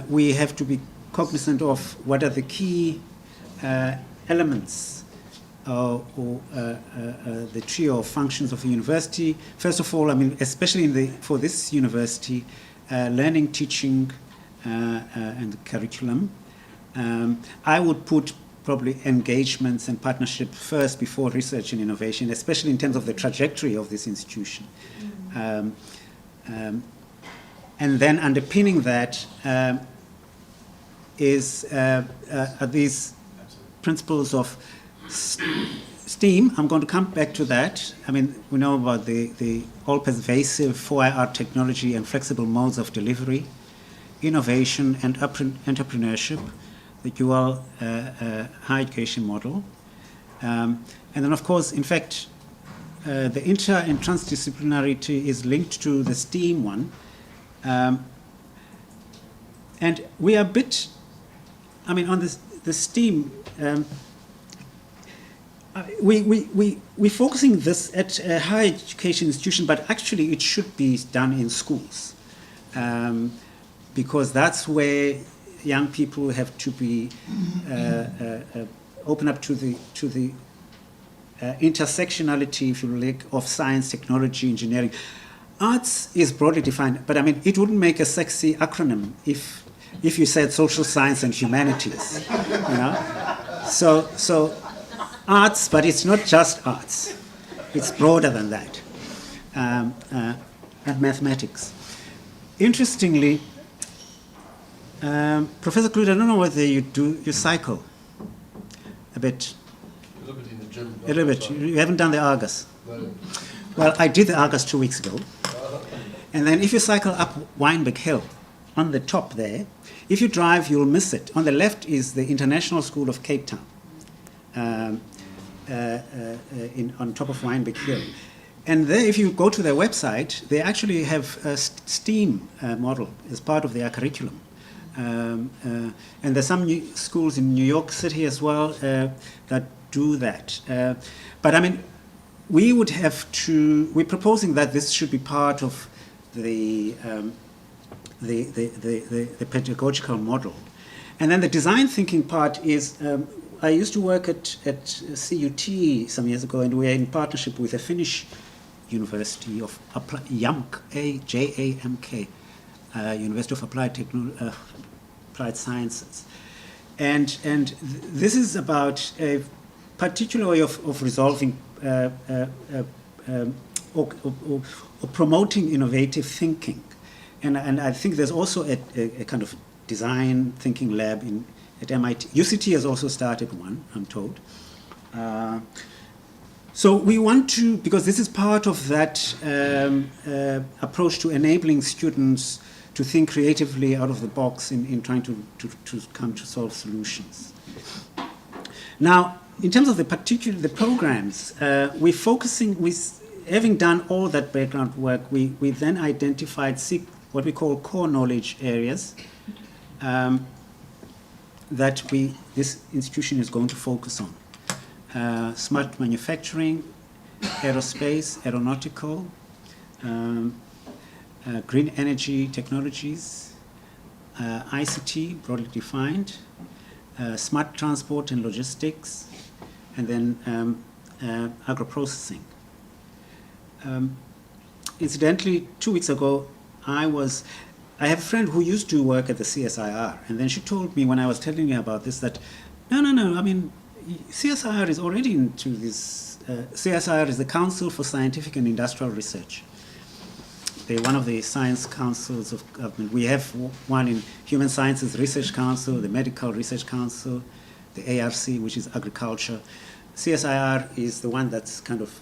we have to be cognizant of what are the key elements or the trio of functions of a university. First of all, I mean, especially for this university, learning, teaching, and the curriculum. I would put probably engagements and partnership first before research and innovation, especially in terms of the trajectory of this institution. And then underpinning that are these principles of STEAM. I'm going to come back to that. I mean, we know about the all-pervasive 4IR technology and flexible modes of delivery, innovation and entrepreneurship, the dual higher education model. And then, of course, in fact, the inter and transdisciplinarity is linked to the STEAM one. And we are a bit, I mean, on the STEAM, we're focusing this at a higher education institution, but actually it should be done in schools, because that's where young people have to be open up to the intersectionality, if you like, of science, technology, engineering. Arts is broadly defined, but I mean, it wouldn't make a sexy acronym if you said social science and humanities, you know. So arts, but it's not just arts; it's broader than that. And mathematics. Interestingly, Professor Kluge, I don't know whether you cycle a bit. A little bit in the gym. A little bit. You haven't done the Argus. No. Well, I did the Argus 2 weeks ago. And then if you cycle up Wynberg Hill, on the top there, if you drive, you'll miss it. On the left is the International School of Cape Town, on top of Wynberg Hill. And there, if you go to their website, they actually have a STEAM model as part of their curriculum. And there's some schools in New York City as well that do that. But I mean, we would have to, we're proposing that this should be part of the pedagogical model. And then the design thinking part is, I used to work at CUT some years ago, and we are in partnership with a Finnish university of JAMK, J-A-M-K, University of Applied Sciences. And this is about a particular way of resolving or promoting innovative thinking. And I think there's also a kind of design thinking lab at MIT. UCT has also started one, I'm told. So we want to, because this is part of that approach to enabling students to think creatively out of the box in trying to come to solve solutions. Now, in terms of the programs, we're focusing, having done all that background work, we then identified what we call core knowledge areas that this institution is going to focus on. Smart manufacturing, aerospace, aeronautical, green energy technologies, ICT, broadly defined, smart transport and logistics, and then agro-processing. Incidentally, 2 weeks ago, I have a friend who used to work at the CSIR, and then she told me when I was telling her about this that, no, I mean, CSIR is already into this CSIR is the Council for Scientific and Industrial Research. They're one of the science councils of government. We have one in Human Sciences Research Council, the Medical Research Council, the ARC, which is agriculture. CSIR is the one that's kind of,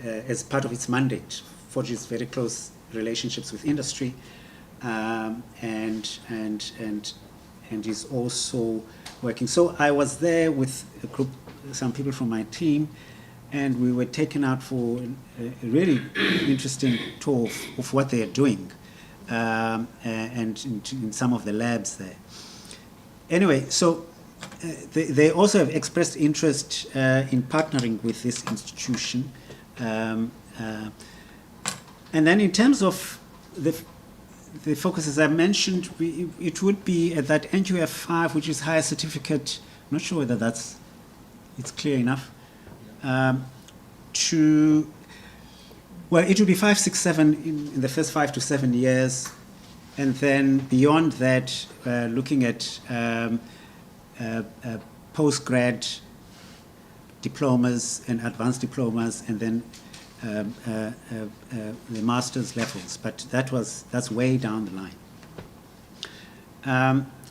as part of its mandate, forges very close relationships with industry, and is also working. So I was there with a group, some people from my team, and we were taken out for a really interesting tour of what they are doing, and in some of the labs there. Anyway, so they also have expressed interest in partnering with this institution. And then in terms of the focus, as I mentioned, it would be at that NQF 5, which is higher certificate. I'm not sure whether it's clear enough. Well, it would be 5, 6, 7 in the first 5 to 7 years, and then beyond that, looking at post-grad diplomas and advanced diplomas, and then the master's levels. But that's way down the line.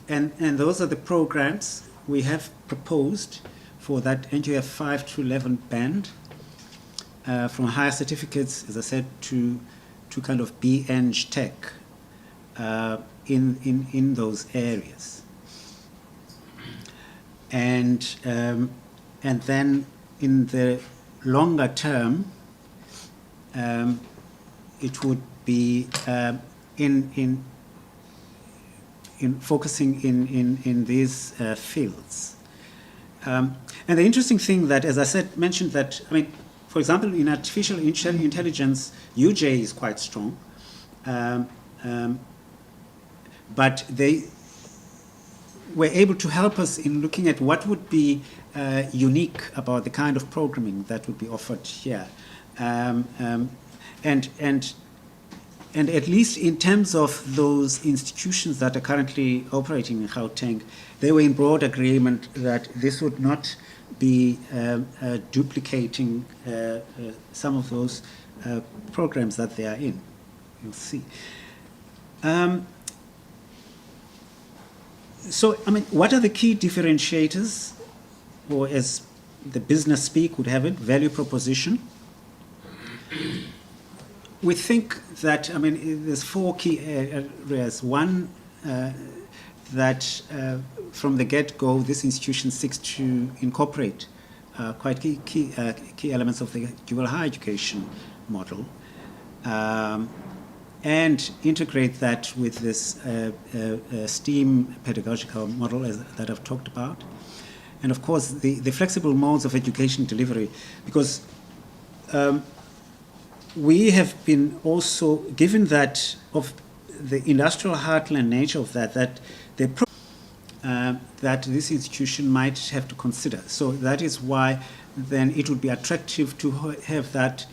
And those are the programs we have proposed for that NQF 5 to 11 band, from higher certificates, as I said, to kind of Eng Tech in those areas. And then in the longer term, it would be in focusing in these fields. And the interesting thing that, as I mentioned that, I mean, for example, in artificial intelligence, UJ is quite strong, but they were able to help us in looking at what would be unique about the kind of programming that would be offered here. And at least in terms of those institutions that are currently operating in Gauteng, they were in broad agreement that this would not be duplicating some of those programs that they are in. You'll see. So, I mean, what are the key differentiators, or as the business speak would have it, value proposition? We think that, I mean, there's 4 key areas. One, that from the get-go, this institution seeks to incorporate quite key elements of the dual higher education model, and integrate that with this STEAM pedagogical model that I've talked about. And of course, the flexible modes of education delivery, because we have been also, given that of the industrial heartland nature of that this institution might have to consider. So that is why then it would be attractive to have that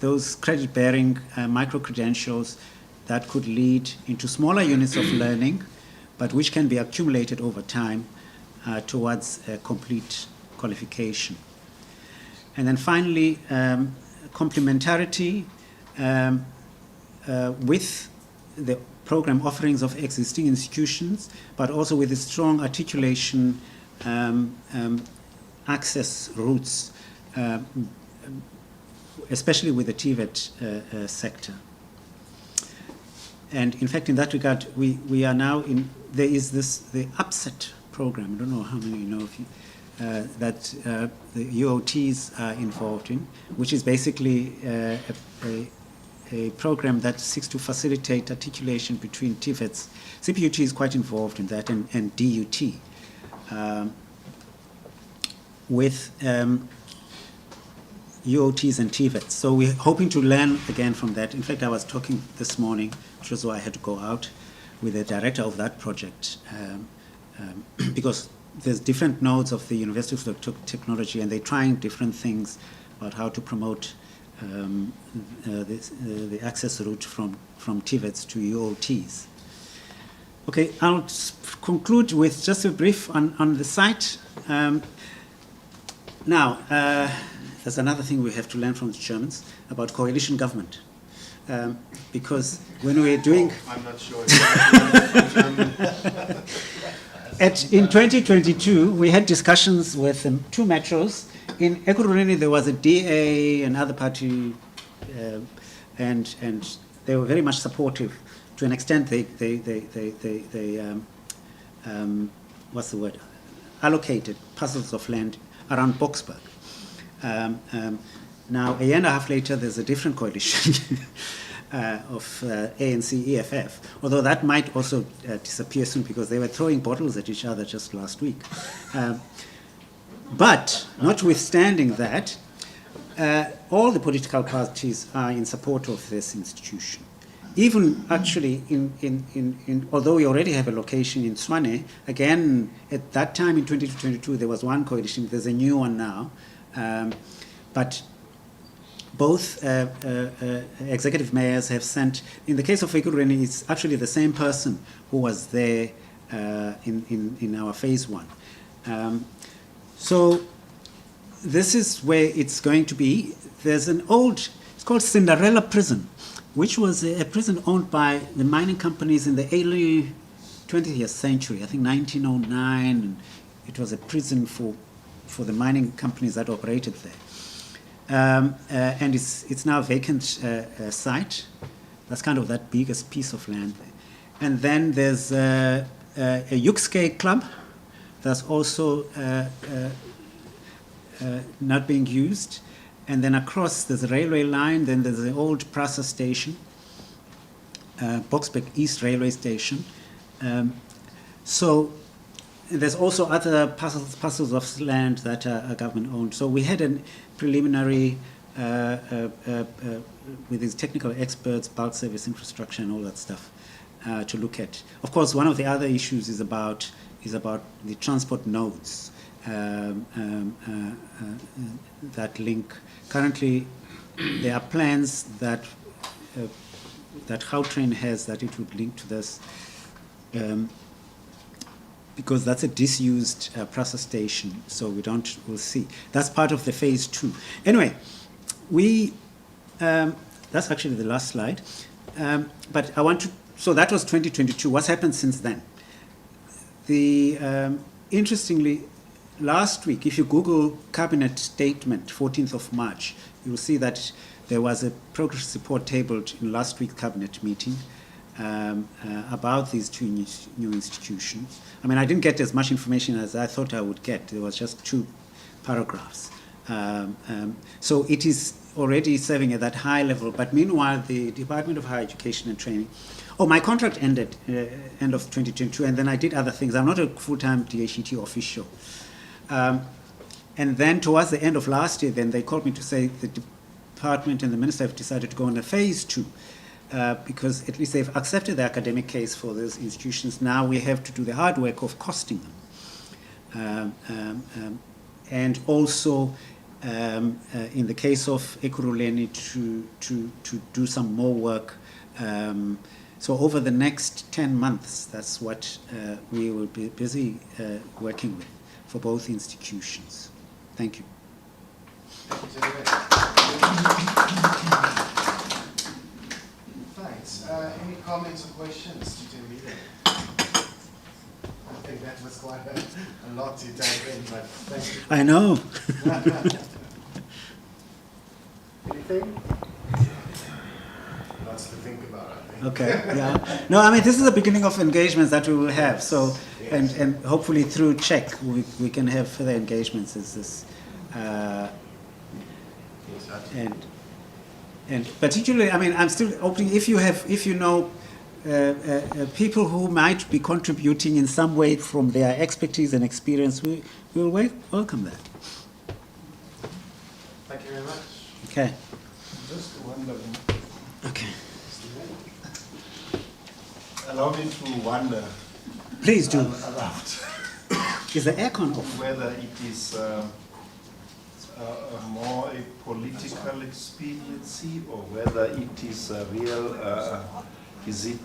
those credit-bearing micro-credentials that could lead into smaller units of learning, but which can be accumulated over time towards a complete qualification. And then finally, complementarity with the program offerings of existing institutions, but also with a strong articulation access routes, especially with the TVET sector. And in fact, in that regard, we are now in, there is the UPSET program, I don't know how many you know of you, that the UOTs are involved in, which is basically a program that seeks to facilitate articulation between TVETs. CPUT is quite involved in that, and DUT, with UOTs and TVETs. So we're hoping to learn again from that. In fact, I was talking this morning, which was why I had to go out, with the director of that project, because there's different nodes of the University of Technology, and they're trying different things about how to promote the access route from TVETs to UOTs. Okay, I'll conclude with just a brief on the site. Now, there's another thing we have to learn from the Germans about coalition government. Because when we're doing... I'm not sure. In 2022, we had discussions with 2 metros. In Ekurhuleni, there was a DA and other party, and they were very much supportive. To an extent, they what's the word? Allocated parcels of land around Boksburg. Now, a year and a half later, there's a different coalition of ANC, EFF, although that might also disappear soon because they were throwing bottles at each other just last week. But notwithstanding that, all the political parties are in support of this institution. Even actually, although we already have a location in Swane, again, at that time in 2022, there was one coalition, there's a new one now. But both executive mayors have sent, in the case of Ekurhuleni, it's actually the same person who was there in our phase 1. So this is where it's going to be. There's an old, it's called Cinderella Prison, which was a prison owned by the mining companies in the early 20th century, I think 1909. And it was a prison for the mining companies that operated there. And it's now a vacant site. That's kind of that biggest piece of land there. And then there's a Yuxke club that's also not being used. And then across there's a railway line, then there's the old Prasa station, Boksburg East Railway Station. So there's also other parcels of land that are government owned. So we had a preliminary with these technical experts, bulk service infrastructure and all that stuff to look at. Of course, one of the other issues is about the transport nodes that link. Currently, there are plans that Gautrain has that it would link to this because that's a disused process station, so we'll see. That's part of the phase 2. Anyway, that's actually the last slide. But so that was 2022. What's happened since then? Interestingly, last week, if you Google cabinet statement, 14th of March, you will see that there was a progress report tabled in last week's cabinet meeting about these 2 new institutions. I mean, I didn't get as much information as I thought I would get. There was just 2 paragraphs. So it is already serving at that high level. But meanwhile, the Department of Higher Education and Training, my contract ended end of 2022, and then I did other things. I'm not a full-time DHET official. And then towards the end of last year, then they called me to say the department and the minister have decided to go on a phase 2 because at least they've accepted the academic case for those institutions. Now we have to do the hard work of costing them. And also, in the case of Ekurhuleni, to do some more work. So over the next 10 months, that's what we will be busy working with for both institutions. Thank you. Thanks. Any comments or questions to Tim Leader? I think that was quite a lot to take in, but thank you. I know. Anything? Lots to think about, I think. Okay, yeah. No, I mean, this is the beginning of engagements that we will have. So, and hopefully through CHEC, we can have further engagements as this. And particularly, I mean, I'm still opening, if you know people who might be contributing in some way from their expertise and experience, we will welcome that. Thank you very much. Okay. Just wondering. Okay. Allow me to wonder. Please do. About is the aircon off? Whether it is more a political expediency or whether it is a real, is it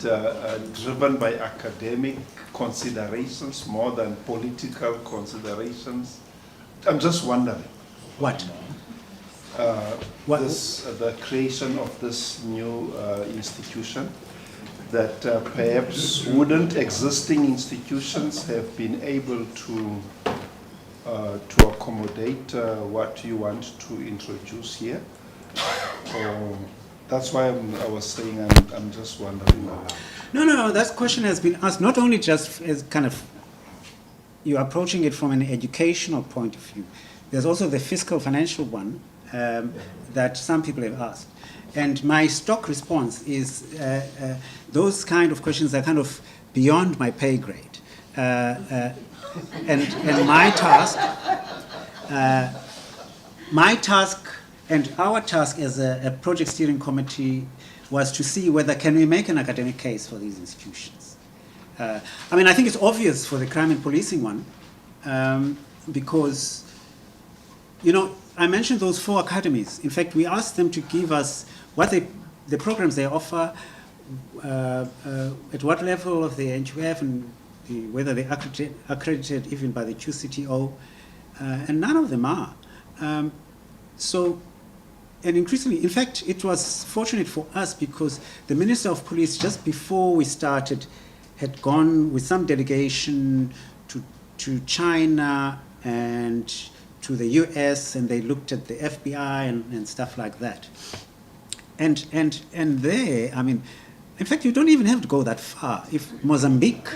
driven by academic considerations more than political considerations? I'm just wondering. What? the creation of this new institution, that perhaps wouldn't existing institutions have been able to accommodate what you want to introduce here? That's why I was saying I'm just wondering aloud. No, that question has been asked not only just as kind of you're approaching it from an educational point of view. There's also the fiscal financial one that some people have asked. And my stock response is those kind of questions are kind of beyond my pay grade. And my task and our task as a project steering committee was to see whether can we make an academic case for these institutions. I mean, I think it's obvious for the crime and policing one because, you know, I mentioned those 4 academies. In fact, we asked them to give us what the programs they offer, at what level of the NGF, and whether they're accredited even by the QCTO, and none of them are. And increasingly, in fact, it was fortunate for us because the Minister of Police, just before we started, had gone with some delegation to China and to the US, and they looked at the FBI and stuff like that. And there, I mean, in fact, you don't even have to go that far. If Mozambique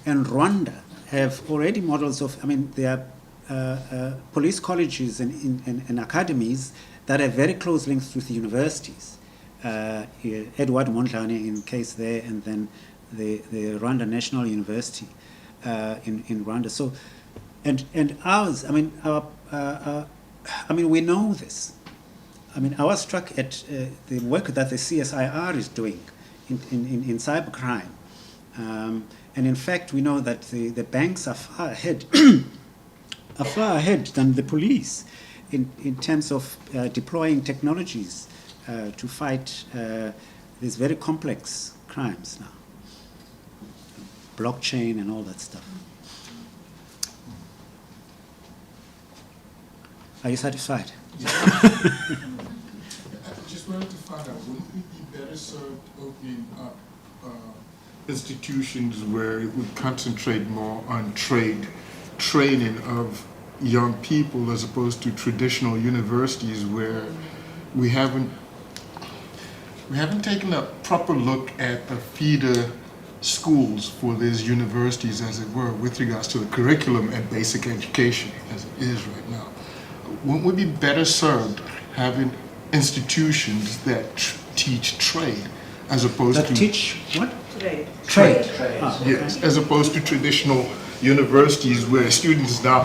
and Rwanda have already models of, I mean, there are police colleges and academies that have very close links with the universities. Edward Mondlane in case there, and then the Rwanda National University in Rwanda. So, and ours, I mean, we know this. I mean, I was struck at the work that the CSIR is doing in cybercrime. And in fact, we know that the banks are far ahead, than the police in terms of deploying technologies to fight these very complex crimes now. Blockchain and all that stuff. Are you satisfied? I just wanted to find out, wouldn't we be better served opening up institutions where it would concentrate more on training of young people as opposed to traditional universities where we haven't taken a proper look at the feeder schools for these universities, as it were, with regards to the curriculum and basic education as it is right now. Wouldn't we be better served having institutions that teach trade as opposed to... teach what? Trade. Yes, as opposed to traditional universities where students now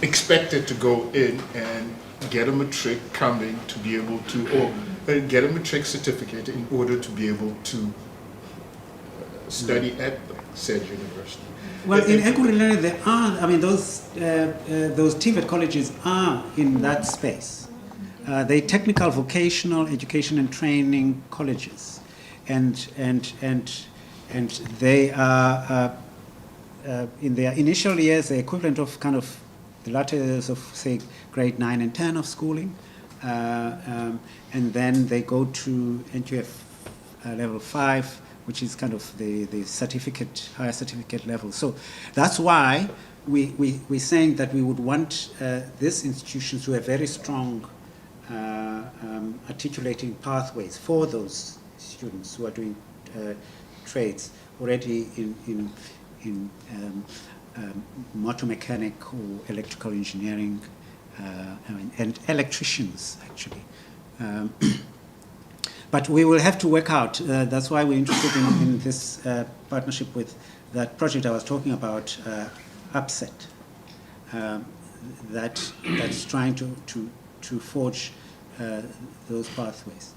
expected to go in and get a matric coming to be able to, or get a matric certificate in order to be able to study at said university. Well, in Ecuador, there are, I mean, those TVET colleges are in that space. They're technical vocational education and training colleges. And they are, in their initial years, the equivalent of kind of the latter years of, say, grade 9 and 10 of schooling. And then they go to NGF level 5, which is kind of the certificate, higher certificate level. So that's why we're saying that we would want these institutions to have very strong articulating pathways for those students who are doing trades already in motor mechanic or electrical engineering, and electricians actually. But we will have to work out, that's why we're interested in this partnership with that project I was talking about, Upset, that's trying to forge those pathways.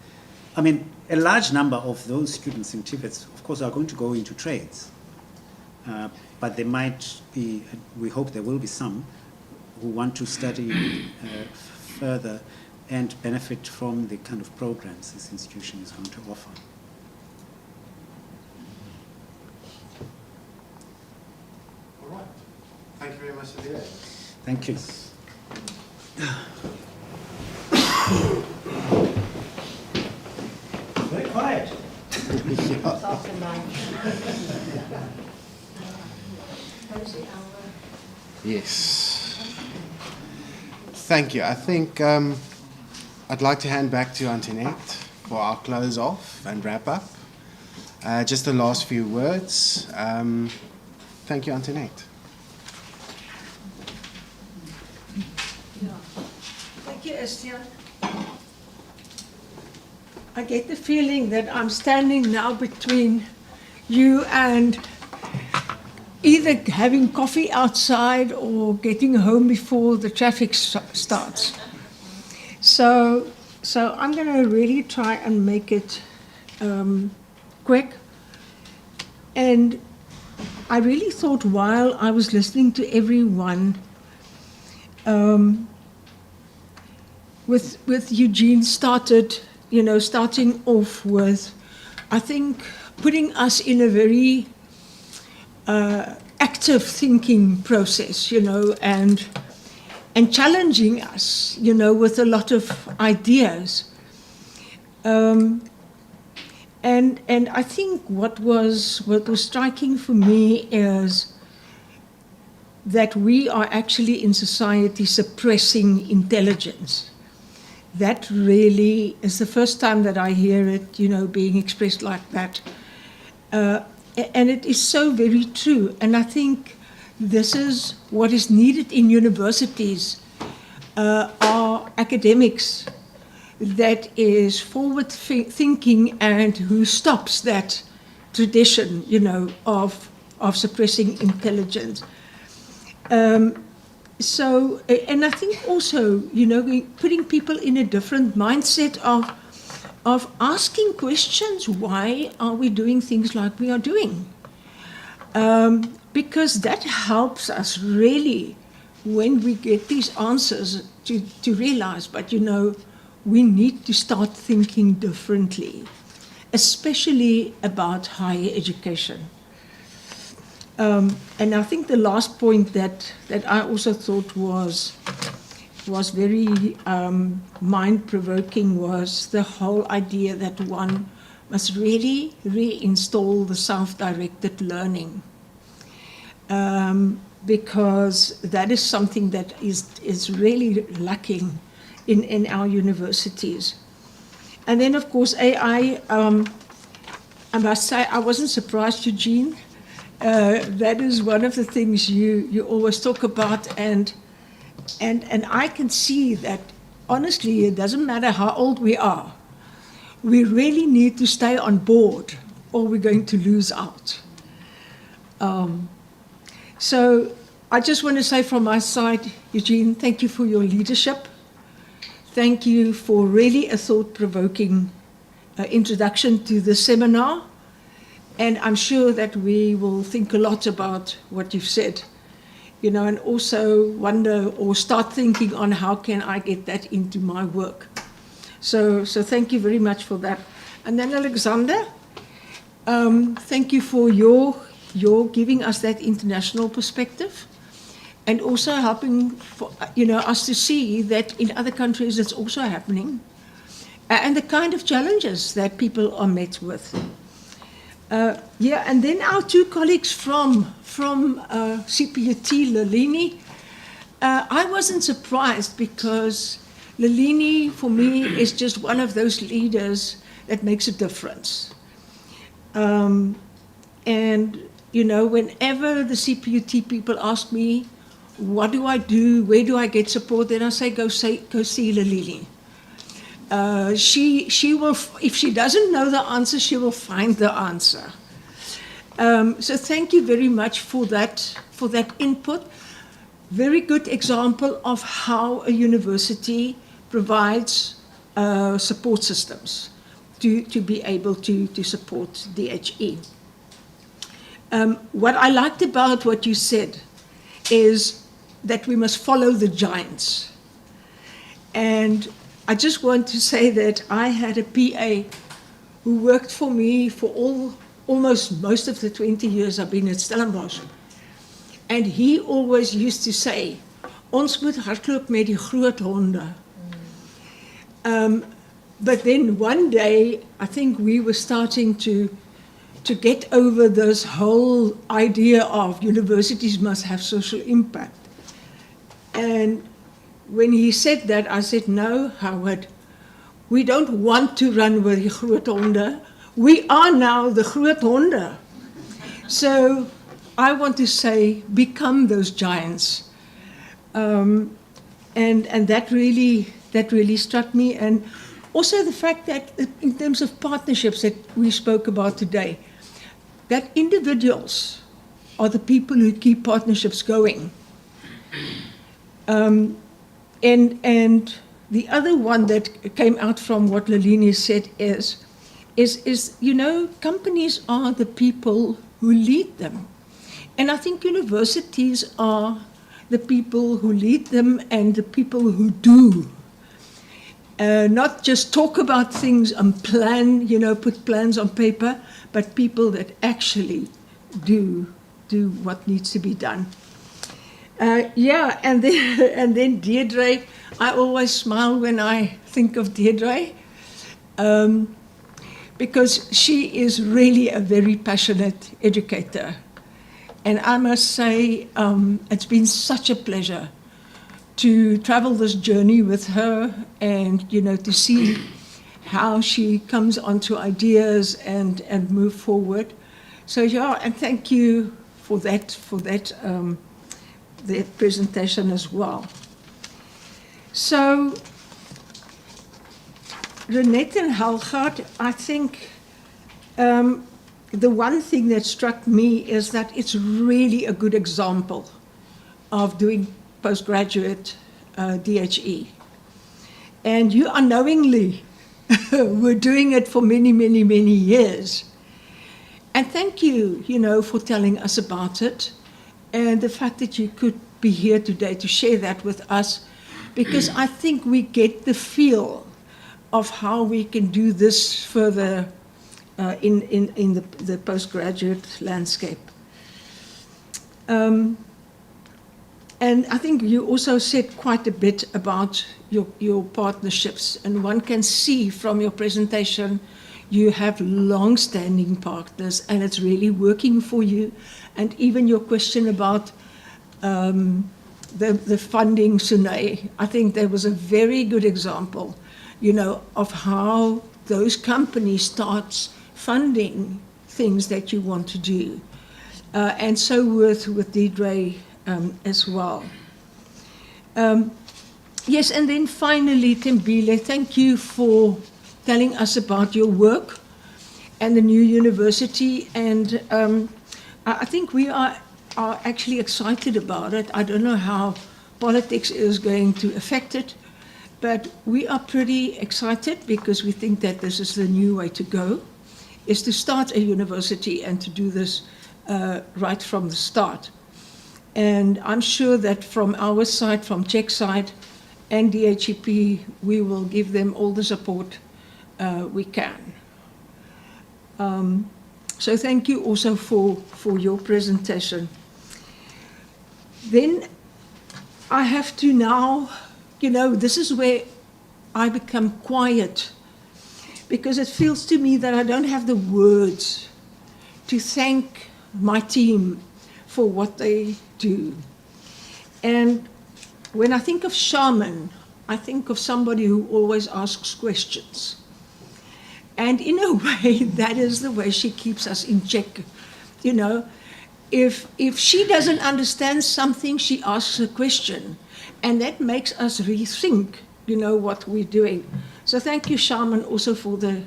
I mean, a large number of those students in TVET, of course, are going to go into trades. But there might be, we hope there will be some, who want to study further and benefit from the kind of programs this institution is going to offer. All right. Thank you very much, Olivier. Thank you. after lunch. Yes. Thank you. I think I'd like to hand back to Antoinette for our close off and wrap up. Just the last few words. Thank you, Antoinette. Thank you, Estienne. I get the feeling that I'm standing now between you and either having coffee outside or getting home before the traffic starts. So I'm going to really try and make it quick. And I really thought while I was listening to everyone, with Eugene starting off with, I think, putting us in a very active thinking process, and challenging us, with a lot of ideas. And I think what was striking for me is that we are actually in society suppressing intelligence. That really is the first time that I hear it, being expressed like that. And it is so very true. And I think this is what is needed in universities, are academics that is forward thinking and who stops that tradition, of suppressing intelligence. So, and I think also, putting people in a different mindset of asking questions, why are we doing things like we are doing? Because that helps us really, when we get these answers, to realize, but we need to start thinking differently, especially about higher education. And I think the last point that I also thought was very mind-provoking was the whole idea that one must really reinstall the self-directed learning, because that is something that is really lacking in our universities. And then, of course, AI, I must say, I wasn't surprised, Eugene. That is one of the things you always talk about, and I can see that, honestly, it doesn't matter how old we are. We really need to stay on board, or we're going to lose out. So I just want to say from my side, Eugene, thank you for your leadership. Thank you for really a thought-provoking introduction to the seminar. And I'm sure that we will think a lot about what you've said, and also wonder or start thinking on how can I get that into my work. So thank you very much for that. And then Alexander, thank you for your giving us that international perspective, and also helping for, us to see that in other countries it's also happening, and the kind of challenges that people are met with. And then our two colleagues from CPUT, Lelini. I wasn't surprised, because Lelini, for me, is just one of those leaders that makes a difference. And, whenever the CPUT people ask me, what do I do, where do I get support, then I say, go see Lelini. She will, if she doesn't know the answer, she will find the answer. So thank you very much for that input. Very good example of how a university provides support systems to be able to support DHE. What I liked about what you said is that we must follow the giants. And I just want to say that I had a PA who worked for me for almost most of the 20 years I've been at Stellenbosch. And he always used to say, ons moet hardloop met die groot honde. But then one day, I think we were starting to to get over this whole idea of universities must have social impact. And when he said that, I said, no, Howard, we don't want to run with die groot honde. We are now the groot honde. So I want to say, become those giants. And that really struck me. And also the fact that in terms of partnerships that we spoke about today, that individuals are the people who keep partnerships going. And the other one that came out from what Lalini said is, you know, companies are the people who lead them. And I think universities are the people who lead them and the people who do. Not just talk about things and plan, you know, put plans on paper, but people that actually do what needs to be done. Yeah, and then Deirdre, I always smile when I think of Deirdre, because she is really a very passionate educator. And I must say, it's been such a pleasure to travel this journey with her and, you know, to see how she comes onto ideas and move forward. So yeah, and thank you for that presentation as well. So Renette and Halgaard, I think the one thing that struck me is that it's really a good example of doing postgraduate DHE. And you unknowingly were doing it for many, many, many years. And thank you, you know, for telling us about it and the fact that you could be here today to share that with us, because I think we get the feel of how we can do this further in the postgraduate landscape. And I think you also said quite a bit about your partnerships, and one can see from your presentation you have long-standing partners and it's really working for you. And even your question about the funding, Sunay, I think there was a very good example, you know, of how those companies start funding things that you want to do. And so with Deirdre as well. Yes, and then finally, Tembile, thank you for telling us about your work and the new university. And I think we are actually excited about it. I don't know how politics is going to affect it, but we are pretty excited because we think that this is the new way to go, is to start a university and to do this right from the start. And I'm sure that from our side, from Czech side and DHEP, we will give them all the support we can. So thank you also for your presentation. Then I have to now, you know, this is where I become quiet, because it feels to me that I don't have the words to thank my team for what they do. And when I think of Shaman, I think of somebody who always asks questions. And in a way, that is the way she keeps us in check. You know, if she doesn't understand something, she asks a question. And that makes us rethink, you know, what we're doing. So thank you, Shaman, also for the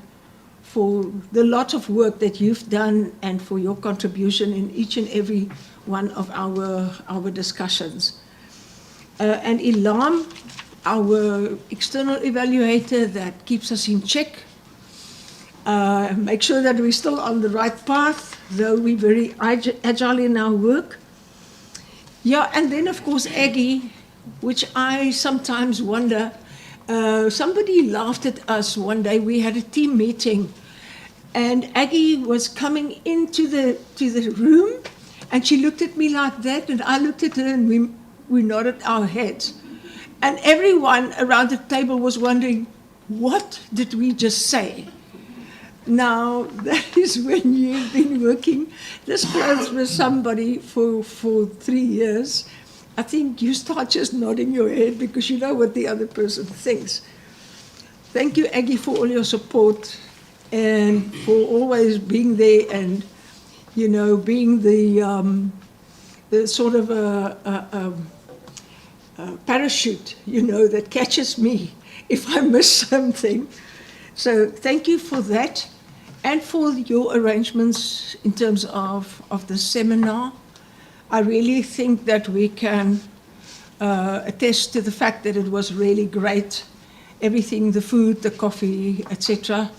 lot of work that you've done and for your contribution in each and every one of our discussions. And Ilam, our external evaluator that keeps us in check. Make sure that we're still on the right path, though we're very agile in our work. Yeah, and then of course Aggie, which I sometimes wonder, somebody laughed at us one day. We had a team meeting and Aggie was coming into the room and she looked at me like that and I looked at her and we nodded our heads. And everyone around the table was wondering, what did we just say? Now, that is when you've been working this close with somebody for 3 years. I think you start just nodding your head because you know what the other person thinks. Thank you, Aggie, for all your support and for always being there and, you know, being the sort of a parachute, you know, that catches me if I miss something. So thank you for that and for your arrangements in terms of the seminar. I really think that we can attest to the fact that it was really great. Everything, the food, the coffee, etc.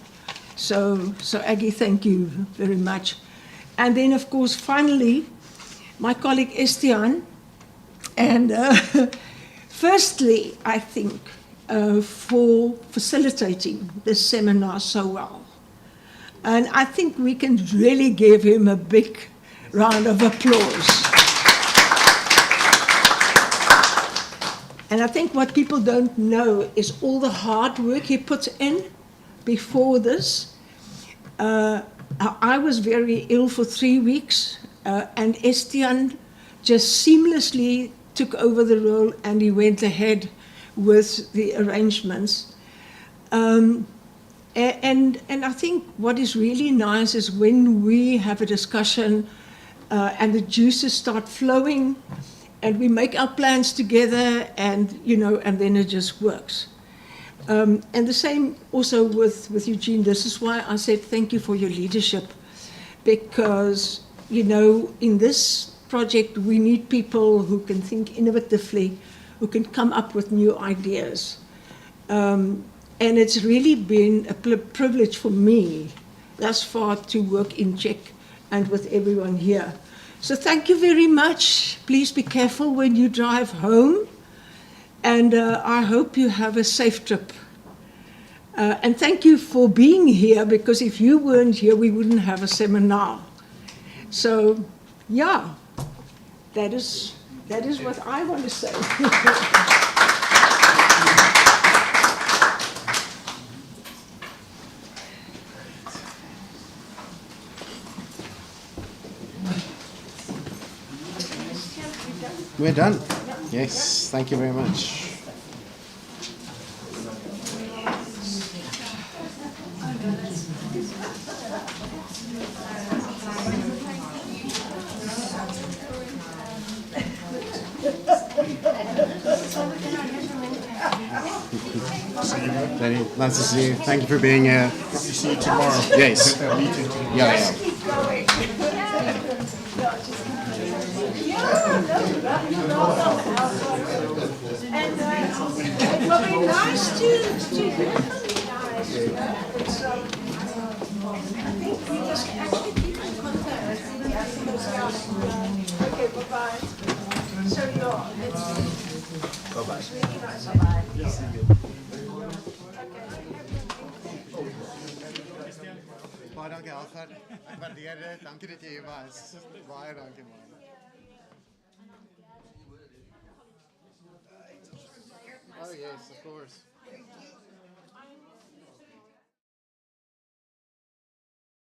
So Aggie, thank you very much. And then, of course, finally, my colleague Estienne. And firstly, I think, for facilitating this seminar so well. And I think we can really give him a big round of applause. And I think what people don't know is all the hard work he puts in before this. I was very ill for 3 weeks, and Estienne just seamlessly took over the role and he went ahead with the arrangements. And I think what is really nice is when we have a discussion and the juices start flowing and we make our plans together and, you know, and then it just works. And the same also with Eugene. This is why I said thank you for your leadership, because, you know, in this project we need people who can think innovatively, who can come up with new ideas. And it's really been a privilege for me thus far to work in Czech and with everyone here. So thank you very much. Please be careful when you drive home. And I hope you have a safe trip. And thank you for being here, because if you weren't here, we wouldn't have a seminar. So, yeah, that is what I want to say. We're done. Yes, thank you very much. Danny, nice to see you. Thank you for being here. See you tomorrow. Yes. Meeting. Yeah. It will be nice to hear from you guys. So, I think we just actually keep in contact. Okay, bye-bye. So, yeah, it's really nice. Bye-bye. Baie dankie Alfred. Ek waardeer dit. Dankie dat jy hier was. Baie dankie man. Oh yes, of course.